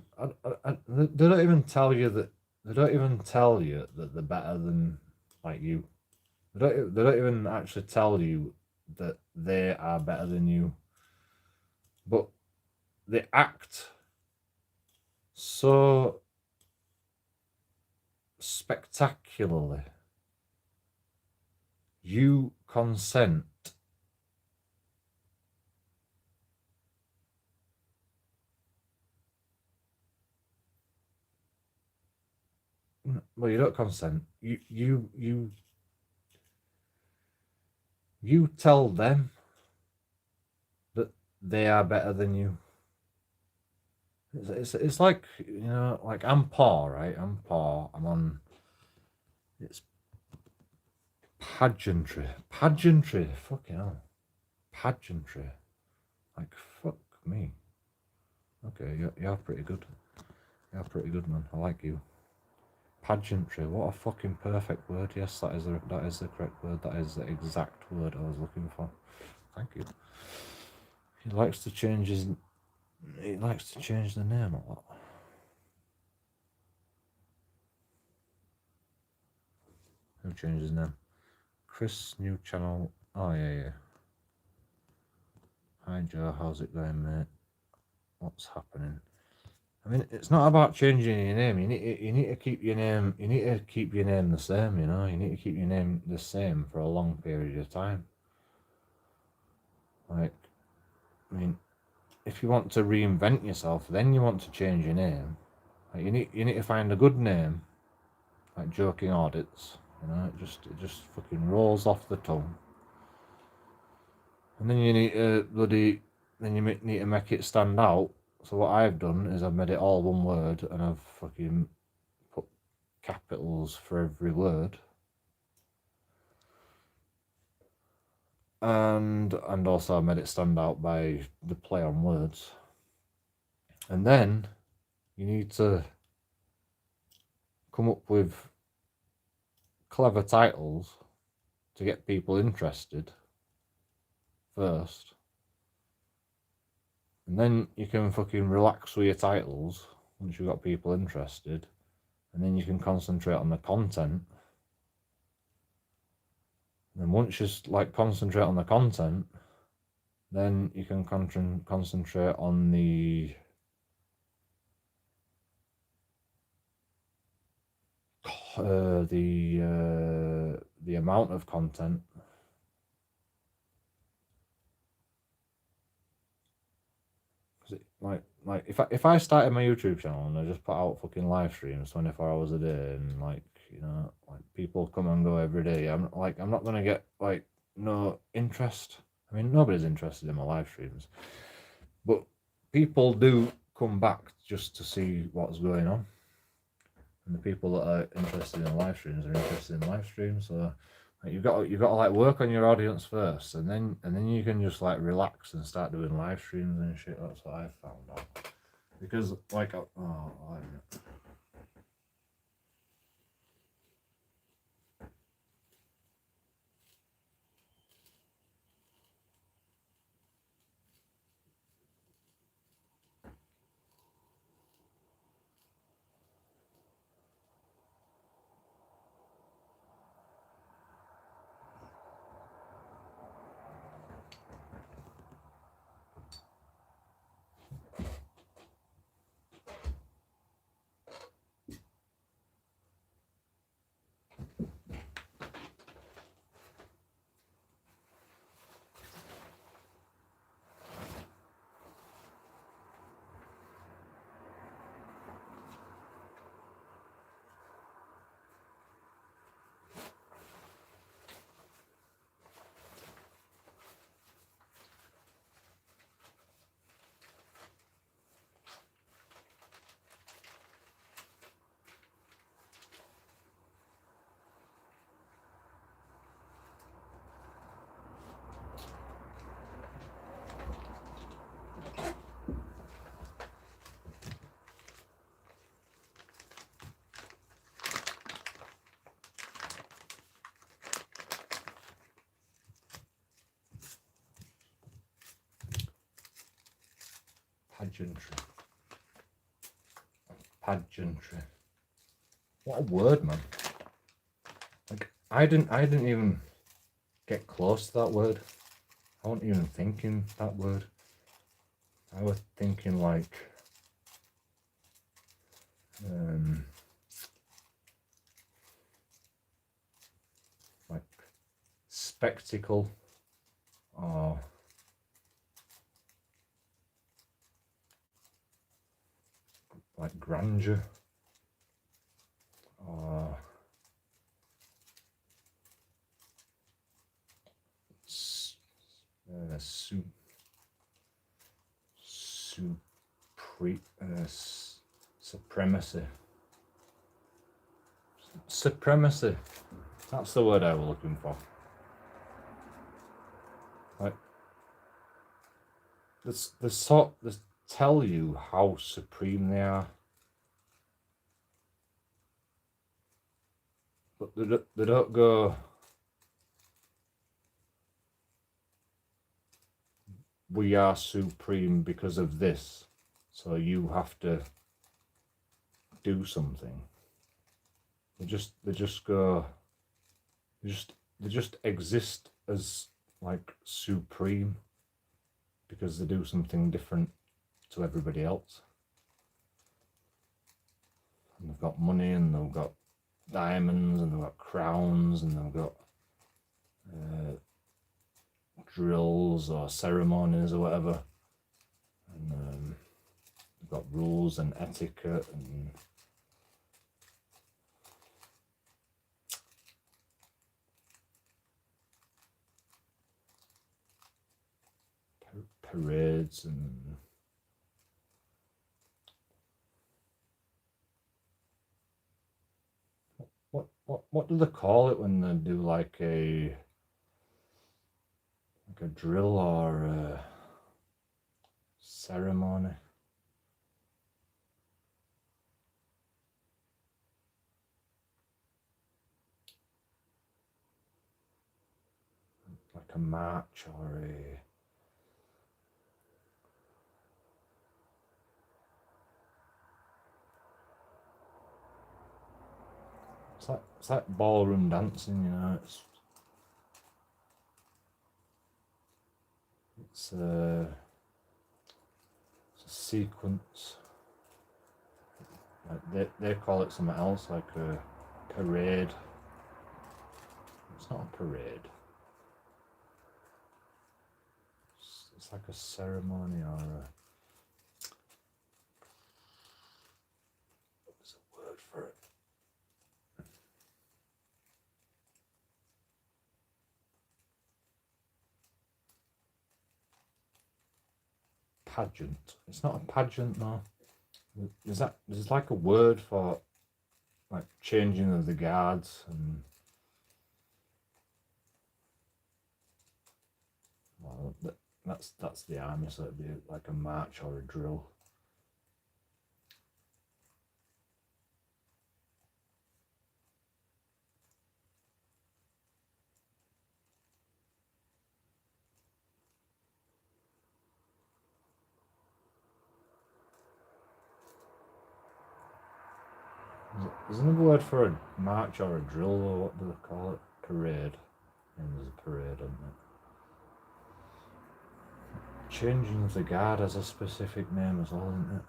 they don't even tell you that. They don't even tell you that they're better than like you. They don't even actually tell you that they are better than you. But they act so spectacularly. You consent. Well, you don't consent. You tell them that they are better than you. It's like, you know, like I'm poor, right? I'm poor. I'm on. It's pageantry. Fucking hell. Pageantry. Like, fuck me. Okay, you're pretty good. You're pretty good, man. I like you. Pageantry. What a fucking perfect word. Yes, that is the correct word. That is the exact word I was looking for. Thank you. He likes to change the name a lot. Who changed his name? Chris, new channel. Oh, yeah. Hi Joe, how's it going, mate? What's happening? I mean, it's not about changing your name. You need to keep your name. You need to keep your name the same. You know, you need to keep your name the same for a long period of time. Like, I mean, if you want to reinvent yourself, then you want to change your name. Like, you need to find a good name, like JoeKingAudits. You know, it just fucking rolls off the tongue. And then you need to need to make it stand out. So what I've done is I've made it all one word, and I've fucking put capitals for every word. And also I made it stand out by the play on words. And then you need to come up with clever titles to get people interested first. And then you can fucking relax with your titles once you've got people interested. And then you can concentrate on the content. And then once you like concentrate on the content, then you can concentrate on the amount of content. Like if I started my YouTube channel and I just put out fucking live streams 24 hours a day, and like, you know, like people come and go every day, I'm not gonna get like no interest. I mean, nobody's interested in my live streams, but people do come back just to see what's going on, and the people that are interested in live streams are interested in live streams. So like, you've got to like work on your audience first, and then you can just like relax and start doing live streams and shit. That's what I found out. Because like, I don't know. Pageantry. What a word, man. Like I didn't even get close to that word. I wasn't even thinking that word. I was thinking like spectacle, or like grandeur, or supremacy. Supremacy. That's the word I was looking for. Like, they tell you how supreme they are, but they don't go, we are supreme because of this, so you have to do something. They just go, they just exist as like supreme. because they do something different to everybody else. And they've got money, and they've got diamonds, and they've got crowns, and they've got drills or ceremonies or whatever. And they've got rules and etiquette and parades and what do they call it when they do like a drill or a ceremony? Like a march or a it's like ballroom dancing, you know. It's a sequence. Like they call it something else, like a parade. It's not a parade. It's like a ceremony or a... What's the word for it? Pageant. It's not a pageant, no. There's like a word for like changing of the guards and well, that's the army, so it'd be like a march or a drill. There's another word for a march or a drill, or what do they call it? Parade. And there's a parade, isn't it? Changing of the guard has a specific name as well, isn't it?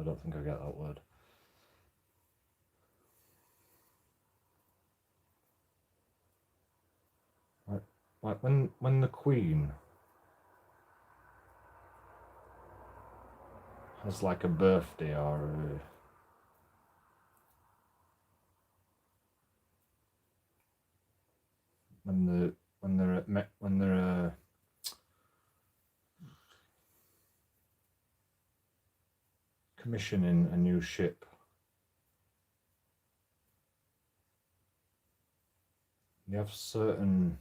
I don't think I get that word. Like when the Queen has like a birthday or when they're commissioning a new ship, you have certain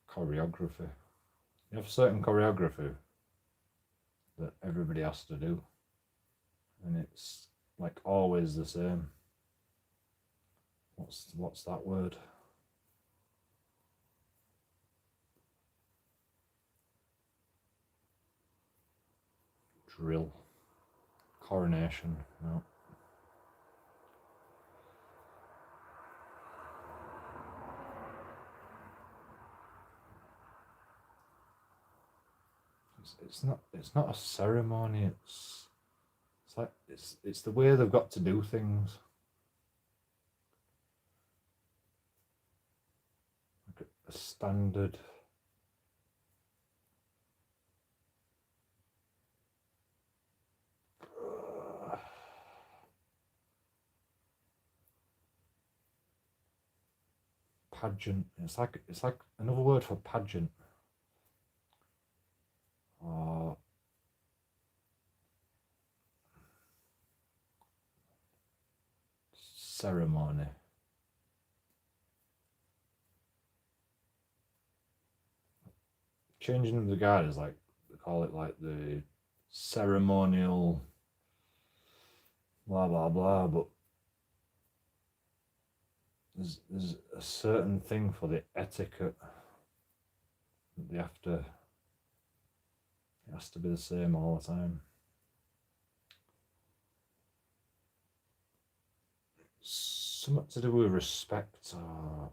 choreography. You have certain choreography that everybody has to do, and it's like always the same. What's that word? Drill. Coronation. No. It's not a ceremony. It's like it's the way they've got to do things. Like a standard. Pageant. It's like another word for pageant. Or ceremony. Changing of the guard is like, they call it like the ceremonial blah blah blah, but there's a certain thing for the etiquette that they have to. It has to be the same all the time. Something to do with respect or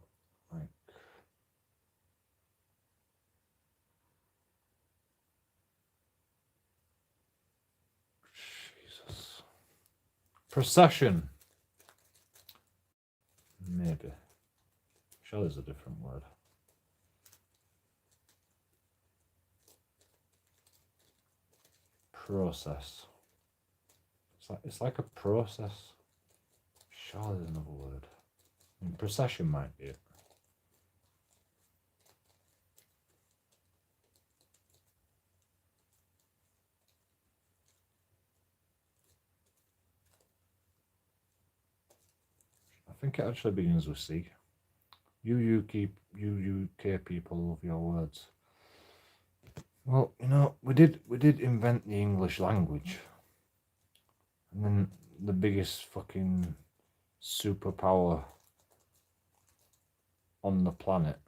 like. Jesus. Procession. Maybe. Sure, there's a different word. Process. It's like a process. Sure, there's another word. I mean, procession might be it. I think it actually begins with C. You UK people love your words. Well, you know, we did invent the English language. And then the biggest fucking superpower on the planet,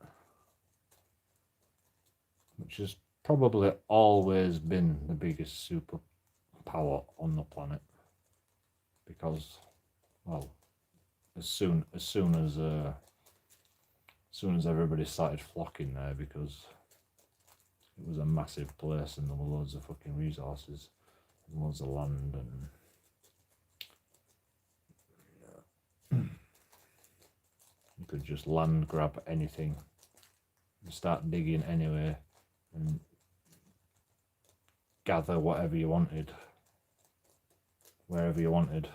which has probably always been the biggest superpower on the planet, because, well, as soon as everybody started flocking there, because it was a massive place and there were loads of fucking resources and loads of land, and you could just land grab anything and start digging anyway and gather whatever you wanted wherever you wanted.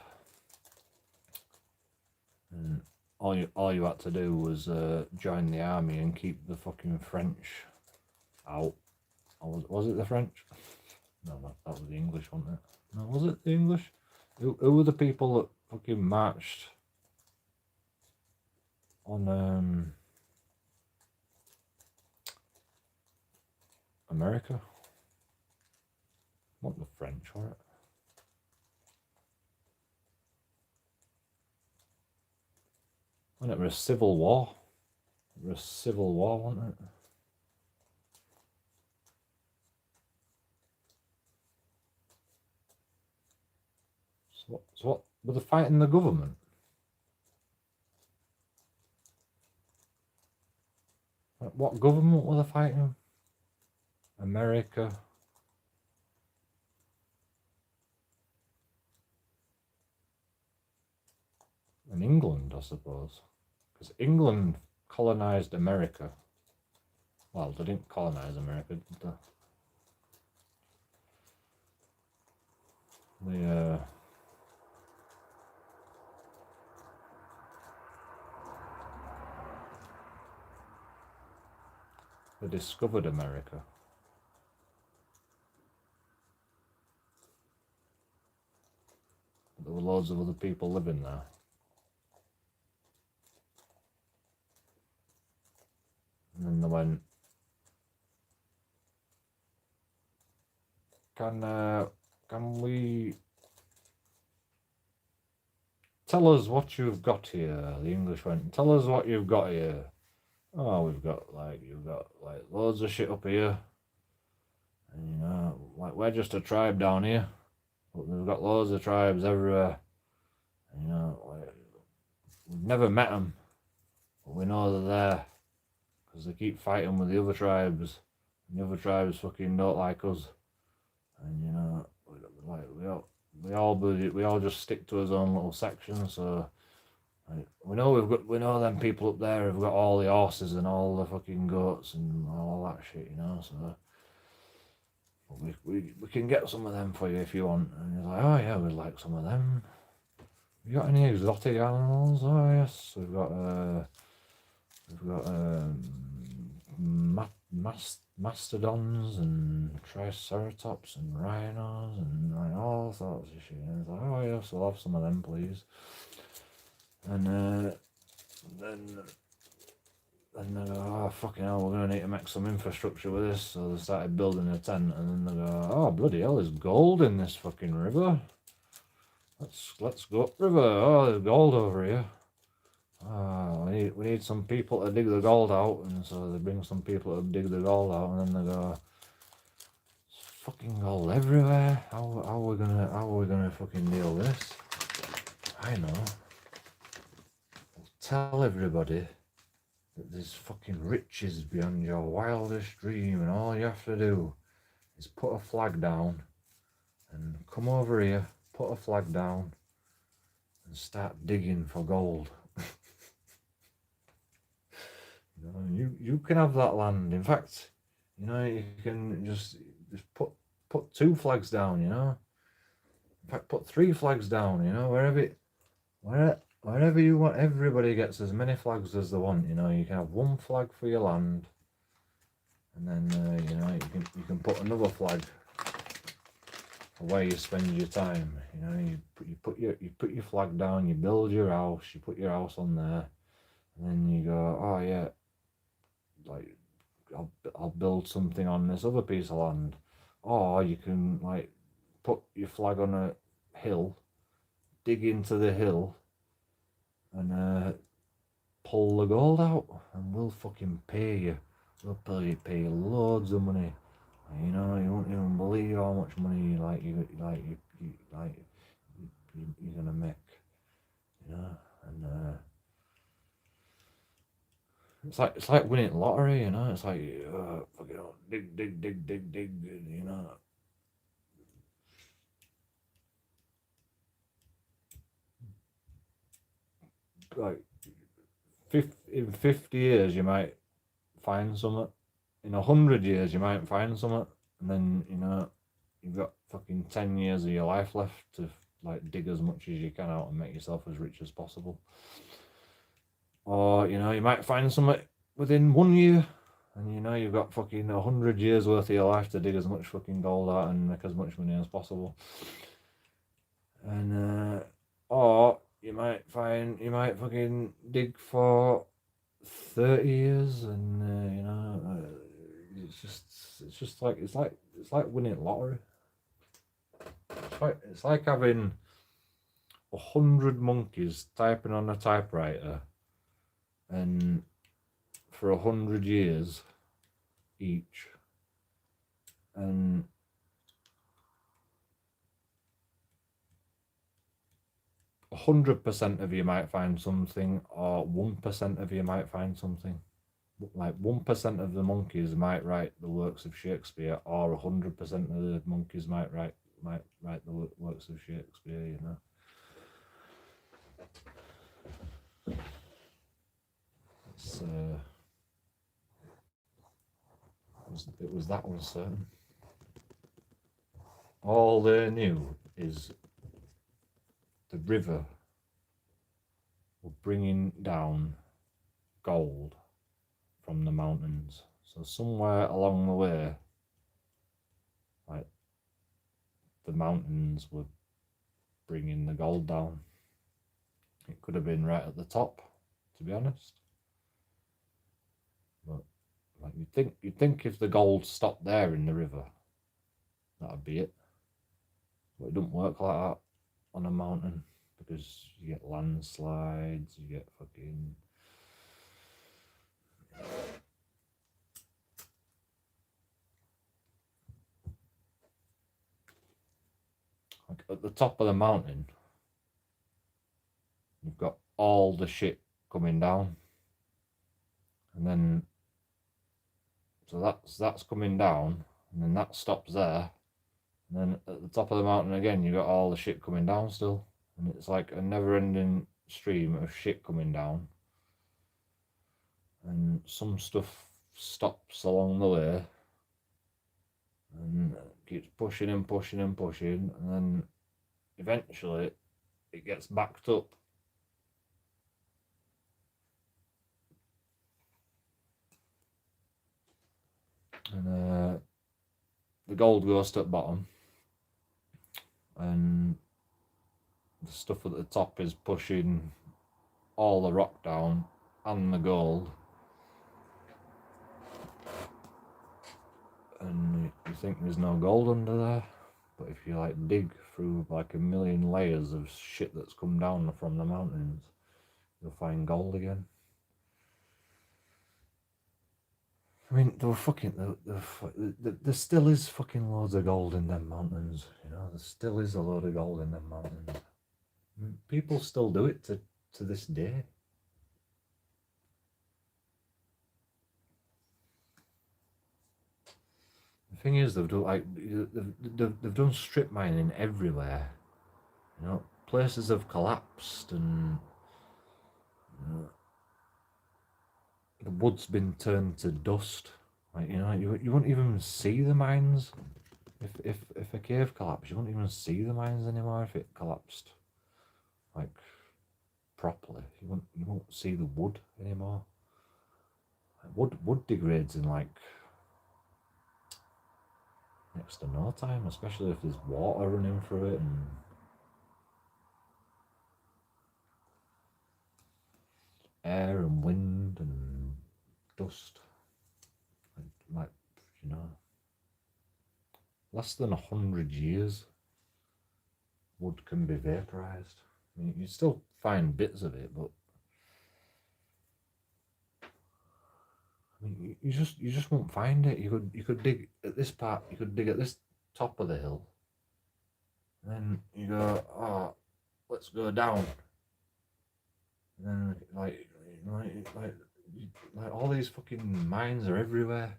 And all you had to do was join the army and keep the fucking French out. Or was it the French? No, that was the English, wasn't it? No, was it the English? Who were the people that fucking marched on America? Not the French, were it? When it was a civil war. It was a civil war, wasn't it? So what were they fighting the government? What government were they fighting? America. And England, I suppose. Because England colonized America. Well, they didn't colonize America, did they? They discovered America. But there were loads of other people living there. And then they went, can we tell us what you've got here? The English went, tell us what you've got here. Oh, you've got loads of shit up here. And, you know, like, we're just a tribe down here. But we've got loads of tribes everywhere. And, you know, like, we've never met them. But we know they're there. Because they keep fighting with the other tribes. And the other tribes fucking don't like us. And, you know, like, we all just stick to our own little section. So we know them people up there have got all the horses and all the fucking goats and all that shit, you know. So we can get some of them for you if you want. And he's like, oh yeah, we'd like some of them. You got any exotic animals? Oh yes, we've got mastodons and triceratops and rhinos and like, all sorts of shit. And it's like, oh yes, we'll have some of them, please. And then oh fucking hell, we're gonna need to make some infrastructure with this. So they started building a tent, and then they go, oh bloody hell, there's gold in this fucking river. Let's go upriver. Oh, there's gold over here. Oh we need some people to dig the gold out, and so they bring some people to dig the gold out, and then they go, "There's fucking gold everywhere. How are we gonna fucking deal with this?" I know. Tell everybody that there's fucking riches beyond your wildest dream, and all you have to do is put a flag down and come over here, put a flag down, and start digging for gold. You can have that land. In fact, you can just put 2 flags down. In fact, put 3 flags down. Wherever you want. Everybody gets as many flags as they want. You can have 1 flag for your land, and then you can put another flag for where you spend your time. You put your flag down. You build your house. You put your house on there, and then you go, oh yeah, like I'll build something on this other piece of land. Or you can like put your flag on a hill, dig into the hill, and pull the gold out, and we'll fucking pay you. We'll pay you loads of money. You won't even believe how much money you're gonna make. And it's like winning lottery. It's like fucking dig. Like in 50 years you might find something. In 100 years you might find something, and then you've got fucking 10 years of your life left to like dig as much as you can out and make yourself as rich as possible. Or you might find something within 1 year, and you've got fucking 100 years worth of your life to dig as much fucking gold out and make as much money as possible. And or you might fucking dig for 30 years, and it's just like it's like winning lottery. It's like having 100 monkeys typing on a typewriter, and for 100 years each, and 100% of you might find something, or 1% of you might find something. Like 1% of the monkeys might write the works of Shakespeare, or 100% of the monkeys might write the works of Shakespeare. It was that uncertain. All they knew is the river were bringing down gold from the mountains. So somewhere along the way, like, the mountains were bringing the gold down. It could have been right at the top, to be honest. But like you'd think if the gold stopped there in the river, that'd be it. But it doesn't work like that on a mountain, because you get landslides, you get fucking like at the top of the mountain, you've got all the shit coming down, and then so that's coming down, and then that stops there, and then at the top of the mountain again you got all the shit coming down still, and it's like a never-ending stream of shit coming down, and some stuff stops along the way and keeps pushing and pushing and pushing, and then eventually it gets backed up. And the gold goes to the bottom, and the stuff at the top is pushing all the rock down and the gold. And you think there's no gold under there, but if you like dig through like a million layers of shit that's come down from the mountains, you'll find gold again. I mean, there were fucking, there still is fucking loads of gold in them mountains, you know, there still is a load of gold in them mountains. I mean, people still do it to this day. The thing is, they've done strip mining everywhere. You know, places have collapsed, and you know, the wood's been turned to dust. Like, you know, you wouldn't even see the mines if a cave collapsed. You wouldn't even see the mines anymore if it collapsed, like, properly. You won't see the wood anymore. Like, wood degrades in like next to no time, especially if there's water running through it and air and wind and dust. Like, you know, less than 100 years, wood can be vaporized. I mean, you still find bits of it, but I mean, you just won't find it. You could dig at this part. You could dig at this top of the hill, and then you go, oh, let's go down, and then like all these fucking mines are everywhere.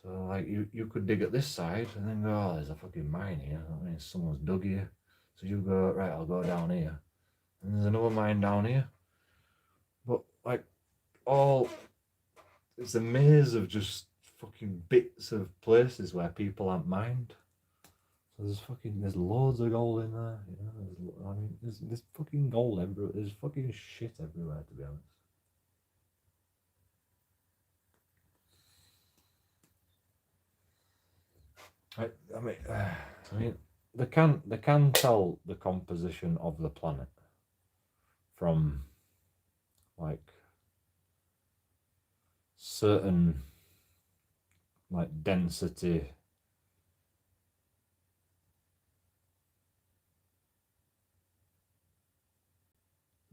So like you could dig at this side and then go, oh, there's a fucking mine here. I mean, someone's dug here. So you go, right, I'll go down here, and there's another mine down here. But like it's a maze of just fucking bits of places where people aren't mined. So there's loads of gold in there. You know, there's fucking gold everywhere. There's fucking shit everywhere, to be honest. I mean, they can tell the composition of the planet from like certain like density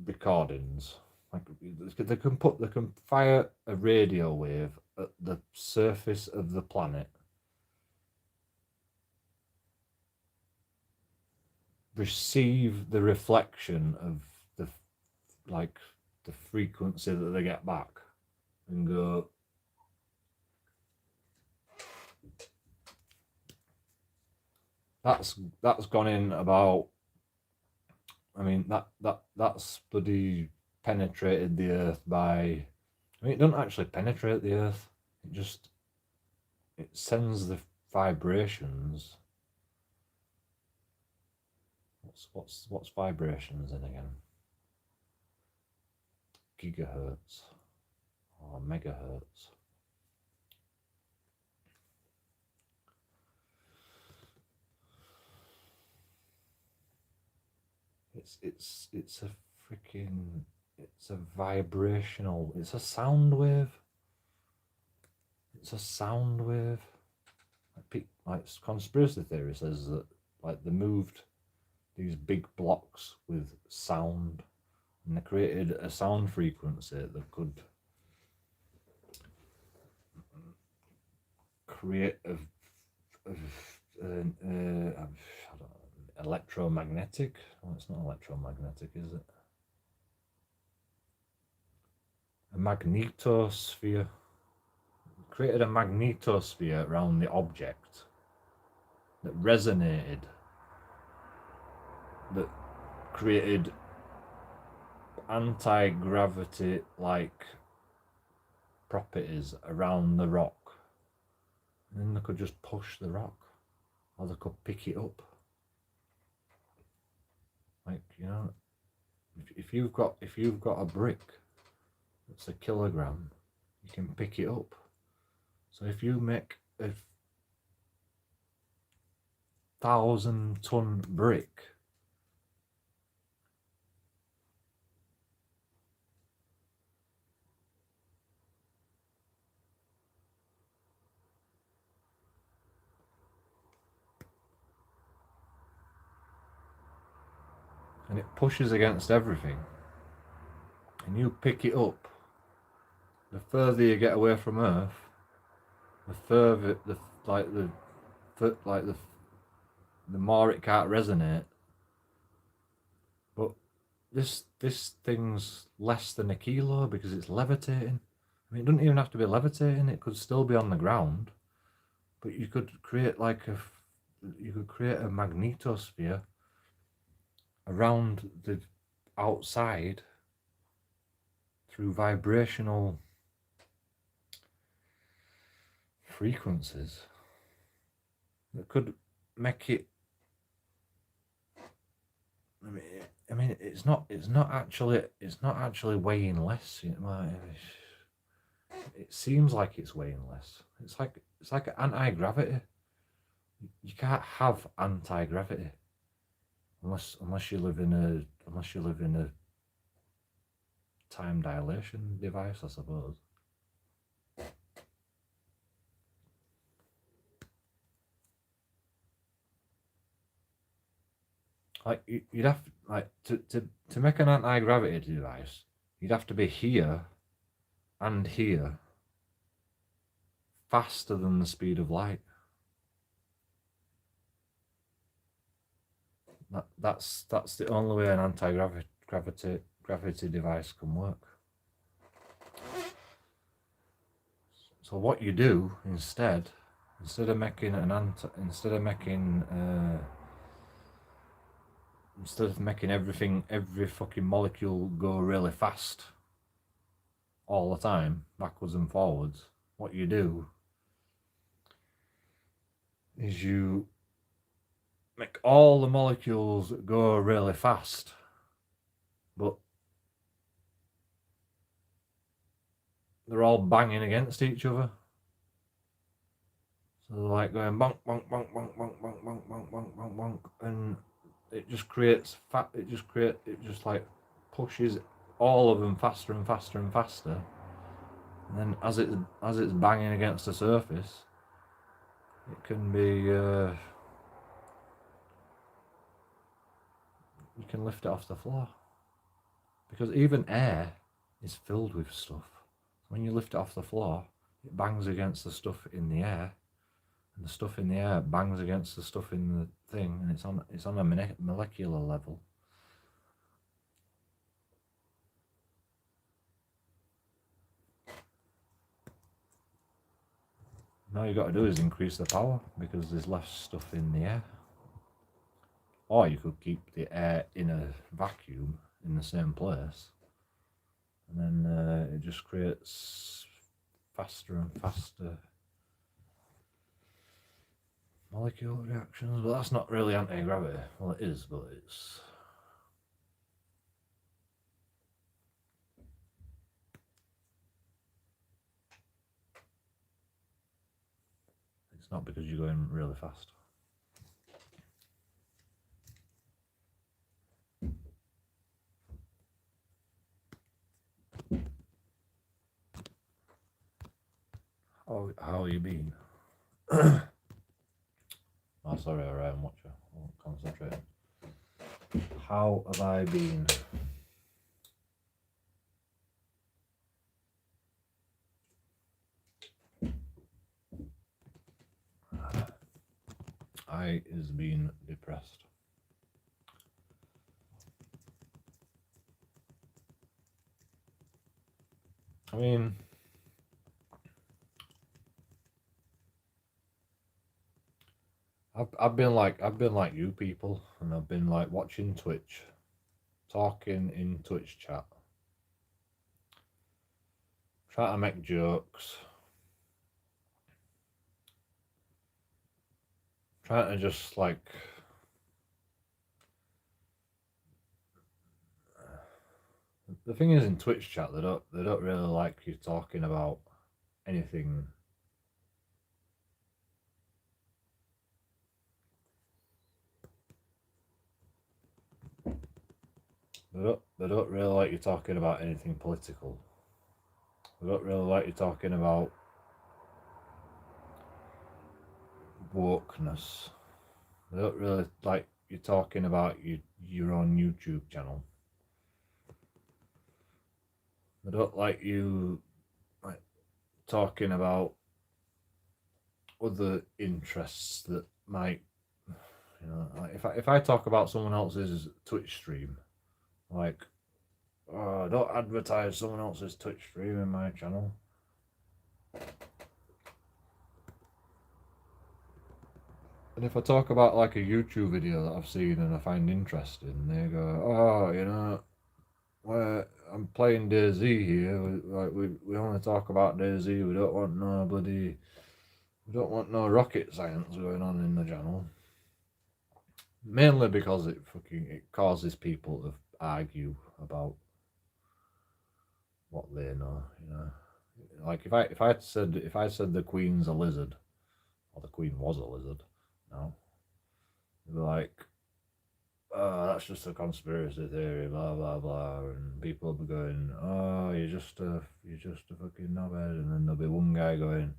recordings. Like they can fire a radio wave at the surface of the planet, receive the reflection of the frequency that they get back, and go, that's gone in about, I mean, that's bloody penetrated the earth by, I mean, it doesn't actually penetrate the earth, it sends the vibrations. What's vibrations in again? Gigahertz or megahertz. It's a freaking, it's a vibrational, it's a sound wave. It's a sound wave. Like conspiracy theory says that like they moved these big blocks with sound, and they created a sound frequency that could create electromagnetic. Oh, it's not electromagnetic, is it? A magnetosphere. Created a magnetosphere around the object that resonated, that created anti-gravity like properties around the rock, and then they could just push the rock, or they could pick it up. Like, you know, if you've got a brick that's a kilogram, you can pick it up. So if you make a 1,000-ton brick, and it pushes against everything, and you pick it up, the further you get away from Earth, the further the more it can't resonate. But this thing's less than a kilo because it's levitating. I mean, it doesn't even have to be levitating. It could still be on the ground, but you could create like a magnetosphere around the outside through vibrational frequencies that could make it. I mean, it's not actually weighing less. It seems like it's weighing less. It's like anti-gravity. You can't have anti-gravity unless you live in a time dilation device, I suppose. Like you'd have to make an anti-gravity device, you'd have to be here and here faster than the speed of light. That's the only way an anti-gravity device can work. So what you do instead of making every fucking molecule go really fast all the time, backwards and forwards, what you do is you make all the molecules go really fast, but they're all banging against each other. So they're like going bonk, bonk, bonk, bonk, bonk, bonk, bonk, bonk, bonk, bonk, bonk, and it just creates it just like pushes all of them faster and faster and faster. And then as it's banging against the surface, it can be you can lift it off the floor, because even air is filled with stuff. When you lift it off the floor, it bangs against the stuff in the air, and the stuff in the air bangs against the stuff in the thing, and it's on a molecular level. All you got to do is increase the power, because there's less stuff in the air. Or you could keep the air in a vacuum in the same place, and then it just creates faster and faster molecule reactions. But that's not really anti-gravity. Well, it is, but it's not because you're going really fast. How you been? Oh, sorry, I am watching. I won't concentrate. How have I been? I has been depressed. I mean, I've been like you people, and I've been like watching Twitch, talking in Twitch chat, trying to make jokes, trying to just like the thing is, in Twitch chat they don't really like you talking about anything. They don't really like you talking about anything political. They don't really like you talking about wokeness. They don't really like you talking about your own YouTube channel. They don't like you like talking about other interests that might, you know, like if I talk about someone else's Twitch stream, like, oh, don't advertise someone else's Twitch stream in my channel. And if I talk about like a YouTube video that I've seen and I find interesting, they go, oh, you know, where I'm playing DayZ here, like we only talk about DayZ, we don't want no bloody, we don't want no rocket science going on in the channel. Mainly because it causes people to argue about what they know, you know. Like if I said the Queen's a lizard, or the Queen was a lizard, no, they'd be like, oh, that's just a conspiracy theory, blah blah blah, and people will be going, oh, you're just a fucking knobhead, and then there'll be one guy going,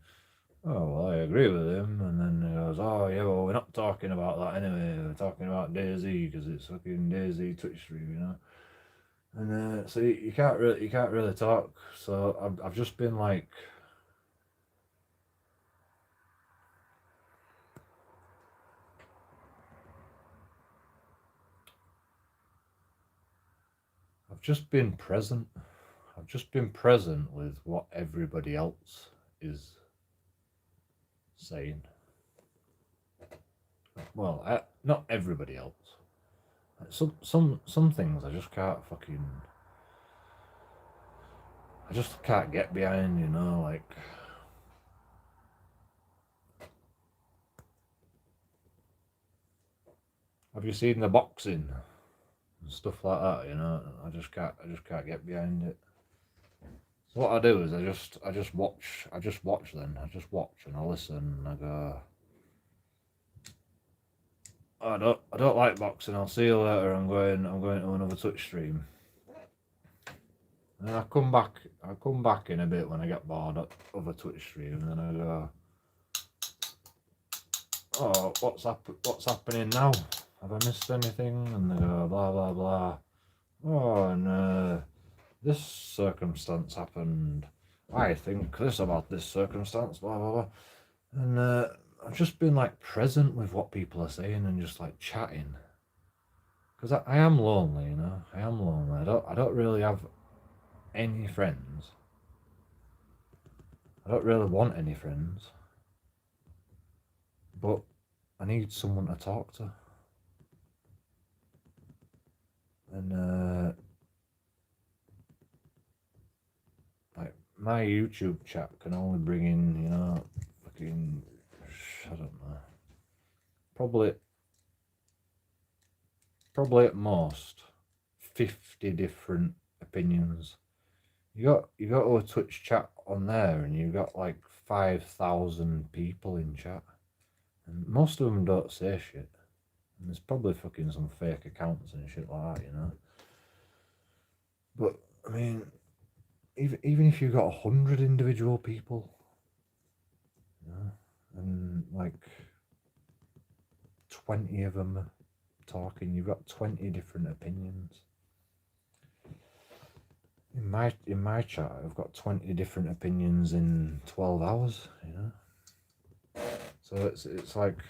oh, well, I agree with him, and then he goes, oh yeah, well, we're not talking about that anyway, we're talking about DayZ because it's fucking DayZ Twitch stream, you know. And so you can't really talk. So I've just been like, I've just been present. I've just been present with what everybody else is saying. Well, not everybody else. Some things I just can't fucking. I just can't get behind, you know, like. Have you seen the boxing and stuff like that? You know, I just can't get behind it. So what I do is I just watch then. I just watch and I listen and I go, I don't like boxing. I'll see you later. I'm going to another Twitch stream. And then I come back in a bit when I get bored of a Twitch stream, and then I go, oh, what's happening now? Have I missed anything? And they go, blah blah blah. Oh, and this circumstance happened. I think this about this circumstance, blah blah blah. And I've just been like present with what people are saying and just like chatting. Because I am lonely, you know. I am lonely. I don't really have any friends. I don't really want any friends. But I need someone to talk to. And like my YouTube chat can only bring in, you know, fucking, I don't know, probably at most 50 different opinions. You got to a Twitch chat on there, and you got like 5,000 people in chat, and most of them don't say shit. And there's probably fucking some fake accounts and shit like that, you know. But I mean, even if you got 100 individual people, you know, and like 20 of them talking, you've got 20 different opinions. In my chat, I've got 20 different opinions in 12 hours, you know. So it's like,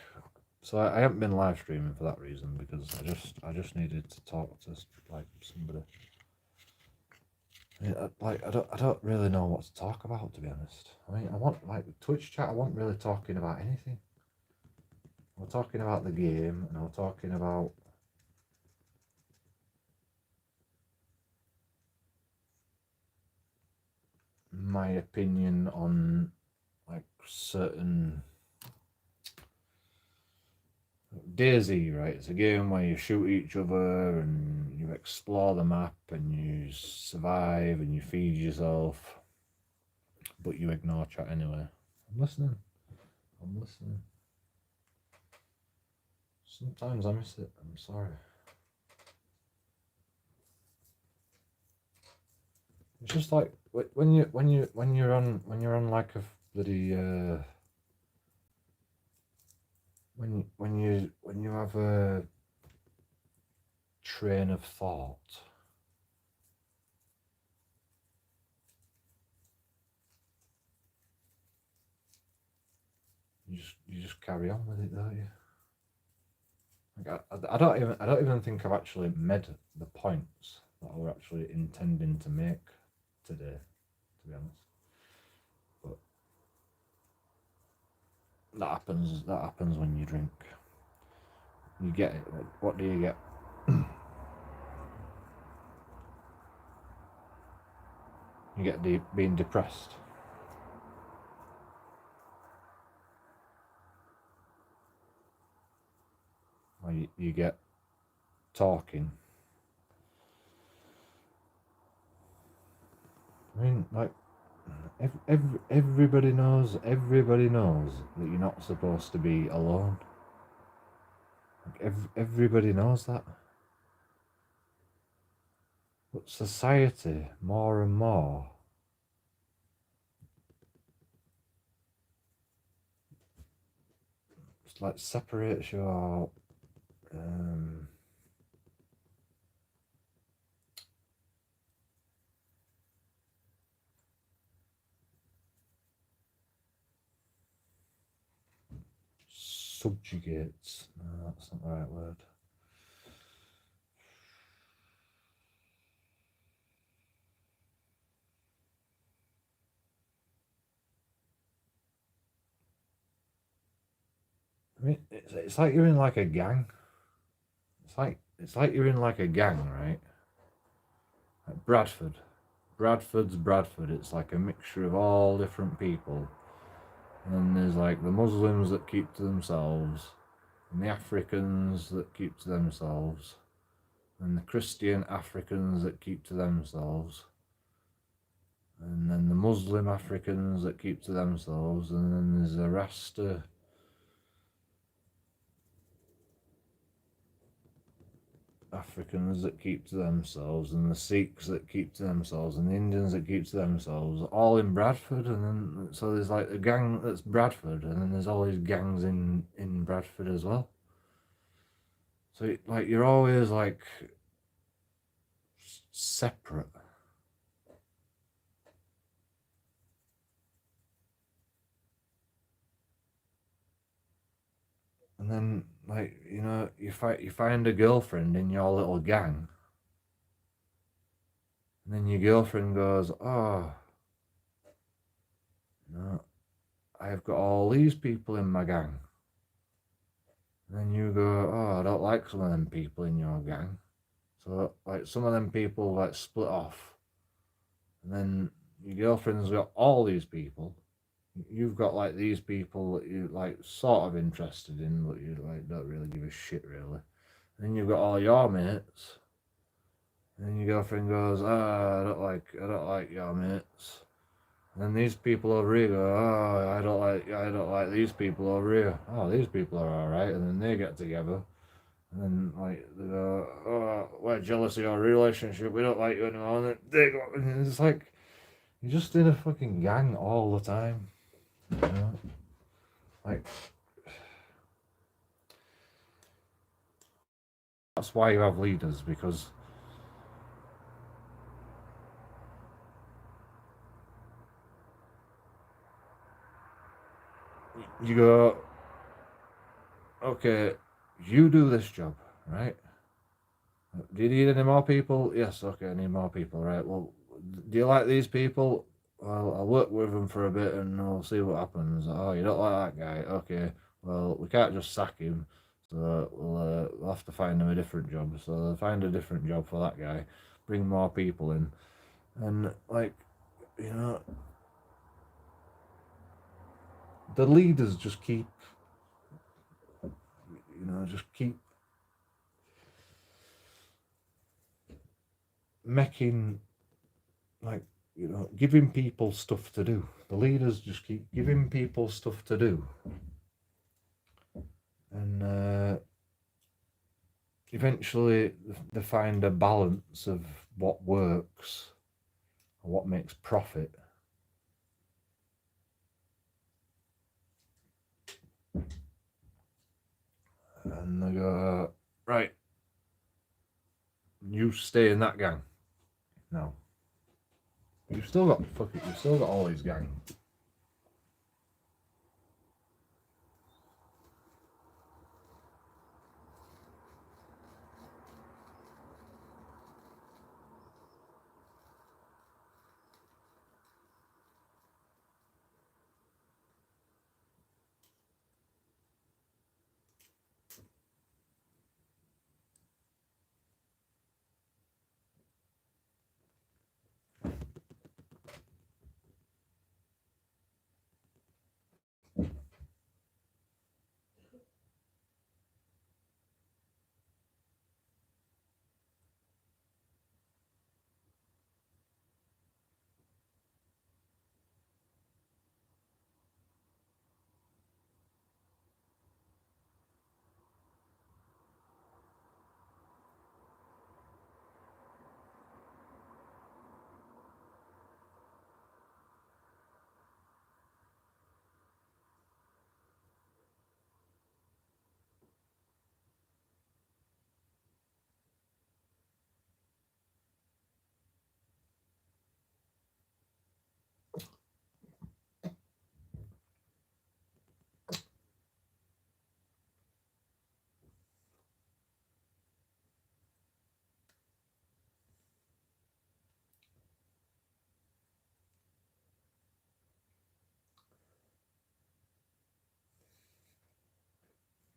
so I haven't been live streaming for that reason, because I just needed to talk to like somebody. I don't really know what to talk about, to be honest. I mean, I want, like, Twitch chat, I wasn't really talking about anything. I was talking about the game, and I was talking about my opinion on like certain DayZ, right? It's a game where you shoot each other and you explore the map and you survive and you feed yourself, but you ignore chat anyway. I'm listening. Sometimes I miss it. I'm sorry. It's just like when you're on like a bloody when you have a train of thought, you just carry on with it, don't you? Like I don't even think I've actually made the points that I were actually intending to make today, to be honest. But that happens when you drink. You get it. Like, what do you get? You get being depressed. Or you get talking. I mean, like, everybody knows that you're not supposed to be alone. Like, everybody knows that. But society, more and more, just like separates your subjugates. No, that's not the right word. I mean, it's like you're in like a gang. It's like you're in like a gang, right? Like Bradford. Bradford's Bradford. It's like a mixture of all different people. And there's like the Muslims that keep to themselves, and the Africans that keep to themselves, and the Christian Africans that keep to themselves, and then the Muslim Africans that keep to themselves, and then there's the Rasta Africans that keep to themselves, and the Sikhs that keep to themselves, and the Indians that keep to themselves, all in Bradford. And then so there's like a gang that's Bradford, and then there's all these gangs in Bradford as well. So like you're always like separate. And then, like, you know, you find a girlfriend in your little gang, and then your girlfriend goes, "Oh, no, I've got all these people in my gang." And then you go, "Oh, I don't like some of them people in your gang." So, like, some of them people like split off, and then your girlfriend's got all these people. You've got like these people that you like sort of interested in, but you like don't really give a shit really. And then you've got all your mates. And then your girlfriend goes, I don't like your mates. And then these people over here go, I don't like these people over here. Oh, these people are alright. And then they get together. And then like they go, oh, we're jealous of your relationship. We don't like you anymore. And then they go, and it's like you're just in a fucking gang all the time. You know? Like that's why you have leaders, because you go, okay, you do this job, right? Do you need any more people? Yes, okay, I need more people, right? Well, do you like these people? Well, I'll work with them for a bit and we'll see what happens. Oh, you don't like that guy? Okay, well, we can't just sack him, so we'll have to find him a different job. So they'll find a different job for that guy, bring more people in, and like, you know, the leaders just keep, you know, just keep making, like, you know, giving people stuff to do. The leaders just keep giving people stuff to do, and eventually they find a balance of what works and what makes profit. And they go, right, you stay in that gang. No, you've still got all these gangs.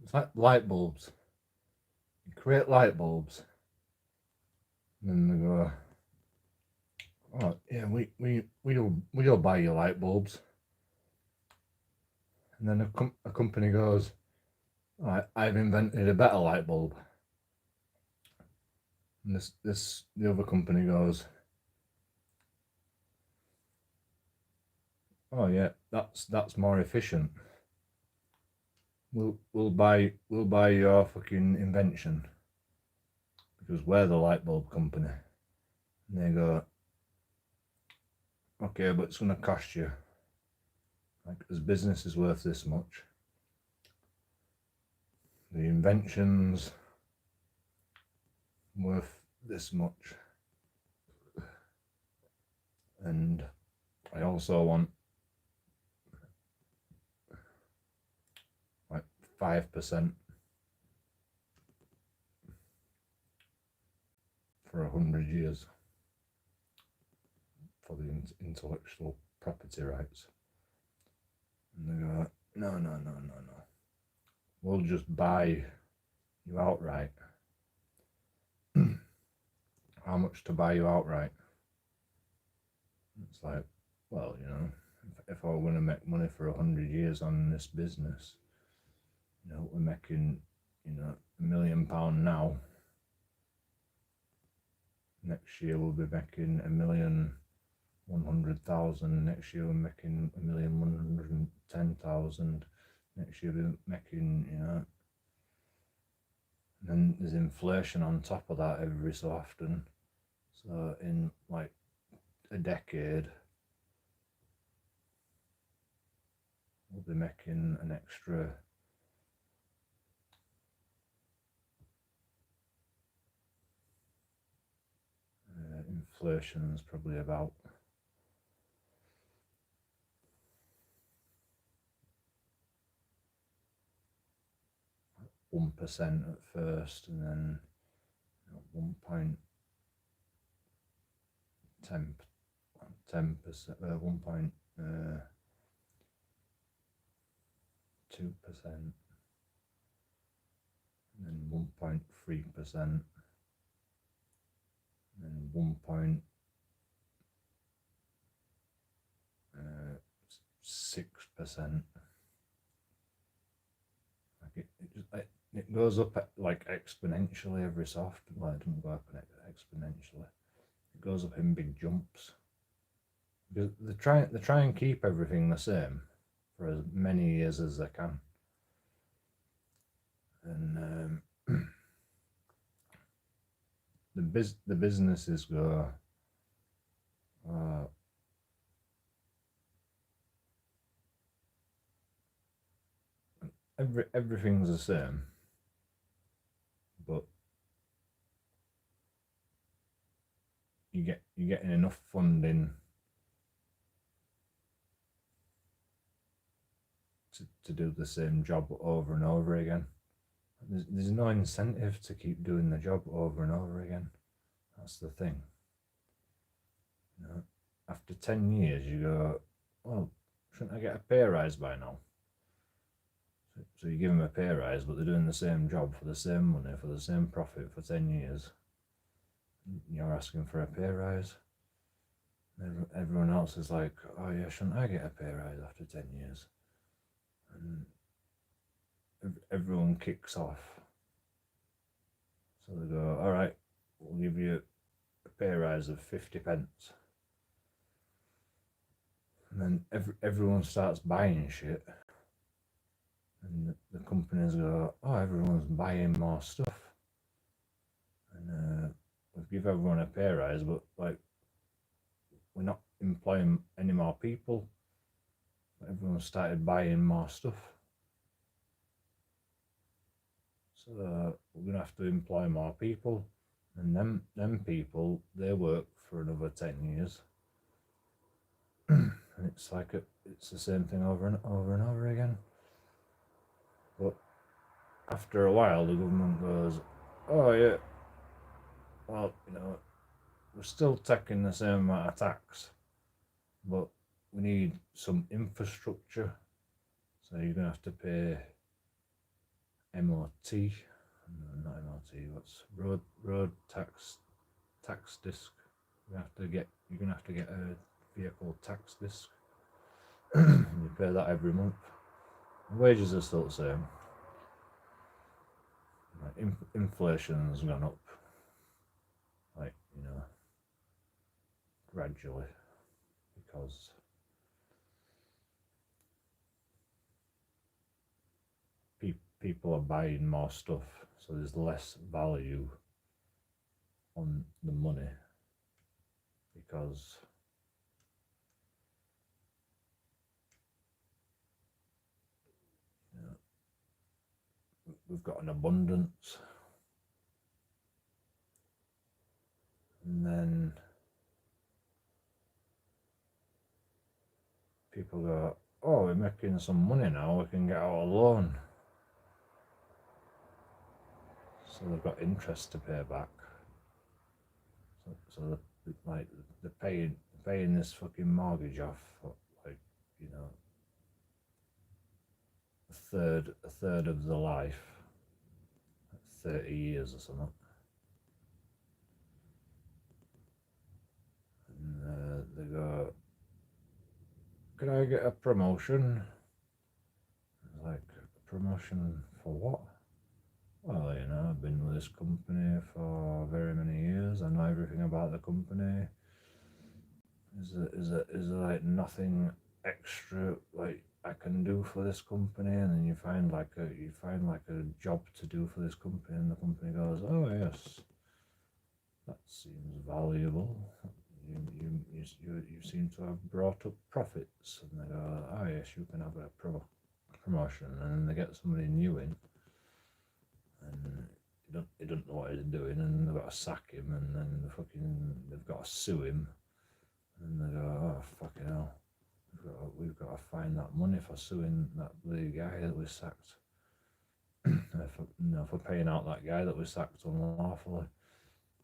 It's like light bulbs. You create light bulbs, and then they go, oh yeah, we'll buy you light bulbs. And then a company goes, oh, I've invented a better light bulb. And the other company goes, oh yeah, that's more efficient. We'll buy your fucking invention because we're the light bulb company. And they go, okay, but it's gonna cost you. Like, this business is worth this much. The invention's worth this much. And I also want like 5% for 100 years for the intellectual property rights. And they go, no. We'll just buy you outright. How much to buy you outright? It's like, well, you know, if I were going to make money for 100 years on this business, you know, we're making, you know, £1 million now. Next year we'll be making 1,100,000. Next year we're making 1,110,000. Next year we're making, you know, and then there's inflation on top of that every so often. So in like a decade, we'll be making an extra inflation is probably about 1% at first, and then 1.10%, 1.2%, and then 1.3%, and then 1.6%. It goes up like exponentially every so often. Well, it doesn't go up exponentially. It goes up in big jumps. Because they try and keep everything the same for as many years as they can. And the businesses go, everything's the same, but you're getting enough funding to do the same job over and over again. There's no incentive to keep doing the job over and over again. That's the thing. You know, after 10 years, you go, well, shouldn't I get a pay rise by now? So you give them a pay rise, but they're doing the same job for the same money, for the same profit for 10 years. You're asking for a pay rise. Everyone else is like, oh yeah, shouldn't I get a pay rise after 10 years? And everyone kicks off. So they go, all right, we'll give you a pay rise of 50p. And then everyone starts buying shit. And the companies go, oh, everyone's buying more stuff. And we give everyone a pay rise, but like, we're not employing any more people. Everyone started buying more stuff. So we're going to have to employ more people. And them people, they work for another 10 years. And it's like it's the same thing over and over again. But after a while, the government goes, oh yeah, well, you know, we're still taking the same amount of tax, but we need some infrastructure. So you're going to have to pay MOT, no, not MOT. What's road tax disc? You're gonna have to get a vehicle tax disc. You pay that every month. The wages are still the same. Like inflation's gone up, like, you know, gradually, because people are buying more stuff, so there's less value on the money, because we've got an abundance, and then people go, oh, we're making some money now, we can get out a loan. So they've got interest to pay back. So they're paying this fucking mortgage off for, like, you know, a third of the life, 30 years or something. And they go, can I get a promotion? Like, a promotion for what? Well, you know, I've been with this company for very many years. I know everything about the company. Is there like nothing extra like I can do for this company? And then you find like a job to do for this company, and the company goes, oh yes, that seems valuable. You seem to have brought up profits, and they go, oh yes, you can have a promotion, and then they get somebody new in, and he doesn't know what he's doing, and they've got to sack him, and then they've got to sue him, and they go, oh fucking hell, we've got to find that money for suing that bloody guy that was sacked, for paying out that guy that was sacked unlawfully.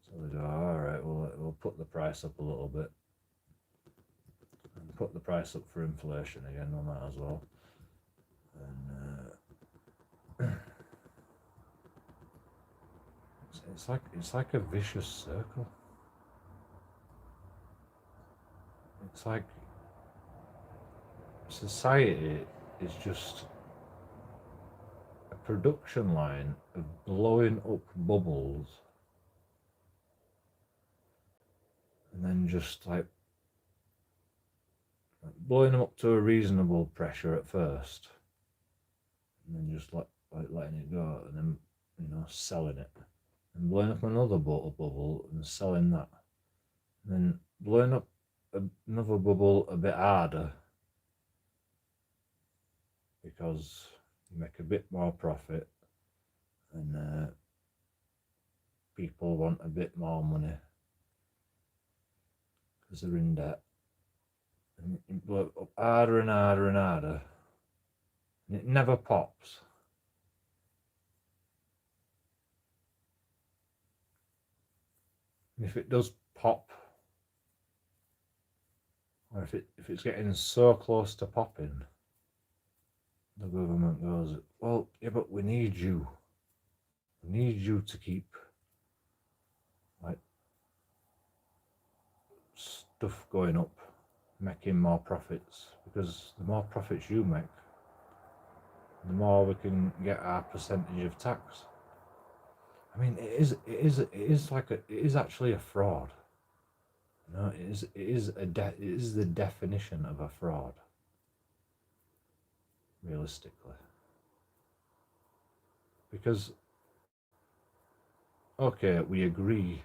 So they go, all right, we'll put the price up a little bit, and put the price up for inflation again. We might as well. And it's like a vicious circle. It's like society is just a production line of blowing up bubbles, and then just like blowing them up to a reasonable pressure at first, and then just letting it go, and then, you know, selling it, and blowing up another bubble and selling that, and then blowing up another bubble a bit harder, because you make a bit more profit, and people want a bit more money because they're in debt, and you blow it up harder and harder and harder, and it never pops. And if it does pop, or if it's getting so close to popping, the government goes, well, yeah, but we need you. We need you to keep like stuff going up, making more profits, because the more profits you make, the more we can get our percentage of tax. I mean, it is actually a fraud. No, it is the definition of a fraud, realistically. Because, okay, we agree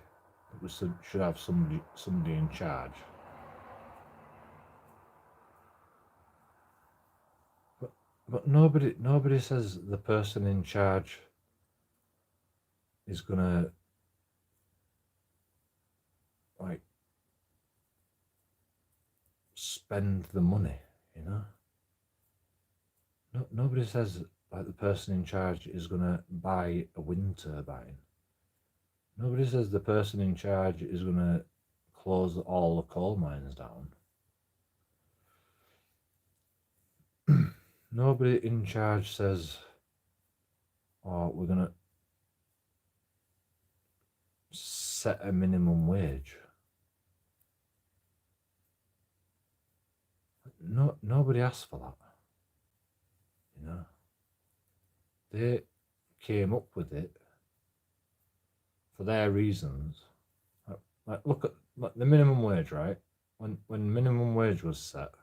that we should have somebody in charge, but nobody says the person in charge is gonna like spend the money, you know. Nobody says like the person in charge is gonna buy a wind turbine. Nobody says the person in charge is gonna close all the coal mines down. Nobody in charge says, or we're gonna set a minimum wage. No, nobody asked for that. You know, they came up with it for their reasons. Like look at the minimum wage, right? When minimum wage was set,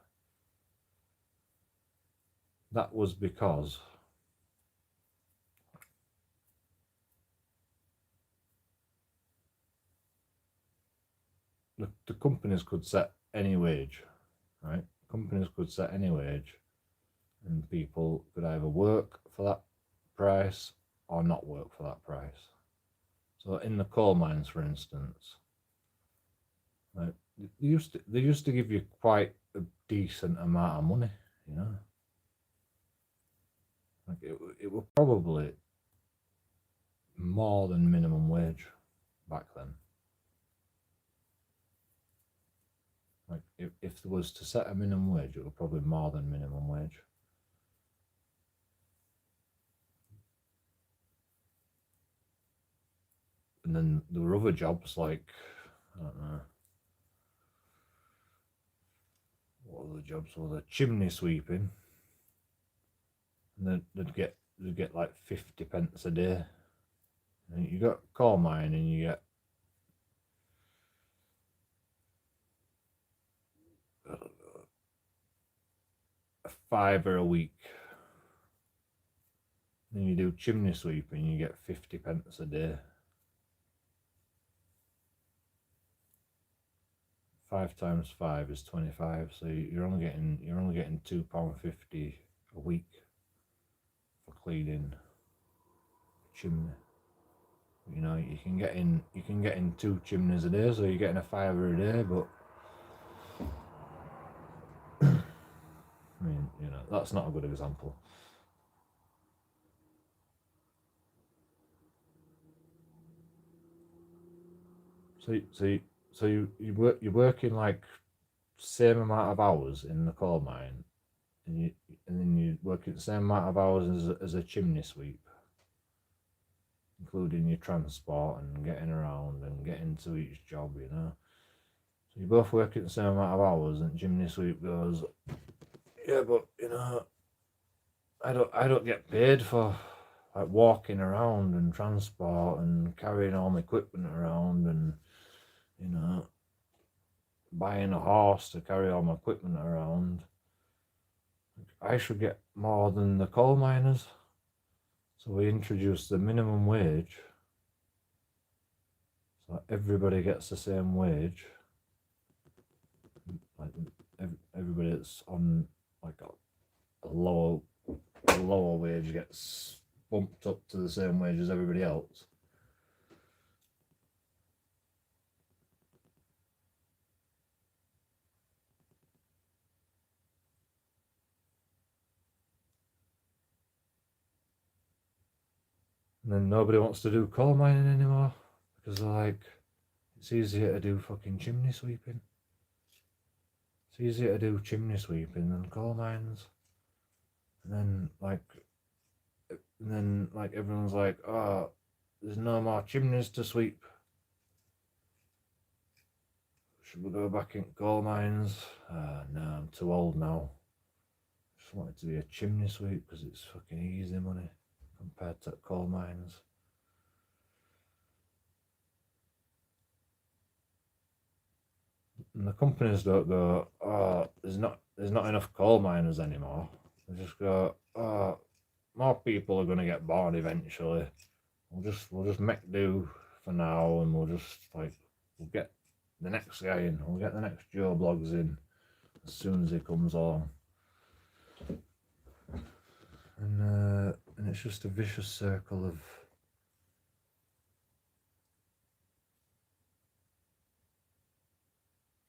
that was because the companies could set any wage, right? Companies could set any wage, and people could either work for that price or not work for that price. So in the coal mines, for instance, like, they used to give you quite a decent amount of money, you know. Like it was probably more than minimum wage back then. Like if there was to set a minimum wage, it was probably more than minimum wage. And then there were other jobs like, I don't know, what other jobs were there? Chimney sweeping. And then they'd get like 50 pence a day. And you got coal mine and you get a £5 a week. Then you do chimney sweeping, you get 50 pence a day. 5 times 5 is 25, so you're only getting £2.50 a week for cleaning chimney. You know, you can get in 2 chimneys a day, so you're getting a £5 a day, but I mean, you know, that's not a good example. So you're working like same amount of hours in the coal mine, and then you work the same amount of hours as a chimney sweep, including your transport and getting around and getting to each job, you know. So you both work the same amount of hours, and chimney sweep goes, yeah, but you know, I don't get paid for like walking around and transport and carrying all my equipment around and, you know, buying a horse to carry all my equipment around. I should get more than the coal miners. So we introduced the minimum wage. So everybody gets the same wage. Like everybody that's on like a lower wage gets bumped up to the same wage as everybody else. And then nobody wants to do coal mining anymore because they're like, it's easier to do fucking chimney sweeping. It's easier to do chimney sweeping than coal mines. And then everyone's like, oh, there's no more chimneys to sweep. Should we go back in coal mines? No, I'm too old now. Just wanted to be a chimney sweep because it's fucking easy money compared to coal mines. And the companies don't go, oh, there's not enough coal miners anymore. They just go, oh, more people are going to get bored eventually. We'll just make do for now, and we'll get the next guy in. We'll get the next Joe Blogs in as soon as he comes on. And it's just a vicious circle of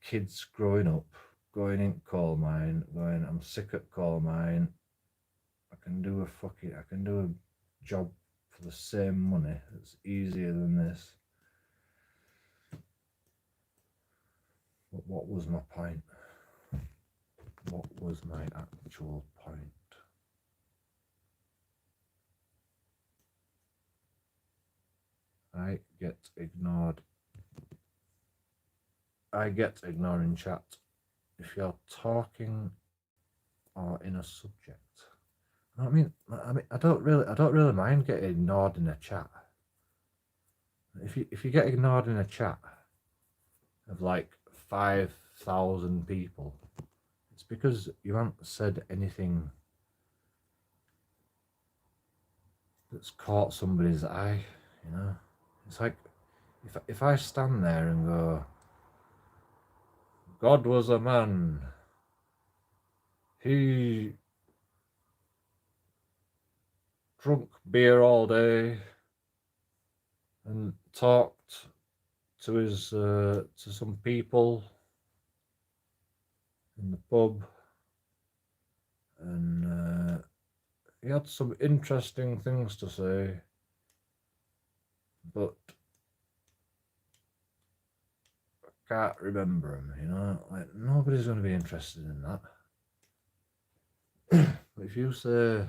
kids growing up, going in coal mine, going, I'm sick at coal mine. I can do a job for the same money. It's easier than this. But what was my point? What was my actual point? I get ignored. I get ignoring chat if you're talking or in a subject. I mean, I don't really mind getting ignored in a chat. If you get ignored in a chat of like 5,000 people, it's because you haven't said anything that's caught somebody's eye. You know, it's like if I stand there and go, God was a man. He drunk beer all day and talked to his to some people in the pub, and he had some interesting things to say, but I can't remember him. You know, like nobody's going to be interested in that. But if you say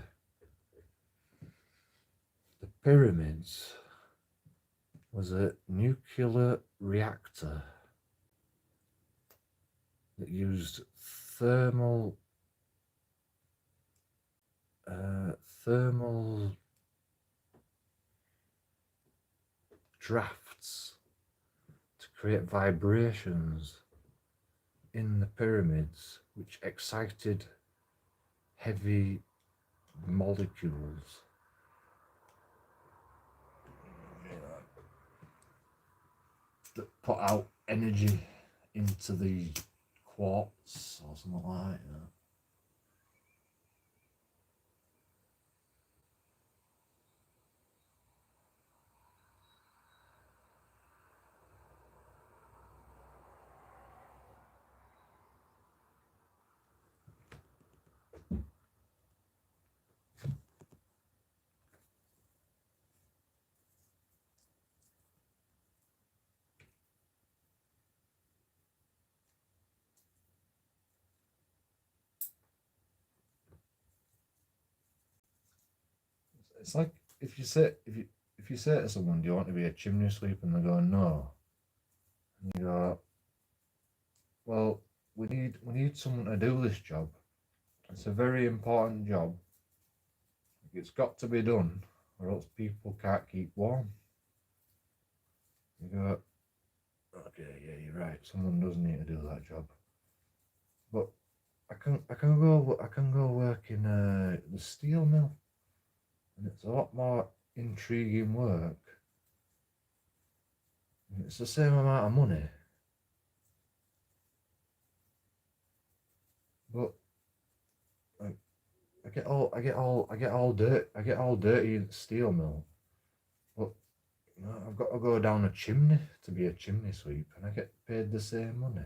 the pyramids was a nuclear reactor that used thermal drafts to create vibrations in the pyramids which excited heavy molecules, that put out energy into the quartz or something like that, you know. It's like if you say to someone, "Do you want to be a chimney sweep?" and they go, "No," and you go, "Well, we need someone to do this job. It's a very important job. It's got to be done, or else people can't keep warm." You go, "Okay, yeah, you're right. Someone does need to do that job." But I can go work in the steel mill, and it's a lot more intriguing work. And it's the same amount of money, but I get all dirty in the steel mill. But you know, I've got to go down a chimney to be a chimney sweep, and I get paid the same money.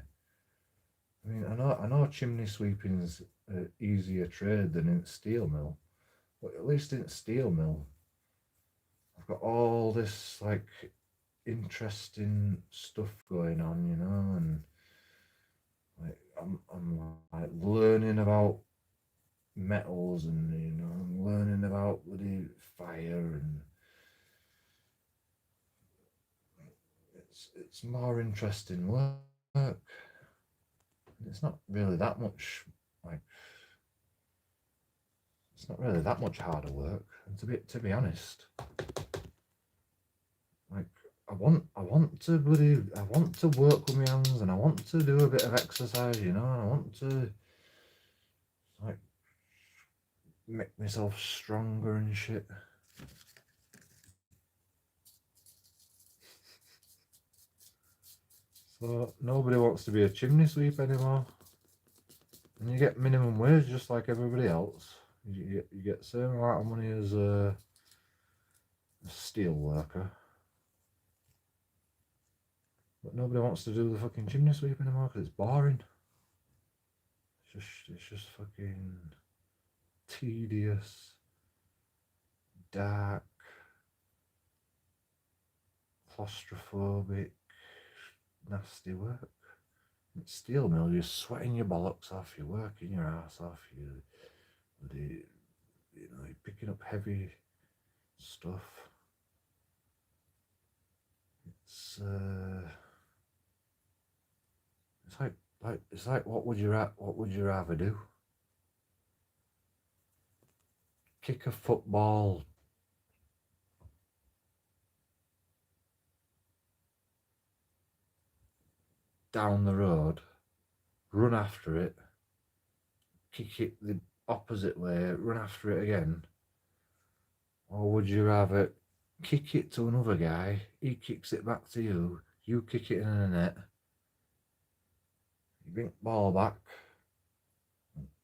I mean, I know chimney sweeping's an easier trade than in steel mill, but at least in steel mill, I've got all this like interesting stuff going on, you know, and like I'm like learning about metals, and you know, I'm learning about bloody fire, and it's more interesting work. It's not really that much like it's not really that much harder work. And to be honest, like I want to work with my hands, and I want to do a bit of exercise, you know, and I want to like make myself stronger and shit. So nobody wants to be a chimney sweep anymore. And you get minimum wage just like everybody else. You get the same amount of money as a steel worker. But nobody wants to do the fucking chimney sweep anymore because it's boring. It's just fucking tedious, dark, claustrophobic, nasty work. It's steel mill, you're sweating your bollocks off, you're working your ass off, you're picking up heavy stuff. it's like what would you rather do? Kick a football down the road, run after it, kick it the opposite way, run after it again? Or would you rather kick it to another guy, he kicks it back to you, you kick it in the net, you bring the ball back,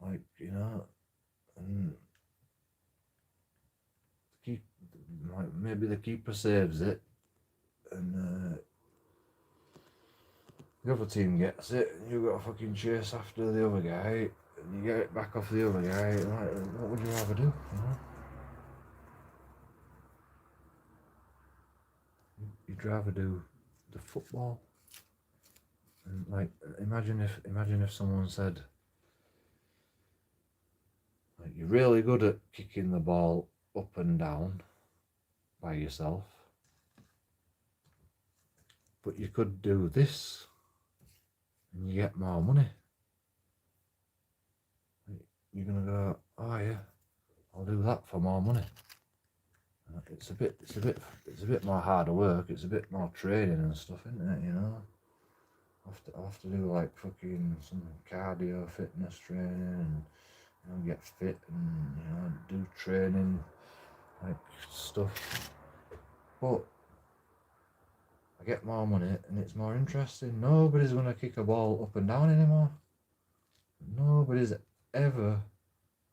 like, you know, and keep, like, maybe the keeper saves it, and the other team gets it, and you've got to fucking chase after the other guy, and you get it back off the other guy. Like, what would you rather do? You know? You'd rather do the football. And like, imagine if someone said, like, you're really good at kicking the ball up and down by yourself, but you could do this and you get more money. You're gonna go, oh yeah, I'll do that for more money. It's a bit more harder work. It's a bit more training and stuff, isn't it? You know, I have to do like fucking some cardio fitness training, and you know, get fit, and you know, do training like stuff. But I get more money, and it's more interesting. Nobody's gonna kick a ball up and down anymore. Nobody's ever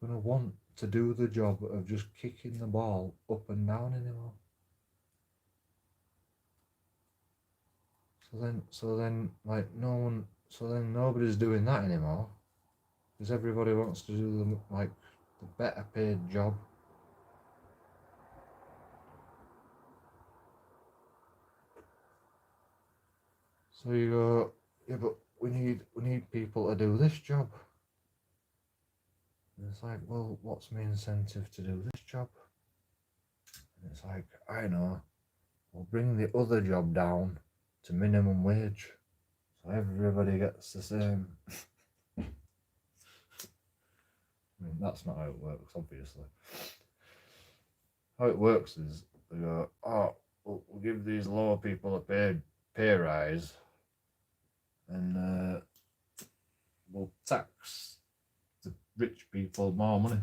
gonna want to do the job of just kicking the ball up and down anymore. So then, like, nobody's doing that anymore, because everybody wants to do the better paid job. So you go, yeah, but we need people to do this job. And it's like, well, what's my incentive to do this job? And it's like, I know, we'll bring the other job down to minimum wage, so everybody gets the same. I mean, that's not how it works, obviously. How it works is they go, oh, we'll give these lower people a pay rise, and we'll tax the rich people more money.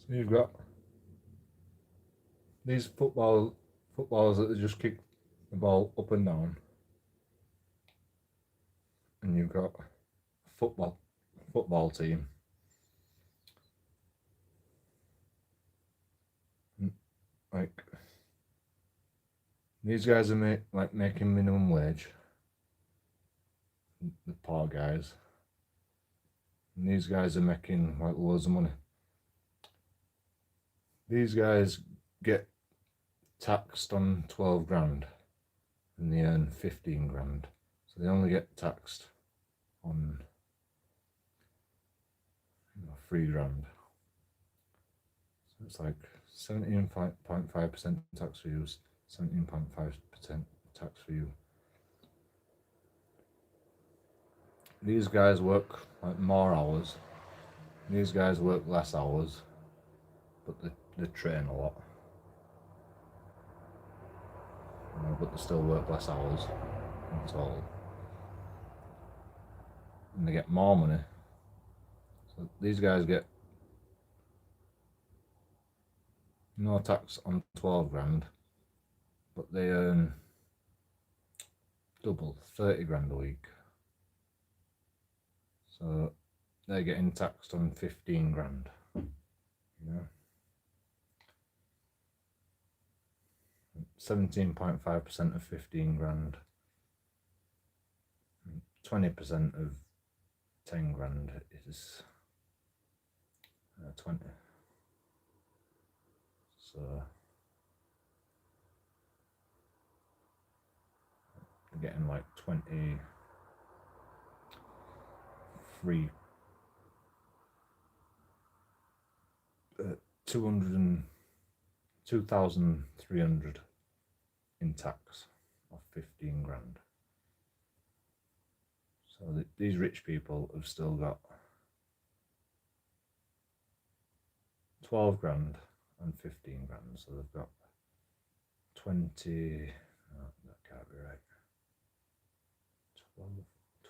So you've got these footballers that just kick the ball up and down, and you've got a football team. Like, these guys are making minimum wage, the poor guys, and these guys are making like loads of money. These guys get taxed on 12 grand, and they earn 15 grand. So they only get taxed on 3 grand. So it's like 17.5% tax for you, 17.5% tax for you. These guys work like more hours. These guys work less hours, but they train a lot. But they still work less hours in total. And they get more money. So these guys get no tax on 12 grand, but they earn double, 30 grand a week. So they're getting taxed on 15 grand. You know? 17.5% of 15 grand. 20% of 10 grand is 20. So they're getting like 23, 2,300 in tax of 15 grand. So these rich people have still got 12 grand and 15 grand. So they've got 20, oh, that can't be right.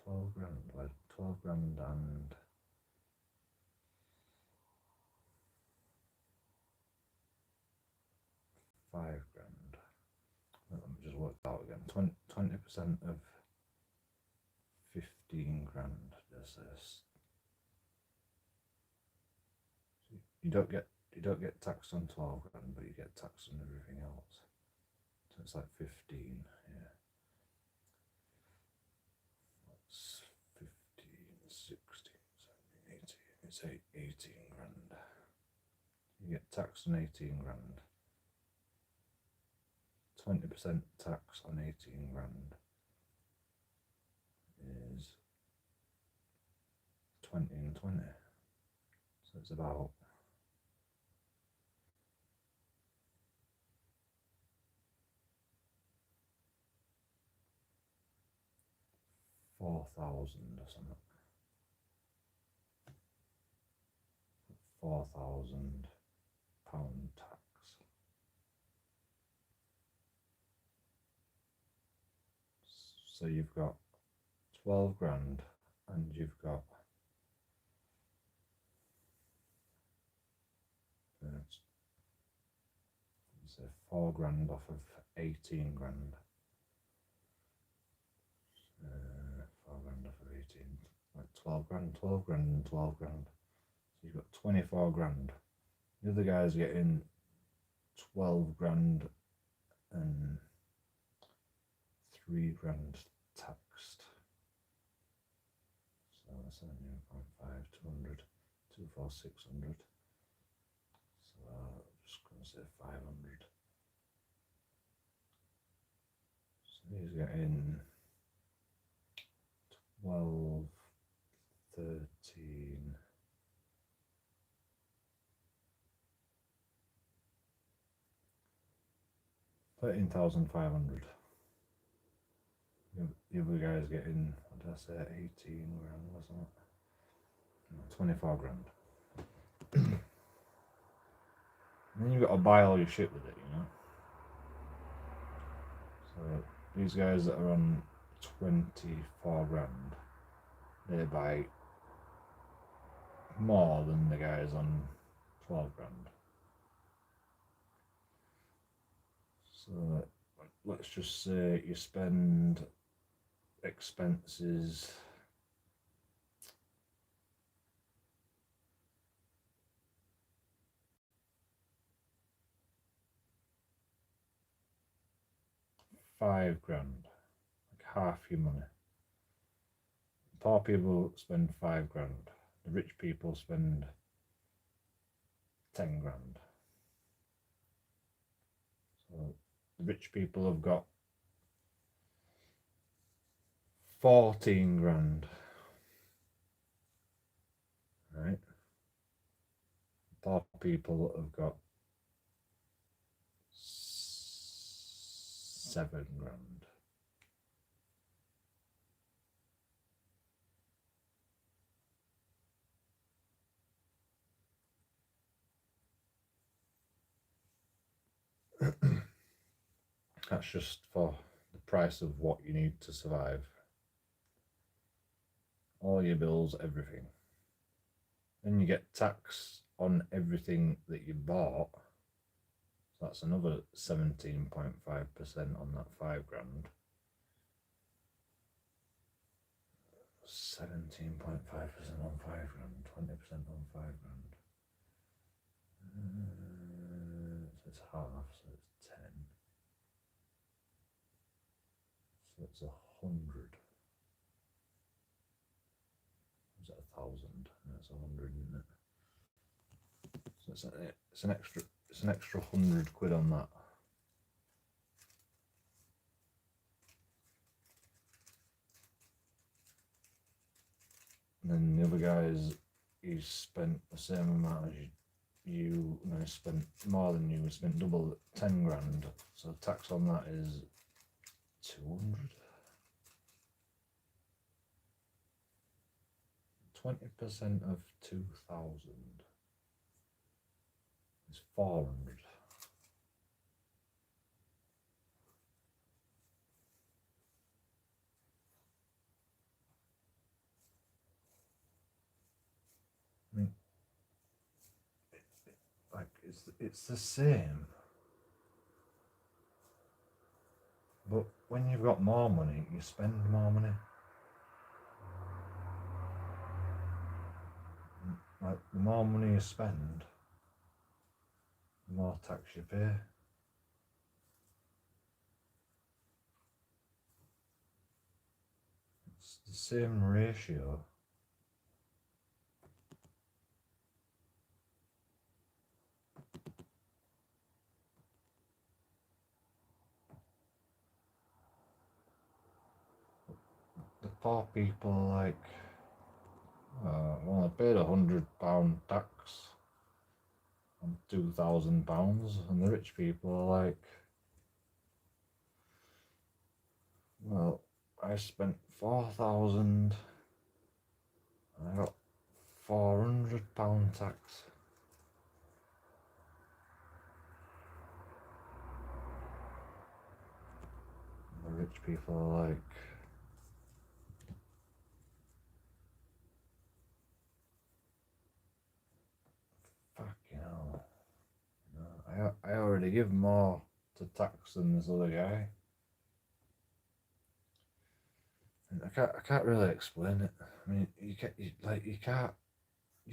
12 grand, like 12 grand and 5 grand. Let me just work that out again. 20% of 15 grand is this. You don't get taxed on 12 grand, but you get taxed on everything else. So it's like 15, yeah. That's 15, 16, 17, 18. It's 18 grand. You get taxed on 18 grand. 20% tax on 18 grand is 20 and 20. So it's about 4,000 or something. 4,000 pound tax. So you've got 12 grand and you've got say 4 grand off of 18 grand. 4 grand off of 18, like 12 grand, 12 grand and 12 grand. So you've got 24 grand. The other guy's getting 12 grand and 3 grand taxed. So 17.5, 200, 2, 4, 600. So I'm just going to say 500. So he's getting 12, 13, 13,500. The other guy's getting, what did I say, 18 grand or something? No, 24 grand. And then you've got to buy all your shit with it, you know? So these guys that are on 24 grand, they buy more than the guys on 12 grand. So let's just say you spend expenses £5 grand, like half your money. Poor people spend 5 grand. The rich people spend 10 grand. So the rich people have got 14 grand. Right? Poor people that have got 7 grand. That's just for the price of what you need to survive. All your bills, everything. Then you get tax on everything that you bought. So that's another 17.5% on that 5 grand. 17.5% on 5 grand, 20% on 5 grand. So it's half, so it's 10. So it's 100. Is it 1,000? No, it's 100, isn't it? So it's an extra 100 quid on that. And then the other guys, he's spent the same amount as you, and he spent more than you, he spent double, 10 grand. So tax on that is 200. 20% of 2,000 is 400. I mean, like it's the same, but when you've got more money, you spend more money. Like the more money you spend, the more tax you pay. It's the same ratio. The poor people are like, well, I paid £100 tax on £2,000, and the rich people are like, well, I spent 4,000 and I got £400 tax. And the rich people are like, fucking hell. No, I already give more to tax than this other guy. And I can't really explain it. I mean, you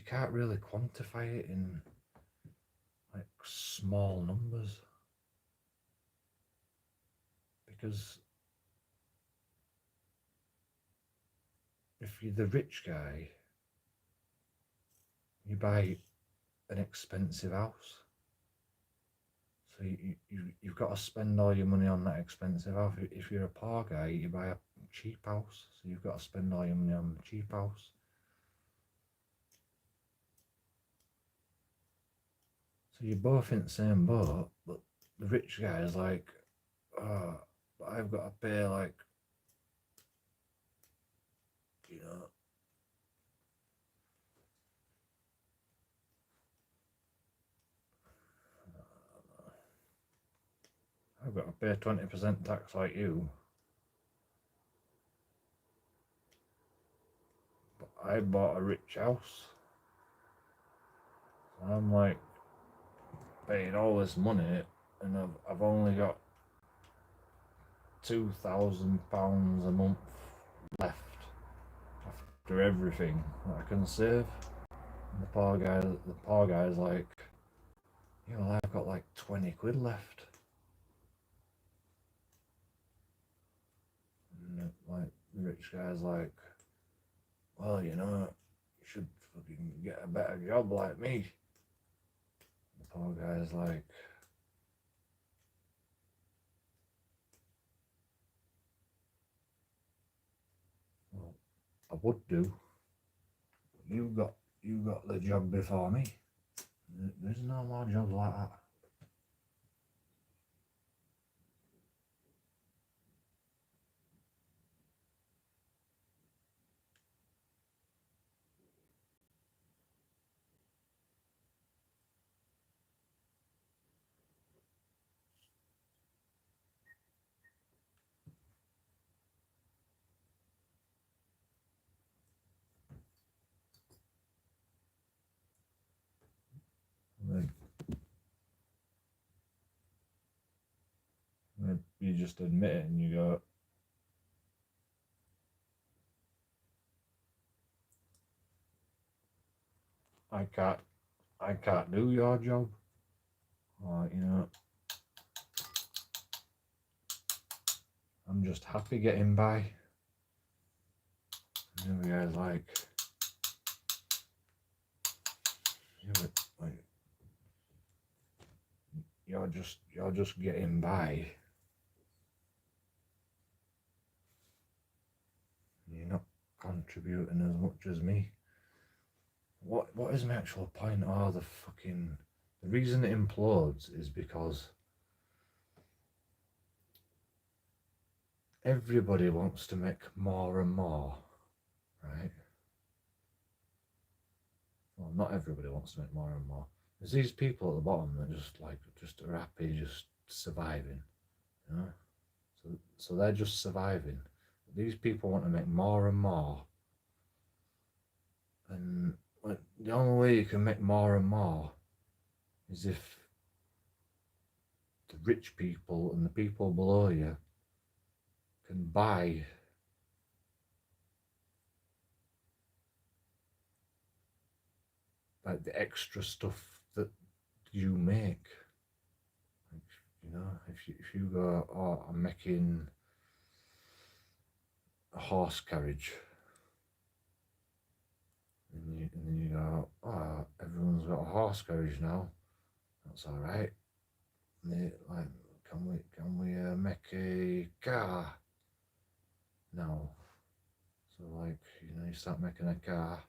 can't really quantify it in like small numbers, because if you're the rich guy, you buy an expensive house, so you've got to spend all your money on that expensive house. If you're a poor guy, you buy a cheap house, so you've got to spend all your money on the cheap house. So you're both in the same boat, but the rich guy is like, oh, but I've got to pay, like, you know, I've got to pay 20% tax like you, but I bought a rich house. So I'm like paying all this money, and I've only got £2,000 a month left after everything that I can save. And the poor guy's like, you know, I've got like 20 quid left. And like the rich guy's like, well, you know, you should fucking get a better job like me. The poor guy's like, I would do. You got the job before me. There's no more jobs like that. Like, you just admit it and you go, I can't do your job. Or, you know, I'm just happy getting by. And the guy's like, yeah, but like, you're just getting by. You're not contributing as much as me. What is my actual point? Oh, the reason it implodes is because everybody wants to make more and more, right? Well, not everybody wants to make more and more. There's these people at the bottom that just are happy just surviving, you know? So they're just surviving. These people want to make more and more. And the only way you can make more and more is if the rich people and the people below you can buy like the extra stuff that you make. Like, you know, if you go, oh, I'm making a horse carriage, and then you go, oh, everyone's got a horse carriage now. That's all right. Like, can we make a car now? So like, you know, you start making a car.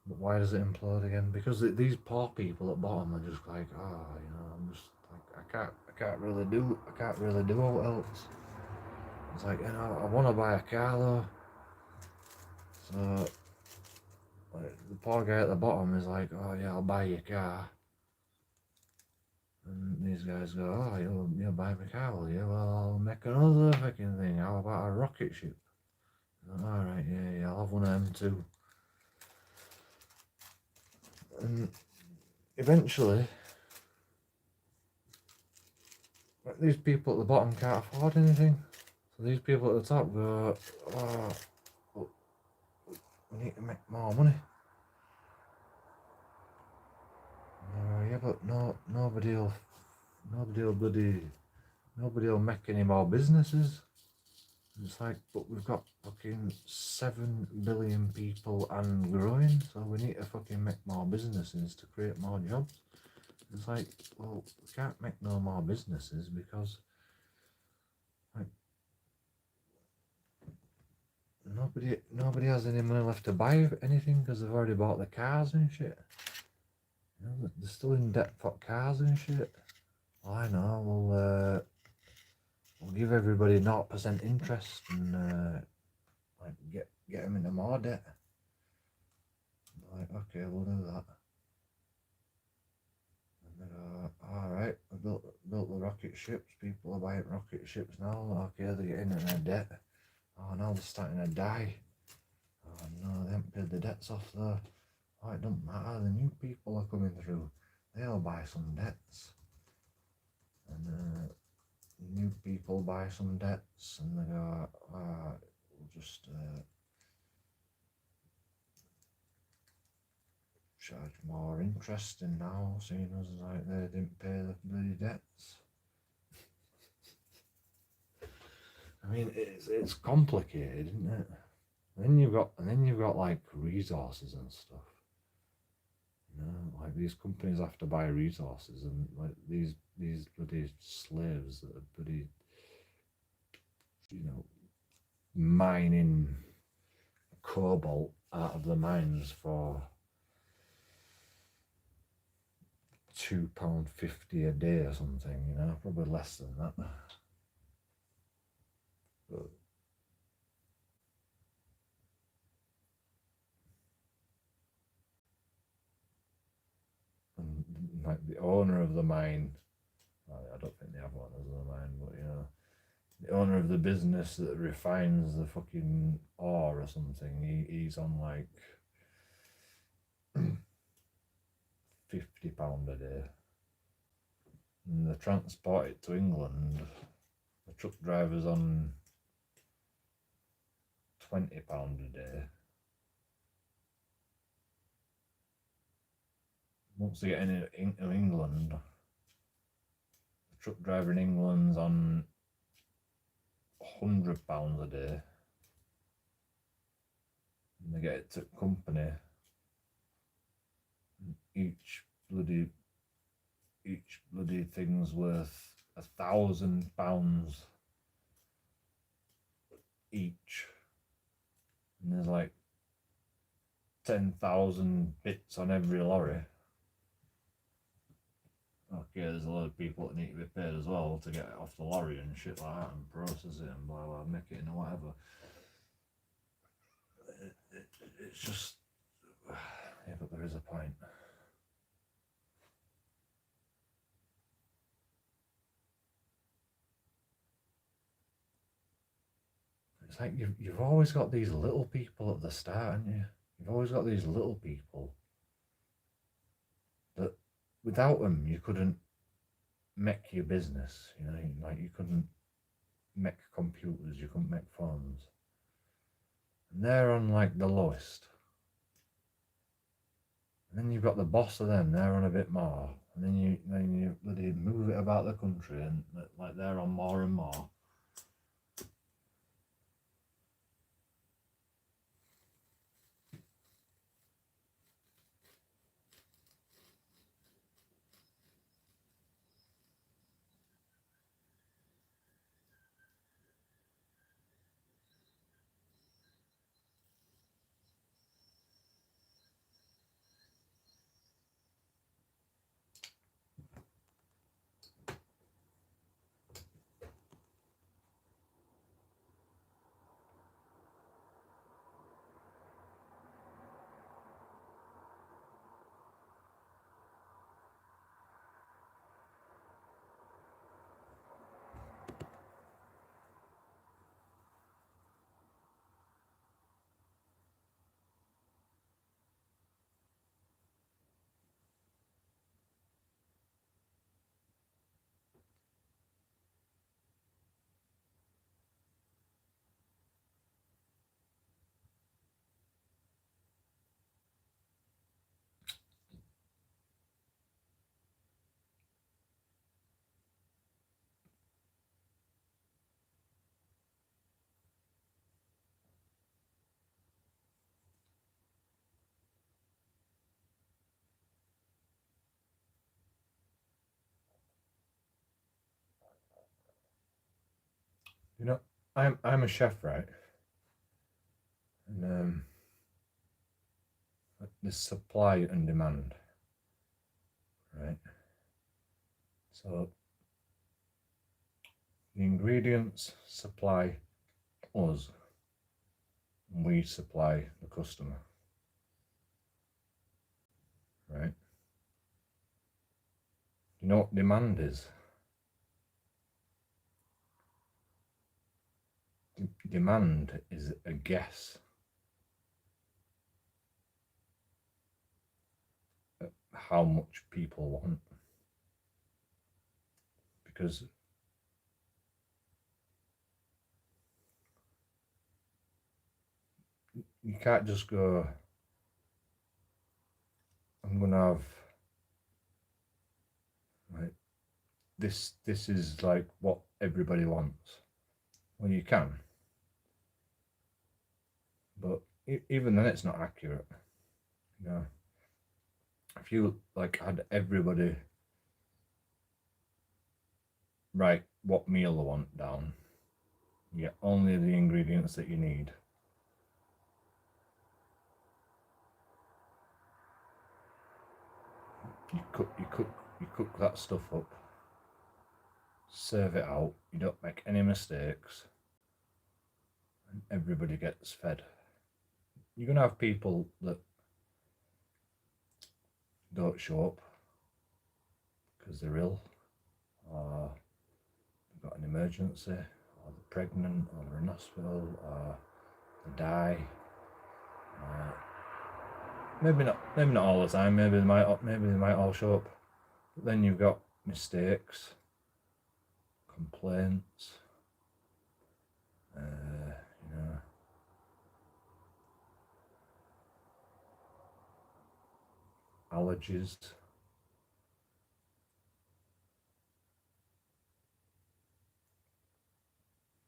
But why does it implode again? Because these poor people at bottom are just like, oh, you know, I'm just like, I can't really do what else. It's like, you know, I want to buy a car though. So like, the poor guy at the bottom is like, oh yeah, I'll buy you a car. And these guys go, oh, you'll buy me a car, will you? Well, I'll make another fucking thing. How about a rocket ship? Alright, yeah, I'll have one of them too. And eventually, these people at the bottom can't afford anything. So these people at the top go, oh, we need to make more money. Yeah, but nobody will make any more businesses. It's like, but we've got fucking 7 billion people and growing, so we need to fucking make more businesses to create more jobs. It's like, well, we can't make no more businesses because like nobody has any money left to buy anything because they've already bought the cars and shit. You know, they're still in debt for cars and shit. Well, I know, we'll give everybody 0% interest and like get them into more debt. Like, okay, we'll do that. And they go, all right, we built the rocket ships. People are buying rocket ships now. Okay, they're getting into debt. Oh, now they're starting to die. Oh no, they haven't paid the debts off though. Oh, it don't matter. The new people are coming through. They'll buy some debts. And new people buy some debts, and they go, we'll just charge more interest in now, seeing as like they didn't pay the bloody debts. I mean, it's complicated, isn't it? And then you've got like resources and stuff. You know, like these companies have to buy resources, and like these bloody slaves that are bloody you know, mining cobalt out of the mines for £2.50 a day or something, you know, probably less than that. But and like the owner of the mine, I don't think they have one as a mine, but you know, the owner of the business that refines the fucking ore or something, he's on like £50 a day. And they transport it to England. The truck driver's on £20 a day. Once they get into England, the truck driver in England's on £100 a day. And they get it to company. Each bloody thing's worth £1,000 each. And there's like 10,000 bits on every lorry. Okay, there's a lot of people that need to be paid as well to get it off the lorry and shit like that and process it and blah blah, make it into whatever. It's just, yeah, but there is a point. It's like you've always got these little people at the start, haven't you? You've always got these little people that without them you couldn't make your business, you know, like you couldn't make computers, you couldn't make phones. And they're on like the lowest. And then you've got the boss of them, they're on a bit more. And then you bloody move it about the country and like they're on more and more. You know, I'm a chef, right? And there's supply and demand, right? So the ingredients supply us, and we supply the customer, right? You know what demand is? Demand is a guess at how much people want, because you can't just go, I'm gonna have like this is like what everybody wants. Well, you can, but even then it's not accurate. You know, if you like had everybody write what meal they want down, You get only the ingredients that you need. You cook that stuff up, serve it out, you don't make any mistakes, and everybody gets fed. You're gonna have people that don't show up because they're ill, or they've got an emergency, or they're pregnant, or they're in hospital, or they die. Maybe not all the time. Maybe they might all show up. But then you've got mistakes, complaints, you know, allergies.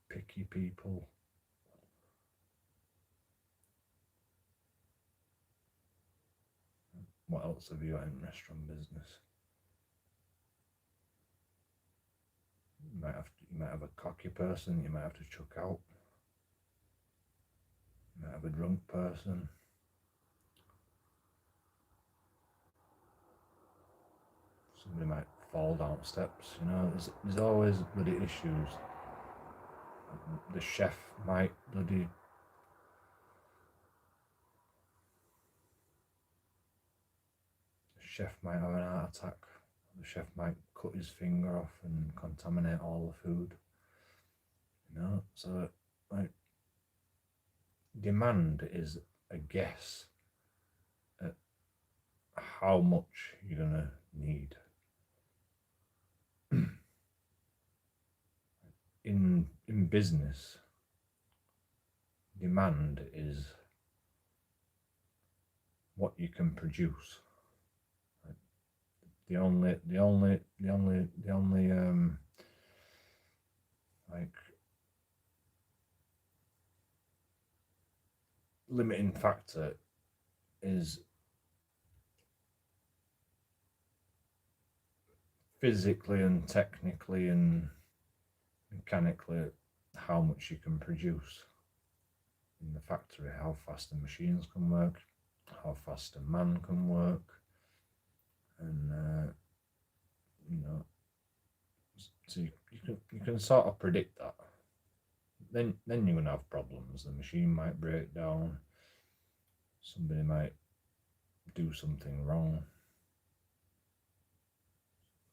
Picky people. What else have you got in restaurant business? You might have a cocky person you might have to chuck out. You might have a drunk person. Somebody might fall down steps. You know, there's always bloody issues. The chef might bloody have an heart attack. The chef might cut his finger off and contaminate all the food. You know, so like demand is a guess at how much you're gonna need. In business, demand is what you can produce. The only like limiting factor is physically and technically and mechanically how much you can produce in the factory, how fast the machines can work, how fast a man can work, and you know, so you can sort of predict that. Then you're gonna have problems. The machine might break down. Somebody might do something wrong.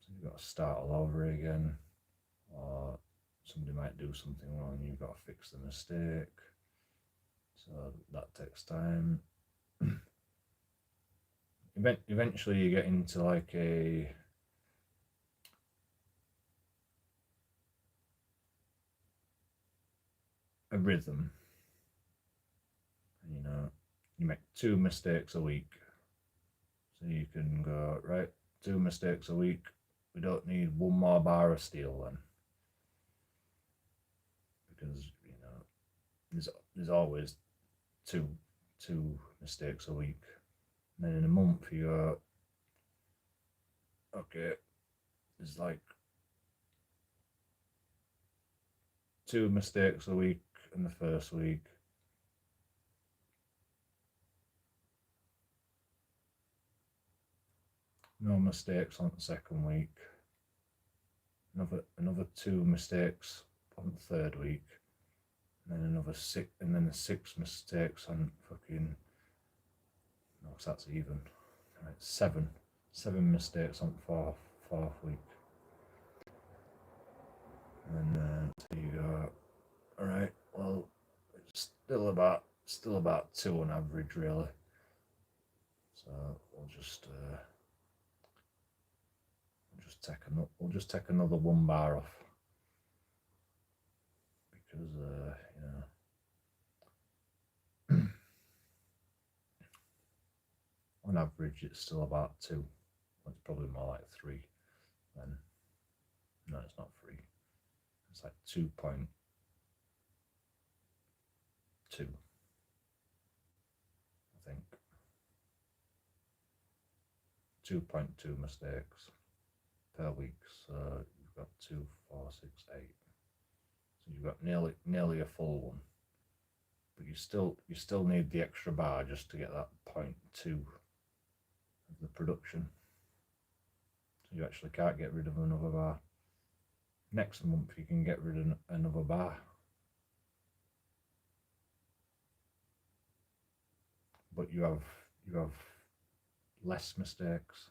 So you've got to start all over again, or somebody might do something wrong. You've got to fix the mistake. So that takes time. Eventually, you get into like a rhythm. You know, you make 2 mistakes a week, so you can go right. 2 mistakes a week. We don't need 1 more bar of steel then, because you know there's always two mistakes a week. And then in a month you go, okay, there's like 2 mistakes a week in the first week. No mistakes on the second week. Another 2 mistakes on the third week. And then another 6, and then 6 mistakes on fucking. No, cause that's even. Right, 7 mistakes on the fourth week. And so you go, all right, well, it's still about 2 on average, really. So we'll just take another 1 bar off, because you know, on average it's still about 2. It's probably more like 3. Then no, it's not 3. It's like 2.2. I think 2.2 mistakes per week. So you've got 2, 4, 6, 8. So So you've got nearly a full one, but you still need the extra bar just to get that 0.2 of the production. So you actually can't get rid of another bar. Next month you can get rid of another bar. But you have less mistakes.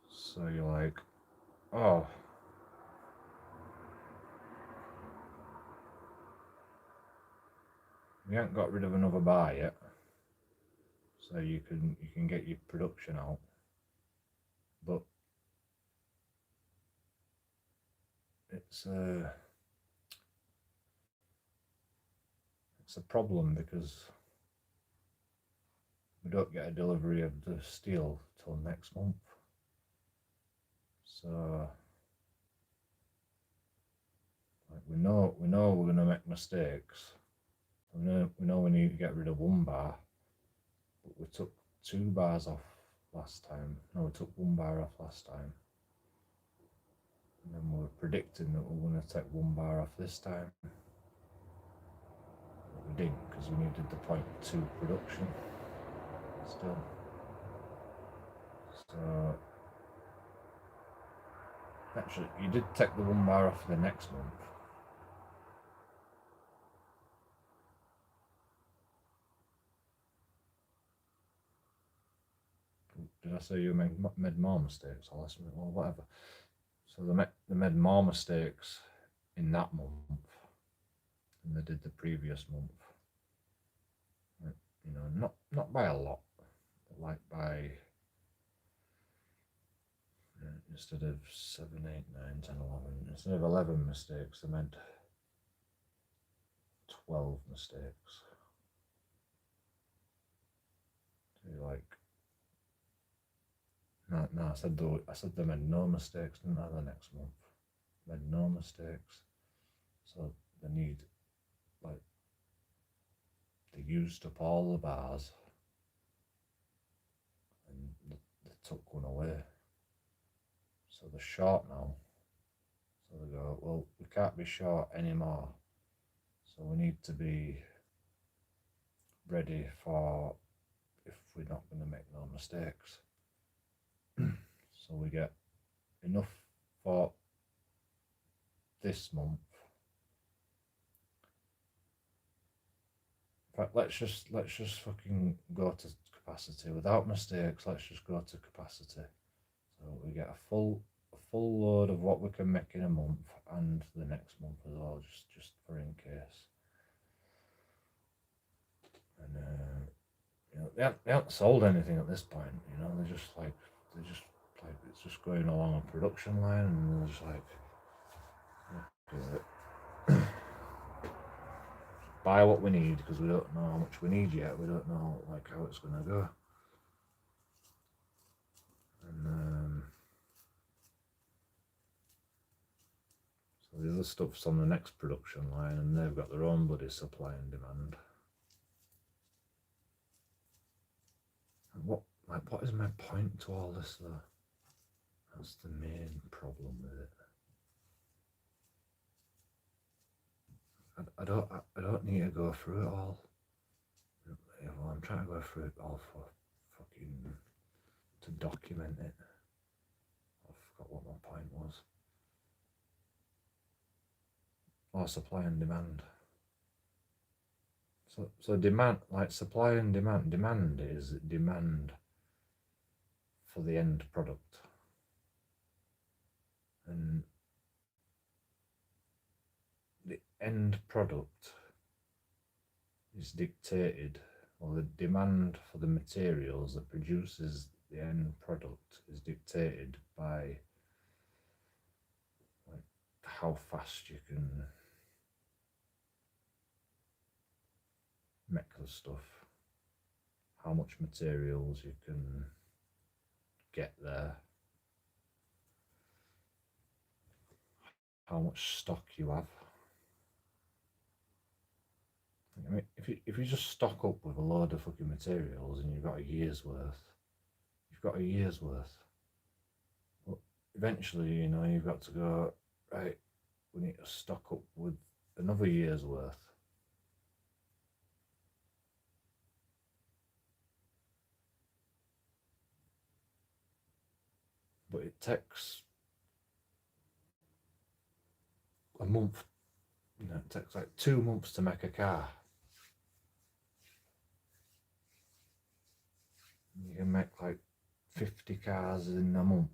So you're like, oh, we haven't got rid of another bar yet, so you can get your production out, but it's a problem because we don't get a delivery of the steel till next month. So like we know we're gonna make mistakes. We know we need to get rid of one bar, but we took 2 bars off last time. No, we took 1 bar off last time. And then we were predicting that we were going to take 1 bar off this time. But we didn't, because we needed the 0.2 production still. So actually, you did take the 1 bar off the next month. Did I say you made more mistakes or less, or whatever? So they made more mistakes in that month than they did the previous month. You know, not by a lot, but like by instead of 7, 8, 9, 10, 11, instead of 11 mistakes, they made 12 mistakes. So you're like, no, I said they made no mistakes, didn't I, the next month? Made no mistakes. So they need, like, they used up all the bars and they took one away. So they're short now. So they go, well, we can't be short anymore. So we need to be ready for if we're not going to make no mistakes. So we get enough for this month. In fact, let's just fucking go to capacity without mistakes. Let's just go to capacity. So we get a full load of what we can make in a month and the next month as well, just for in case. And you know, they haven't sold anything at this point. You know, they're just like it's just going along a production line, and they're just like, okay, buy what we need because we don't know how much we need yet. We don't know like how it's gonna go. And so the other stuff's on the next production line, and they've got their own bloody supply and demand. And what is my point to all this though? That's the main problem with it. I don't need to go through it all. Well, I'm trying to go through it all for fucking to document it. I forgot what my point was. Oh, supply and demand. So demand, like supply and demand. Demand is demand for the end product, and the end product is dictated, or the demand for the materials that produces the end product is dictated by like how fast you can make the stuff, how much materials you can get there, how much stock you have. I mean, if you just stock up with a load of fucking materials and you've got a year's worth, you've got a year's worth. Well, eventually, you know, you've got to go, right, we need to stock up with another year's worth. But it takes a month, you know, it takes like 2 months to make a car. You can make like 50 cars in a month.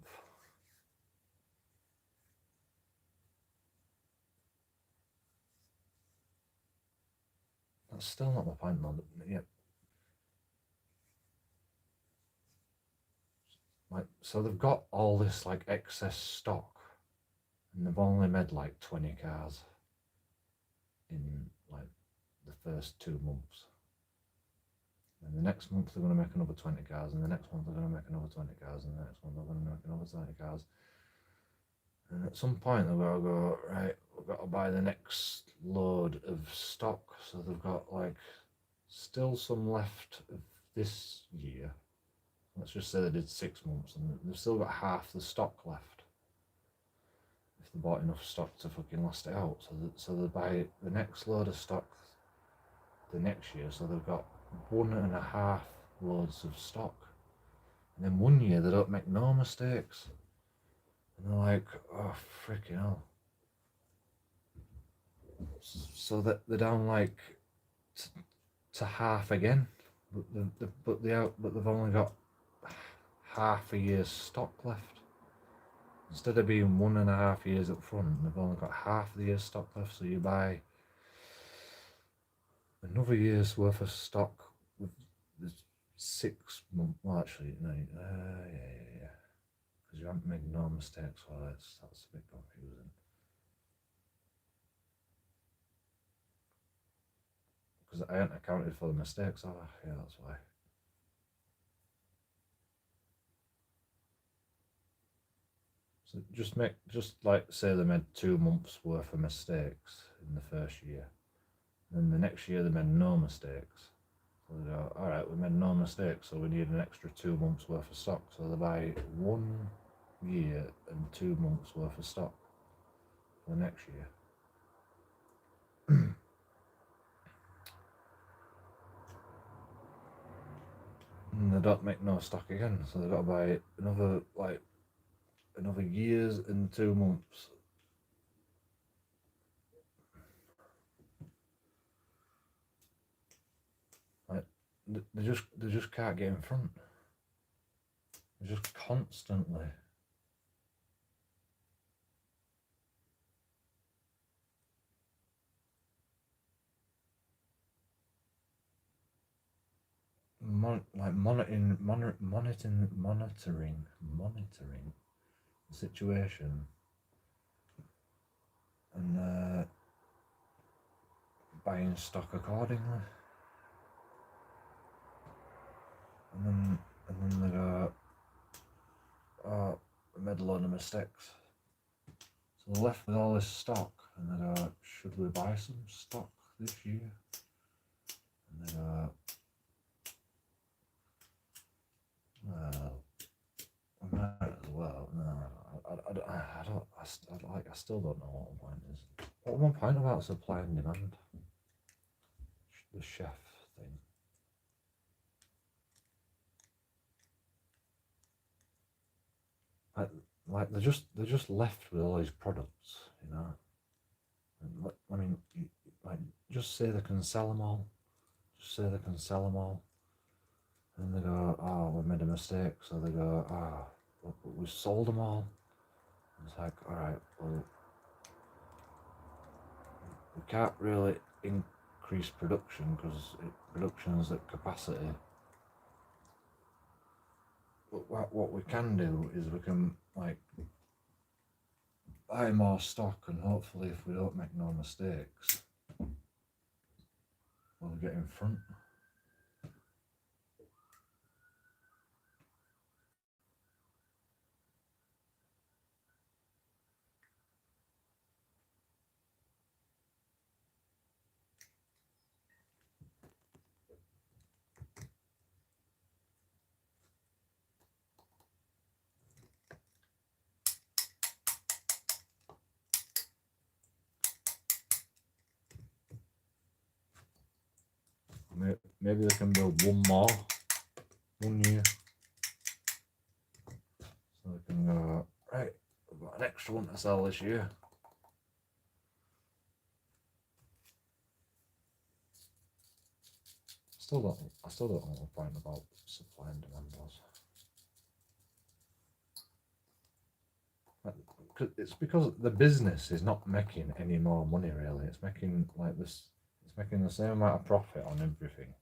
That's still not my point, man. Yeah. Like, so they've got all this like excess stock, and they've only made like 20 cars in like the first 2 months. And the next month they're going to make another 20 cars, and the next month they're going to make another 20 cars, and the next month they're going to make another 20 cars. And at some point they've got to go, right, we've got to buy the next load of stock. So they've got like still some left of this year. Let's just say they did 6 months, and they've still got half the stock left. If they bought enough stock to fucking last it out. So they buy the next load of stock the next year. So they've got 1.5 loads of stock. And then 1 year they don't make no mistakes. And they're like, oh, freaking hell. So that they're down like to half again. But they've only got half a year's stock left. Instead of being 1.5 years up front, they've only got half the year's stock left. So you buy another year's worth of stock with 6 months. Well, actually, no, yeah. Because you haven't made no mistakes. Well, that's a bit confusing. Because I haven't accounted for the mistakes, have I? Yeah, that's why. So just like say they made 2 months worth of mistakes in the first year. Then the next year they made no mistakes. So they go, all right, we made no mistakes, so we need an extra 2 months worth of stock. So they buy 1 year and 2 months worth of stock for the next year. And they don't make no stock again, so they've got to buy another years and 2 months. Like they just can't get in front. They're just constantly monitoring the situation, and buying stock accordingly. And then they go, oh, we made a load of mistakes. So they're left with all this stock, and they go, should we buy some stock this year? And they go, well, we might as well. No, I still don't know what my point is. What my point about supply and demand? The chef thing. Like they're just left with all these products, you know. I mean, like just say they can sell them all. Just say they can sell them all. And they go, oh, we made a mistake. So they go, oh, we sold them all. It's like, all right, well, we can't really increase production because production is at capacity. But what we can do is we can like buy more stock, and hopefully if we don't make no mistakes, we'll get in front. maybe they can build one more 1 year. So they can go, right, we've got an extra one to sell this year. I still don't know the point about supply and demand was. It's because the business is not making any more money really. It's making like this. It's making the same amount of profit on everything.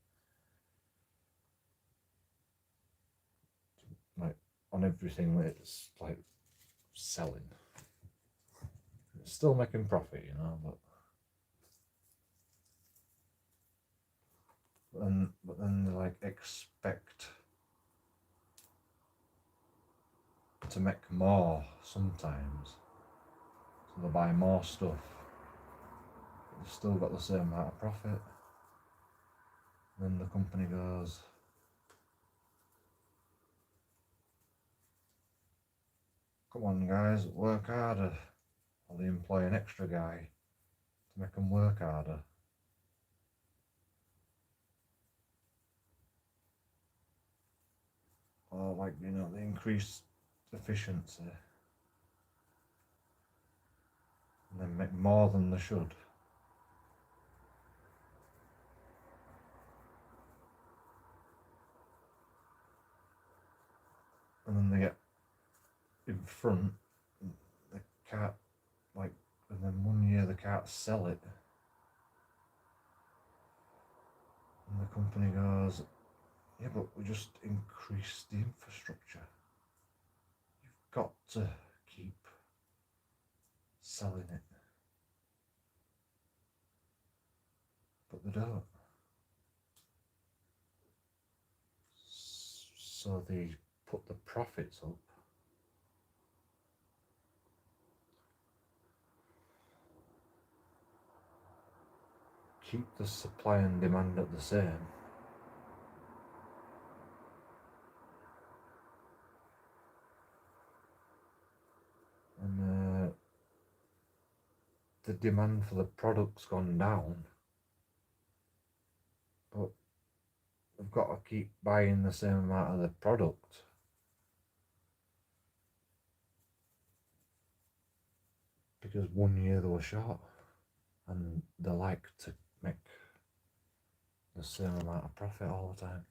Like on everything that it's like selling. It's still making profit, you know, but then they like expect to make more sometimes. So they buy more stuff. They've still got the same amount of profit. Then the company goes, come on guys, work harder. Or they employ an extra guy to make them work harder. Or like, you know, they increase efficiency. And then make more than they should. And then they get in front, they can't, like, and then 1 year they can't sell it. And the company goes, yeah, but we just increased the infrastructure. You've got to keep selling it. But they don't. So they put the profits up. Keep the supply and demand at the same. And the demand for the product's gone down. But they've got to keep buying the same amount of the product. Because 1 year they were short. And they like to make the same amount of profit all the time.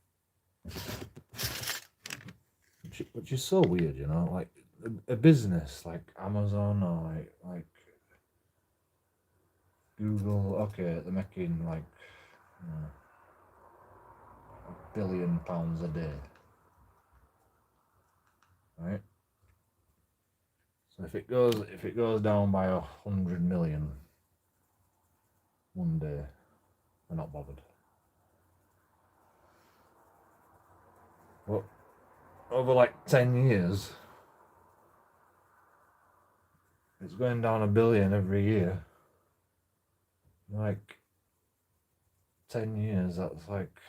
Which is so weird, you know, like a business like Amazon or like Google, okay, they're making like, you know, £1 billion a day, right? So if it goes down by 100 million one day, they're not bothered. But over like 10 years, it's going down 1 billion every year. Like 10 years, that's like,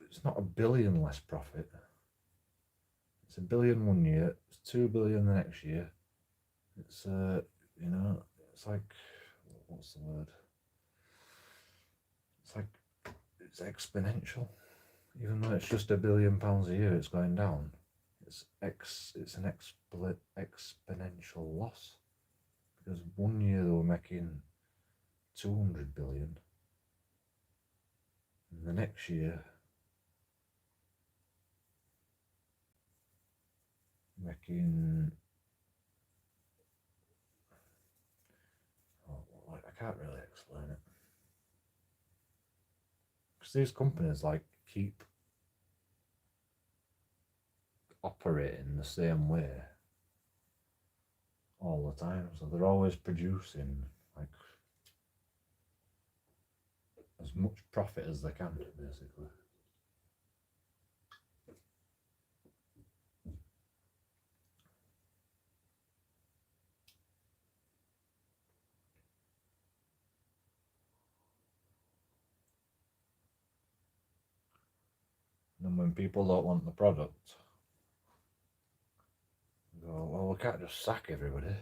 it's not 1 billion less profit. It's 1 billion 1 year, it's 2 billion the next year. It's you know, it's like, what's the word? It's like, it's exponential. Even though it's just £1 billion a year, it's going down. It's an exponential loss. Because 1 year they were making 200 billion. And the next year, making, I can't really explain it. Because these companies like keep operating the same way all the time, so they're always producing like as much profit as they can, basically. And when people don't want the product, Go, well, we can't just sack everybody.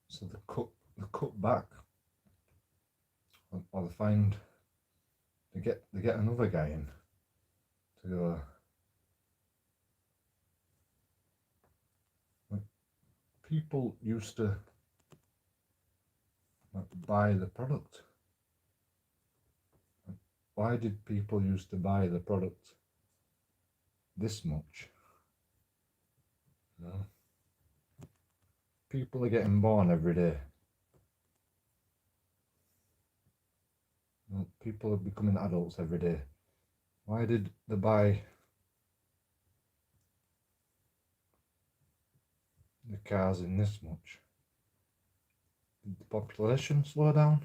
So they cut back, or they get another guy in to go. People used to buy the product. Why did people used to buy the product this much? No. People are getting born every day. People are becoming adults every day. Why did they buy the cars in this much? Did the population slow down?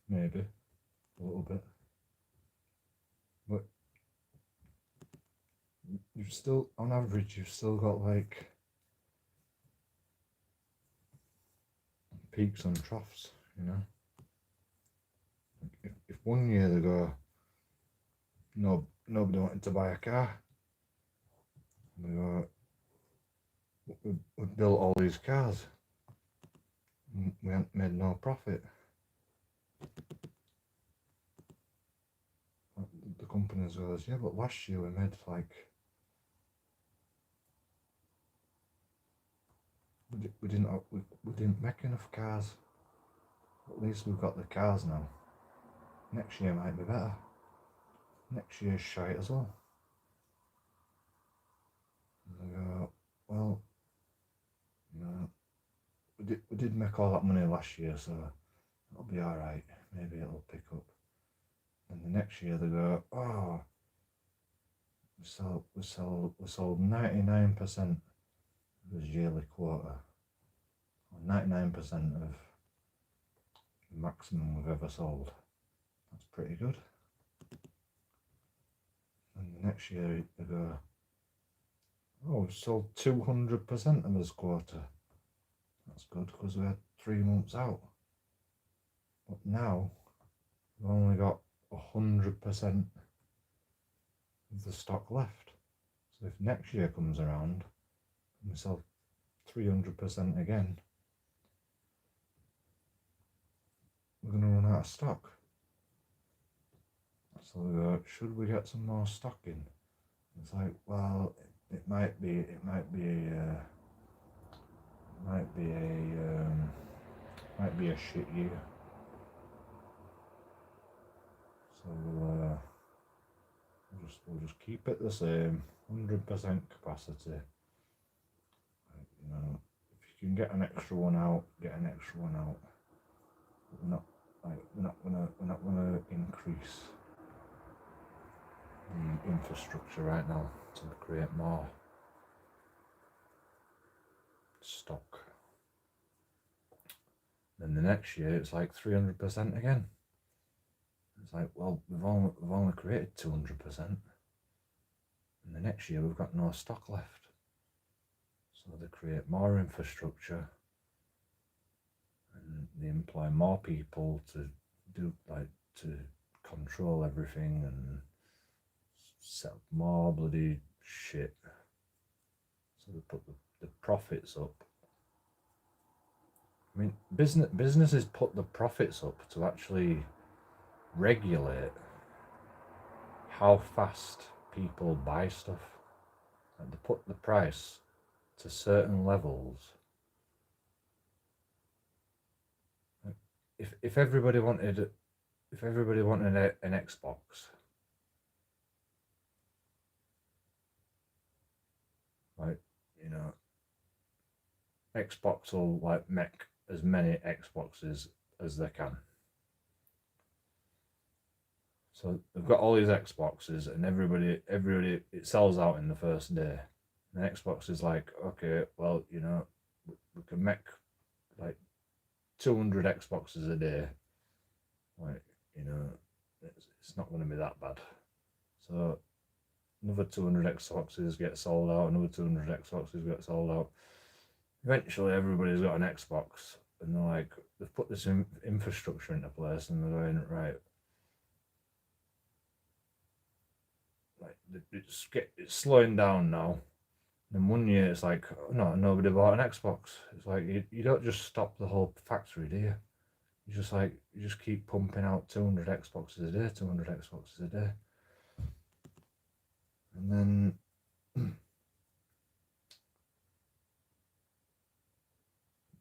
Maybe a little bit. But you've still, on average, you've still got like peaks and troughs, you know. If 1 year they go, nobody wanted to buy a car, they go, we built all these cars, we haven't made no profit. The companies goes, yeah, but last year we made like, we didn't make enough cars. At least we've got the cars now. Next year might be better. Next year's shite as well. And they go, well, you know, we did make all that money last year, so it'll be all right. Maybe it'll pick up. And the next year they go, oh, we sold 99% of his yearly quota, or 99% of the maximum we've ever sold. That's pretty good. And the next year they go, oh, we sold 200% of his quota. That's good because we had 3 months out. But now we've only got 100% of the stock left. So if next year comes around and we sell 300% again, we're going to run out of stock. So we go, should we get some more stock in? It's like, well, it might be a shit year. So we'll just keep it the same, 100% capacity. You know, if you can get an extra one out, get an extra one out. We're not gonna increase the infrastructure right now to create more stock. Then the next year it's like 300% again. It's like, well, we've only created 200%, and the next year we've got no stock left. So they create more infrastructure, and they employ more people to do to control everything and set up more bloody shit. So they put the profits up. I mean, businesses put the profits up to actually regulate how fast people buy stuff, and they put the price to certain levels. If everybody wanted an Xbox, like, you know, Xbox will like make as many Xboxes as they can. So they've got all these Xboxes, and everybody it sells out in the first day. And Xbox is like, okay, well, you know, we can make like 200 Xboxes a day. Like, you know, it's not going to be that bad. So another 200 Xboxes get sold out, another 200 Xboxes get sold out. Eventually everybody's got an Xbox, and they're like, they've put this infrastructure into place, and they're going, right, like, it's slowing down now. And one year it's like, oh, no, nobody bought an Xbox. It's like, you don't just stop the whole factory, do you? You just keep pumping out 200 Xboxes a day, 200 Xboxes a day. And then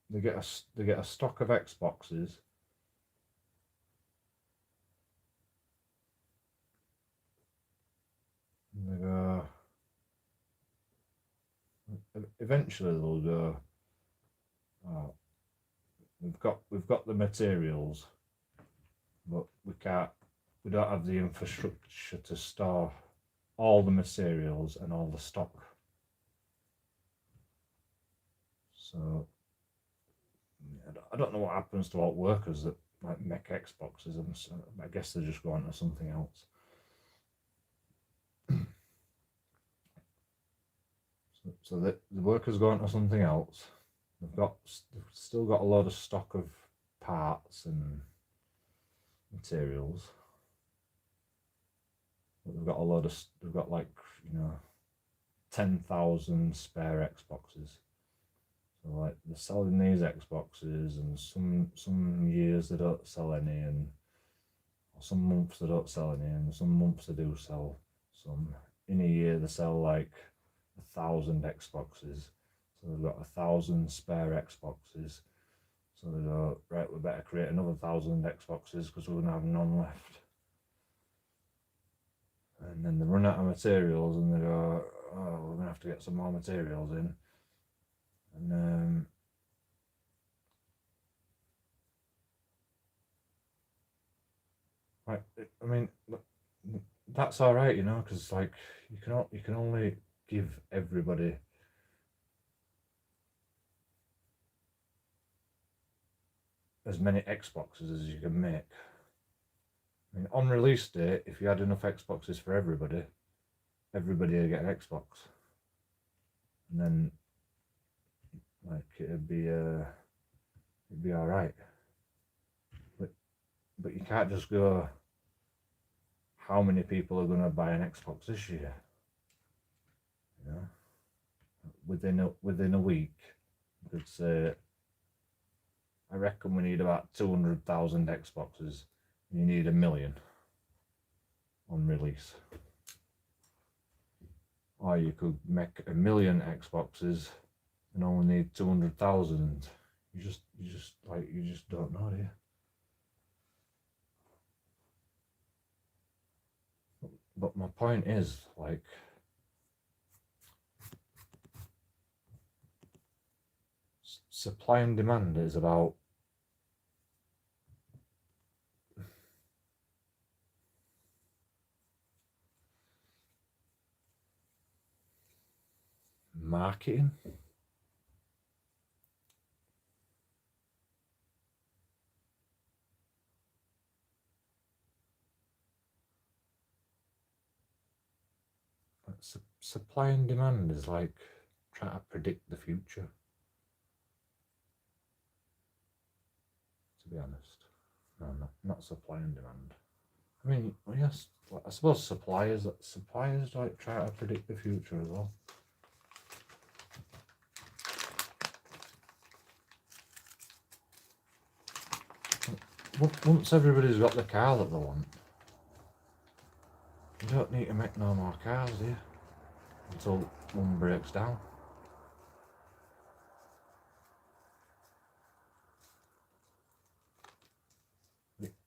they get a stock of Xboxes. And they go, eventually they'll go, oh, we've got the materials, but we don't have the infrastructure to store all the materials and all the stock. So I don't know what happens to all workers that like make Xboxes, and so I guess they just go on to something else. So the workers go on to something else. They've still got a load of stock of parts and materials. But they've got like, you know, 10,000 spare Xboxes. So like they're selling these Xboxes, and some years they don't sell any, and some months they don't sell any, and some months they do sell some. In a year they sell like 1,000 Xboxes. So they've got 1,000 spare Xboxes. So they go, right, we better create another 1,000 Xboxes because we're gonna have none left. And then they run out of materials, and they go, oh, we're gonna have to get some more materials in. And like, I mean, that's all right, you know, because like you can only give everybody as many Xboxes as you can make. I mean, on release day, if you had enough Xboxes for everybody would get an Xbox, and then like it'd be all right. But you can't just go, how many people are going to buy an Xbox this year? You know, within a week, you could say, I reckon we need about 200,000 Xboxes. You need 1 million on release. Or you could make 1 million Xboxes and only need 200,000. You just don't know, do you? But my point is, like, supply and demand is about marketing. Supply and demand is like trying to predict the future. To be honest, no, not supply and demand. I mean, well, yes, I suppose suppliers like try to predict the future as well. Once everybody's got the car that they want, you don't need to make no more cars, do you? Until one breaks down.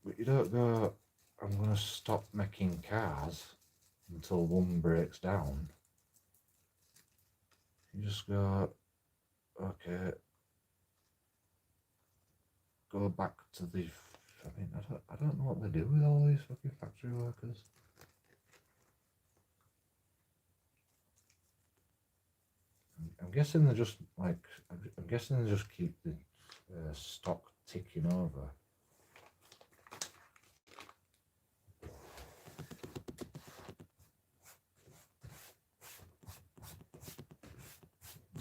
But you don't go, I'm going to stop making cars until one breaks down. You just go, okay, go back to the, I mean, I don't know what they do with all these fucking factory workers. I'm guessing they just like, I'm guessing they just keep the stock ticking over.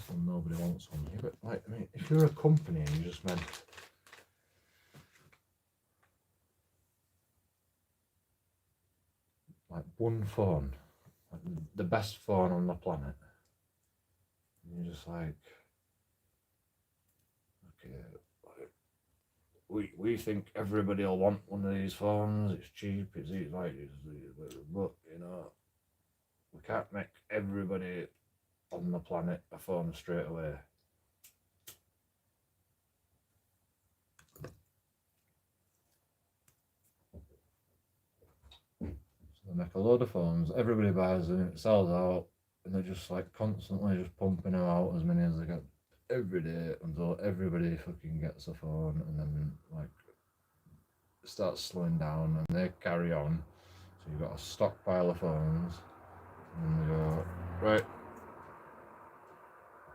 So nobody wants one. Yeah, but like, I mean, if you're a company and you just made like one phone, like the best phone on the planet, and you're just like, okay, we think everybody will want one of these phones. It's cheap. It's easy, like, but you know, we can't make everybody on the planet a phone straight away. So they make a load of phones. Everybody buys them. It sells out, and they're just like constantly just pumping them out as many as they get every day until everybody fucking gets a phone, and then like it starts slowing down, and they carry on. So you've got a stockpile of phones, and they go, right,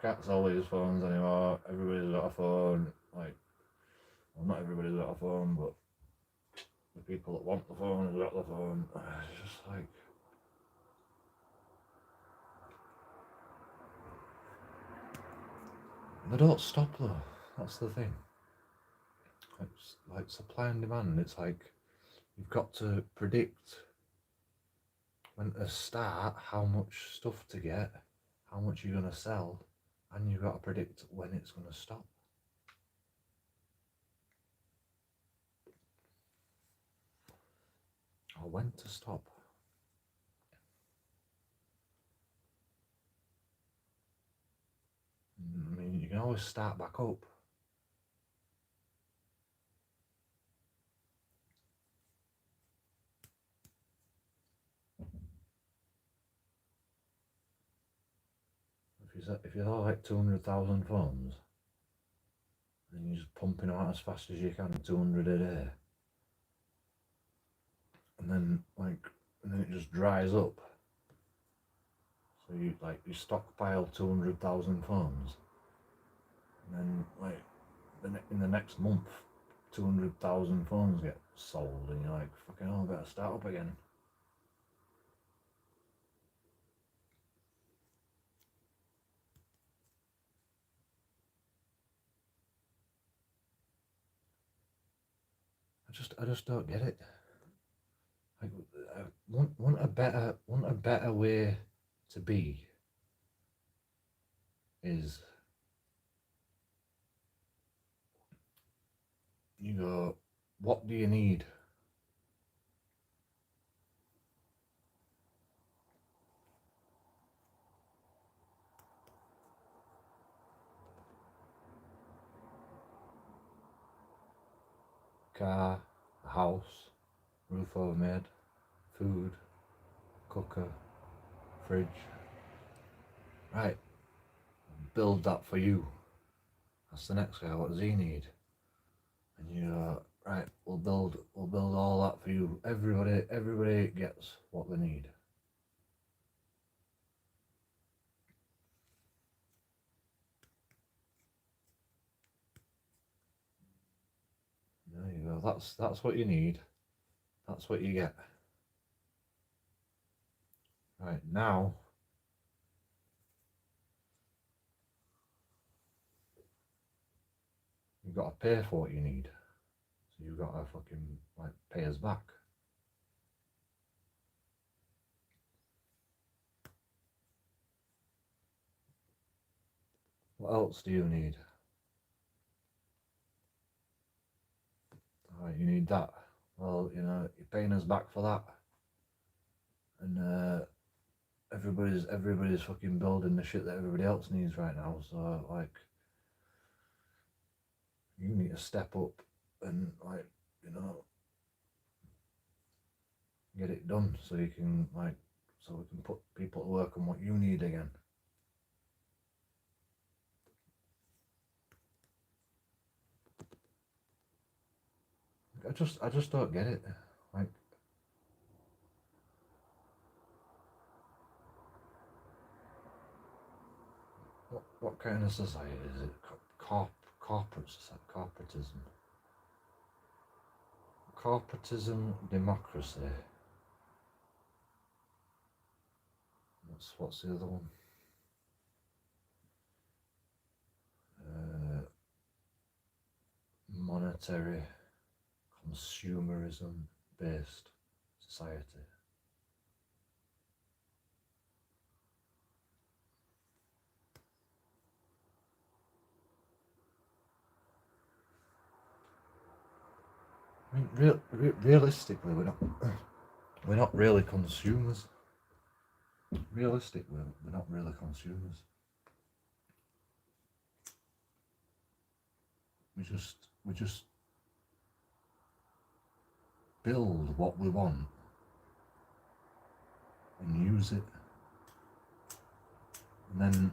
can't sell these phones anymore. Everybody's got a phone. Like, well, not everybody's got a phone, but the people that want the phone have got the phone. It's just like, they don't stop though. That's the thing. It's like supply and demand. It's like you've got to predict when to start, how much stuff to get, how much you're gonna sell, and you've got to predict when it's gonna stop. Or when to stop. I mean, you can always start back up. If you have like 200,000 phones, and you're just pumping them out as fast as you can, 200 a day, and then it just dries up. So you stockpile 200,000 phones, and then like in the next month, 200,000 phones get sold, and you're like, fucking hell, I better start up again. I just don't get it. Like, I want a better way to be. Is you go, what do you need? Car, a house, roof over my head, food, cooker, fridge. Right, build that for you. That's the next guy. What does he need? And you go, right, we'll build all that for you. Everybody gets what they need. There you go. That's what you need. That's what you get. Right, now you've got to pay for what you need. So you've got to fucking like pay us back. What else do you need? Alright, you need that. Well, you know, you're paying us back for that. And everybody's fucking building the shit that everybody else needs right now. So like, you need to step up and like, you know, get it done so you can like, so we can put people to work on what you need again. I just don't get it. Like, what kind of society is it? Corporate society, corporatism, democracy. What's the other one? Monetary, consumerism based society. I mean, realistically, we're not really consumers. Realistically, we're not really consumers. We just build what we want and use it, and then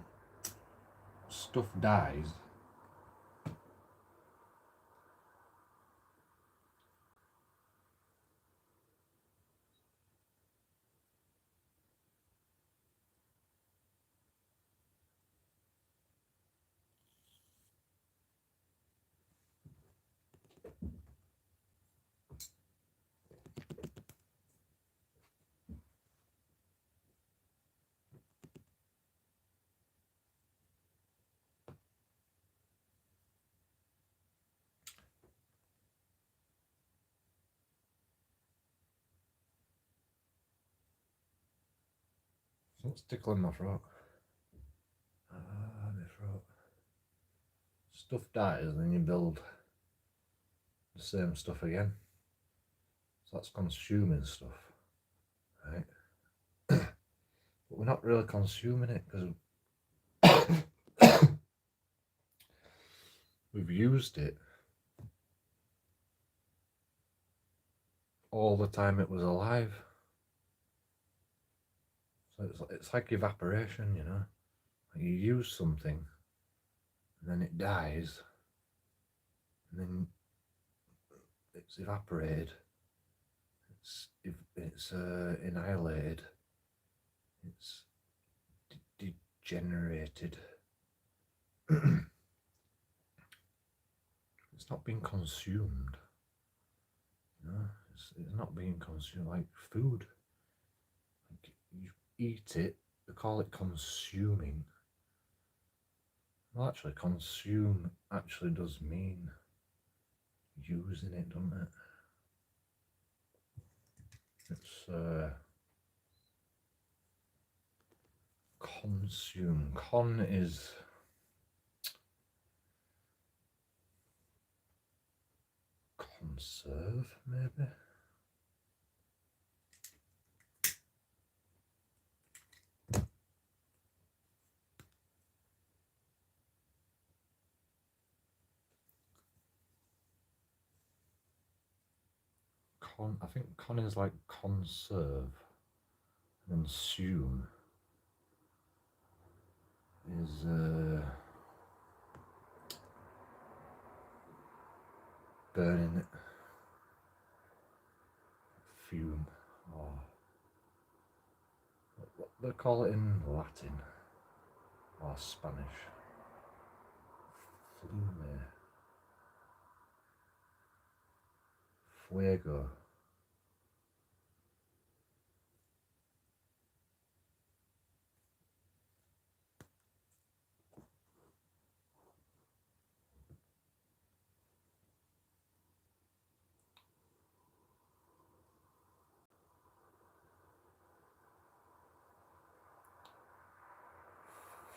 stuff dies. Something's tickling my throat. My throat. Stuff dies and then you build the same stuff again. So that's consuming stuff, right? But we're not really consuming it because we've used it all the time it was alive. So it's like evaporation, you know. You use something, and then it dies, and then it's evaporated. It's annihilated. It's degenerated. It's not being consumed. You know, it's not being consumed like food. Like you eat it, they call it consuming. Well, actually, consume actually does mean using it, doesn't it? It's consume. Con is conserve, maybe. I think con is like conserve, and consume is burning it, fume, or what they call it in Latin or Spanish. Flume, fuego.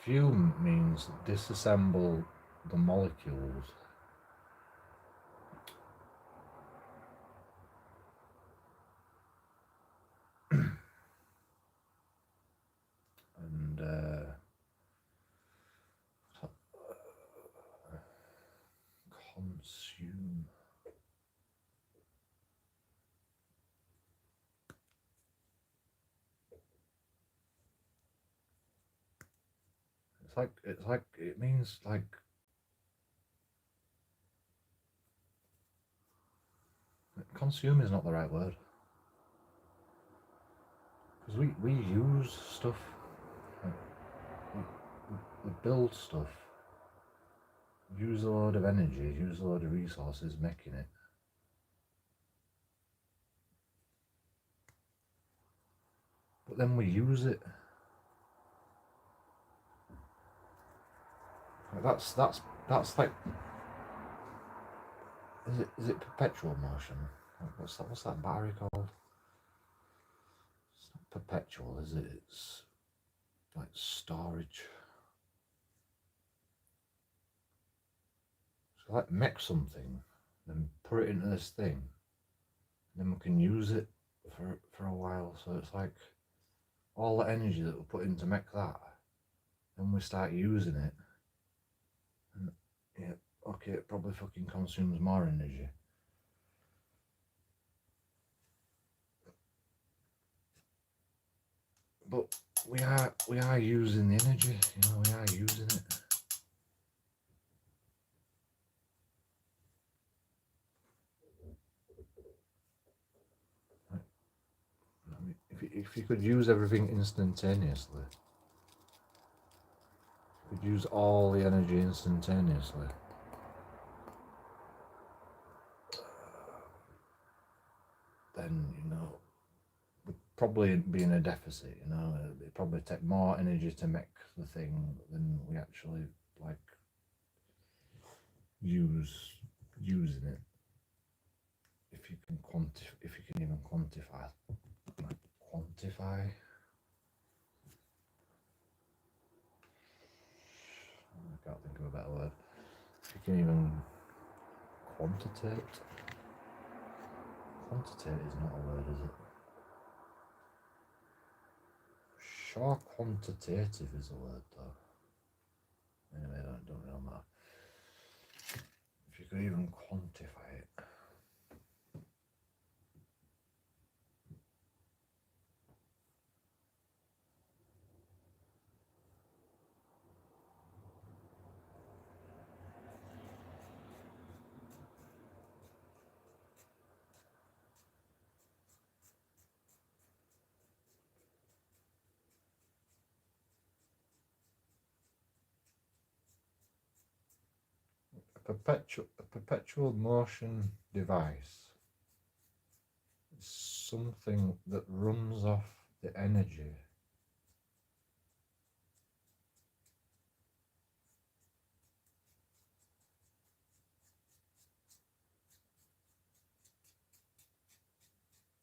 fume means disassemble the molecules. And consume. It means like consume is not the right word, because we use stuff, like, we build stuff, use a load of energy, use a load of resources making it. But then we use it. That's like, is it perpetual motion? What's that battery called? It's not perpetual, is it? It's like storage. So like make something, then put it into this thing, then we can use it for a while. So it's like all the energy that we put in to make that, then we start using it, and yeah, okay, it probably fucking consumes more energy. But we are using the energy, you know, we are using it. I mean, if you could use everything instantaneously, you could use all the energy instantaneously, then, you know, we'd probably be in a deficit, you know. It'd probably take more energy to make the thing than we actually like using it. If you can even quantify. I can't think of a better word. If you can even quantitate. Quantitate is not a word, is it? Sure, quantitative is a word though. Anyway, don't really matter. If you could even quantify it. A perpetual motion device is something that runs off the energy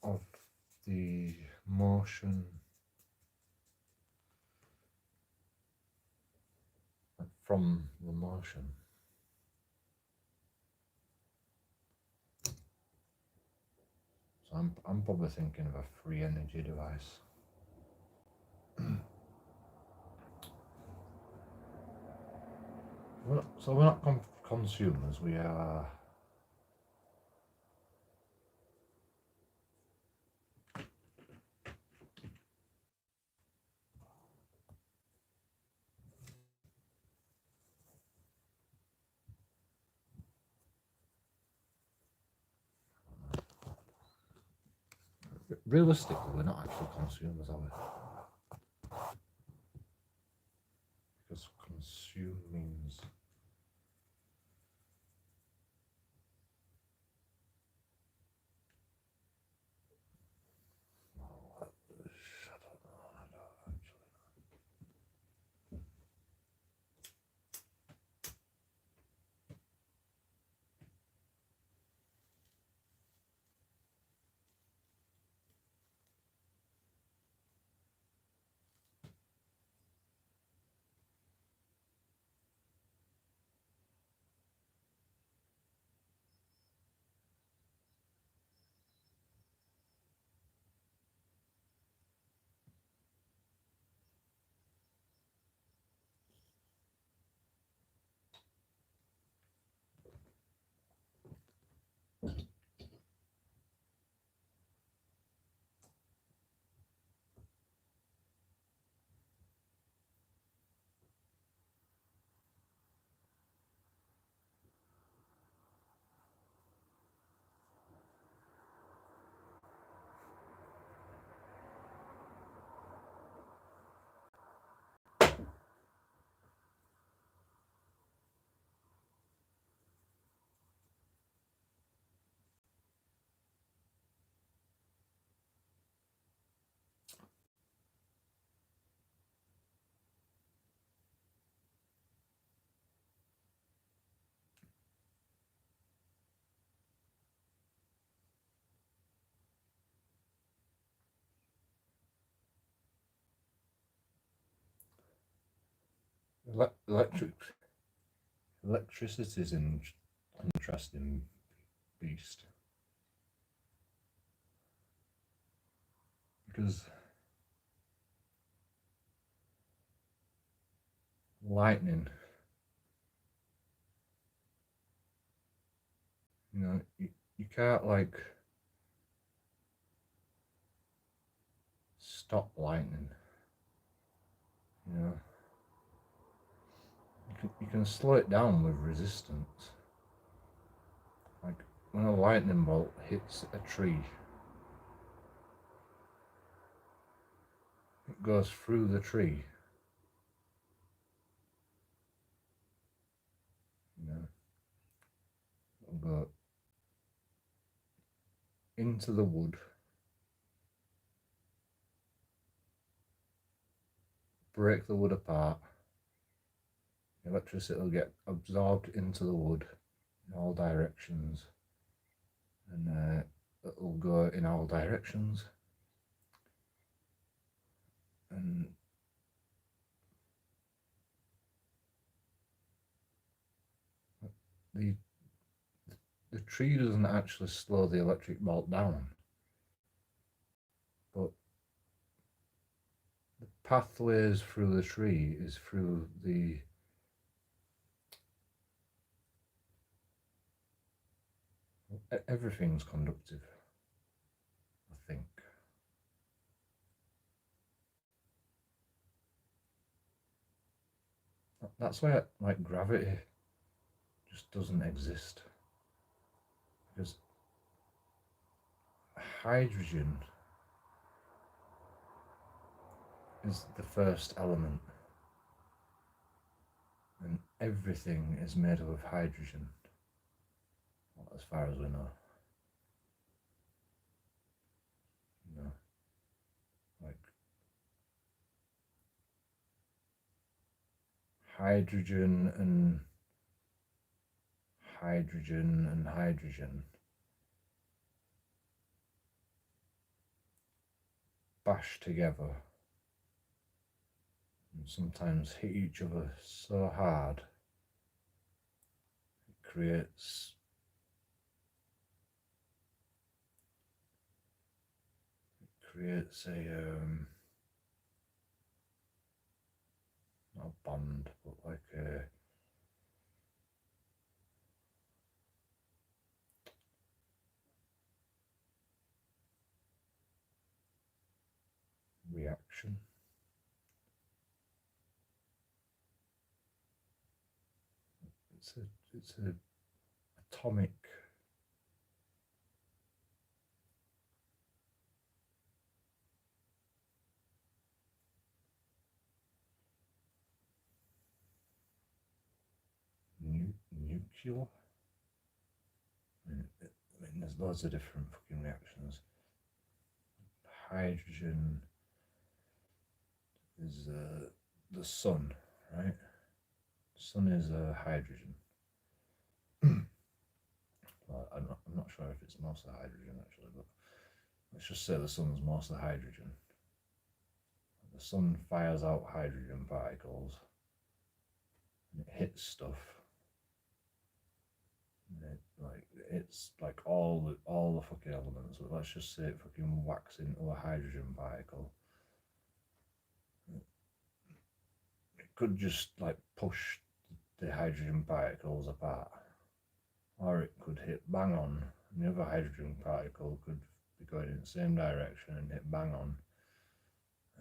of the motion from the motion. So I'm probably thinking of a free energy device. So we're not consumers, we are realistically, we're not actually consumers, are we? Because consume means Electricity is an interesting beast, because lightning, you can't like stop lightning. You can slow it down with resistance. Like when a lightning bolt hits a tree, it goes through the tree. It'll go into the wood, break the wood apart. Electricity will get absorbed into the wood in all directions, and it'll go in all directions. And the tree doesn't actually slow the electric bolt down, but the pathways through the tree is through everything's conductive, I think. That's why like gravity just doesn't exist, because hydrogen is the first element, and everything is made up of hydrogen, as far as we know. Like hydrogen and hydrogen and hydrogen bash together and sometimes hit each other so hard it creates a not a bond, but like a reaction. It's a atomic nuclear. I mean, there's loads of different fucking reactions. Hydrogen is the sun, right? The sun is hydrogen. Well, I'm not sure if it's mostly hydrogen actually, but let's just say the sun's mostly hydrogen. The sun fires out hydrogen particles and it hits stuff. It's like all the fucking elements, but let's just say it fucking whacks into a hydrogen particle. It could just like push the hydrogen particles apart, or it could hit bang on, and the other hydrogen particle could be going in the same direction and hit bang on.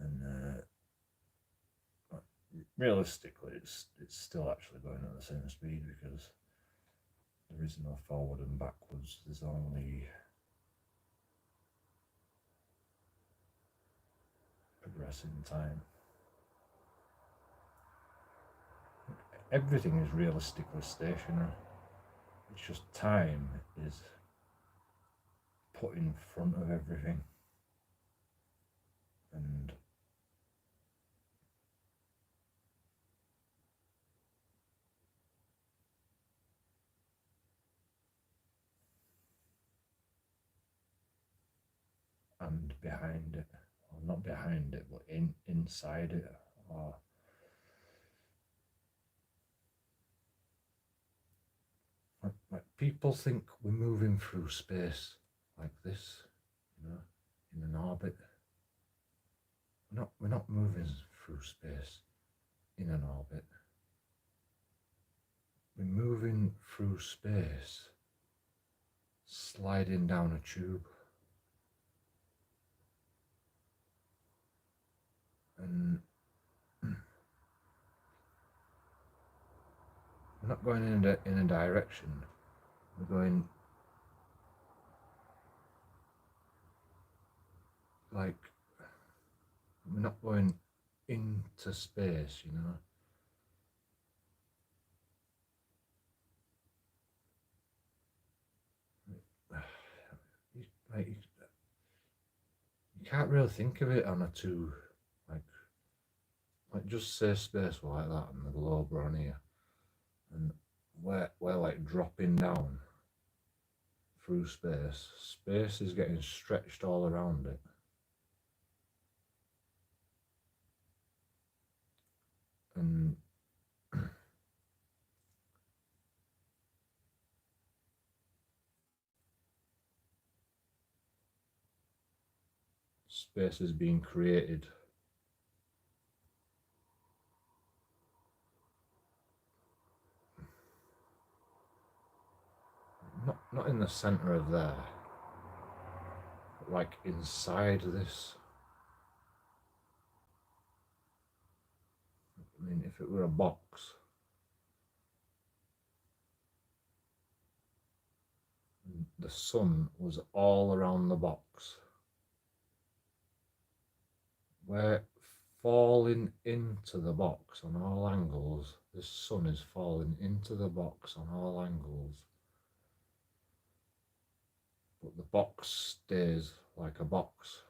And realistically, it's still actually going at the same speed, because there is no forward and backwards. There's only progressing time. Everything is realistically stationary. It's just time is put in front of everything. And behind it, or not behind it, but inside it, or people think we're moving through space like this, you know, in an orbit. We're not moving through space in an orbit. We're moving through space, sliding down a tube. And we're not going in a direction. We're going like, we're not going into space, you know. You can't really think of it on a two, like just say space like that and the globe are on here, and we're like dropping down through space. Space is getting stretched all around it. And space is being created. Not in the center of there, but like inside this. I mean, if it were a box, the sun was all around the box, we're falling into the box on all angles. The sun is falling into the box on all angles, but the box stays like a box.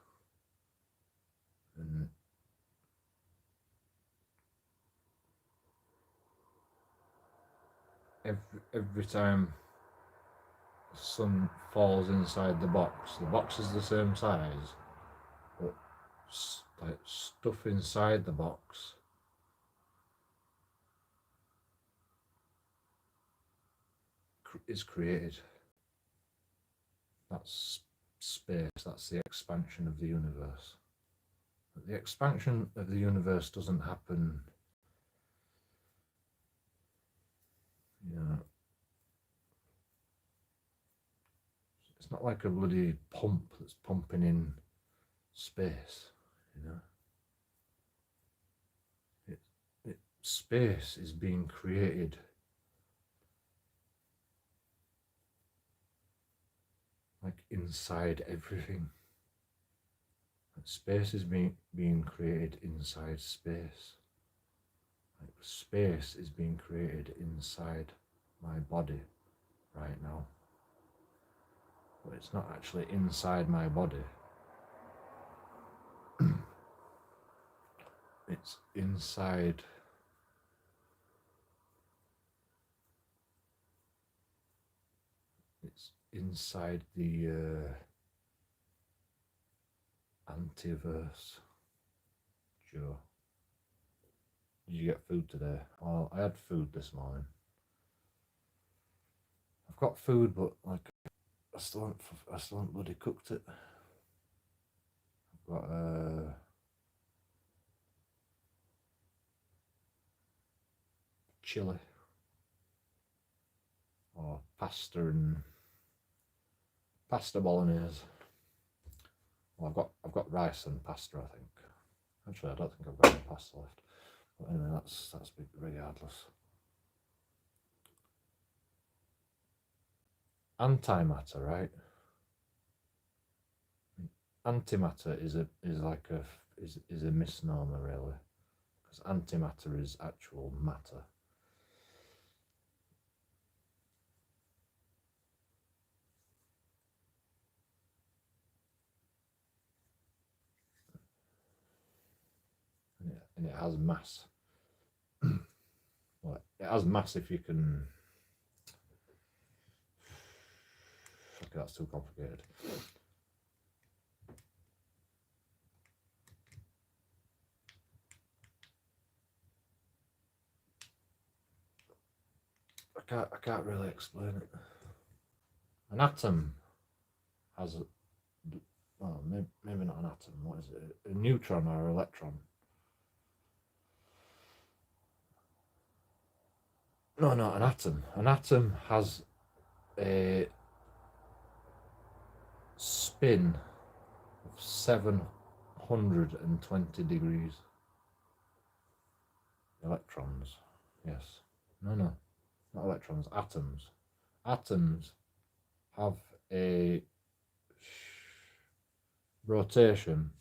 And every time the sun falls inside the box is the same size, but like stuff inside the box is created. That's space, that's the expansion of the universe. But the expansion of the universe doesn't happen, you know, it's not like a bloody pump that's pumping in space, you know. Space is being created like inside everything. Space is being created inside space. Like space is being created inside my body right now. But it's not actually inside my body. It's inside the antiverse. Joe, did you get food today? Well, I had food this morning. I've got food, but like I still haven't bloody cooked it. I've got chili or pasta bolognese. Well, I've got rice and pasta, I think. Actually, I don't think I've got any pasta left. But anyway, that's regardless. Antimatter, right? Antimatter is a misnomer, really, because antimatter is actual matter. And it has mass. Well, it has mass if you can. Okay, that's too complicated. I can't really explain it. An atom has well, maybe not an atom. What is it? A neutron or an electron? No, an atom. An atom has a spin of 720 degrees. Electrons, yes. No, not electrons. Atoms. Atoms have a rotation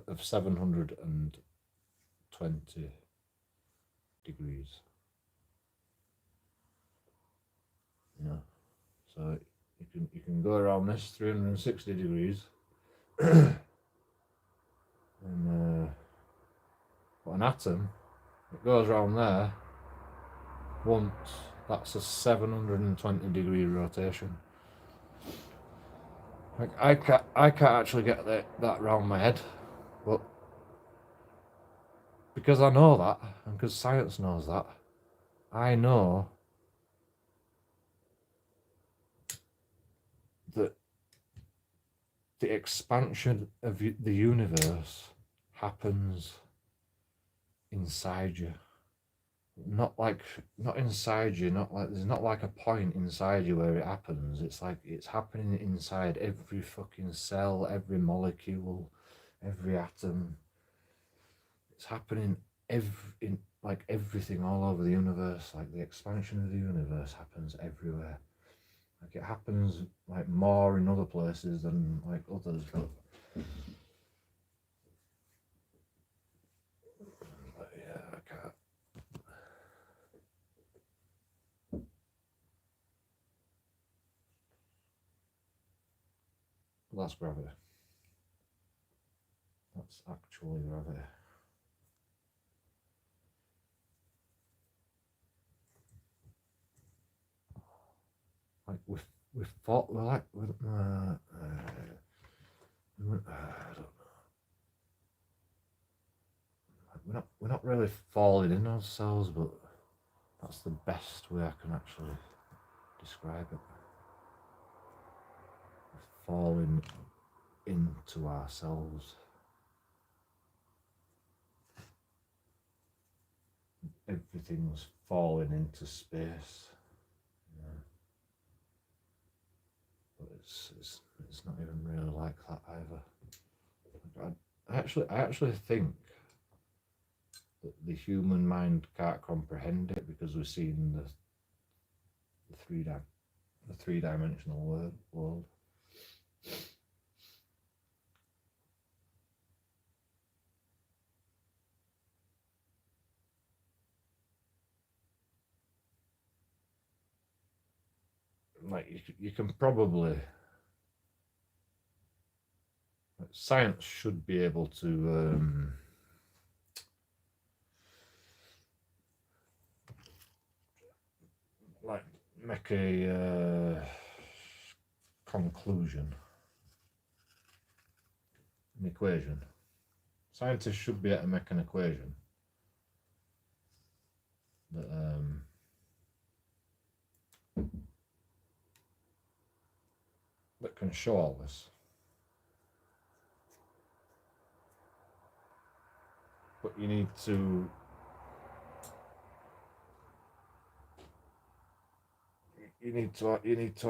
of 720 degrees. So you can go around this 360 degrees, and but an atom, it goes around there once. That's a 720 degree rotation. Like I can't actually get that round my head, but because I know that, and because science knows that, I know that the expansion of the universe happens inside you. Not inside you, there's not like a point inside you where it happens. It's like it's happening inside every fucking cell, every molecule, every atom. It's happening in like everything all over the universe. Like the expansion of the universe happens everywhere. Like it happens like more in other places than like others, but yeah, I can't. That's gravity. That's actually gravity. Like we've thought we're like I don't know. We're not really falling in ourselves, but that's the best way I can actually describe it. We're falling into ourselves. Everything's falling into space. But it's not even really like that either. I actually think that the human mind can't comprehend it because we've seen the three-dimensional world. Like you can probably, science should be able to like make a conclusion, an equation. Scientists should be able to make an equation that that can show all this. But you need to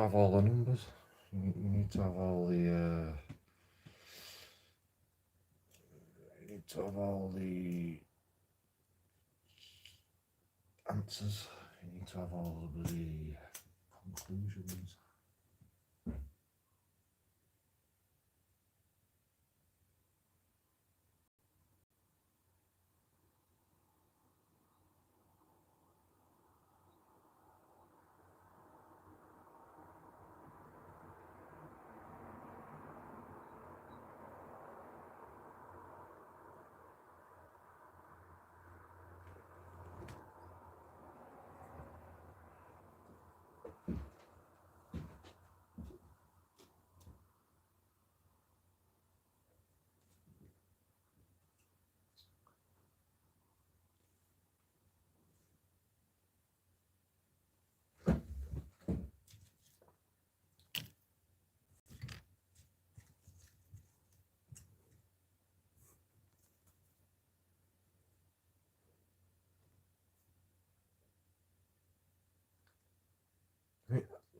have all the numbers. You need to have all the answers. You need to have all of the conclusions.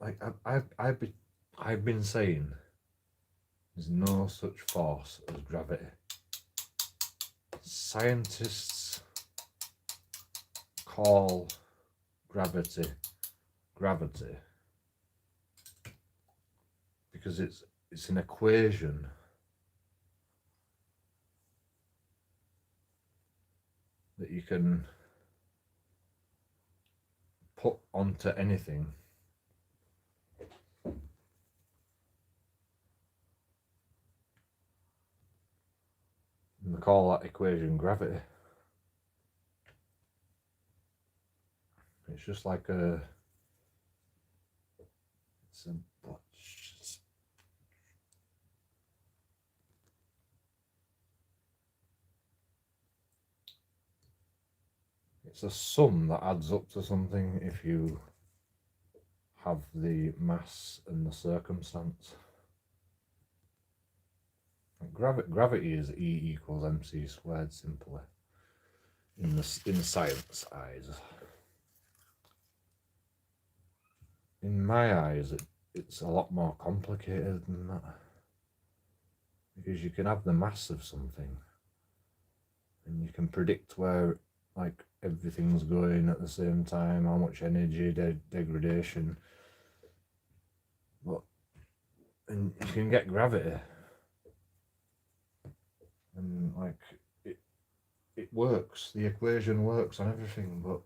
like I've been saying there's no such force as gravity. Scientists call gravity because it's an equation that you can put onto anything and they call that equation gravity. It's just like it's a sum that adds up to something if you have the mass and the circumstance. Gravity is E equals mc squared simply in science eyes. In my eyes, it's a lot more complicated than that, because you can have the mass of something and you can predict where like everything's going at the same time, how much energy degradation, and you can get gravity and like it works, the equation works on everything, but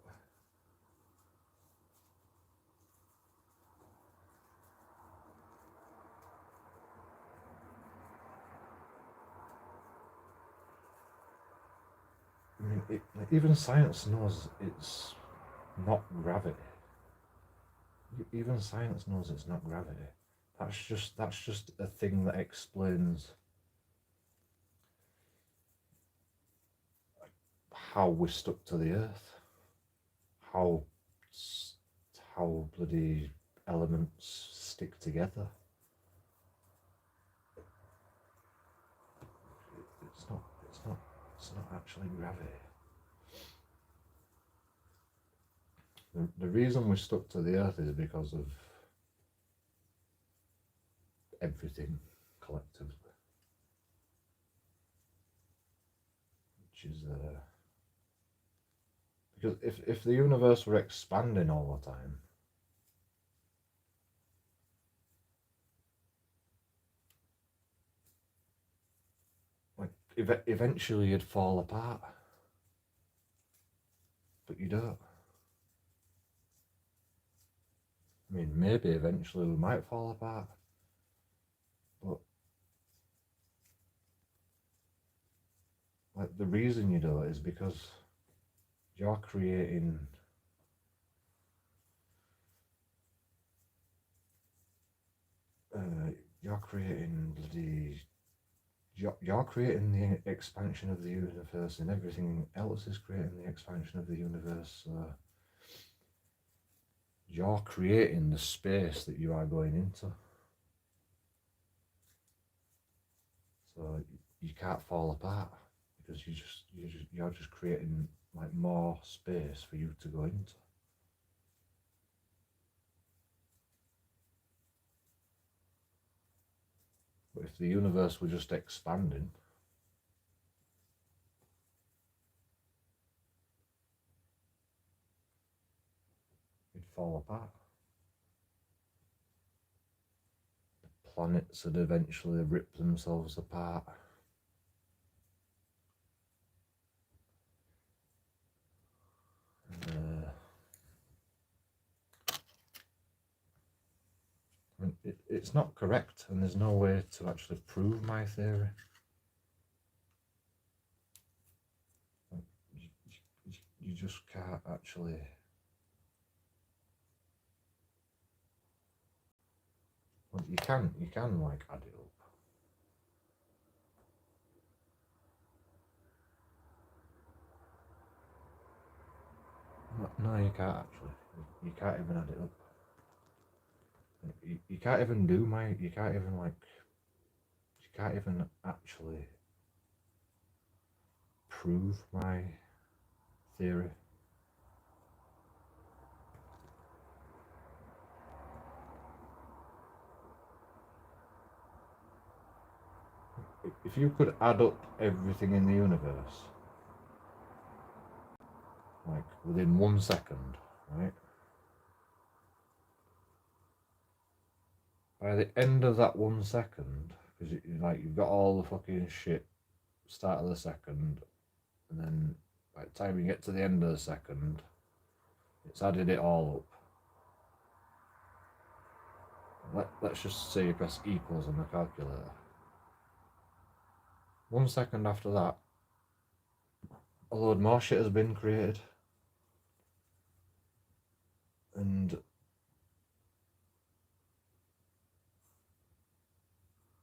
I mean, even science knows it's not gravity. Even science knows it's not gravity. That's just a thing that explains how we're stuck to the earth, how bloody elements stick together. It's not actually gravity. The reason we're stuck to the earth is because of everything collectively, which is because if the universe were expanding all the time, like eventually you'd fall apart, but you don't. I mean, maybe eventually we might fall apart, but like the reason you do it is because you're creating you're creating the expansion of the universe, and everything else is creating the expansion of the universe. So you're creating the space that you are going into. So you can't fall apart because you're just creating like more space for you to go into. But if the universe were just expanding, it'd fall apart. The planets would eventually rip themselves apart. It's not correct, and there's no way to actually prove my theory. You just can't actually. Well, you can like add it up. No, you can't actually. You can't even add it up. You can't even do my. You can't even like. You can't even actually prove my theory. if you could add up everything in the universe, like within 1 second, right? By the end of that 1 second, because you've got all the fucking shit start of the second, and then by the time you get to the end of the second, it's added it all up. Let's just say you press equals on the calculator. 1 second after that, a load more shit has been created. And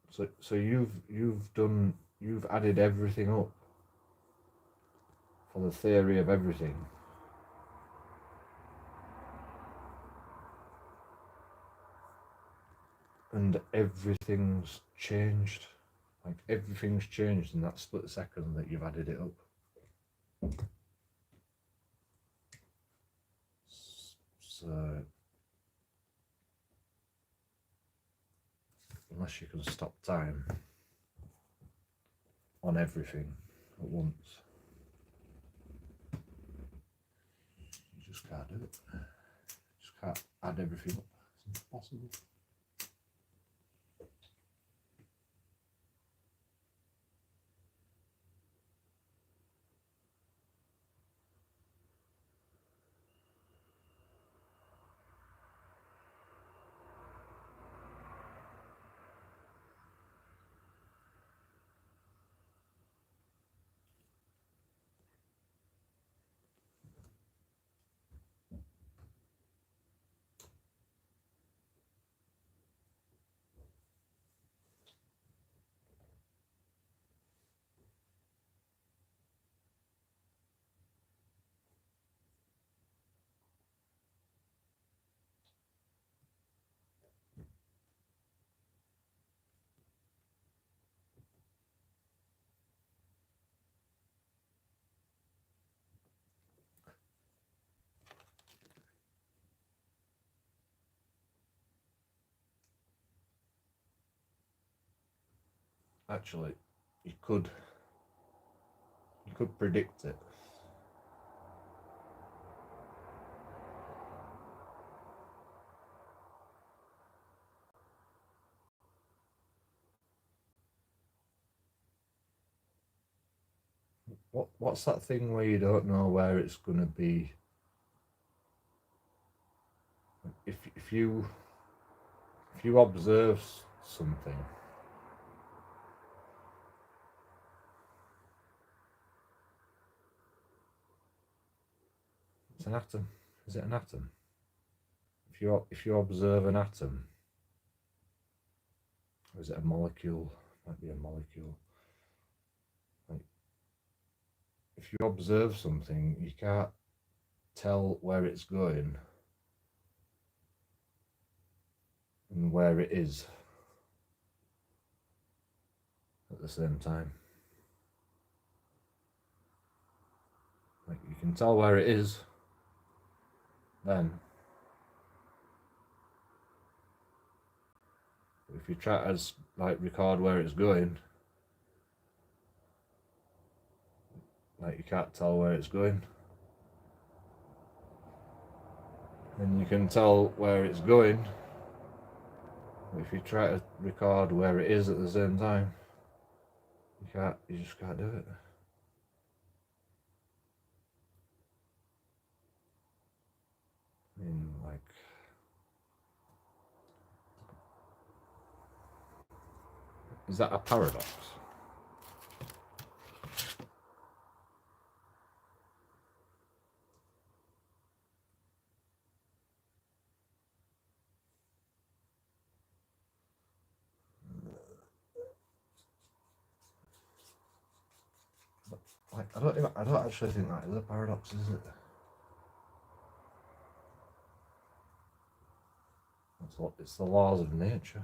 so you've added everything up for the theory of everything. And everything's changed. Like everything's changed in that split second that you've added it up. So unless you can stop time on everything at once, you just can't do it. You just can't add everything up. It's impossible. Actually, you could predict it. What's that thing where you don't know where it's going to be? If you observe something, it's an atom. Is it an atom? If you observe an atom, or is it a molecule? Might be a molecule. Like, if you observe something, you can't tell where it's going and where it is at the same time. Like, you can tell where it is then. But if you try to like record where it's going, like you can't tell where it's going. And you can tell where it's going, but if you try to record where it is at the same time, you just can't do it. I mean, like, is that a paradox? Like, I don't actually think that is a paradox, is it? It's the laws of nature.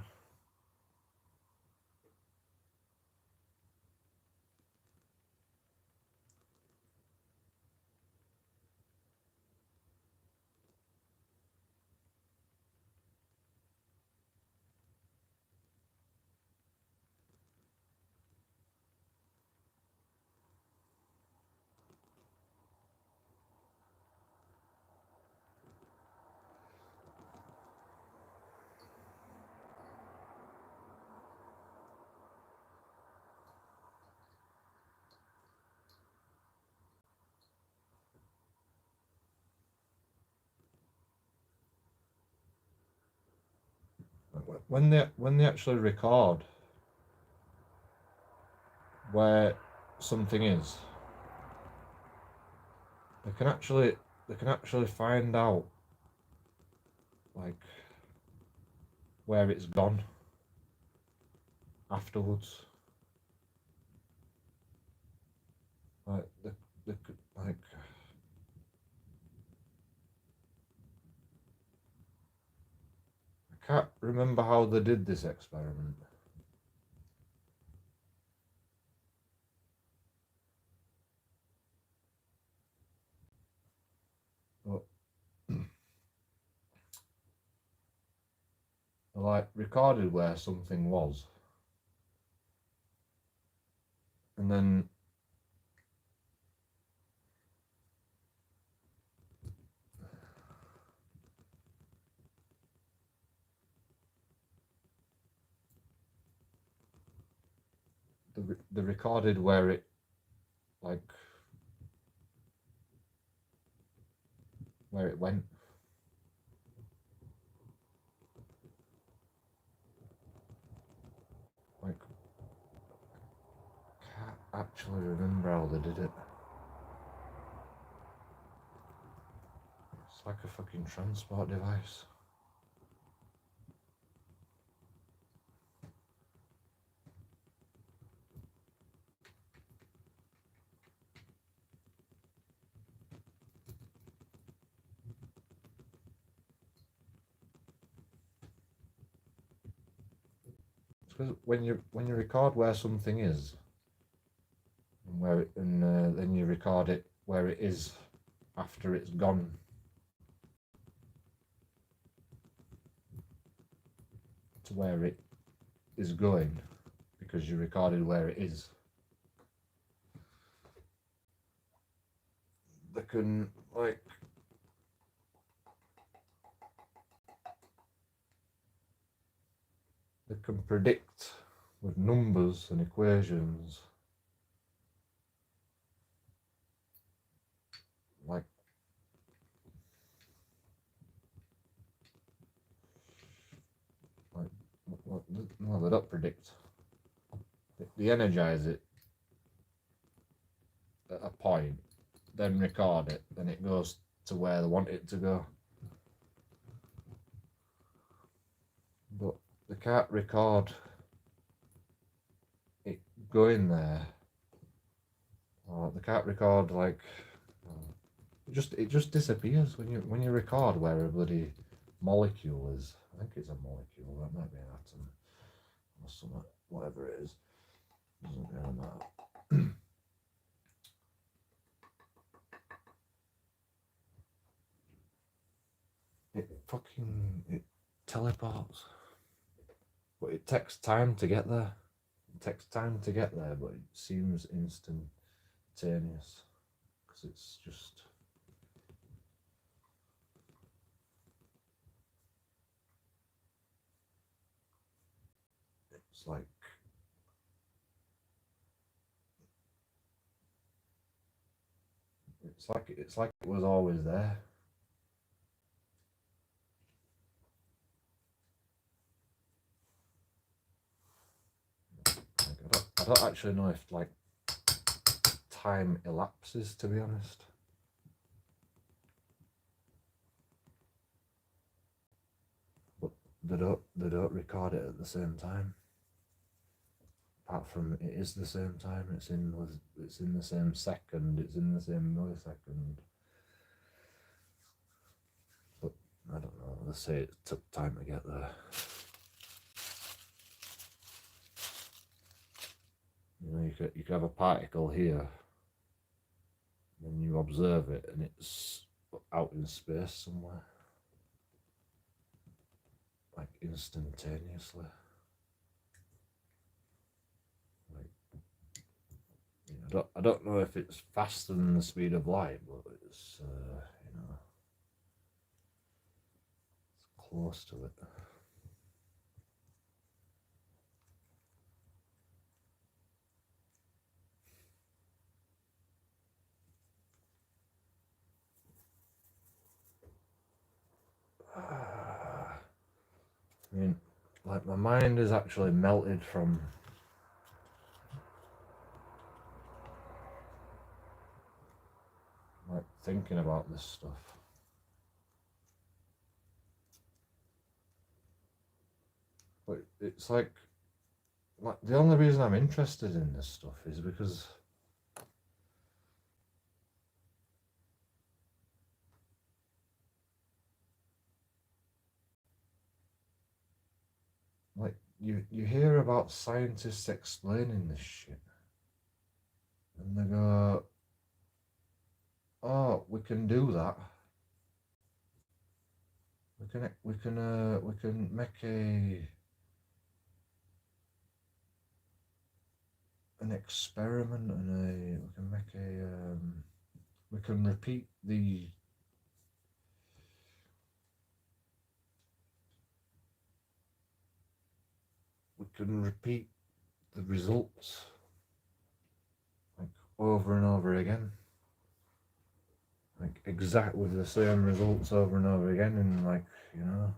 when they actually record where something is, they can actually find out like where it's gone afterwards. Like they could, like, I can't remember how they did this experiment. But they like recorded where something was, and then they recorded where it, like, where it went. Like, can't actually remember how they did it. It's like a fucking transport device. Because when you record where something is, and where it, and then you record it where it is after it's gone to where it is going, because you recorded where it is. They can, like, they can predict with numbers and equations, like, well, no, they don't predict. They energize it at a point, then record it, then it goes to where they want it to go. But they can't record it going there, or they can't record, like, it just disappears when you record where a bloody molecule is. I think it's a molecule, that might be an atom or something, whatever it is. Doesn't really matter. It teleports, but it takes time to get there. It takes time to get there, but it seems instantaneous because it's just. It's like it was always there. Like, I don't actually know if, like, time elapses, to be honest. But they don't record it at the same time. Apart from it is the same time, it's in the same second, it's in the same millisecond. But I don't know, they say it took time to get there. You know, you could have a particle here, then you observe it and it's out in space somewhere, like instantaneously. I don't know if it's faster than the speed of light, but it's it's close to it. I mean, like my mind is actually melted from like thinking about this stuff. But it's like the only reason I'm interested in this stuff is because like you hear about scientists explaining this shit and they go, oh, we can do that. We can make an experiment and we can make we can repeat the results like over and over again, like exact with the same results over and over again, and like, you know,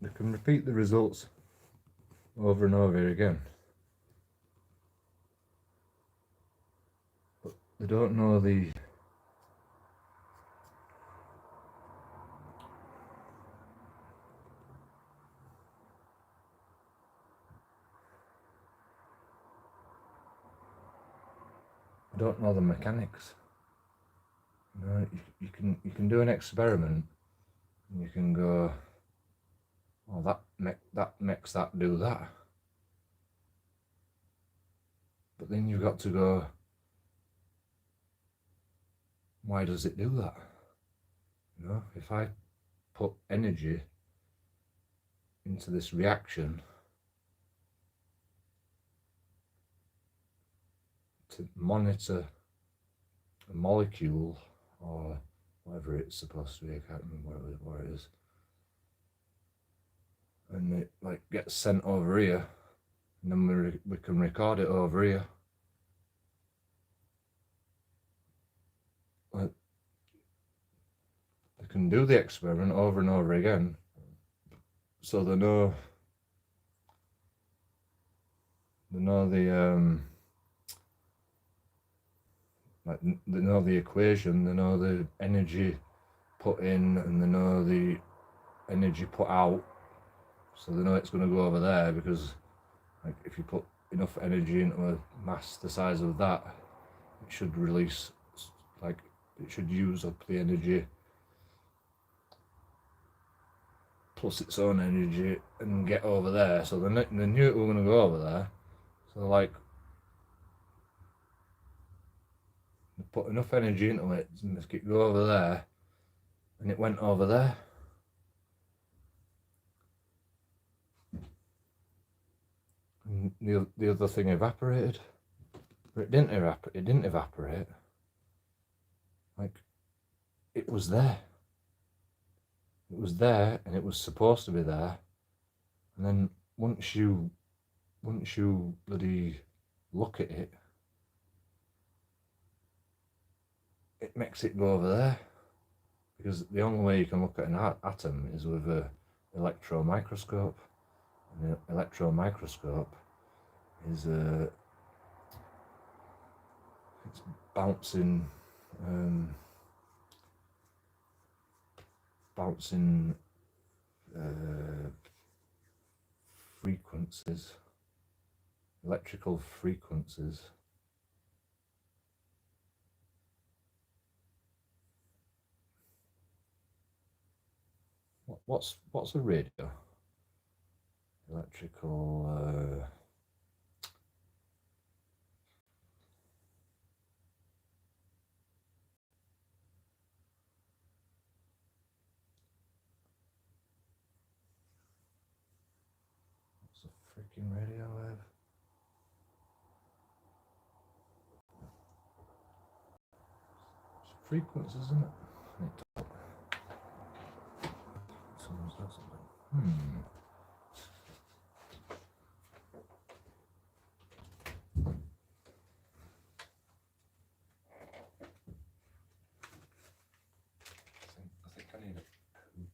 they can repeat the results over and over again, but they don't know the mechanics. You know, you can do an experiment and you can go, oh, that makes that do that. But then you've got to go, why does it do that? You know, if I put energy into this reaction to monitor a molecule or whatever it's supposed to be, I can't remember what it is, and it like gets sent over here, and then we can record it over here. Like, they can do the experiment over and over again, so they know the like they know the equation, they know the energy put in, and they know the energy put out, so they know it's going to go over there, because like if you put enough energy into a mass the size of that, it should release, like it should use up the energy plus its own energy and get over there. So they knew it were going to go over there, so like they put enough energy into it to make it go over there, and it went over there. And the other thing evaporated, but it didn't evaporate. Like, it was there. It was there, and it was supposed to be there, And then once you bloody look at it, it makes it go over there. Because the only way you can look at an atom is with an electron microscope. And the electron microscope is it's bouncing frequencies, electrical frequencies. What's a radio? Electrical. What's a freaking radio wave? It's frequencies, isn't it? Someone's got something. I think I need a poop.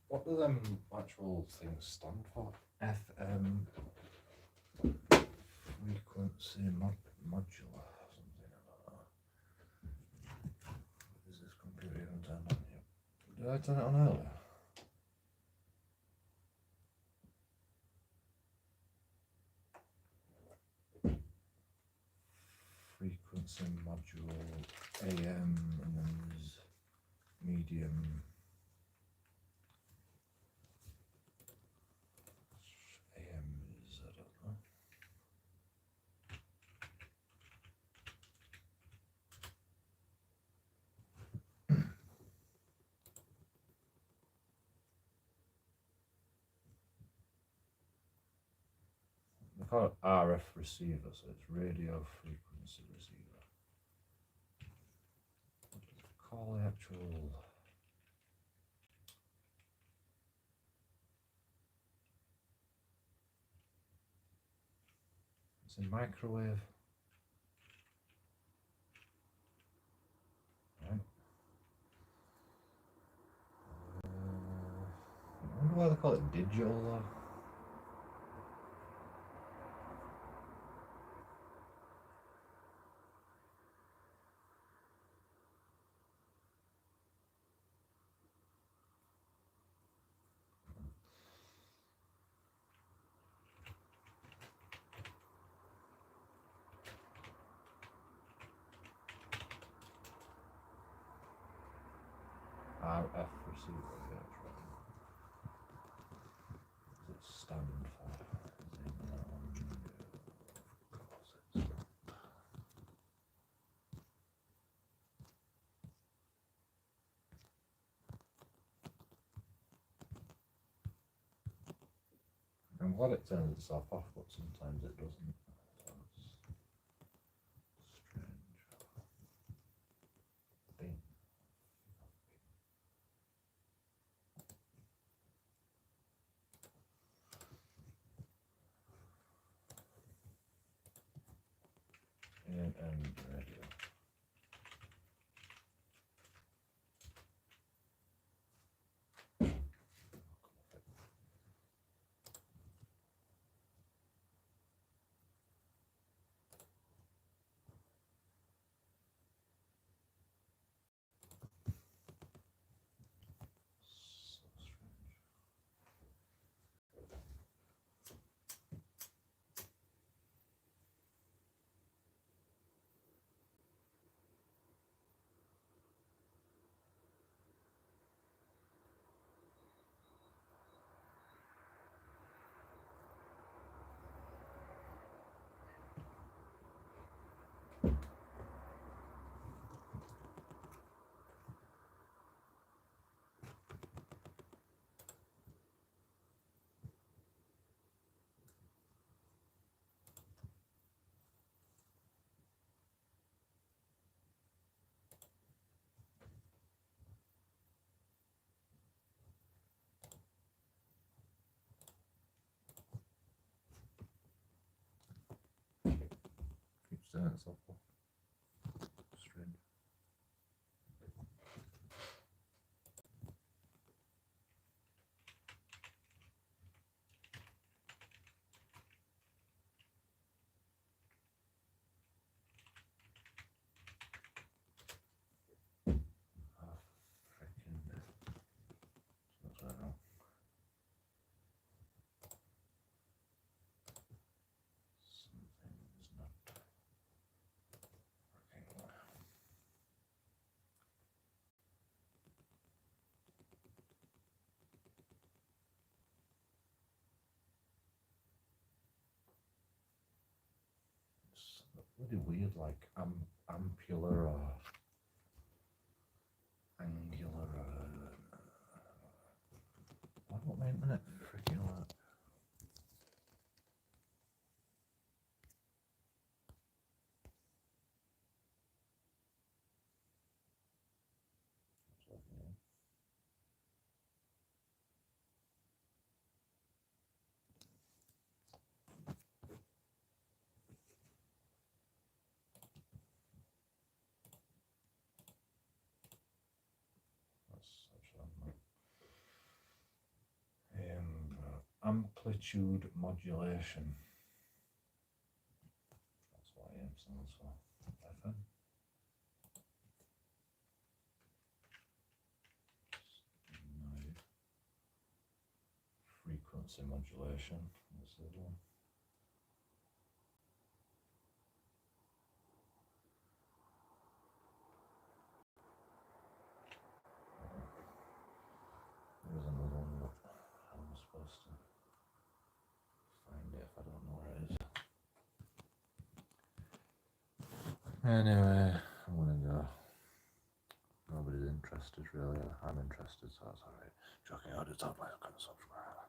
What do them actual things stand for? FM frequency modular, something like that. Is this computer even turned on yet? Did I turn it on earlier? Frequency module AM, and then there's medium. AM is, I don't know. They call it RF receiver, so it's radio frequency receiver. What does it call the actual? It's a microwave. Right. I wonder why they call it digital though. RF receiver, yeah, that's right. Does it stand for? Is it that one? Yeah, of course it's. I'm glad it turns itself off, but sometimes it doesn't. So it's strange. Bing. And radio. So strange. Keeps doing itself off. Strange. Oh, freaking. What's going on? Something's not working. It's really weird, like ampular or angular. Why don't my internet freaking work? It's working now. That's amplitude modulation. That's what AM stands for. FM. No. Frequency modulation. What's the other one? There's another one, but how am I supposed to find it if I don't know where it is? Anyway, I'm gonna go. Nobody's interested really. I'm interested, so that's alright. JoeKingAudits, like, comment, subscribe.